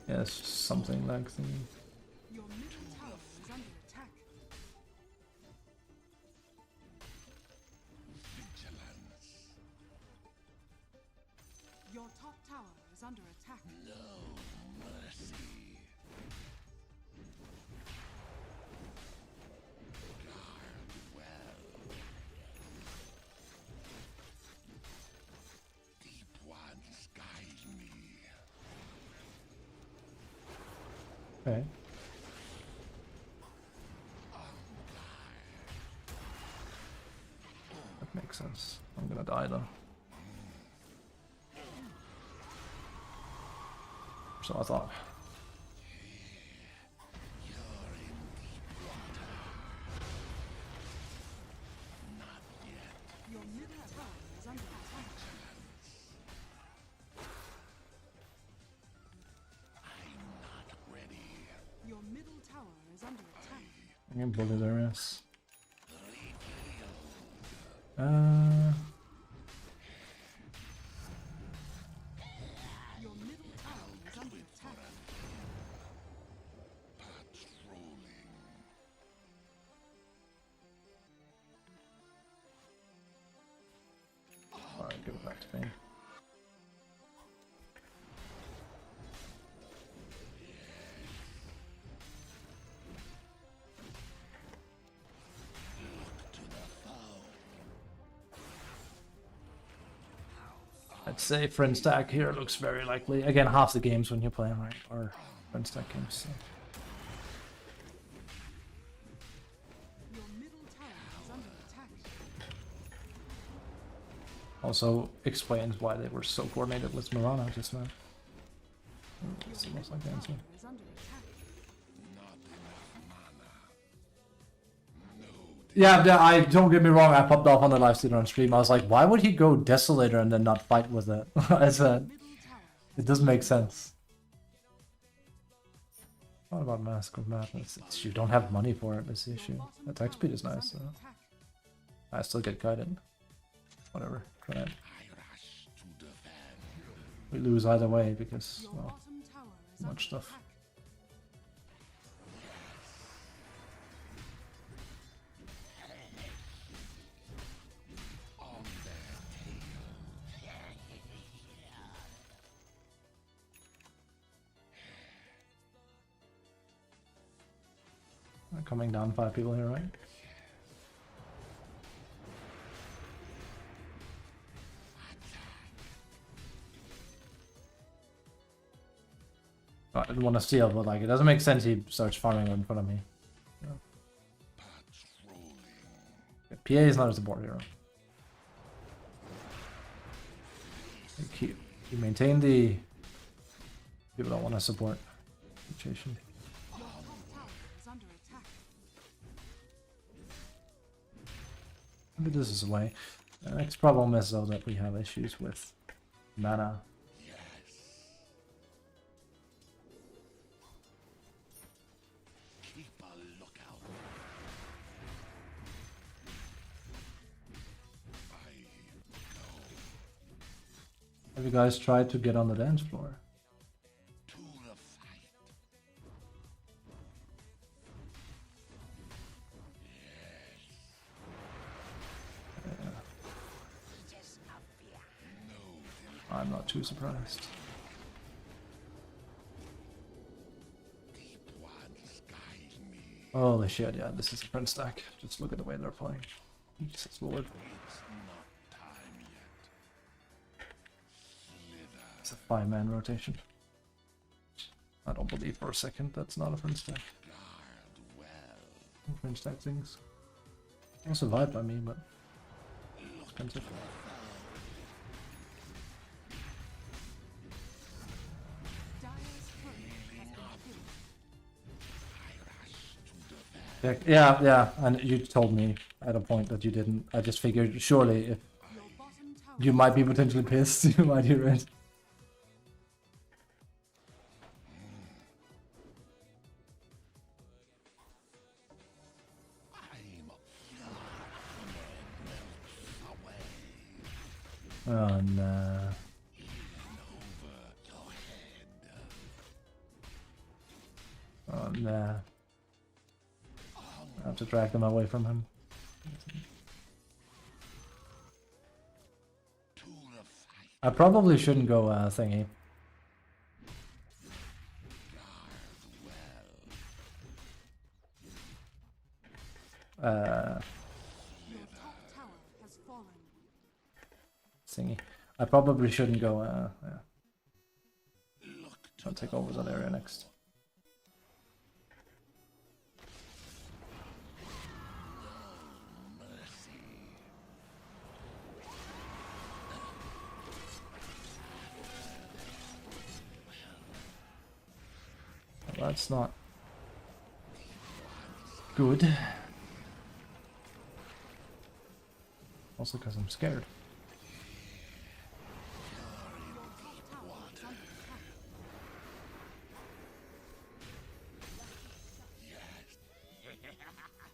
S1: Yeah, it's something like thingy.
S2: top tower is under attack.
S3: Mercy. Guard well. Deep ones guide me.
S1: Okay. That makes sense. I'm gonna die though. So I thought.
S3: You're in deep water. Not yet.
S2: Your middle tower is under attack.
S3: I'm not ready.
S2: Your middle tower is under attack.
S1: I can bully their ass.
S2: Your middle tower is under attack.
S3: Patrolling.
S1: Alright, give it back to me. I'd say friend stack here looks very likely. Again, half the games when you're playing right are friend stack games. So.
S2: Your middle tower is under attack.
S1: Also explains why they were so coordinated with Mirana just now. It's
S2: Your
S1: almost
S2: middle
S1: like that,
S2: tower
S1: so.
S2: is under attack.
S3: Not enough mana. No.
S1: Yeah, I don't get me wrong. I popped off on the live stream on stream. I was like, why would he go Desolator and then not fight with it? As a,
S2: Middle tower.
S1: it doesn't make sense. What about Mask of Madness? It's, you don't have money for it. That's the issue.
S2: Bottom
S1: Attack speed is
S2: tower
S1: nice.
S2: under
S1: So.
S2: attack.
S1: I still get guided. Whatever. Try it.
S3: I rush to defend.
S1: We lose either way because
S2: Your
S1: well,
S2: bottom tower is
S1: much
S2: under
S1: stuff.
S2: attack.
S3: On their tail.
S1: Coming down 5 people here, right? I didn't want to steal, but like it doesn't make sense he starts farming in front of me.
S3: Patrolling.
S1: PA is not a support hero. You maintain the people don't want to support situation.
S2: Your top tower is under attack.
S1: Maybe this is away. The next problem is though that we have issues with mana.
S3: Yes. Keep a lookout. I know.
S1: Have you guys tried to get on the dance floor?
S3: To the fight.
S1: I'm not too surprised.
S3: Deep ones guide me.
S1: Holy shit, yeah, this is a friend stack. Just look at the way they're playing. Jesus Lord.
S3: It's not time yet. Slither.
S1: It's a 5-man rotation. I don't believe for a second that's not a friend stack.
S3: Guard well.
S1: Friend stack things. Well survived by me, but expensive.
S2: Dire's turret has been killed.
S3: I rush to defend.
S1: Yeah, and you told me at a point that you didn't. I just figured surely if
S2: Your bottom tower
S1: you might be potentially pissed, you might hear it.
S3: I'm
S1: Oh no.
S3: over your head.
S1: Oh no. I have to drag them away from him.
S3: To the fight.
S1: I probably shouldn't go thingy.
S2: Your top tower has fallen.
S1: Thingy. I probably shouldn't go. Yeah. I'll take over that area next. Well, that's not good. Also because I'm scared.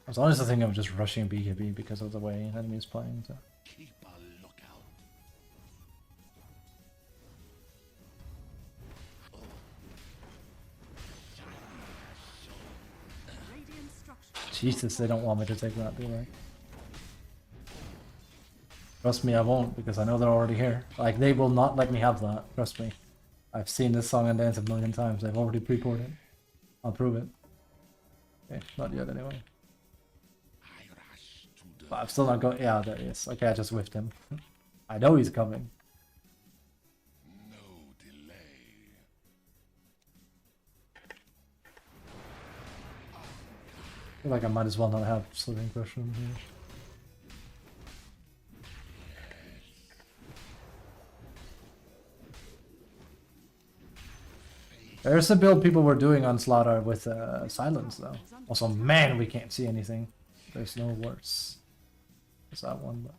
S1: I was honestly thinking of just rushing BKB because of the way enemies playing. So.
S4: Keep a lookout.
S2: Radiant structures.
S1: Jesus, they don't want me to take that, do they? Trust me, I won't, because I know they're already here. Like, they will not let me have that. Trust me. I've seen this song and dance a million times. They've already pre-poured it. I'll prove it. Okay, not yet anyway.
S4: I rush to the
S1: But I'm still not going. Yeah, there he is. Okay, I just whiffed him. I know he's coming.
S4: no delay.
S1: I feel like I might as well not have Slithering Crusher in here. There's a build people were doing on Slaughter with silence though. Also, man, we can't see anything. There's no worse. There's that one, but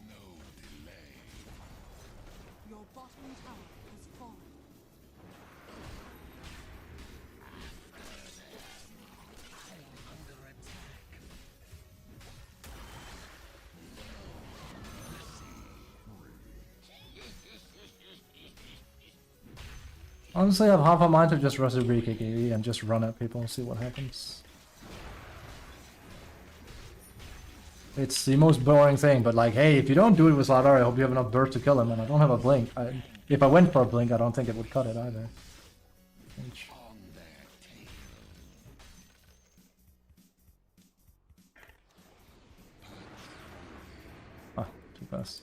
S4: No delay.
S2: Your bottom tower has fallen.
S1: honestly, I have half a mind to just rush a BKB and just run at people and see what happens. It's the most boring thing, but like, hey, if you don't do it with Slaughter, I hope you have enough burst to kill him, and I don't have a blink. If I went for a blink, I don't think it would cut it either. Which-
S4: On their tail.
S1: Ah, too fast.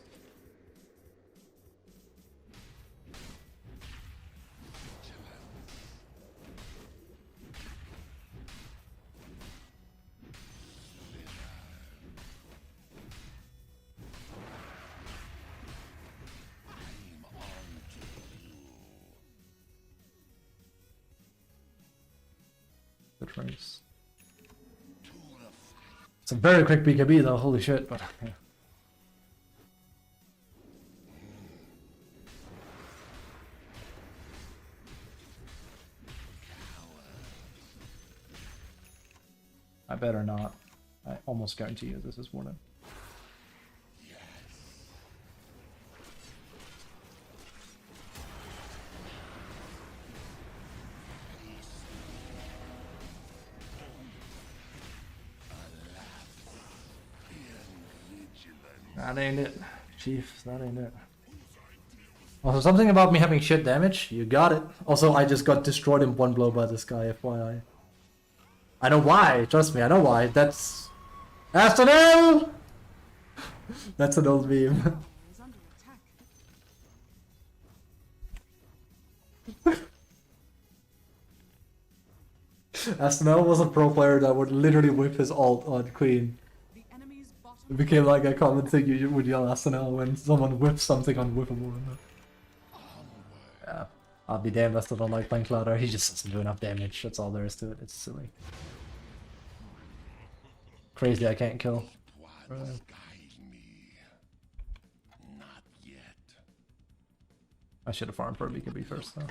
S4: I'm on to you.
S1: Good race.
S4: To the fight.
S1: It's a very quick BKB though, holy shit, but yeah. I better not. I almost guarantee you this is Warden. That ain't it, Chief. That ain't it. Also, something about me having shit damage. You got it. Also, I just got destroyed in one blow by this guy, FYI. I know why. Trust me, I know why. That's... Astonel! That's an old meme.
S2: Is under attack.
S1: Astonel was a pro player that would literally whip his ult on Queen.
S2: The enemy's bottom
S1: It became like a common thing you would yell Astonel when someone whips something unwhippable. Yeah, I'll be damned, I still don't like playing Clouder. He just doesn't do enough damage. That's all there is to it. It's silly. Crazy I can't kill.
S4: What guide me? Not yet.
S1: I should have farmed for a BKB first though.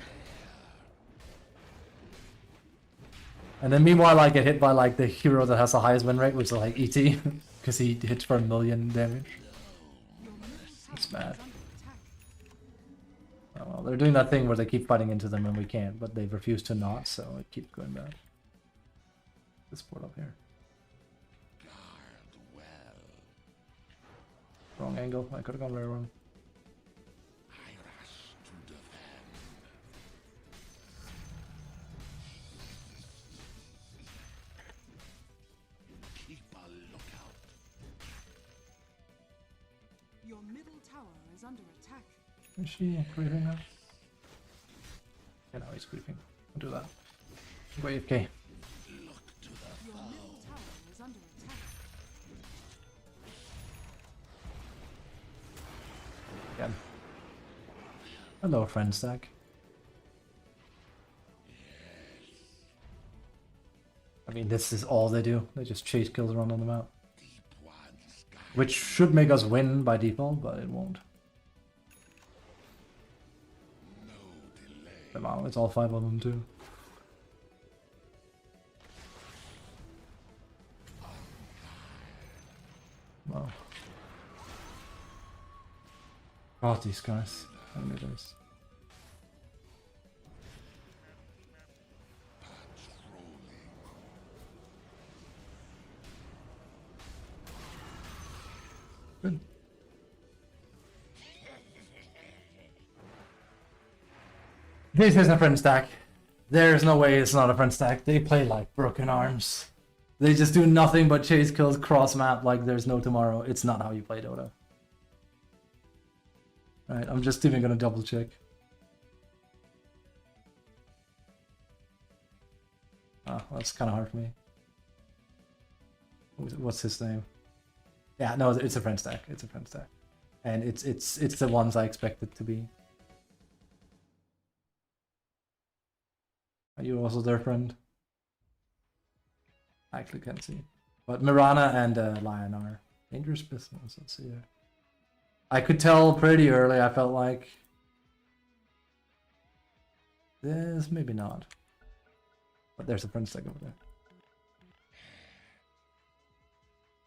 S1: And then meanwhile I get hit by like the hero that has the highest win rate, which is like ET. Because he hits for 1,000,000 damage. That's bad.
S2: under attack.
S1: Oh, well, they're doing that thing where they keep fighting into them and we can't, but they refuse to not, so it keeps going bad. This port up here.
S4: Guard well.
S1: Wrong angle. I could have gone very wrong.
S3: I rush to defend. Keep a lookout.
S2: Your middle tower is under attack.
S1: Is she creeping now? Yeah, no, he's creeping. I'll do that. Go AFK.
S3: Look to the
S2: Your middle tower is under attack.
S1: Again. Hello, friend stack. I mean, this is all they do. They just chase kills around on the map.
S3: deep ones guide.
S1: Which should make us win by default, but it won't.
S3: No delay.
S1: Wow, it's all 5 of them too. Wow. God, these guys. How many days? Good. This is a friend stack. There's no way it's not a friend stack. They play like broken arms. They just do nothing but chase kills cross map like there's no tomorrow. It's not how you play Dota. Alright, I'm just even gonna double check. Ah, that's kind of hard for me. What's his name? Yeah, no, it's a friend stack. It's a friend stack, and it's the ones I expect it to be. Are you also their friend? I actually can't see, but Mirana and Lion are dangerous business. Let's see here. I could tell pretty early. I felt like this, maybe not, but there's a friend stack over there.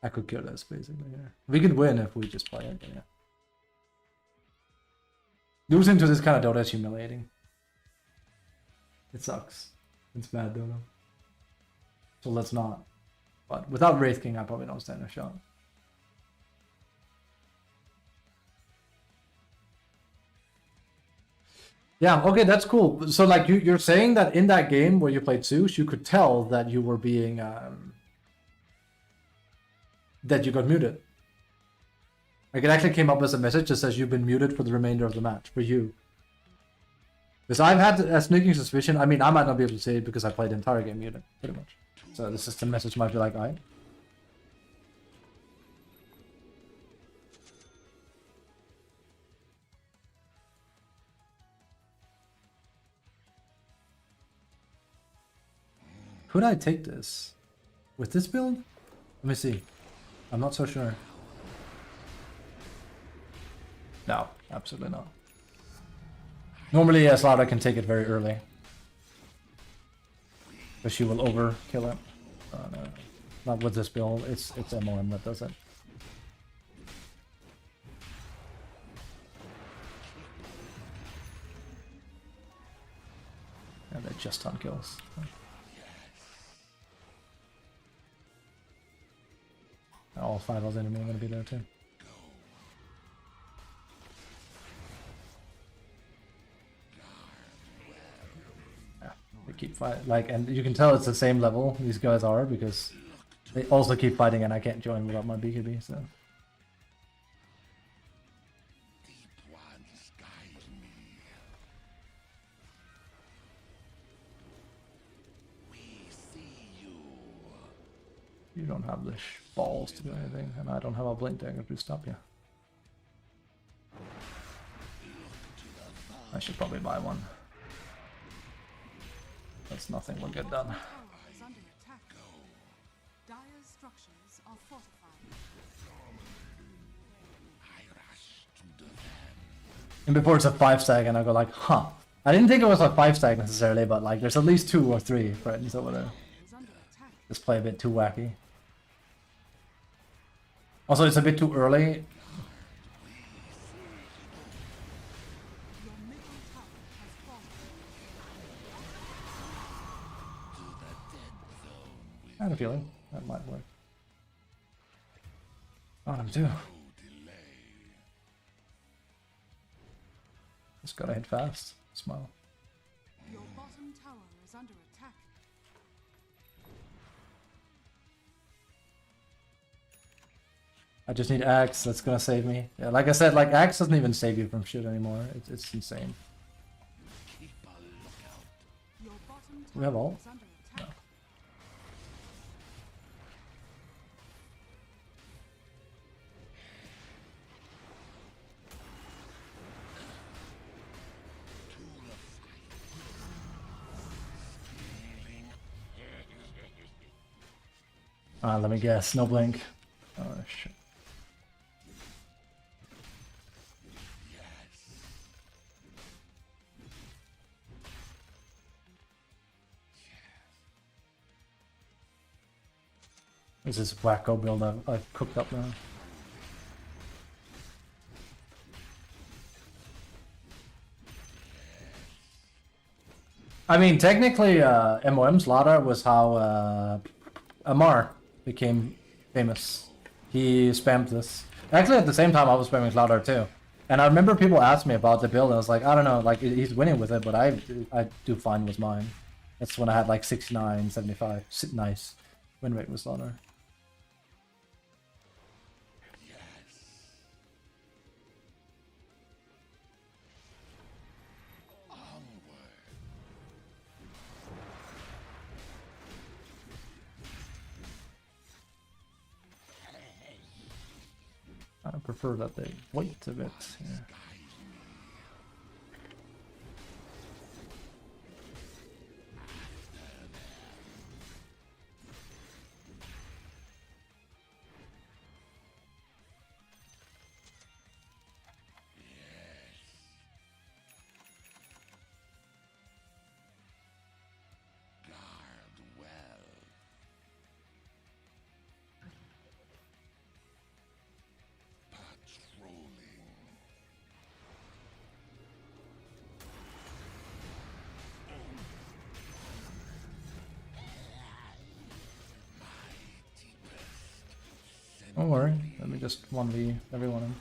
S1: I could kill this basically here. We could win if we just play it, but yeah. Losing to this kind of Dota is humiliating. It sucks. It's bad Dota. So let's not. But without Wraith King, I probably don't stand a shot. Yeah, okay, that's cool. So like you're saying that in that game where you played Zeus, you could tell that you were being that you got muted. Like it actually came up as a message that says you've been muted for the remainder of the match, for you. Because I've had a sneaking suspicion, I mean I might not be able to say it because I played the entire game muted, pretty much. So the system message might be like, alright. Could I take this? With this build? Let me see. I'm not so sure. No, absolutely not. Normally, as Slaughter can take it very early. But she will overkill it. No, not with this build, it's MOM that does it. And they just ton kills. All 5 of them are going to be there too. Yeah, they keep fighting. Like, and you can tell it's the same level these guys are because they also keep fighting, and I can't join without my BKB. So.
S3: Deep ones guide me. We see you.
S1: You don't have the balls to do anything, and I don't have a blink dagger to stop you. I should probably buy one. That's nothing will get done.
S2: Tower is under attack. Dire's structures are fortified.
S3: I rush to defend.
S1: And before it's a 5 stack, and I go like, huh. I didn't think it was a 5 stack necessarily, but like there's at least 2 or 3 friends over there.
S2: Is under attack.
S1: Just play a bit too wacky. Also, it's a bit too early.
S2: Your middle tower has fallen.
S3: To the dead zone with
S1: I had a feeling that might work. Oh, them too.
S3: no delay.
S1: Just gotta hit fast. Smile.
S2: Your bottom tower is under attack.
S1: I just need Axe. That's gonna save me. Yeah, like I said, like Axe doesn't even save you from shit anymore. It's insane.
S2: Your bottom
S1: We have
S2: tower
S1: all?
S2: is under attack.
S1: Let me guess. No blink. Oh shit. This is wacko build I've cooked up now. I mean, technically, MOM Slaughter was how Amar became famous. He spammed this. Actually, at the same time, I was spamming Slaughter too. And I remember people asked me about the build, and I was like, I don't know, like, he's winning with it, but I do fine with mine. That's when I had like 69, 75. Nice win rate with Slaughter. I prefer that they wait a bit. Yeah. Don't worry, let me just 1v everyone.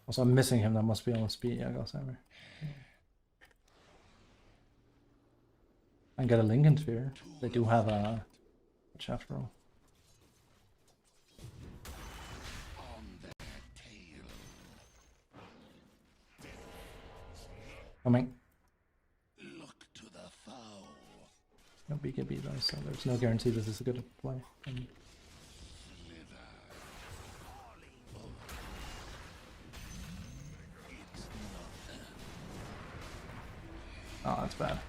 S1: Also, I'm missing him. That must be on speed. Yeah, Gossamer. And get a Lincoln Sphere. They do have a after all. Coming.
S4: Look to the foe.
S1: No BKB though, so there's no guarantee this is a good play. Oh, that's bad.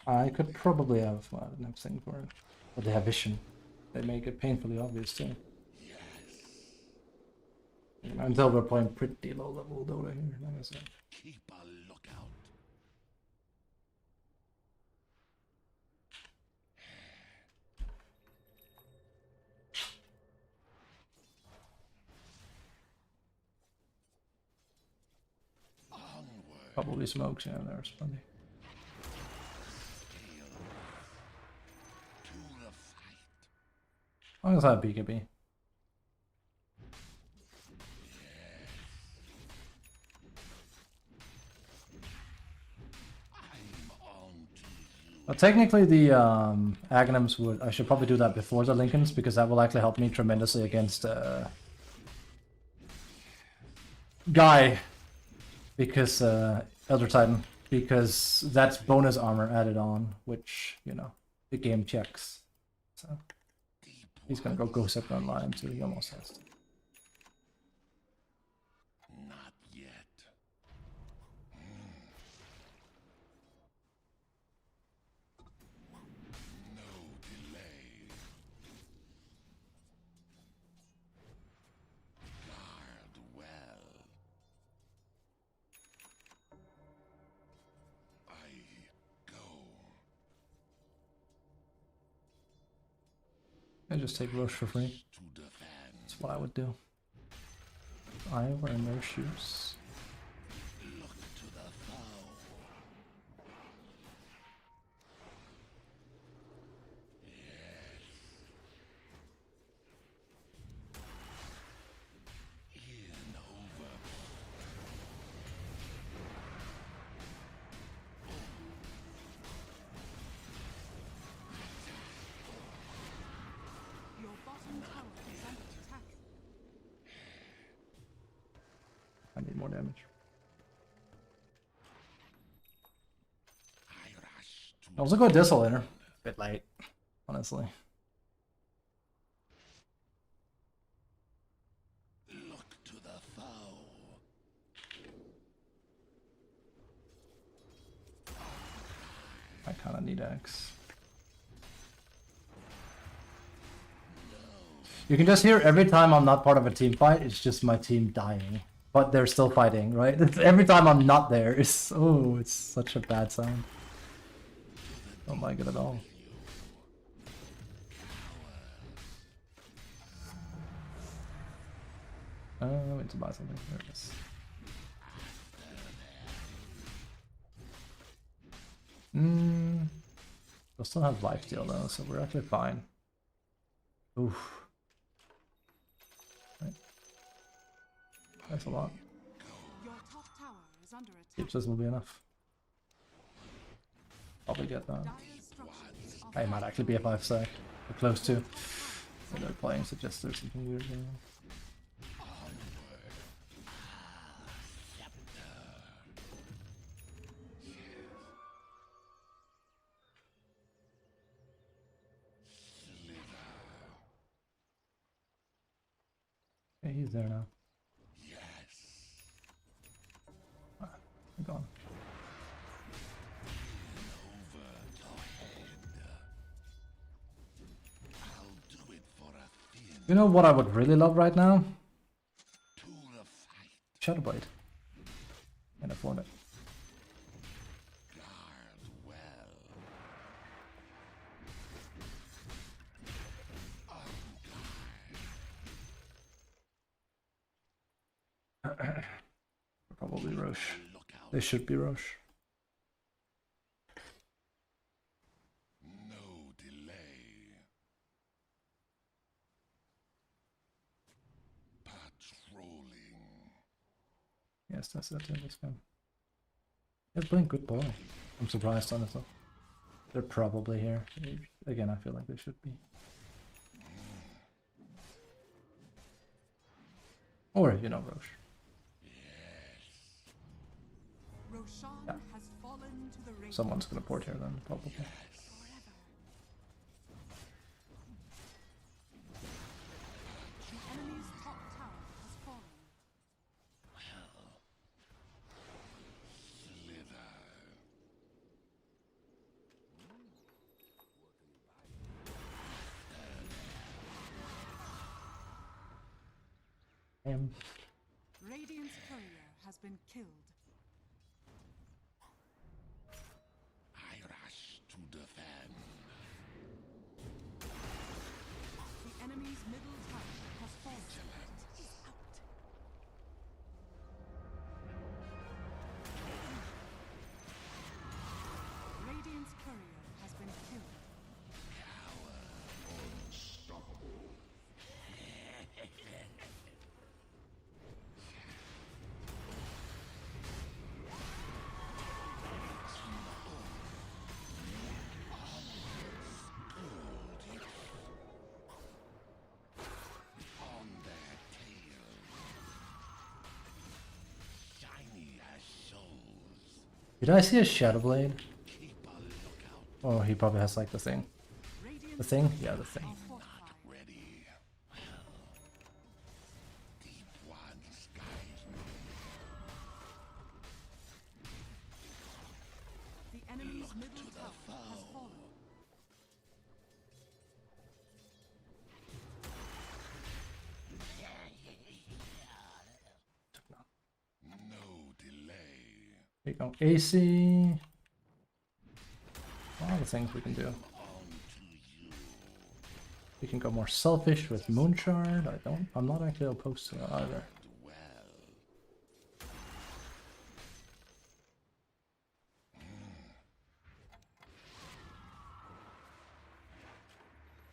S1: I could probably have the next thing for it. But they have vision. They make it painfully obvious too. Until we're playing pretty low level DotA here, like I said.
S4: Keep a lookout. Onward.
S1: Probably smokes, yeah, there's plenty.
S4: To the fight.
S1: I guess I have BKB. Well, technically the Aghanims would... I should probably do that before the Lincolns, because that will actually help me tremendously against Guy. Because Elder Titan. Because that's bonus armor added on, which, you know, the game checks. So he's gonna go Ghost Scepter online too, he almost has to.
S4: Not yet.
S1: I just take Roche for free.
S3: To defend.
S1: That's what I would do. I wear no shoes.
S3: Look to the foe. In over.
S2: Your bottom tower is under attack.
S1: I need more damage.
S3: I rush to
S1: I was gonna go Distal later. Bit late, honestly.
S3: look to the foe.
S1: I kind of need X. You can just hear every time I'm not part of a team fight, it's just my team dying. But they're still fighting, right? Every time I'm not there, it's it's such a bad sound. Don't like it at all. I need to buy something. There it is. We'll still have lifesteal though, so we're actually fine. Oof. Right. That's a lot.
S2: Your top tower is under attack.
S1: Peaches will be enough. Probably get that.
S2: Dire structures are
S1: I might actually be a 5 stack. We're close to. So they're playing suggests there's something weird going on. Okay, he's there now.
S3: Yes.
S1: I'm gone.
S3: Over the head. I'll do it for a thin.
S1: You know what I would really love right now?
S3: To the fight.
S1: Shadowblade. Can't afford it.
S3: Guard well.
S1: Probably Roche.
S3: Look out.
S1: They should be Roche.
S3: No delay. Patrolling.
S1: Yes, that's it. This guy. They're playing good ball. I'm surprised, honestly. They're probably here. Again, I feel like they should be. Or, you know, Roche.
S2: Roshan
S1: Yeah.
S2: has fallen to the Radiant.
S1: Someone's gonna port here then, probably.
S2: Forever. The enemy's top tower has fallen.
S3: Slither.
S2: Radiant's courier has been killed.
S3: I rush to defend.
S2: The enemy's middle tower has fallen. Radiant's courier has been killed.
S3: On their tails. Shiny as souls.
S1: Did I see a Shadowblade?
S3: Keep a lookout.
S1: Oh, he probably has like the thing.
S2: Radiant's
S1: The thing? Yeah, the thing.
S2: are fortified.
S3: Ready. Deep ones guide me.
S2: The enemy's middle tower has fallen.
S3: No delay.
S1: Here you go. AC. All the things we can do.
S3: On to you.
S1: We can go more selfish with Moonshard. I'm not actually opposed to that either.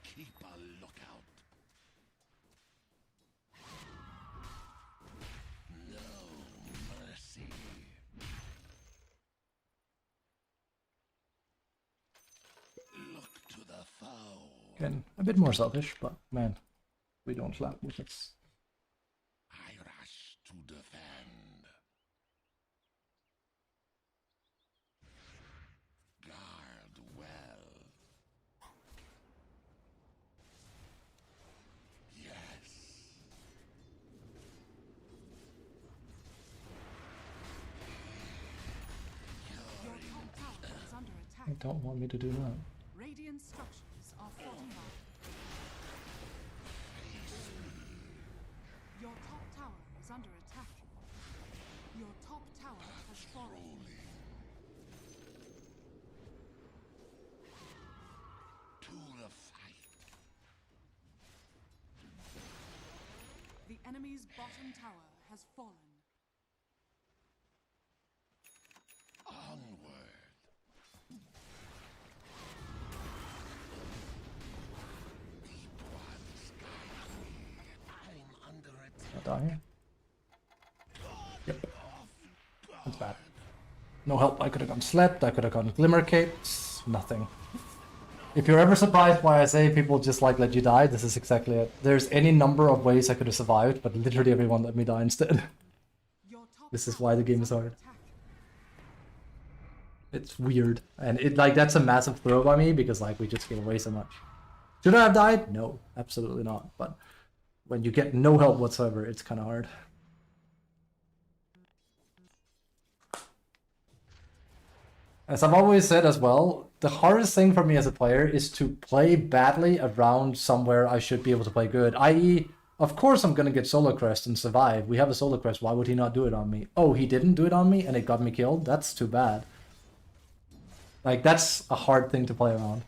S4: Keep a lookout. No mercy. Look to the foe.
S1: Again, a bit more selfish, but man, we don't slap with it.
S4: I rush to defend. Guard well. Yes.
S2: Your top tower is under
S1: You
S2: attack.
S1: don't want me to do that.
S2: Radiant structures are fortified. Your top tower is under attack. Your top tower has fallen.
S4: To the fight.
S2: The enemy's bottom tower has fallen.
S4: Onward. Deep ones guide me. I'm under attack.
S1: I'll die here. Yep. That's bad. No help. I could have gone slept. I could have gone glimmer capes. Nothing. If you're ever surprised why I say people just like let you die, this is exactly it. There's any number of ways I could have survived, but literally everyone let me die instead.
S2: Your top
S1: This is
S2: tower
S1: why the game is
S2: under
S1: hard.
S2: attack.
S1: It's weird. And it like that's a massive throw by me because like we just give away so much. Should I have died? No, absolutely not. But when you get no help whatsoever, it's kind of hard. As I've always said as well, the hardest thing for me as a player is to play badly around somewhere I should be able to play good. I.e., of course I'm going to get Solar Crest and survive. We have a Solar Crest, why would he not do it on me? Oh, he didn't do it on me and it got me killed? That's too bad. Like, that's a hard thing to play around.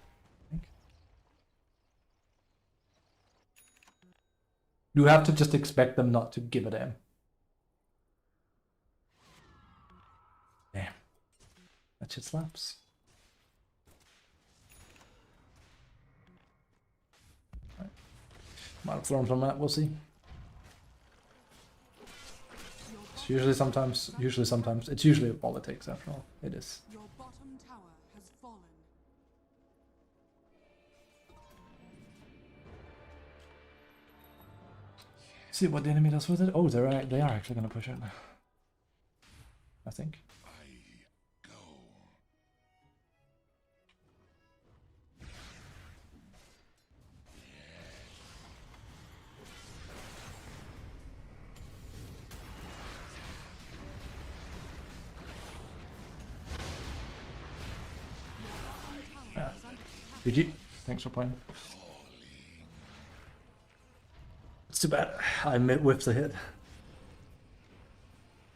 S1: You have to just expect them not to give a damn. Damn. That shit slaps. Right. Might have thrown from that, we'll see. It's usually sometimes. It's usually all it takes after all. It is.
S2: Your bottom tower has fallen.
S1: See what the enemy does with it. Oh, they are actually gonna push it. I think.
S4: I go.
S1: Yeah. GG. Thanks for playing. It's too bad. I whiffed the hit.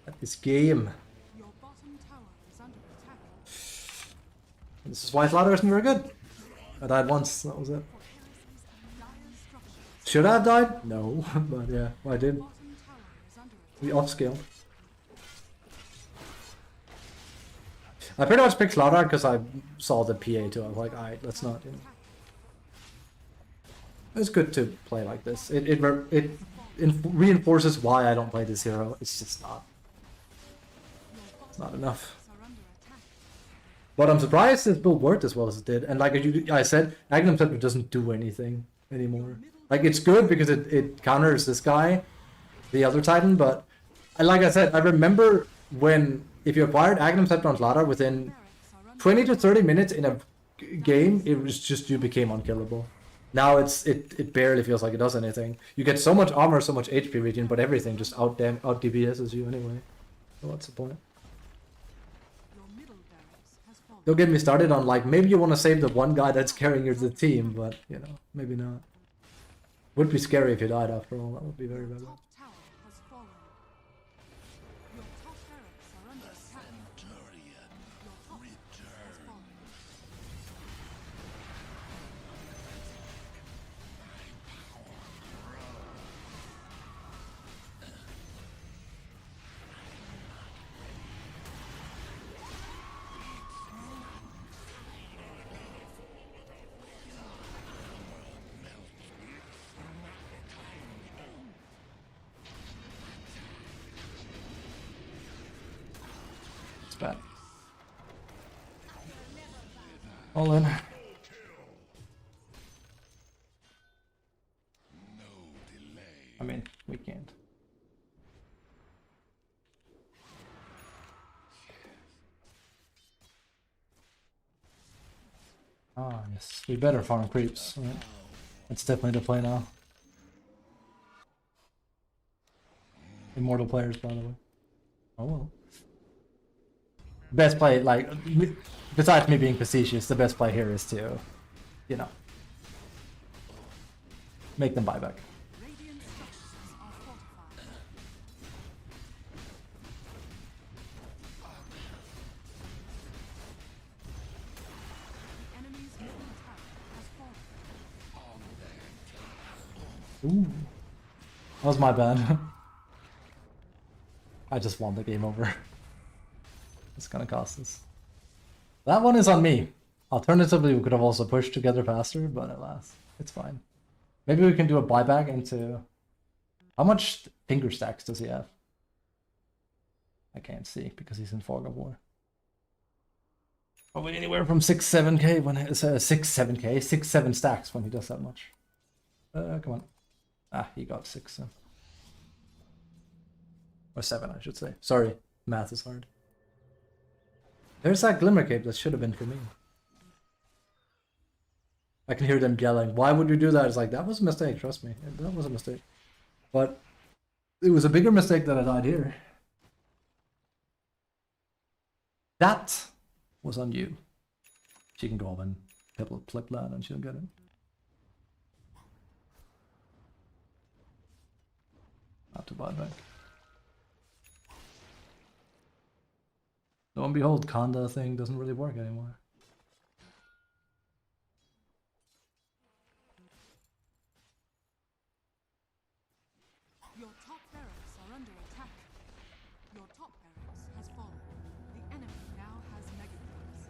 S1: At this game.
S2: Your bottom tower is under attack.
S1: This is why Slaughter isn't very good. I died once, that was it.
S2: Dire structures.
S1: Should I have died? No, but yeah, well, I did.
S2: Bottom tower is under attack.
S1: We off-scaled. I pretty much picked Slaughter because I saw the PA too. I was like, alright, let's not, you know. It's good to play like this. It reinforces why I don't play this hero. It's just not. It's not enough.
S2: Are under attack.
S1: But I'm surprised this build worked as well as it did. And like I said, Magnum Scepter doesn't do anything anymore. Like, it's good because it counters this guy, the other Titan, but like I said, I remember when, if you acquired Agnum Scepter on Slaughter within
S2: Barracks are under
S1: 20 to 30 minutes in a game, it was just, you became unkillable. Now it barely feels like it does anything. You get so much armor, so much HP regen, but everything just out DPSs you anyway. So what's the point?
S2: Your middle barracks has fallen.
S1: Don't get me started on, like, maybe you want to save the one guy that's carrying the team, but, you know, maybe not. Would be scary if you died after all. That would be very bad.
S2: Top tower has fallen. Your top barracks are under attack.
S4: Centurion.
S2: Your top has fallen.
S1: bad. All in. I mean, we can't. Ah, yes. We better farm creeps. Right? That's definitely the play now. Immortal players, by the way. Oh well. Best play, like, besides me being facetious, the best play here is to, you know, make them buy back.
S2: Radiant structures are fortified. The enemy's middle tower has fallen.
S1: Ooh. That was my bad. I just won the game over. It's gonna cost us. That one is on me. Alternatively, we could have also pushed together faster, but alas, it's fine. Maybe we can do a buyback into... How much finger stacks does he have? I can't see because he's in Fog of War. Probably anywhere from 6-7k when it's 6-7k, 6-7 stacks when he does that much. Come on. Ah, he got 6. So. Or 7, I should say. Sorry, math is hard. There's that Glimmer Cape that should have been for me. I can hear them yelling, why would you do that? It's like, that was a mistake, trust me. That was a mistake. But it was a bigger mistake that I died here. That was on you. She can go up and flip that and she'll get it. Not to buy back. Lo and behold, Conda thing doesn't really work anymore.
S2: Your top barracks are under attack. Your top barracks has fallen. The enemy now has mega kills.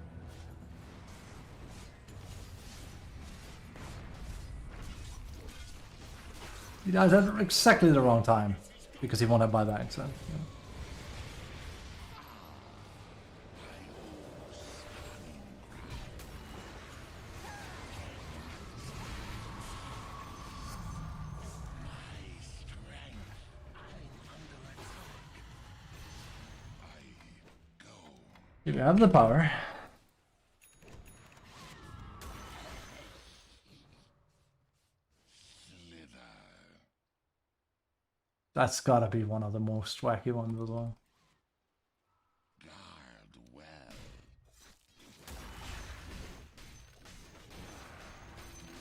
S1: He dies at exactly the wrong time because he won't have buyback, so. Yeah. You have the power. That's gotta be one of the most wacky ones as well.
S3: Guard well.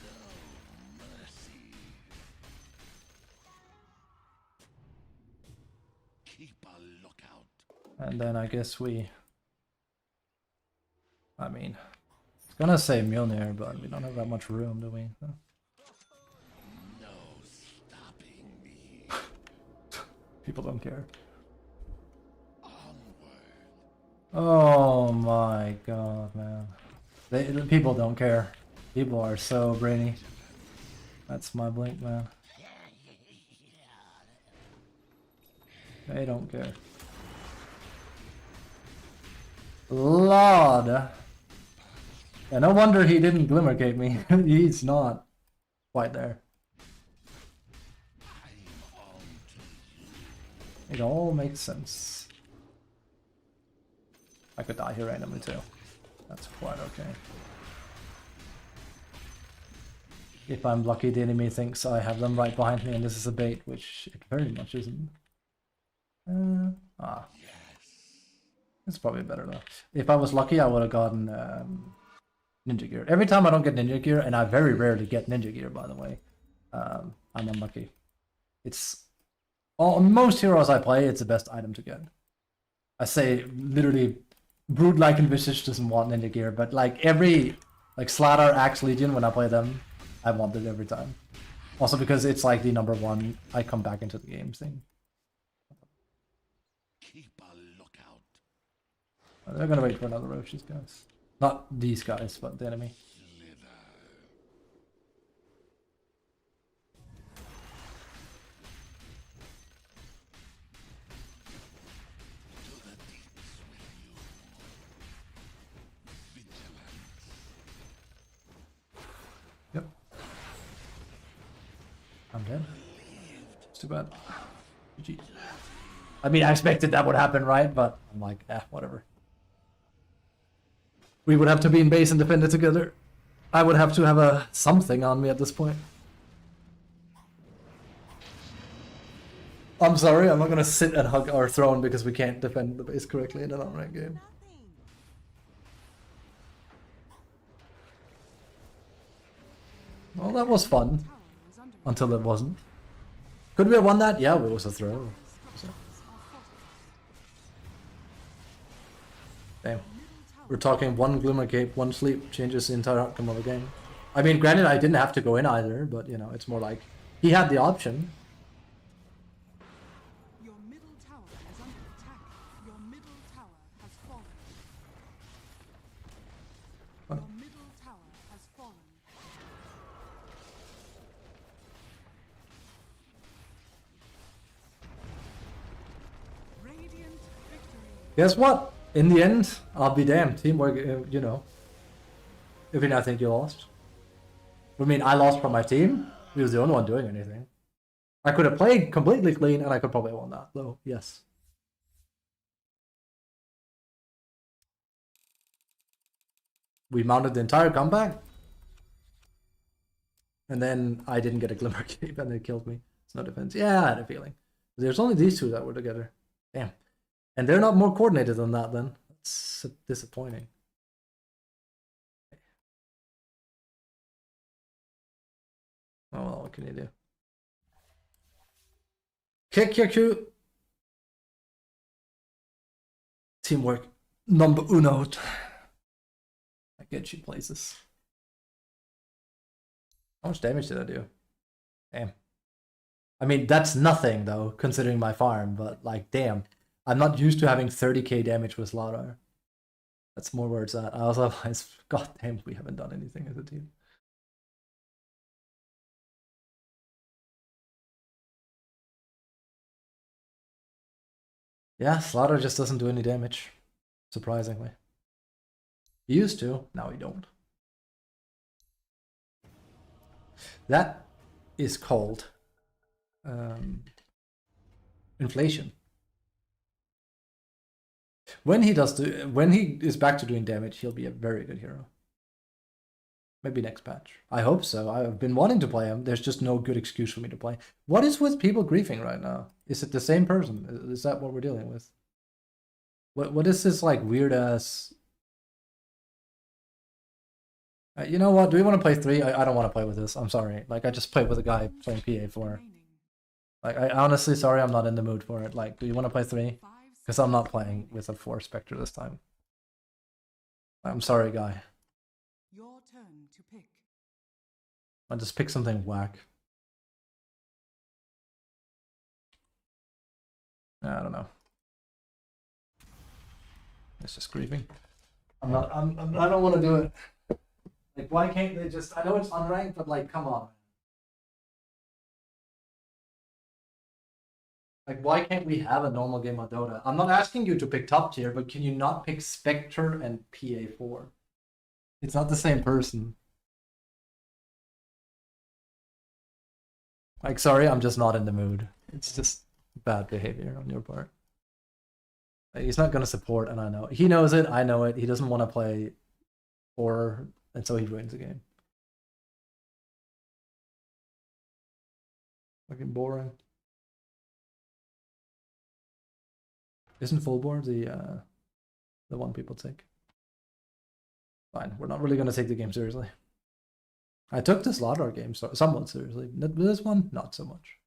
S3: No mercy. Keep a lookout.
S1: And then I guess I mean, it's gonna say Mjolnir, but we don't have that much room, do we?
S3: No stopping me.
S1: People don't care.
S3: Onward.
S1: Oh my god, man. People don't care. People are so brainy. That's my blink, man. They don't care. Lord! Yeah, no wonder he didn't Glimmer Cape me. He's not quite there. It all makes sense. I could die here randomly too. That's quite okay. If I'm lucky, the enemy thinks I have them right behind me and this is a bait, which it very much isn't. It's probably better though. If I was lucky, I would have gotten ninja gear. Every time I don't get ninja gear, and I very rarely get ninja gear, by the way, I'm unlucky. It's most heroes I play, it's the best item to get. I say literally, Brood like and Visage doesn't want ninja gear, but like every Slattar, Axe, Legion, when I play them, I want it every time. Also because it's like the #1 I come back into the game thing.
S3: Keep a lookout.
S1: They're gonna wait for another Roche, these guys. Not these guys, but the enemy. I'm dead. It's too bad. GG. I mean, I expected that would happen, right? But I'm like, whatever. We would have to be in base and defend it together. I would have to have a something on me at this point. I'm sorry, I'm not gonna sit and hug our throne because we can't defend the base correctly in an unranked game. Well, that was fun. Until it wasn't. Could we have won that? Yeah, it was a throw. So. Damn. We're talking one Glimmer Cape, one sleep changes the entire outcome of a game. I mean, granted, I didn't have to go in either, but you know, it's more like he had the option.
S2: Your middle tower is under attack. Your middle tower has fallen.
S1: What?
S2: Your middle tower has fallen. Radiant victory.
S1: Guess what? In the end, I'll be damned. Teamwork, you know. Even I think you lost. I mean, I lost from my team. He was the only one doing anything. I could have played completely clean, and I could probably have won that, though. Yes. We mounted the entire comeback. And then I didn't get a Glimmer Cape, and they killed me. It's no defense. Yeah, I had a feeling. There's only these two that were together. Damn. And they're not more coordinated than that, then. That's disappointing. Oh, well, what can you do? Kick your Q. Teamwork number uno. I get you places. How much damage did I do? Damn. I mean, that's nothing, though, considering my farm, but, like, damn. I'm not used to having 30k damage with Slaughter. That's more where it's at. I also realized, god damn, we haven't done anything as a team. Yeah, Slaughter just doesn't do any damage, surprisingly. He used to, now he don't. That is called inflation. When he is back to doing damage, he'll be a very good hero. Maybe next patch. I hope so. I've been wanting to play him. There's just no good excuse for me to play. What is with people griefing right now? Is it the same person? Is that what we're dealing with? What is this like weird ass? You know what? Do we want to play 3? I don't want to play with this. I'm sorry. Like I just played with a guy playing PA4. Like I honestly sorry, I'm not in the mood for it. Like, do you want to play 3? Because I'm not playing with a 4 Spectre this time. I'm sorry, guy.
S2: Your turn to pick.
S1: I'll just pick something whack. I don't know. It's just griefing. I don't want to do it. Like, why can't they just? I know it's unranked, but like, come on. Like, why can't we have a normal game of Dota? I'm not asking you to pick top tier, but can you not pick Spectre and PA4? It's not the same person. Like, sorry, I'm just not in the mood. It's just bad behavior on your part. Like, he's not going to support, and I know. He knows it, I know it. He doesn't want to play horror, and so he joins the game. Fucking boring. Isn't full board the one people take? Fine, we're not really going to take the game seriously. I took the Slaughter game somewhat seriously. This one, not so much.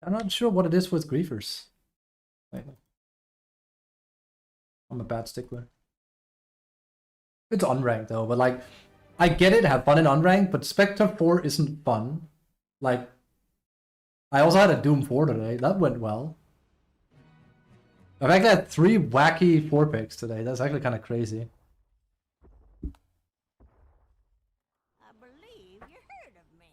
S1: I'm not sure what it is with griefers. I'm a bad stickler. It's unranked though, but like, I get it, have fun in unranked, but Spectre 4 isn't fun. Like, I also had a Doom 4 today, that went well. I've actually had 3 wacky 4 picks today, that's actually kind of crazy.
S6: I believe you heard of me.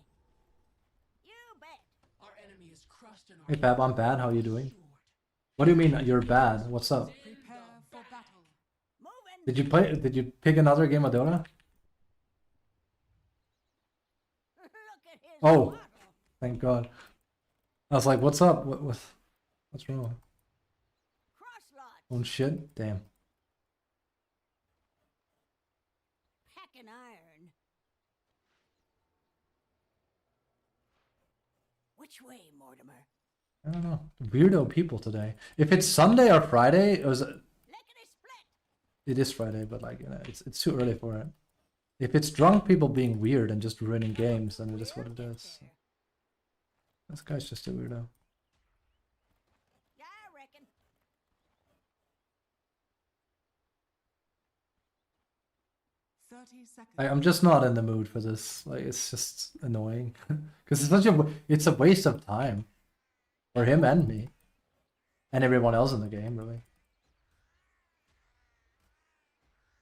S6: You bet.
S4: Our enemy is crushed in our
S1: Hey Fab, I'm bad, how are you doing? What do you mean you're bad? What's up?
S2: Prepare for battle.
S6: Moving.
S1: Did you play? Did you pick another game of Dota?
S6: Look at his
S1: Oh,
S6: waddle.
S1: thank God. I was like, what's up? What's wrong?
S6: Crosslot.
S1: Oh shit! Damn.
S6: Packing iron. Which way, Mortimer?
S1: I don't know. Weirdo people today. If it's Sunday or Friday, it was.
S6: Lickety split.
S1: It is Friday, but like, you know, it's too early for it. If it's drunk people being weird and just ruining games, then it is what it is. This guy's just a weirdo.
S6: Yeah, I reckon.
S2: 30 seconds.
S1: I'm just not in the mood for this. Like, it's just annoying because it's a waste of time for him and me and everyone else in the game, really.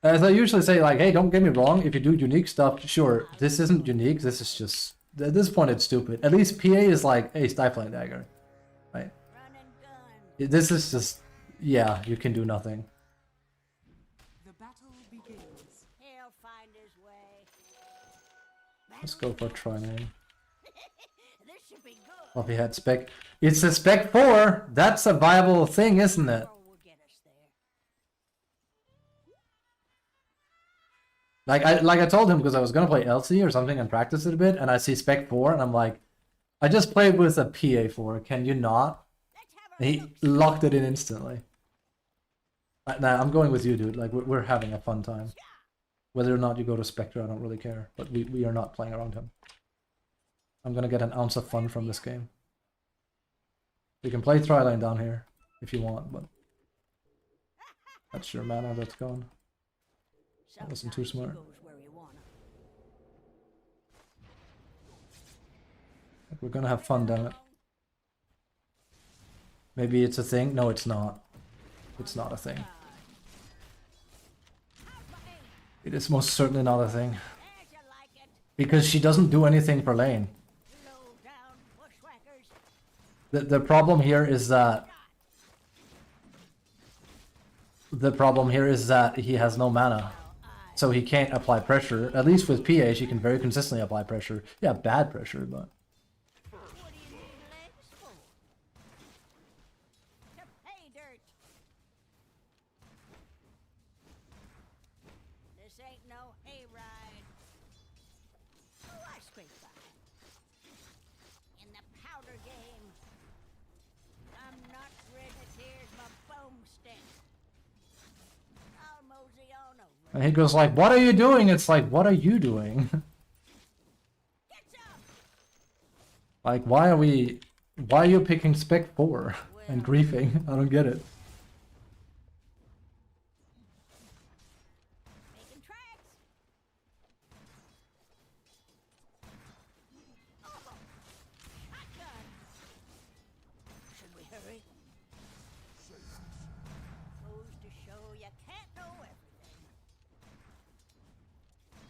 S1: As I usually say, like, hey, don't get me wrong. If you do unique stuff, sure. This isn't unique. This is just at this point it's stupid. At least PA is like, hey, stifling dagger, right?
S6: Run and gun.
S1: This is just, yeah, you can do nothing.
S2: The battle begins.
S6: He'll find his way.
S1: Let's go for try name.
S6: This should be good.
S1: Oh, he had spec. It's a spec 4. That's a viable thing, isn't it?
S6: Or will get us there.
S1: Like I told him because I was gonna play LC or something and practice it a bit, and I see spec 4, and I'm like, I just played with a PA4. Can you not?
S6: Let's have
S1: And
S6: a
S1: he
S6: look.
S1: locked it in instantly. Nah, I'm going with you, dude. Like we're having a fun time. Whether or not you go to Spectre, I don't really care. But we are not playing around him. I'm gonna get an ounce of fun from this game. You can play Trilane down here if you want, but that's your mana that's gone. That wasn't too
S6: Sometimes he
S1: smart.
S6: goes where you wanna.
S1: We're gonna have fun, damn it. Maybe it's a thing. No, it's not. It's not a thing.
S6: How's my aim?
S1: It is most certainly not a thing.
S6: As you like it.
S1: Because she doesn't do anything for lane.
S6: Low down bushwhackers.
S1: The problem here is that he has no mana. So he can't apply pressure. At least with PA, she can very consistently apply pressure. Yeah, bad pressure, but
S6: What do you need legs for? To pay dirt. This ain't no hayride. Oh, I scraped by. In the powder game. I'm not ready. Here's my boomstick. I'll mosey on over.
S1: and he goes like, "What are you doing?" It's like, "What are you doing?"
S6: Get up!
S1: Like, why are you picking spec 4 and griefing? I don't get it.
S6: Making tracks. Oh, shotgun. Should we hurry? Goes to show you can't know everything.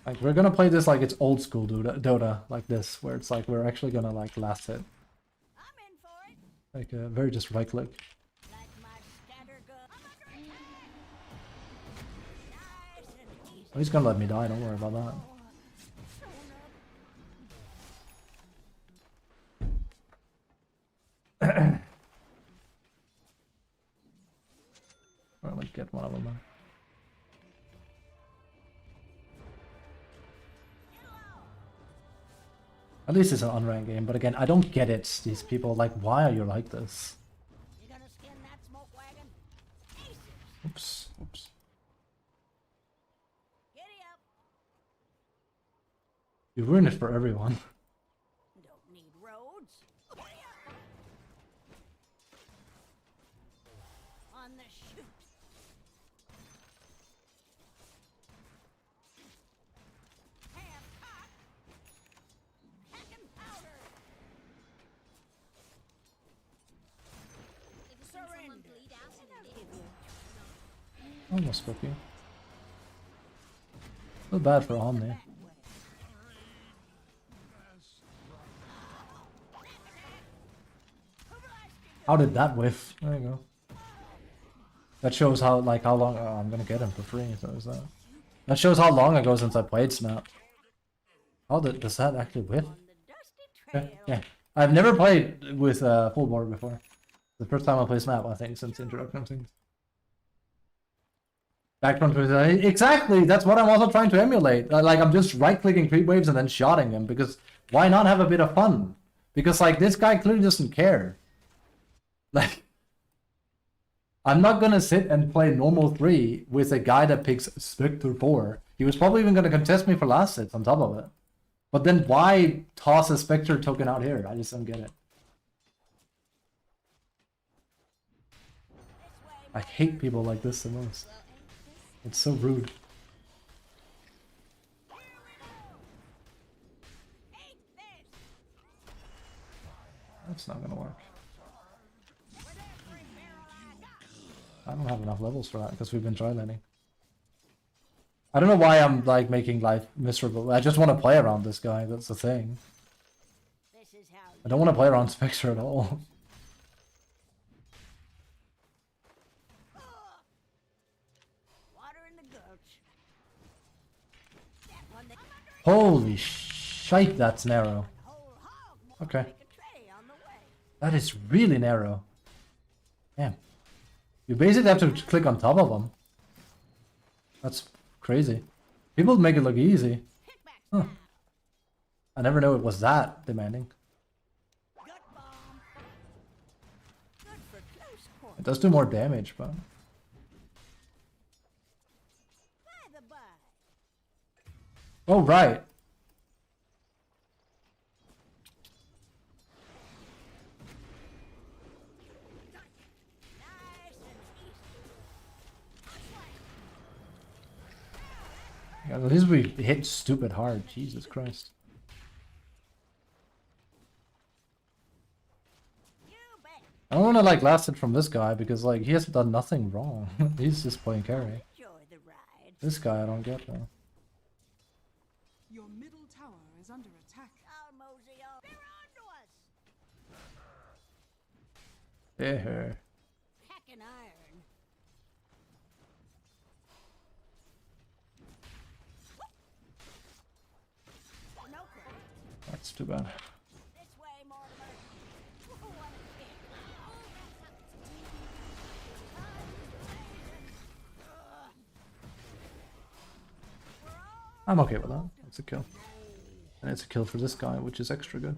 S1: Like, we're gonna play this like it's old school Dota, like this, where it's like we're actually gonna like last hit,
S6: I'm in for it.
S1: like very just right click.
S6: Like my scatter gun. I'm under attack. Nice and easy.
S1: Oh, he's gonna let me die. Don't worry about that.
S6: Sewn up.
S1: Or like get one of them. At least it's an unranked game, but again, I don't get it. These people, like, why are you like this?
S6: You gonna skin that smoke wagon? Aces.
S1: Oops, oops.
S6: Giddy up.
S1: You ruin it for everyone.
S6: Don't need roads. Giddy up. On the shoot. Half cocked. Packing powder. Surrender.
S1: Almost spoke you. Feel bad for Omni.
S6: That way.
S1: How did that whiff? There you go. That shows how how long. Oh, I'm gonna get him for free. So is that? That shows how long ago since I played Snap. Oh, does that actually whip?
S6: On the dusty
S1: Yeah,
S6: trail.
S1: yeah. I've never played with full board before. The first time I play Snap, I think, since the introduction of things. Background exactly. That's what I'm also trying to emulate. Like I'm just right-clicking creep waves and then shotting them because why not have a bit of fun? Because like this guy clearly doesn't care. Like I'm not gonna sit and play normal 3 with a guy that picks Spectre 4. He was probably even gonna contest me for last hits on top of it. But then why toss a Spectre token out here? I just don't get it. I hate people like this the most. It's so rude. That's not gonna work. I don't have enough levels for that because we've been trylanding. I don't know why I'm like making life miserable. I just want to play around this guy. That's the thing.
S6: This is how
S1: I don't want to play around Spectre at all.
S6: water in the gulch. That one that
S1: Holy shite, that's narrow.
S6: whole hog more
S1: Okay.
S6: like a tray on the way.
S1: That is really narrow. Damn. You basically have to click on top of them. That's crazy. People make it look easy.
S6: Kickback
S1: Huh.
S6: style.
S1: I never knew it was that demanding.
S6: Gut bomb. Good for close quarters.
S1: It does do more damage, but...
S6: By the by.
S1: Oh, right.
S6: Nice and easy.
S1: Yeah, at least we hit stupid hard. Jesus Christ.
S6: You bet.
S1: I don't want to like last it from this guy because like he hasn't done nothing wrong. He's just playing carry.
S6: Enjoy the ride.
S1: This guy I don't get though.
S2: Your middle tower is under attack.
S6: I'll mosey on. They're on to us.
S1: Yeah.
S6: Hacking iron. No credit.
S1: That's too bad.
S6: This way, Mortimer. What a kick.
S1: I'm okay with that. It's a kill. And it's a kill for this guy, which is extra good.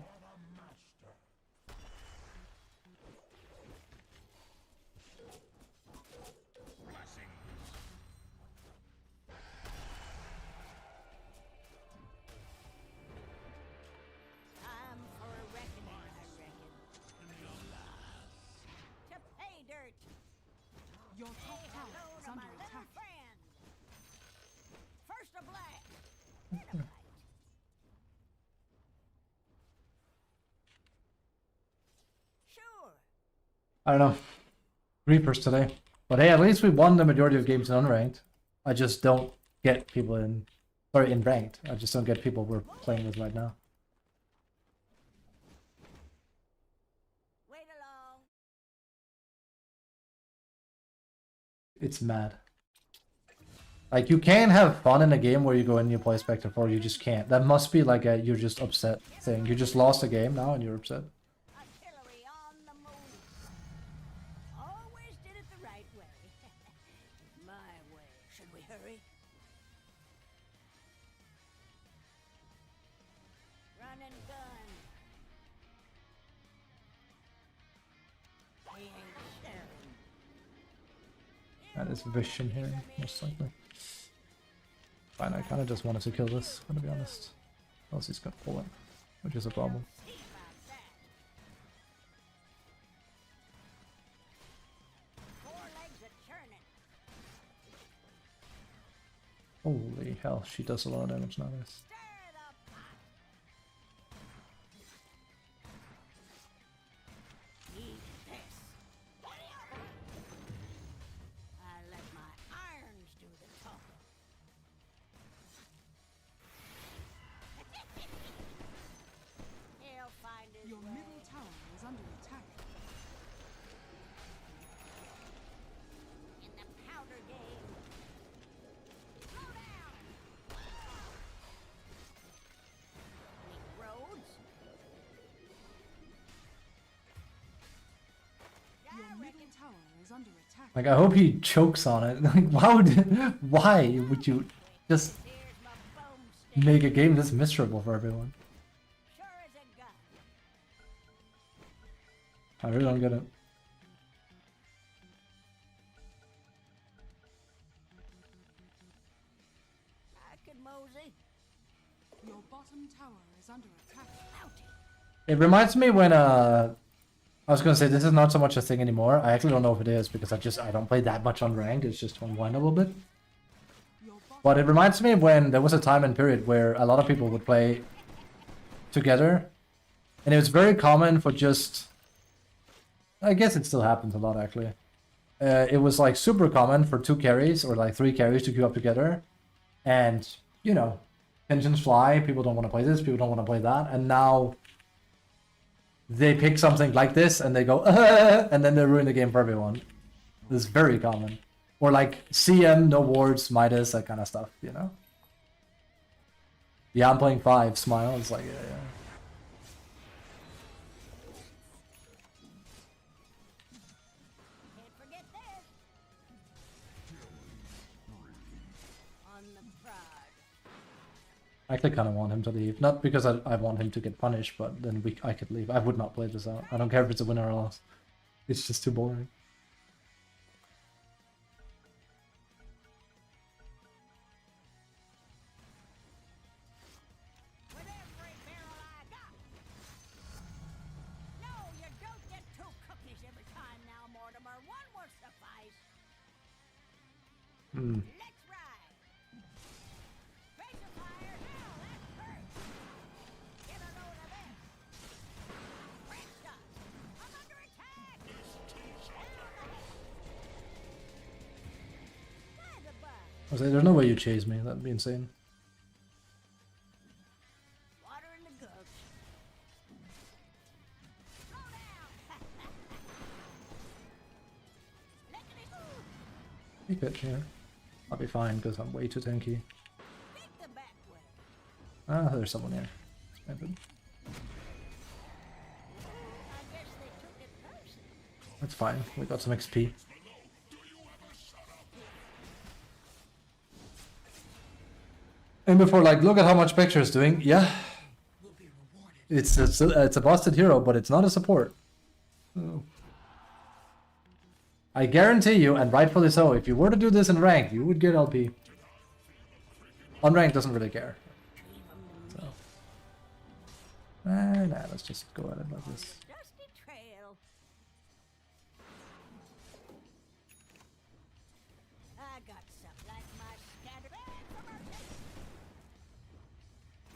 S6: Time for a reckoning, I reckon. To pay dirt.
S2: Your top tower
S6: Hello
S2: is
S6: to
S2: under
S6: my little
S2: attack.
S6: friend. First a blast. Then a bite. Sure.
S1: I don't know. Reapers today. But hey, at least we won the majority of games in unranked. I just don't get people in... Sorry, in ranked. I just don't get people we're playing with right now.
S6: Wait along.
S1: It's mad. Like, you can have fun in a game where you go in and you play Spectre 4, you just can't. That must be like a you're just upset thing. You just lost a game now and you're upset.
S6: Artillery on the move. Always did it the right way. My way. Should we hurry? Run and gun. He ain't sharing.
S1: That is Vision here, most likely. Fine, I kind of just wanted to kill this, gonna be honest. Else he's gonna pull it, which is a problem.
S6: See about that. 4 legs a churning.
S1: Holy hell, she does a lot of damage nowadays.
S6: Stir the pot. Eat this. I let my irons do the talking. He'll find his
S2: Your
S6: way.
S2: middle tower is under attack.
S6: In
S2: is under attack.
S1: Like, I hope he chokes on it. Like, why would you just
S6: Here's my boomstick.
S1: make a game this miserable for everyone?
S6: Sure as a gun.
S1: I really don't get it.
S6: I could mosey.
S2: Your bottom tower is under attack.
S6: Ouchie.
S1: It reminds me when I was gonna say this is not so much a thing anymore. I actually don't know if it is because I don't play that much on ranked. It's just online a little bit.
S2: Your bottom
S1: But it reminds me when there was a time and period where a lot of people would play together, and it was very common for just. I guess it still happens a lot actually. It was like super common for 2 carries or like 3 carries to queue up together, and you know, tensions fly. People don't want to play this. People don't want to play that, and now they pick something like this and they go, and then they ruin the game for everyone. This is very common. Or like CM, no wards, Midas, that kind of stuff, you know? Yeah, I'm playing 5, smile. It's like, yeah.
S6: Can't forget this. On the prod.
S1: I actually kind of want him to leave. Not because I want him to get punished, but then I could leave. I would not play this out. I don't care if it's a win or a loss. It's just too boring.
S6: With every barrel I got. No, you don't get 2 cookies every time now, Mortimer. 1 will suffice. Let's ride. Face of fire. Hell, that hurts. Get a load of this. Break shot. I'm under attack. By the bug.
S1: I was like, there's no way you chase me. That'd be insane.
S6: Water in the gulch. Slow down. Lickety-spoo.
S1: You could, yeah. I'll be fine because I'm way too tanky.
S6: Take the back way.
S1: Ah, there's someone here. Stupid.
S6: I guess they took it personal.
S1: That's fine. We got some XP. And before, like, look at how much Spectre is doing. Yeah. It's a busted hero, but it's not a support. Oh. I guarantee you, and rightfully so, if you were to do this in ranked, you would get LP. Unranked doesn't really care. So. Nah, let's just go at it like this.
S6: Dusty trail. I got something like my standard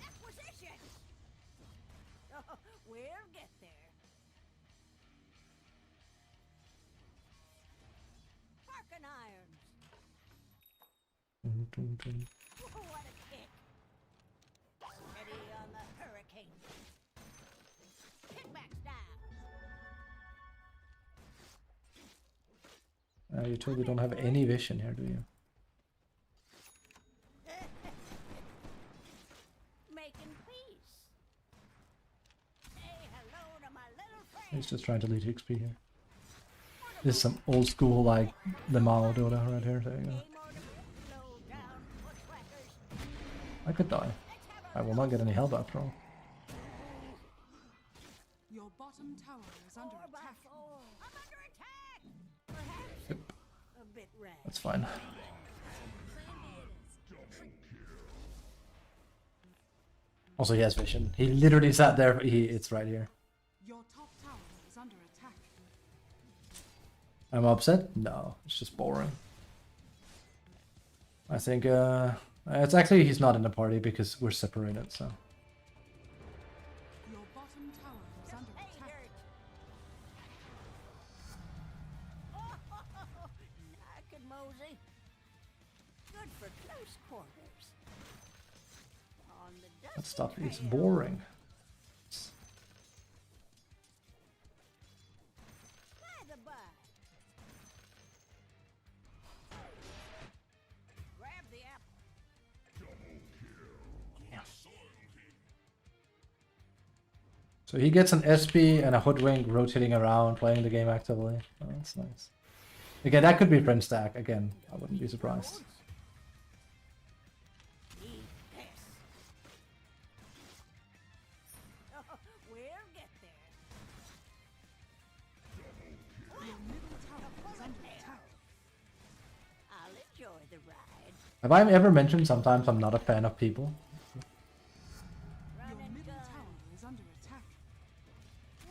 S6: acquisition. Oh, we'll get there. Sparking irons. What a kick. Ready on the hurricane. Kickback style.
S1: You totally don't have any vision here, do you?
S6: Making peace. Say hello to my little friend.
S1: He's just trying to lead XP here. This is some old school, like, the Mao Dota right here. There you go.
S6: Low down bushwhackers.
S1: I could die. I will not get any help after all.
S2: Your bottom tower is under
S6: 4 by
S2: attack.
S6: 4. I'm under attack. Perhaps
S1: Yep,
S6: a bit rash.
S1: that's fine. Also, he has vision. He literally sat there. It's right here.
S2: Your top tower is under attack.
S1: I'm upset? No, it's just boring. I think, it's actually, he's not in the party because we're separated, so.
S2: Your bottom tower is under
S6: Hey,
S2: attack.
S6: dirt. I could mosey. Good for close quarters. On the
S1: That
S6: dusty
S1: stuff is
S6: trail.
S1: boring.
S6: By the by. Grab the apple.
S1: So he gets an SP and a Hoodwink rotating around, playing the game actively. Oh, that's nice. Again, that could be French stack. Again, I wouldn't be surprised.
S6: Eat this. We'll get there.
S2: Your middle tower is under attack.
S6: I'll enjoy the ride.
S1: Have I ever mentioned sometimes I'm not a fan of people?
S6: Run
S2: Your
S6: and
S2: middle
S6: gun.
S2: tower is under attack.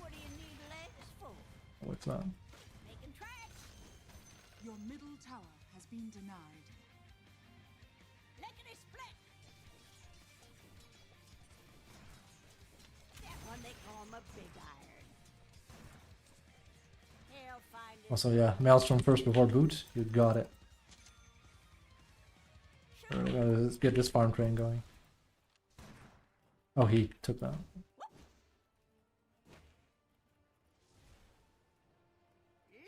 S6: What do you need legs for?
S1: Oh, it's not.
S6: Making tracks.
S2: Your middle tower has been denied.
S6: Lickety split. That one they call him a big iron. He'll find it.
S1: Also, yeah, Maelstrom first before boot. You got it. Let's get this farm train going. Oh, he took that.
S6: Let's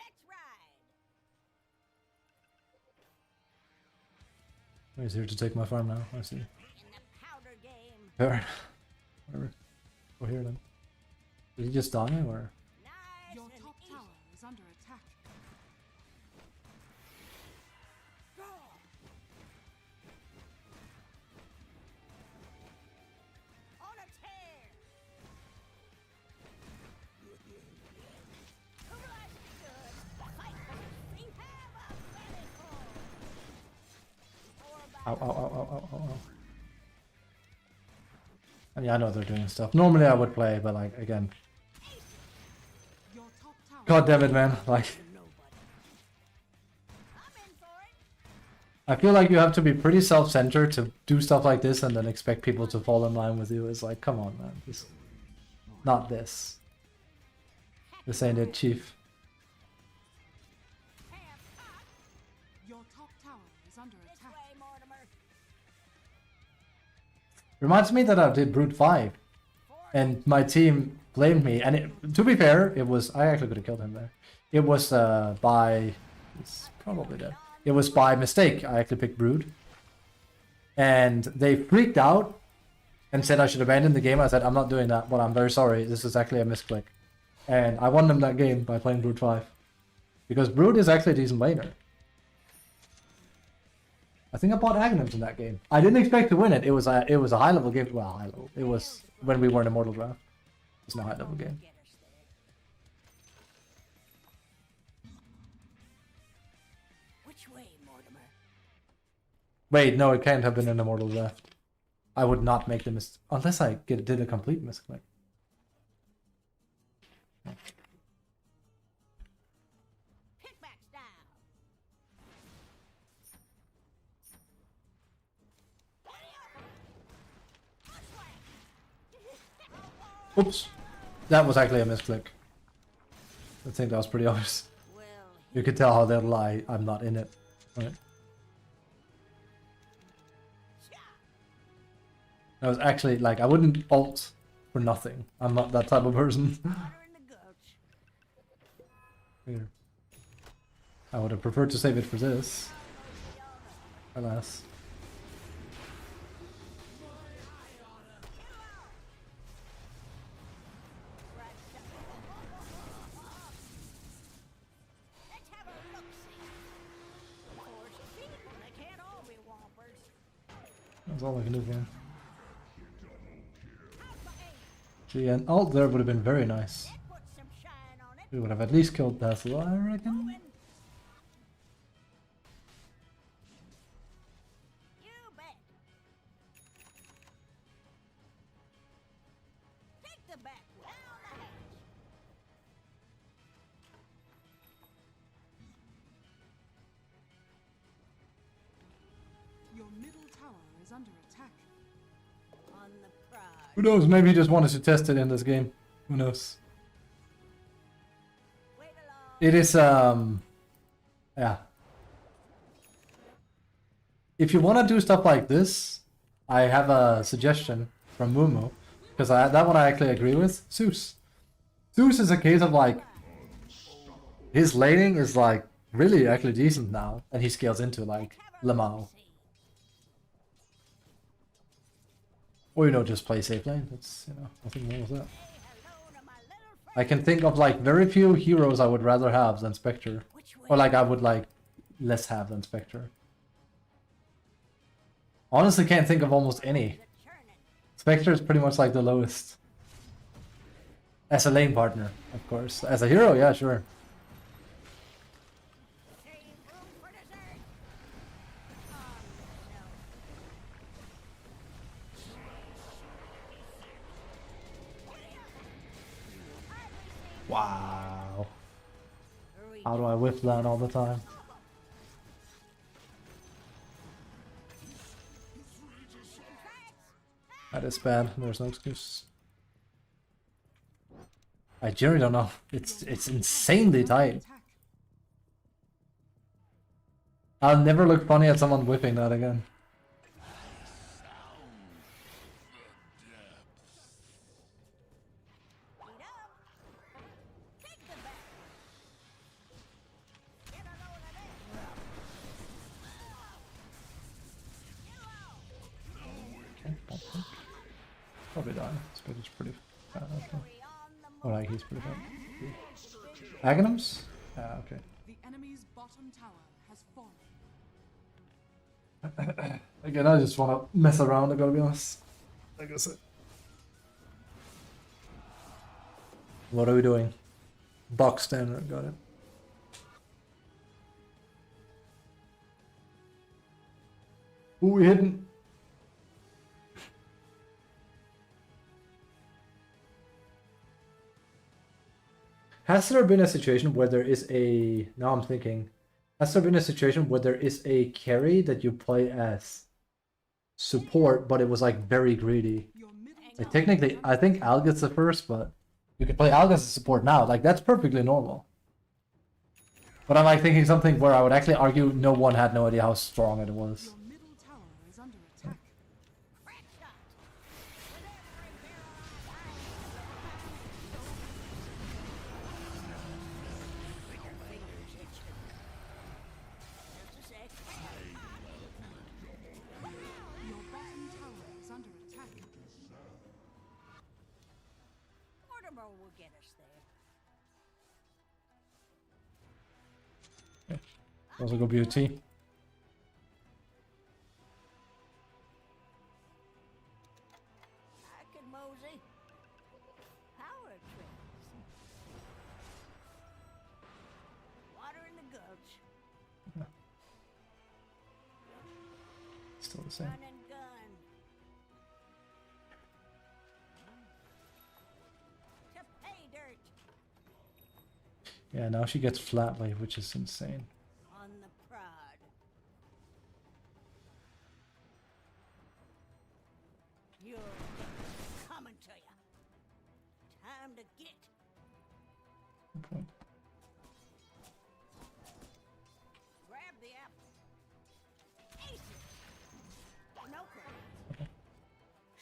S6: ride.
S1: He's here to take my farm now. I see.
S6: In the powder game.
S1: Fair. Whatever. Go here then. Did he just die or?
S6: Nice
S2: Your
S6: and
S2: top
S6: easy.
S2: tower is under attack.
S6: Draw. On a tear. Who likes it good? Fight for it. We have a belly full. Or
S1: Ow,
S6: about
S1: ow, ow, ow, ow, ow, ow. And yeah, I know they're doing stuff. Normally I would play, but like, again.
S2: Your top tower.
S1: God damn it, man. Like,
S6: nobody. I'm in for it.
S1: I feel like you have to be pretty self-centered to do stuff like this and then expect people to fall in line with you. It's like, come on, man. This, not this. This ain't it, chief.
S6: Half cock.
S2: Your top tower is under
S6: This
S2: attack.
S6: way, Mortimer.
S1: Reminds me that I did Brute 5 and my team blamed me. And it, to be fair, it was... I actually could have killed him there. It was by... It's probably dead. It was by mistake. I actually picked Brood. And they freaked out and said I should abandon the game. I said, I'm not doing that, but I'm very sorry. This is actually a misclick. And I won them that game by playing Brood 5. Because Brood is actually a decent laner. I think I bought Aghanims in that game. I didn't expect to win it. It was a high level game. Well, high level. It was when we were in Immortal draft. It's not a high level game.
S6: Get us there. Which way, Mortimer?
S1: Wait, no, it can't have been an Immortal draft. I would not make the mistake unless I did a complete misclick.
S6: Pickbacks down.
S1: Oops, that was actually a misclick. I think that was pretty obvious.
S6: Well,
S1: You could tell how little I'm not in it. Right? I was actually like, I wouldn't ult for nothing. I'm not that type of person.
S6: water in the gulch.
S1: Here. I would have preferred to save it for this. Alas.
S6: Let's have a look-see. Of course, people, they can't all be whompers.
S1: That's all I can do here.
S6: Alpha aim.
S1: Gee, an ult there would have been very nice.
S6: That puts some shine on it.
S1: We would have at least killed Tesla, I reckon.
S6: Moving. You bet. Take the back way. Down the hatch.
S2: Your middle tower is under attack.
S6: On the prize.
S1: Who knows, maybe he just wanted to test it in this game. Who knows?
S6: Wait along.
S1: It is, yeah. If you want to do stuff like this, I have a suggestion from Mumu. Because that one I actually agree with. Zeus. Zeus is a case of like, his laning is like really actually decent now. And he scales into like Lamau. Or, you know, just play safe lane. That's, you know, nothing wrong with that.
S6: Say hello to my little friend.
S1: I can think of like very few heroes I would rather have than Spectre.
S6: Which Which way?
S1: Or like I would like less have than Spectre. Honestly, can't think of almost any.
S6: The churning.
S1: Spectre is pretty much like the lowest. As a lane partner, of course. As a hero, yeah, sure.
S6: Save room for dessert. On yourself.
S1: Wow.
S6: Hurry.
S1: How do I whip that all the time? That is bad. There's no excuse. I generally don't know. It's insanely tight.
S2: Attack.
S1: I'll never look funny at someone whipping that again.
S6: Beat up. Take the back. Get a load of this. Get low.
S1: Okay, don't think. Probably die. Spectre's pretty bad, actually.
S6: Hurry on the
S1: Oh,
S6: move.
S1: like he's pretty bad. Aghanims? Ah, okay.
S2: The enemy's bottom tower has fallen.
S1: Again, I just want to mess around, I gotta be honest. Like I said. What are we doing? Box standard, got it. Ooh, we hidden. Has there been a situation where there is a... Now I'm thinking. Has there been a situation where there is a carry that you play as support, but it was like very greedy?
S2: Your middle
S1: Like
S2: tower
S1: technically,
S2: is
S1: I
S2: under
S1: think Al gets the first, but you can play Al as a support now. Like that's perfectly normal. But I'm like thinking something where I would actually argue no one had no idea how strong it was.
S2: Your middle tower is under attack.
S6: Crack shot. With every barrel I Your fingers itching. Just a sec.
S2: Your bottom tower is under attack.
S6: Mortimer will get us there.
S1: Also go beauty.
S6: I could mosey. Power trips. Water in the gulch.
S1: Still the same.
S6: Run and gun. To pay dirt.
S1: Yeah, now she gets flatly, which is insane.
S6: On the prod. You're coming to ya. Time to get.
S1: Good point.
S6: Grab the apple. Ace it. No credit.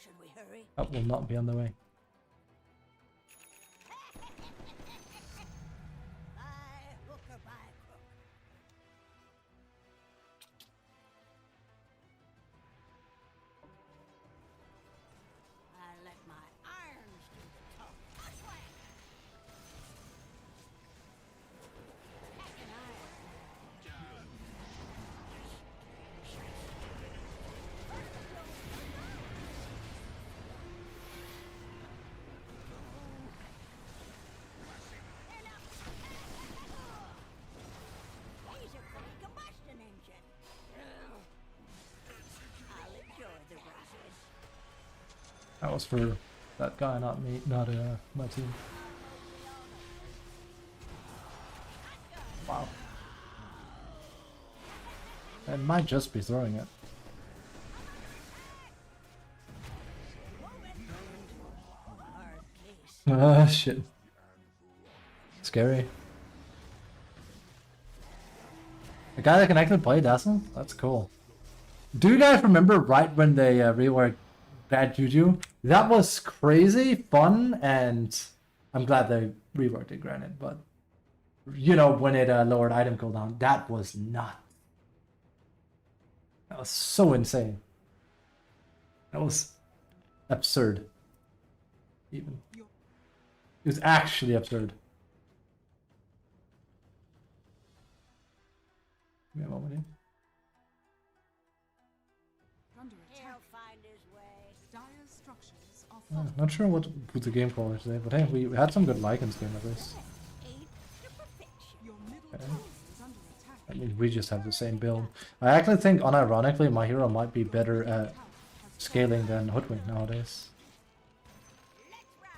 S6: Should we hurry?
S1: That will not be on the way.
S6: By hook or by crook. I let my irons do the talk. Swing. Pack an iron. He's a pretty combustion engine. I'll enjoy the ride.
S1: That was for that guy, not me, not my team. Wow. It might just be throwing it.
S6: Hard case.
S1: Ah, shit. Scary. A guy that can actually play Dazzle? That's cool. Do you guys remember right when they reworked Bad Juju? That was crazy, fun, and I'm glad they reworked it, granted, but you know, when it lowered item cooldown, that was nuts. That was so insane. That was absurd. Even. It was actually absurd. Not sure what the game call is today, but hey, we had some good Lycans game at least.
S6: Aid to perfection.
S2: Your middle
S1: Okay.
S2: tower is under attack.
S1: I mean, we just have the same build. I actually think, unironically, my hero might be better at scaling than Hoodwink nowadays.
S6: Let's ride.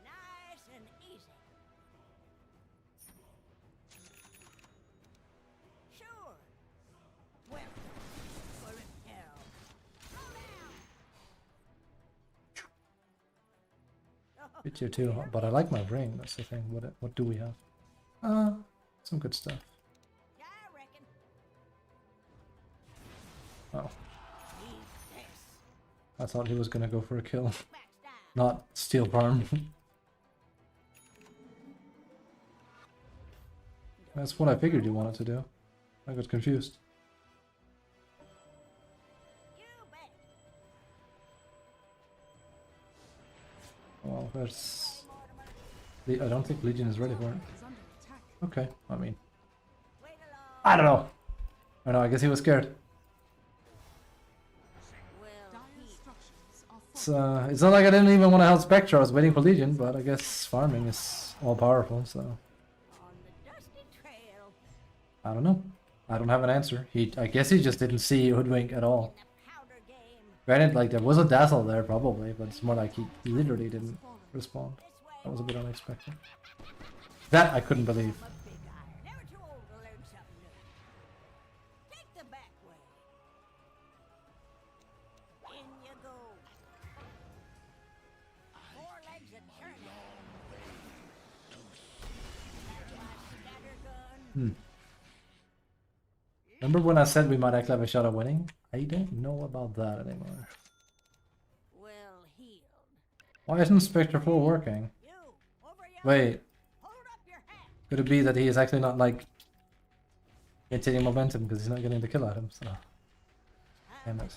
S6: Nice and easy. Sure. Welcome, bullet hell. Slow down.
S1: Bit tier 2, but I like my ring, that's the thing. What do we have? Some good stuff.
S6: Yeah, I reckon.
S1: Oh,
S6: Eat this.
S1: I thought he was gonna go for a kill,
S6: Backs down.
S1: not steal farm. That's what I figured you wanted to do. I got confused.
S6: You bet.
S1: Well, there's... I don't think Legion is ready for it.
S2: Is under attack.
S1: Okay, I mean...
S6: Wait along.
S1: I don't know! I know, I guess he was scared.
S6: Well,
S2: Dire
S6: heat.
S2: structures are
S1: It's not like I didn't even want to help Spectre, I was waiting for Legion, but I guess farming is all powerful, so...
S6: On the dusty trail.
S1: I don't know. I don't have an answer. I guess he just didn't see Hoodwink at all.
S6: In the powder game.
S1: Granted, like, there was a dazzle there, probably, but it's more like he literally didn't respond.
S6: This way.
S1: That was a bit unexpected. That I couldn't believe.
S6: I'm a big eye. Never too old to learn something new. Take the back way. In you go. Four legs a turning. That's my scatter gun.
S1: Remember when I said we might actually have a shot at winning? I don't know about that anymore.
S6: Well healed.
S1: Why isn't Spectre 4 working?
S6: You over yonder.
S1: Wait,
S6: Hold up your hand.
S1: could it be that he is actually not, like, getting momentum because he's not getting the kill items? So. Damn it.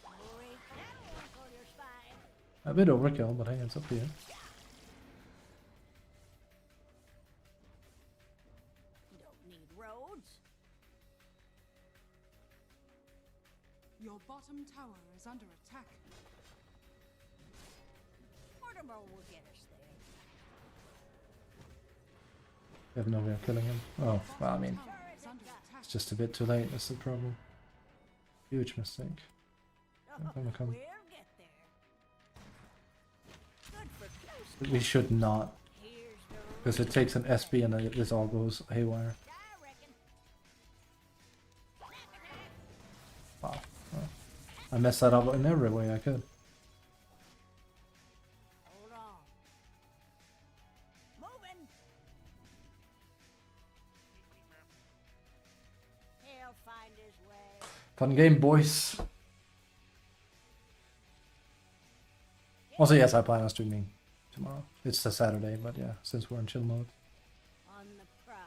S6: Break that uncle your spine.
S1: A bit overkill, but hey, it's up to you.
S6: Don't need roads.
S2: Your bottom tower is under attack.
S6: Mortimer will get us there.
S1: We have no way of killing him. Oh, well, I mean,
S2: Tower is under attack.
S1: it's just a bit too late, that's the problem. Huge mistake.
S6: Oh,
S1: gonna come.
S6: we'll get there. Good for close.
S1: We should not,
S6: Here's the
S1: because it takes an SB and then this all goes haywire.
S6: I reckon.
S1: Wow. Well, I messed that up in every way I could.
S6: Hold on. Moving. He'll find his way.
S1: Fun game, boys. Also, yes, I plan on streaming tomorrow. It's a Saturday, but yeah, since we're in chill mode.
S6: On the prod.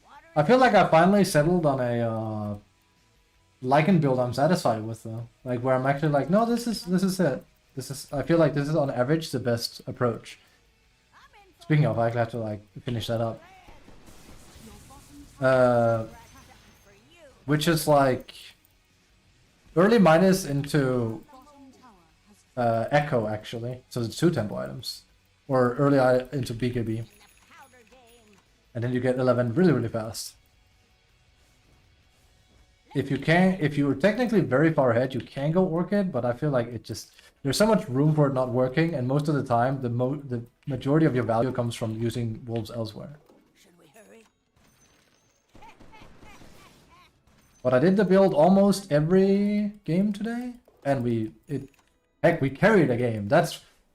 S6: Water
S1: I feel like I finally settled on a Lycan build I'm satisfied with though. Like where I'm actually like, no, this is it. I feel like this is on average the best approach.
S6: I'm in for
S1: Speaking of, I actually have to like finish that up.
S2: Your bottom
S6: something for you.
S1: Which is like early minus into
S2: bottom tower has
S1: Echo actually. So it's 2 tempo items. Or early into BKB.
S6: In the powder game.
S1: And then you get 11 really, really fast. If you're technically very far ahead, you can go Orchid, but I feel like it just, there's so much room for it not working, and most of the time, the majority of your value comes from using wolves elsewhere.
S6: Should we hurry?
S1: But I did the build almost every game today, and heck, we carried a game.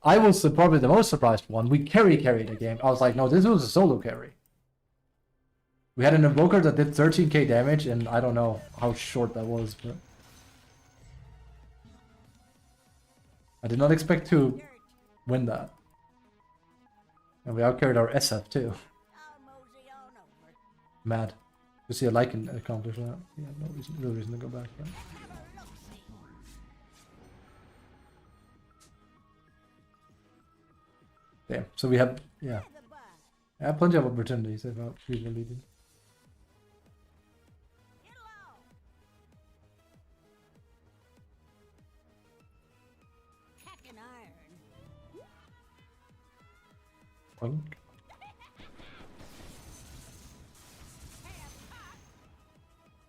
S1: I was probably the most surprised one. We carried a game. I was like, no, this was a solo carry. We had an Invoker that did 13k damage, and I don't know how short that was, but... I did not expect to win that. And we outcarried our SF too.
S6: I'll mosey on over.
S1: Mad. You see, I can accomplish that. Yeah, no reason to go back. But...
S6: Have a look-see.
S1: Damn. So we have, yeah.
S6: The bun.
S1: I have plenty of opportunities about people leading.
S6: Get low. Hacking iron.
S1: Punk.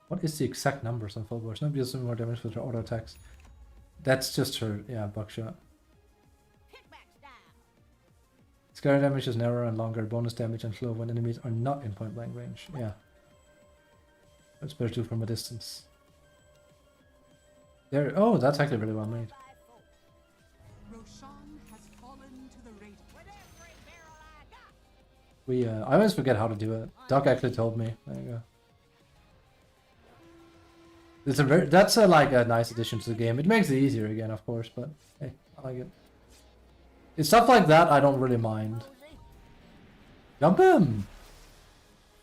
S1: What is the exact numbers on full burst? Nobody does more damage with her auto attacks. That's just her, yeah, buckshot.
S6: Kickback style.
S1: Scary damage is narrower and longer. Bonus damage and slow when enemies are not in point blank range. Yeah. That's better too from a distance. There. Oh, that's actually really well made.
S2: Roshan has fallen to the Radiant.
S6: With every barrel I got.
S1: I always forget how to do it. Doc actually told me. There you go. That's like a nice addition to the game. It makes it easier again, of course, but hey, I like it. It's stuff like that I don't really mind. Jump him!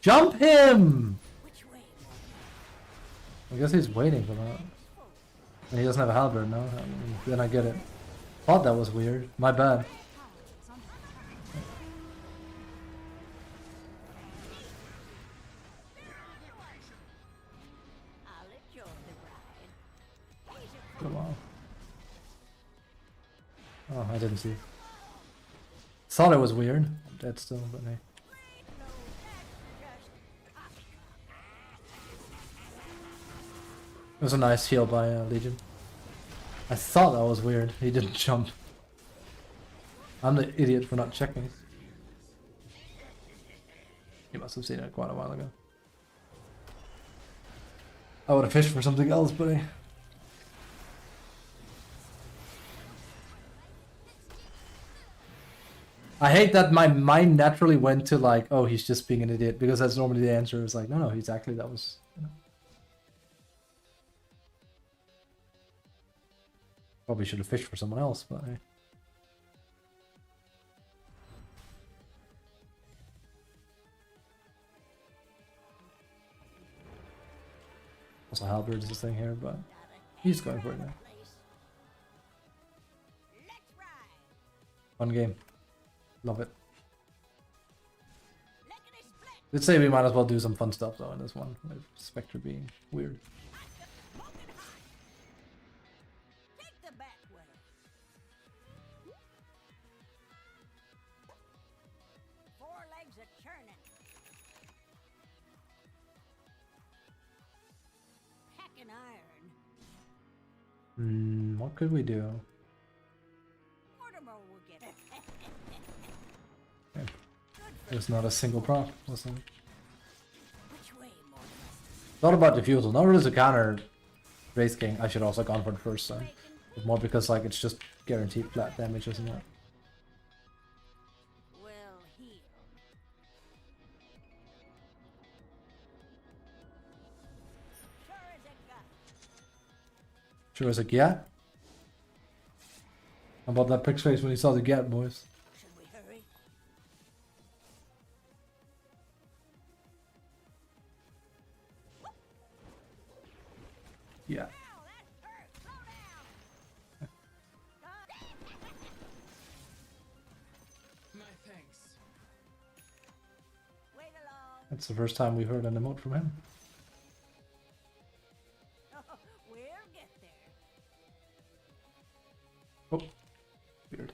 S1: Jump him!
S6: Which way?
S1: I guess he's waiting for that. And he doesn't have a halberd now. Then I get it. Thought that was weird. My bad.
S2: Tower is under attack.
S6: I'll enjoy the ride. He's a
S1: Come on. Oh, I didn't see. Thought it was weird. I'm dead still, but hey. It was a nice heal by Legion. I thought that was weird. He didn't jump. I'm the idiot for not checking. You must have seen it quite a while ago. I would have fished for something else, buddy. I hate that my mind naturally went to like, oh, he's just being an idiot, because that's normally the answer. Is like, no, he's actually, that was, you know. Probably should have fished for someone else, but hey. Also, Halberd is this thing here, but he's going for it now.
S6: Let's ride.
S1: Fun game. Love it.
S6: Lickety split.
S1: Let's say we might as well do some fun stuff though in this one, with Spectre being weird.
S6: Smoking hot. Take the back way. Four legs a churning. Hacking iron.
S1: What could we do?
S6: Mortimer will get it.
S1: Okay.
S6: Good for
S1: There's not a single prop. Listen.
S6: which way, Mortimer?
S1: Thought about Diffusal. Not really to counter Wraith King. I should also have gone for it first time. But more because like it's just guaranteed flat damage, isn't it?
S6: Will heal. Sure as a gun.
S1: Sure as a gat. How about that pig's face when he saw the gat, boys?
S6: Should we hurry?
S1: Yeah.
S6: Ow, that hurt. Slow down.
S5: My thanks.
S6: Wait along.
S1: That's the first time we've heard an emote from him.
S6: We'll get there.
S1: Oh. Weird.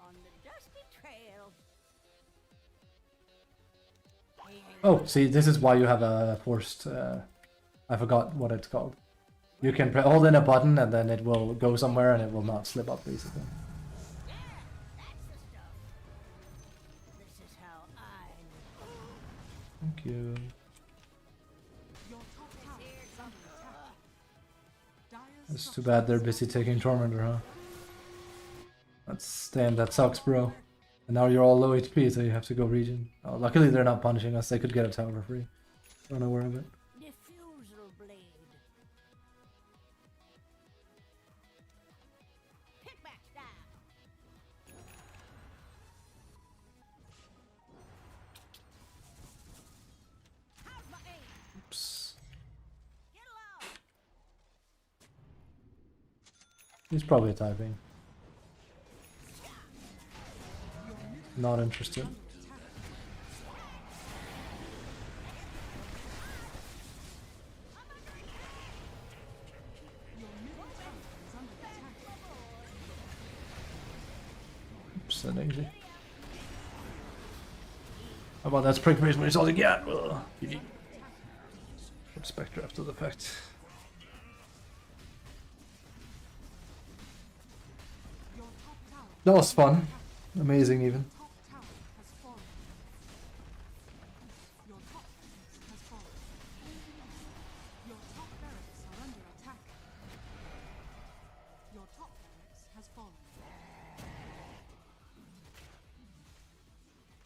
S6: On the dusty trail.
S1: Oh, see, this is why you have a forced, I forgot what it's called. You can hold in a button and then it will go somewhere and it will not slip up, basically.
S6: Yeah, that's the stuff. This is how I live.
S1: Thank you.
S2: Your top tower is under attack. Dire's
S1: It's too bad they're busy taking Tormentor, huh? That's, damn, that sucks, bro. And now you're all low HP, so you have to go region. Oh, luckily they're not punishing us, they could get a tower for free. Don't know where of it.
S6: Diffusal blade. Kickback style. How's my aim?
S1: Oops.
S6: Get low.
S1: He's probably a typing. Not interested. nice and easy. How about that spring freeze when he's all again? Put Spectre after the fact.
S2: Your top tower,
S1: That was fun. Amazing even.
S2: top tower has fallen. Your top barracks has fallen. Your top barracks are under attack. Your top barracks has fallen.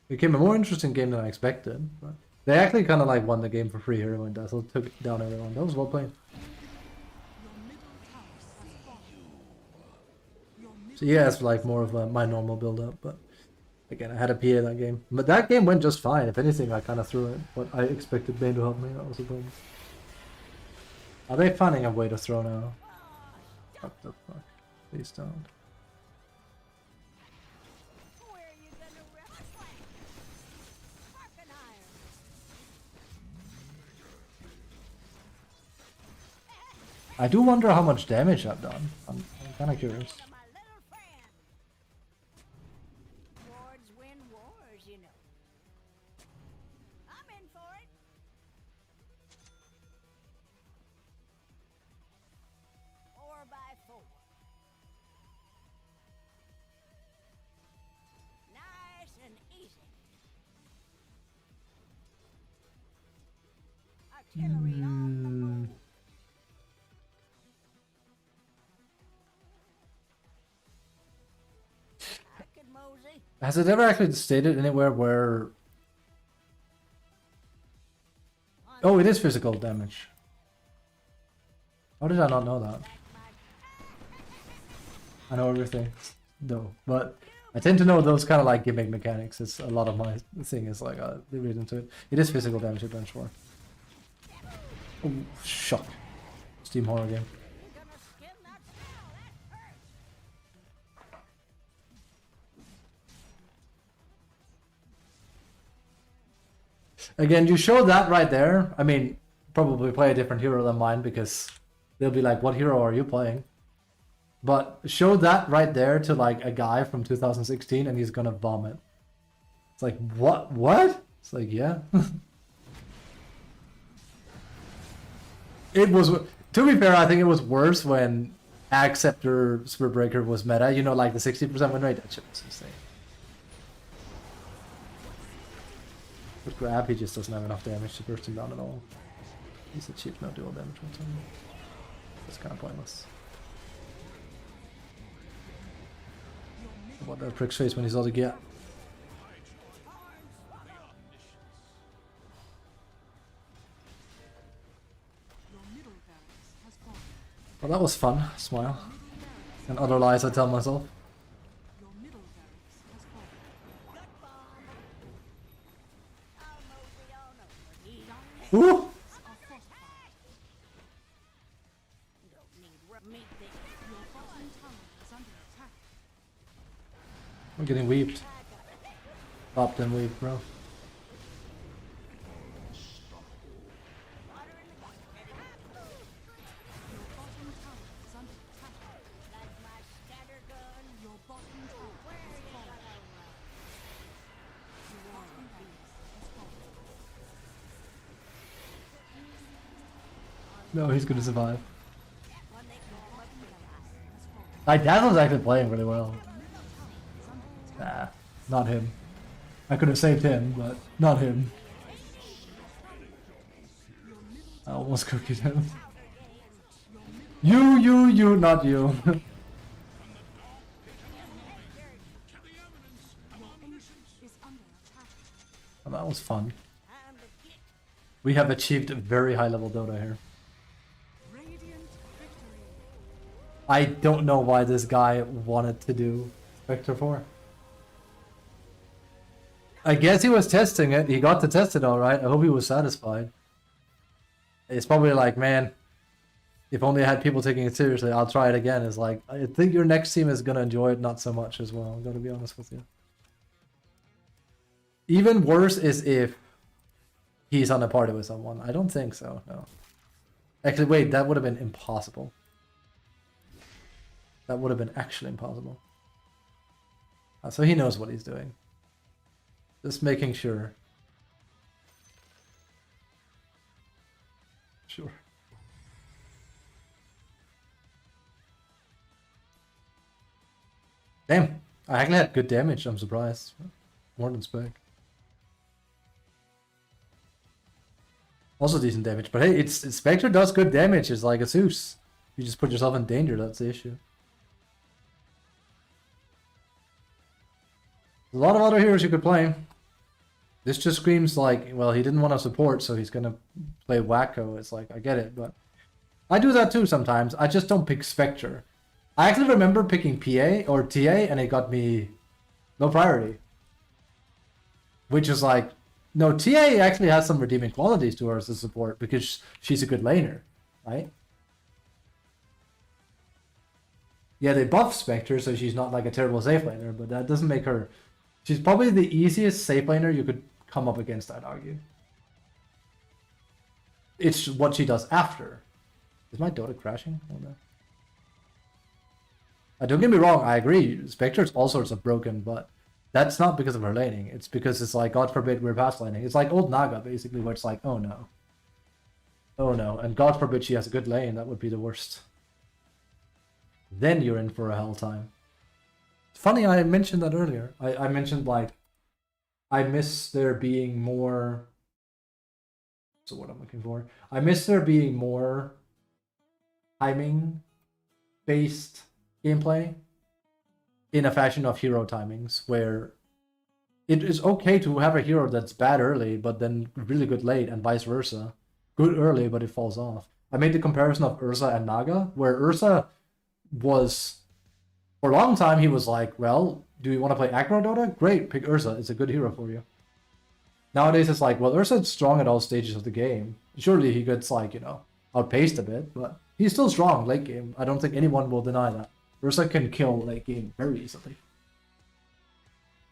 S1: It became a more interesting game than I expected. But they actually kind of like won the game for free here when Dazzle took down everyone. That was well played.
S2: Your middle tower has fallen. Your middle
S1: So yeah, it's like more of my normal build up, but again, I had a PA that game. But that game went just fine. If anything, I kind of threw it, but I expected Bane to help me. That was the problem. Are they finding a way to throw now? What the fuck? Please don't.
S6: Where are you gonna run? Sparking iron.
S1: I do wonder how much damage I've done. I'm kind of curious.
S6: To my little friend. Wards win wars, you know. I'm in for it. Four by four. Nice and easy. Artillery on the move. I could mosey.
S1: Has it ever actually stated anywhere where... Oh, it is physical damage. How did I not know that? I know everything, though, but I tend to know those kind of like gimmick mechanics. It's a lot of my thing is like the reason to it. It is physical damage at bench 4. Oh, shock. Steam horror game.
S6: You're gonna skim that spell. That hurts.
S1: Again, you show that right there. I mean, probably play a different hero than mine because they'll be like, what hero are you playing? But show that right there to like a guy from 2016 and he's gonna vomit. It's like, what? What? It's like, yeah. It was, to be fair, I think it was worse when Acceptor Super Breaker was meta. You know, like the 60% win rate. That shit was insane. With grab, he just doesn't have enough damage to burst him down at all. He's a cheap no dual damage one time. That's kind of pointless. What the prick's face when he's all to get.
S2: Your middle barracks has fallen.
S1: Well, that was fun. Smile. And other lies I tell myself.
S2: Your middle barracks has fallen.
S6: Gut bomb. I'll mosey on over.
S1: Ooh!
S2: Are fortified.
S6: Don't need meat there.
S2: Your bottom tower is under attack.
S1: I'm getting weeped. Popped and weeped, bro.
S6: Water in the gut.
S2: Your bottom tower is under attack.
S6: Like my scatter gun.
S2: Your bottom tower
S6: Where
S2: has
S6: you
S2: fallen.
S6: gonna run?
S2: Your bottom barracks has fallen.
S1: No, he's gonna survive.
S6: When they call my
S2: Has fallen.
S1: Like, Dazzle's actually playing really well.
S2: Your middle tower is under attack.
S1: Nah, not him. I could have saved him, but not him. I almost cookied him. You, not you.
S2: Your ancient is under attack.
S1: Well, that was fun.
S6: time to get
S1: We have achieved a very high level Dota here.
S2: Radiant victory.
S1: I don't know why this guy wanted to do Spectre 4. I guess he was testing it. He got to test it alright. I hope he was satisfied. It's probably like, man, if only I had people taking it seriously, I'll try it again. It's like, I think your next team is going to enjoy it not so much as well. I'm going to be honest with you. Even worse is if he's on a party with someone. I don't think so, no. Actually, wait, that would have been impossible. That would have been actually impossible. So he knows what he's doing. Just making sure. Sure. Damn, I actually had good damage, I'm surprised. More than spec. Also decent damage, but hey, it's Spectre does good damage, it's like a Zeus. You just put yourself in danger, that's the issue. A lot of other heroes you could play. This just screams like, well, he didn't want to support, so he's gonna play Wacko. It's like, I get it, but I do that too sometimes. I just don't pick Spectre. I actually remember picking PA or TA, and it got me no priority. Which is like, no, TA actually has some redeeming qualities to her as a support because she's a good laner, right? Yeah, they buff Spectre, so she's not like a terrible safe laner, but that doesn't make her... She's probably the easiest safe laner you could come up against, I'd argue. It's what she does after. Is my Dota crashing? Oh, no. Don't get me wrong, I agree. Spectre's all sorts of broken, but that's not because of her laning. It's because it's like, God forbid we're past laning. It's like old Naga, basically, where it's like, oh no. Oh no, and God forbid she has a good lane, that would be the worst. Then you're in for a hell time. It's funny, I mentioned that earlier. I mentioned, like, I miss there being more... So what I'm looking for? I miss there being more timing-based gameplay in a fashion of hero timings, where it is okay to have a hero that's bad early, but then really good late, and vice versa. Good early, but it falls off. I made the comparison of Ursa and Naga, where Ursa was... For a long time, he was like, well, do you want to play aggro Dota? Great, pick Ursa. It's a good hero for you. Nowadays, it's like, well, Ursa's strong at all stages of the game. Surely he gets, like, you know, outpaced a bit, but he's still strong late game. I don't think anyone will deny that. Ursa can kill late game very easily.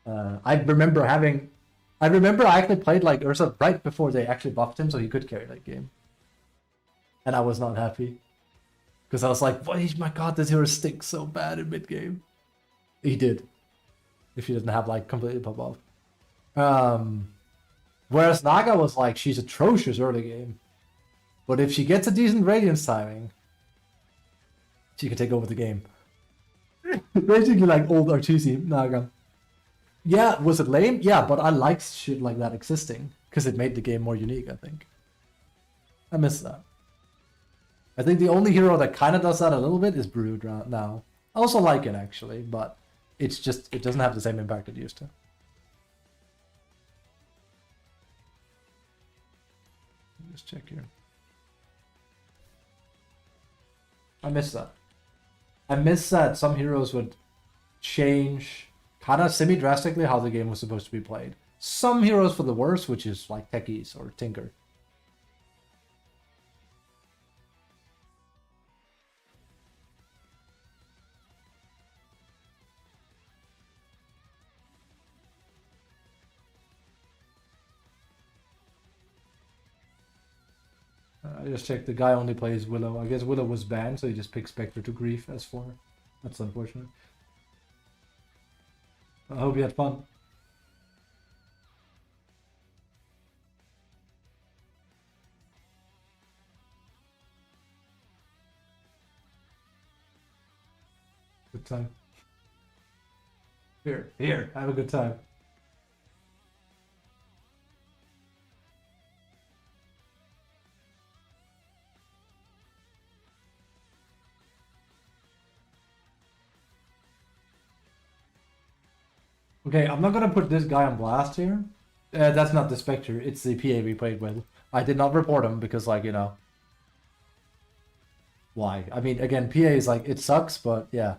S1: I remember I actually played like Ursa right before they actually buffed him, so he could carry late game. And I was not happy. Because I was like, oh my god, this hero stinks so bad in mid game. He did. If he doesn't have like completely pop off. Whereas Naga was like, she's atrocious early game. But if she gets a decent Radiance timing, she can take over the game. Basically like old Artusi Naga. Yeah, was it lame? Yeah, but I liked shit like that existing. Because it made the game more unique, I think. I miss that. I think the only hero that kind of does that a little bit is Brood now. I also like it, actually, but it's just, it doesn't have the same impact it used to. Just check here. I miss that. I miss that some heroes would change kind of semi-drastically how the game was supposed to be played. Some heroes for the worse, which is like Techies or Tinker. I just checked, the guy only plays Willow. I guess Willow was banned, so he just picked Spectre to Grief as 4. That's unfortunate. I hope you had fun. Good time. Here, have a good time. Okay, I'm not gonna put this guy on blast here. That's not the Spectre, it's the PA we played with. I did not report him because, like, you know... Why? I mean, again, PA is like, it sucks, but yeah.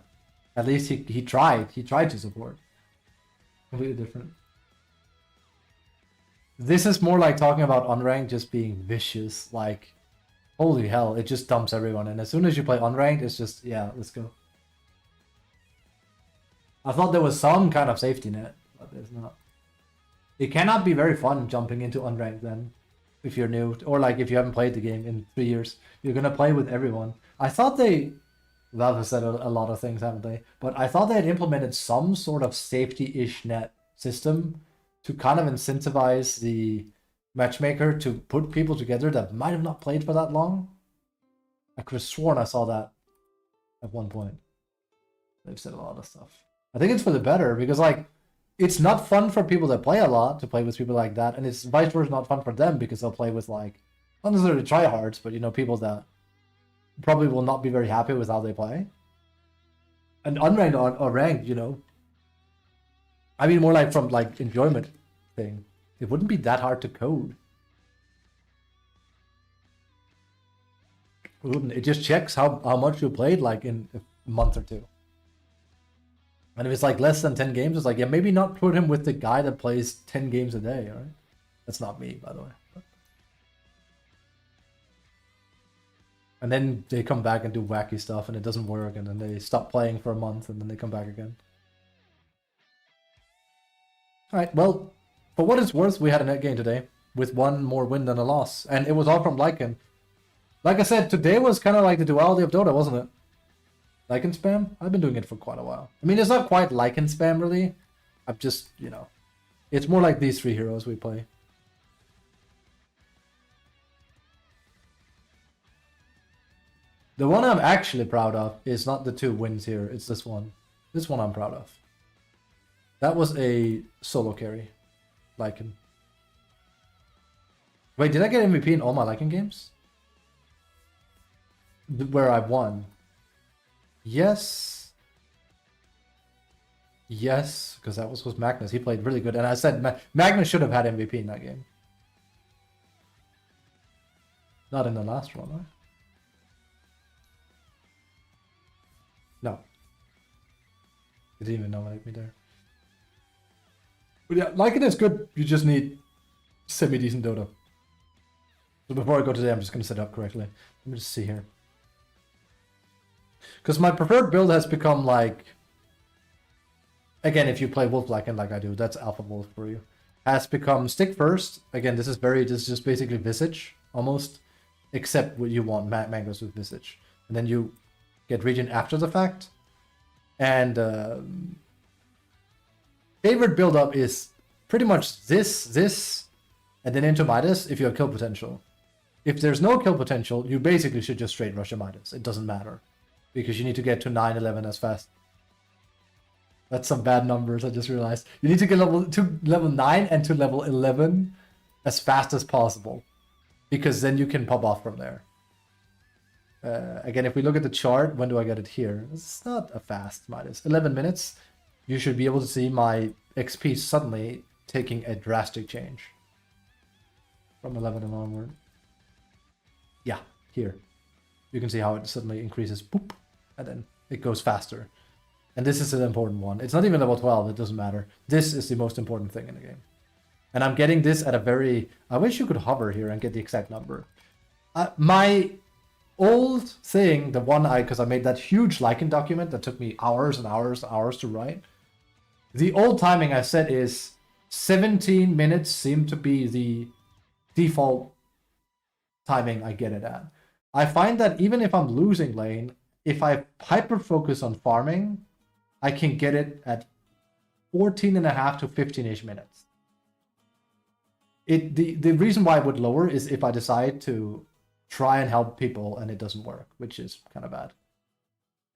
S1: At least he tried. He tried to support. Completely different. This is more like talking about unranked just being vicious. Like, holy hell, it just dumps everyone. And as soon as you play unranked, it's just, yeah, let's go. I thought there was some kind of safety net, but there's not. It cannot be very fun jumping into unranked then, if you're new, or like if you haven't played the game in 3 years. You're gonna play with everyone. I thought they Valve has said a lot of things, haven't they? But I thought they had implemented some sort of safety-ish net system to kind of incentivize the matchmaker to put people together that might have not played for that long. I could have sworn I saw that at one point. They've said a lot of stuff. I think it's for the better because, like, it's not fun for people that play a lot to play with people like that, and it's vice versa not fun for them because they'll play with, like, not necessarily tryhards, but, you know, people that probably will not be very happy with how they play. And unranked or ranked, you know, I mean more like from like enjoyment thing. It wouldn't be that hard to code. It wouldn't. It just checks how much you played like in a month or two. And if it's like less than 10 games, it's like, yeah, maybe not put him with the guy that plays 10 games a day, right? That's not me, by the way. And then they come back and do wacky stuff and it doesn't work, and then they stop playing for a month and then they come back again. Alright, well, for what it's worth, we had a net gain today with one more win than a loss. And it was all from Lycan. Like I said, today was kind of like the duality of Dota, wasn't it? Lycan spam? I've been doing it for quite a while. I mean, it's not quite Lycan spam, really. I'm just, you know, it's more like these three heroes we play. The one I'm actually proud of is not the 2 wins here, it's this one. This one I'm proud of. That was a solo carry. Lycan. Wait, did I get MVP in all my Lycan games? Where I won? Yes. Yes, because that was with Magnus. He played really good. And I said Magnus should have had MVP in that game. Not in the last one, right? No. He didn't even nominate me there. But yeah, Lycan is good. You just need semi-decent Dota. So before I go today, I'm just going to set it up correctly. Let me just see here. Because my preferred build has become like... Again, if you play Wolf Lycan like I do, that's Alpha Wolf for you. Has become stick first. Again, this is just basically Visage, almost. Except what you want, Mangoes with Visage. And then you get regen after the fact. And favorite build up is pretty much this, and then into Midas if you have kill potential. If there's no kill potential, you basically should just straight rush a Midas. It doesn't matter. Because you need to get to 9-11 as fast. That's some bad numbers, I just realized. You need to get to level 9 and to level 11 as fast as possible. Because then you can pop off from there. Again, if we look at the chart, when do I get it here? It's not a fast Midas. 11 minutes, you should be able to see my XP suddenly taking a drastic change. From 11 and onward. Yeah, here. You can see how it suddenly increases, boop, and then it goes faster. And this is an important one. It's not even level 12, it doesn't matter. This is the most important thing in the game. And I'm getting this at a very... I wish you could hover here and get the exact number. My old thing, the one because I made that huge Lycan document that took me hours and hours and hours to write. The old timing I set is 17 minutes seem to be the default timing I get it at. I find that even if I'm losing lane, if I hyper focus on farming, I can get it at 14.5 to 15-ish minutes. The reason why I would lower is if I decide to try and help people and it doesn't work, which is kind of bad.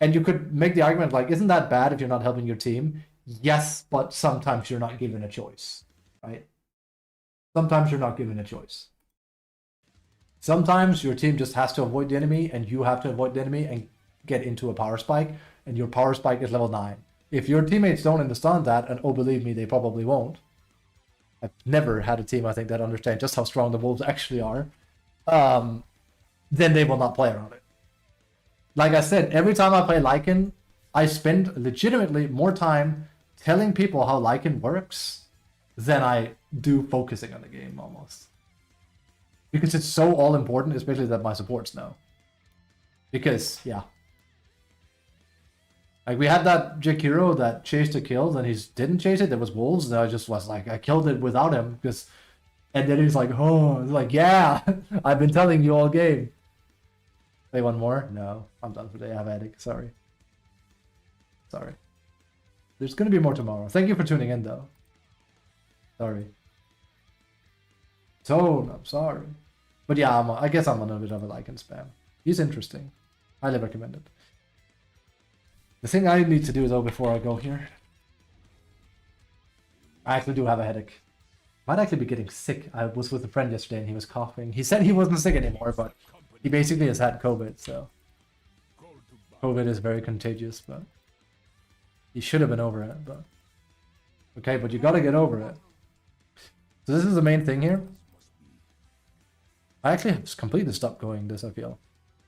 S1: And you could make the argument like, isn't that bad if you're not helping your team? Yes, but sometimes you're not given a choice, right? Sometimes you're not given a choice. Sometimes your team just has to avoid the enemy and you have to avoid the enemy and get into a power spike, and your power spike is level 9. If your teammates don't understand that, and oh, believe me, they probably won't. I've never had a team, I think, that understand just how strong the Wolves actually are. Then they will not play around it. Like I said, every time I play Lycan, I spend legitimately more time telling people how Lycan works than I do focusing on the game, almost. Because it's so all-important, especially that my supports know. Because, yeah. Like, we had that Jakiro that chased the kills, and he didn't chase it, there was Wolves, and I just was like, I killed it without him, because... And then he's like, oh, like, yeah, I've been telling you all game. Play one more? No, I'm done for the day. I have a headache. Sorry. Sorry. There's gonna be more tomorrow. Thank you for tuning in, though. Sorry. Tone, I'm sorry. But yeah, I guess I'm on a bit of a like and spam. He's interesting. Highly recommend it. The thing I need to do, though, before I go here... I actually do have a headache. Might actually be getting sick. I was with a friend yesterday and he was coughing. He said he wasn't sick anymore, but he basically has had COVID, so... COVID is very contagious, but... He should have been over it, but... Okay, but you gotta get over it. So this is the main thing here. I actually have completely stopped going this, I feel.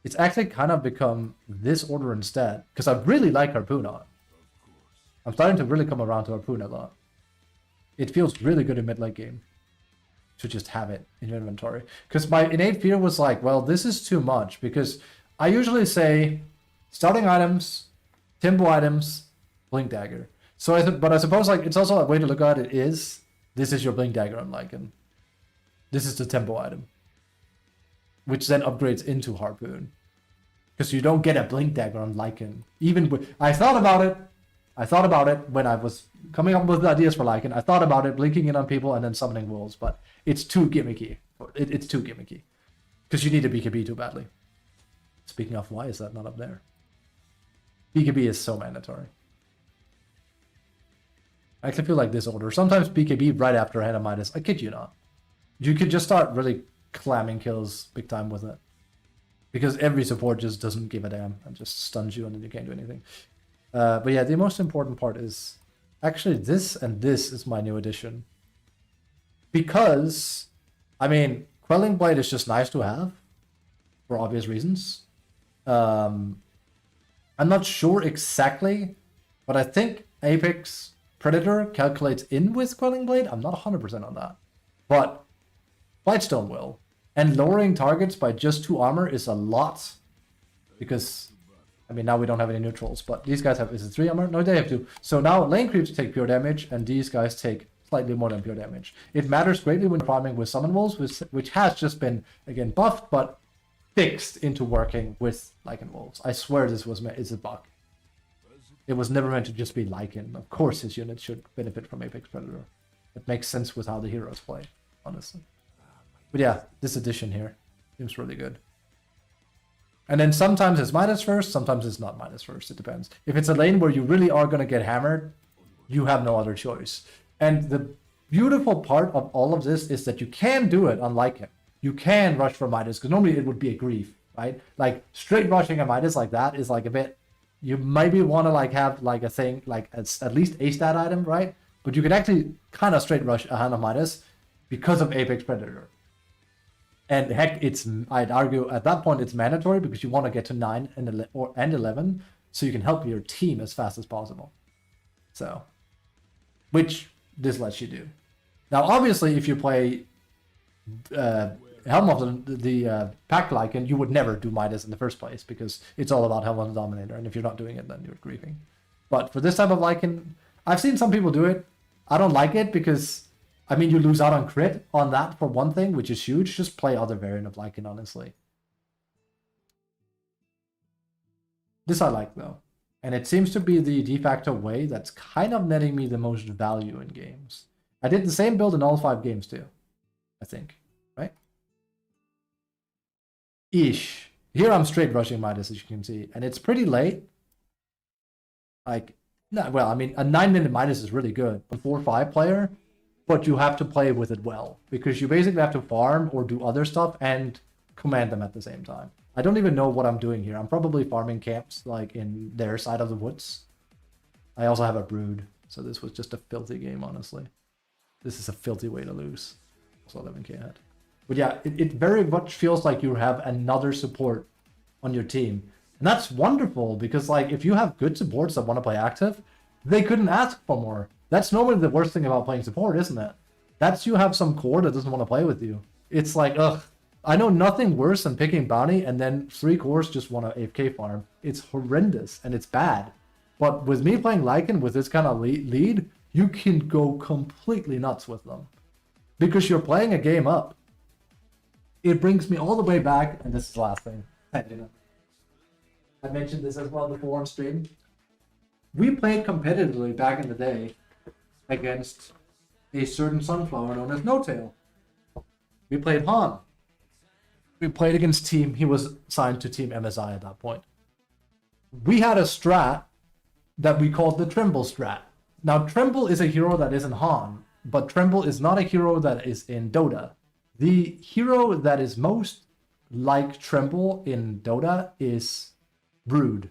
S1: It's actually kind of become this order instead, because I really like Harpoon on. I'm starting to really come around to Harpoon a lot. It feels really good in mid-late game to just have it in your inventory. Because my innate fear was like, well, this is too much, because I usually say starting items, tempo items, blink dagger. So but I suppose like it's also a way to look at it is this is your blink dagger on Lycan. This is the tempo item, which then upgrades into Harpoon. Because you don't get a blink dagger on Lycan. Even with, I thought about it when I was coming up with ideas for Lycan. I thought about it, blinking in on people and then summoning wolves, but it's too gimmicky. It's too gimmicky. Because you need a BKB too badly. Speaking of, why is that not up there? BKB is so mandatory. I actually feel like this order. Sometimes BKB right after Hand of Midas. I kid you not. You could just start really clamming kills big time with it. Because every support just doesn't give a damn and just stuns you and then you can't do anything. But yeah, the most important part is actually this, and this is my new addition. Because, I mean, Quelling Blade is just nice to have for obvious reasons. I'm not sure exactly, but I think Apex Predator calculates in with Quelling Blade. I'm not 100% on that. But Blightstone will. And lowering targets by just 2 armor is a lot. Because, I mean, now we don't have any neutrals, but these guys have, is it 3 armor? No, they have 2. So now lane creeps take pure damage, and these guys take slightly more than pure damage. It matters greatly when farming with Summon Wolves, which has just been, again, buffed, but fixed into working with Lycan Wolves. I swear this is a bug. It was never meant to just be Lycan. Of course his unit should benefit from Apex Predator. It makes sense with how the heroes play, honestly. But yeah, this addition here seems really good. And then sometimes it's Midas first, sometimes it's not Midas first. It depends. If it's a lane where you really are going to get hammered, you have no other choice. And the beautiful part of all of this is that you can do it unlike him. You can rush for Midas, because normally it would be a grief, right? Like, straight rushing a Midas like that is like a bit... You maybe want to like have like a thing, like at least a stat item, right? But you can actually kind of straight rush a Hand of Midas because of Apex Predator. And heck, I'd argue at that point it's mandatory because you want to get to 9 and 11 so you can help your team as fast as possible. So, which this lets you do. Now, obviously, if you play Helm of the Pack Lycan, you would never do Midas in the first place because it's all about Helm of the Dominator, and if you're not doing it, then you're griefing. But for this type of Lycan, I've seen some people do it. I don't like it because, I mean, you lose out on crit on that for one thing, which is huge. Just play other variant of Lycan, honestly. This I like, though. And it seems to be the de facto way that's kind of netting me the most value in games. I did the same build in all 5 games, too. I think. Right? Ish. Here I'm straight rushing Midas, as you can see. And it's pretty late. Like, no, well, I mean, a 9-minute Midas is really good. A 4-5 player, but you have to play with it well. Because you basically have to farm or do other stuff and command them at the same time. I don't even know what I'm doing here. I'm probably farming camps, like, in their side of the woods. I also have a brood, so this was just a filthy game, honestly. This is a filthy way to lose. Also 11k ahead. But yeah, it very much feels like you have another support on your team. And that's wonderful, because, like, if you have good supports that want to play active, they couldn't ask for more. That's normally the worst thing about playing support, isn't it? That's you have some core that doesn't want to play with you. It's like, ugh. I know nothing worse than picking bounty and then 3 cores just want to AFK farm. It's horrendous and it's bad. But with me playing Lycan with this kind of lead, you can go completely nuts with them. Because you're playing a game up. It brings me all the way back, and this is the last thing. I mentioned this as well before on stream. We played competitively back in the day against a certain sunflower known as No Tail. We played Han. We played against team. He was signed to Team MSI at that point. We had a strat that we called the Tremble strat. Now, Tremble is a hero that isn't Han, but Tremble is not a hero that is in Dota. The hero that is most like Tremble in Dota is Brood.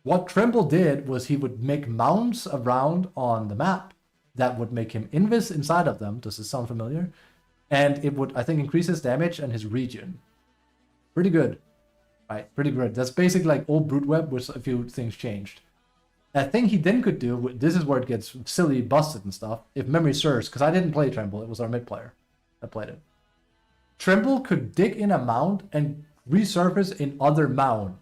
S1: What Tremble did was he would make mounds around on the map that would make him invis inside of them. Does this sound familiar? And it would, I think, increase his damage and his regen. Pretty good. Right, pretty good. That's basically like old Brood Web with a few things changed. A thing he then could do, this is where it gets silly, busted and stuff, if memory serves, because I didn't play Tremble, it was our mid player that played it. Tremble could dig in a mound and resurface in other mounds.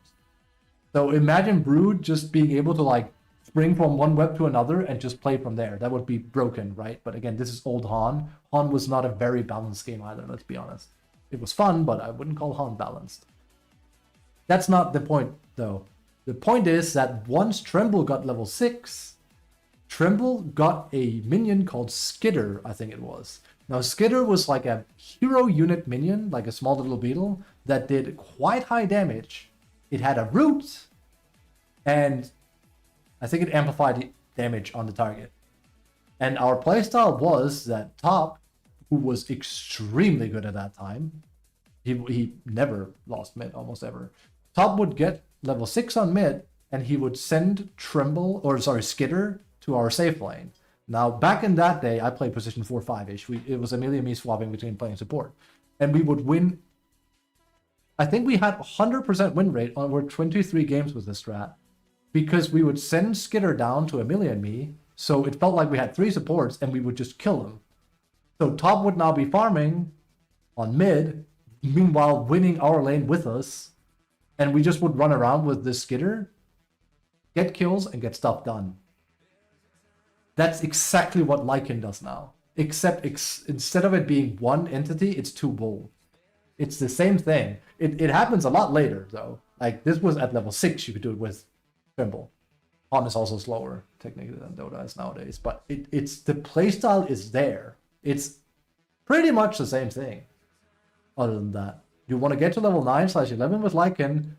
S1: So imagine Brood just being able to like spring from one web to another and just play from there. That would be broken, right? But again, this is old Han. Han was not a very balanced game either, let's be honest. It was fun, but I wouldn't call Han balanced. That's not the point, though. The point is that once Tremble got level 6, Tremble got a minion called Skitter, I think it was. Now, Skitter was like a hero unit minion, like a small little beetle, that did quite high damage. It had a root, and I think it amplified the damage on the target. And our playstyle was that Top, who was extremely good at that time, he never lost mid, almost ever. Top would get level 6 on mid, and he would send Skitter to our safe lane. Now, back in that day, I played position 4-5-ish. It was Amelia and me swapping between playing support. And we would win. I think we had 100% win rate on over 23 games with this strat, because we would send Skitter down to Amelia and me, so it felt like we had 3 supports, and we would just kill them. So Top would now be farming on mid, meanwhile winning our lane with us, and we just would run around with this Skitter, get kills, and get stuff done. That's exactly what Lycan does now. Except instead of it being one entity, it's 2 wolves. It's the same thing. It happens a lot later, though. Like, this was at level 6, you could do it with Tremble. Han is also slower, technically, than Dota is nowadays. But it's the playstyle is there. It's pretty much the same thing. Other than that, you want to get to level 9/11 with Lycan,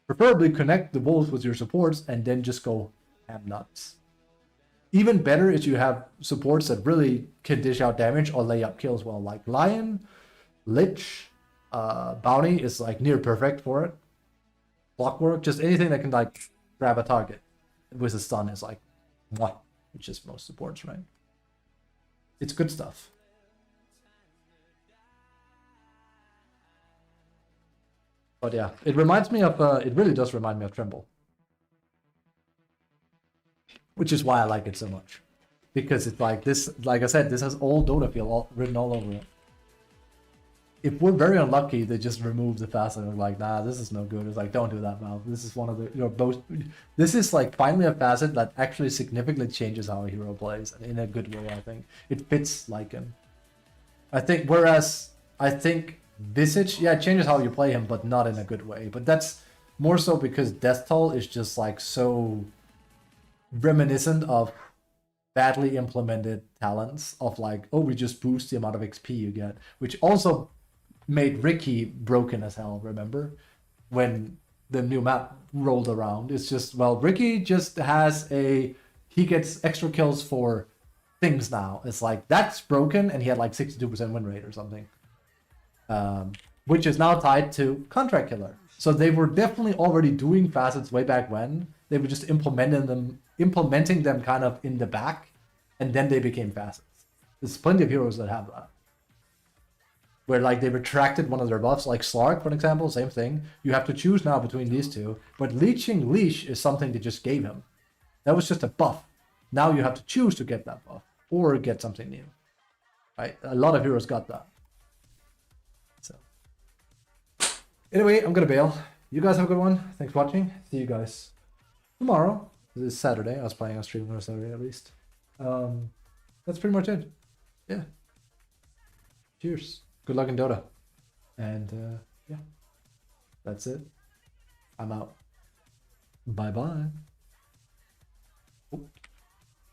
S1: preferably connect the wolves with your supports, and then just go ham nuts. Even better is you have supports that really can dish out damage or lay up kills well, like Lion, Lich, Bounty is like near perfect for it. Clockwork, just anything that can like grab a target with a stun is like, mwah, which is most supports, right? It's good stuff. But yeah, it reminds me of, it really does remind me of Tremble. Which is why I like it so much. Because it's like this, like I said, this has old Dota feel written all over it. If we're very unlucky, they just remove the facet and like, nah, this is no good. It's like, don't do that, Valve. This is one of the, both. This is like finally a facet that actually significantly changes how a hero plays in a good way, I think. It fits Lycan. I think, whereas I think Visage, yeah, it changes how you play him, but not in a good way. But that's more so because Death Toll is just like so reminiscent of badly implemented talents of like, oh, we just boost the amount of XP you get, which also made Ricky broken as hell, remember? When the new map rolled around. It's just, well, Ricky just has he gets extra kills for things now. It's like, that's broken, and he had like 62% win rate or something. Which is now tied to Contract Killer. So they were definitely already doing facets way back when. They were just implementing them kind of in the back, and then they became facets. There's plenty of heroes that have that. Where like they retracted one of their buffs, like Slark, for example, same thing. You have to choose now between these two. But Leeching Leash is something they just gave him. That was just a buff. Now you have to choose to get that buff or get something new. Right? A lot of heroes got that. So anyway, I'm gonna bail. You guys have a good one. Thanks for watching. See you guys tomorrow. This is Saturday. I was planning on streaming on Saturday at least. That's pretty much it. Yeah. Cheers. Good luck in Dota. And yeah, that's it. I'm out. Bye bye.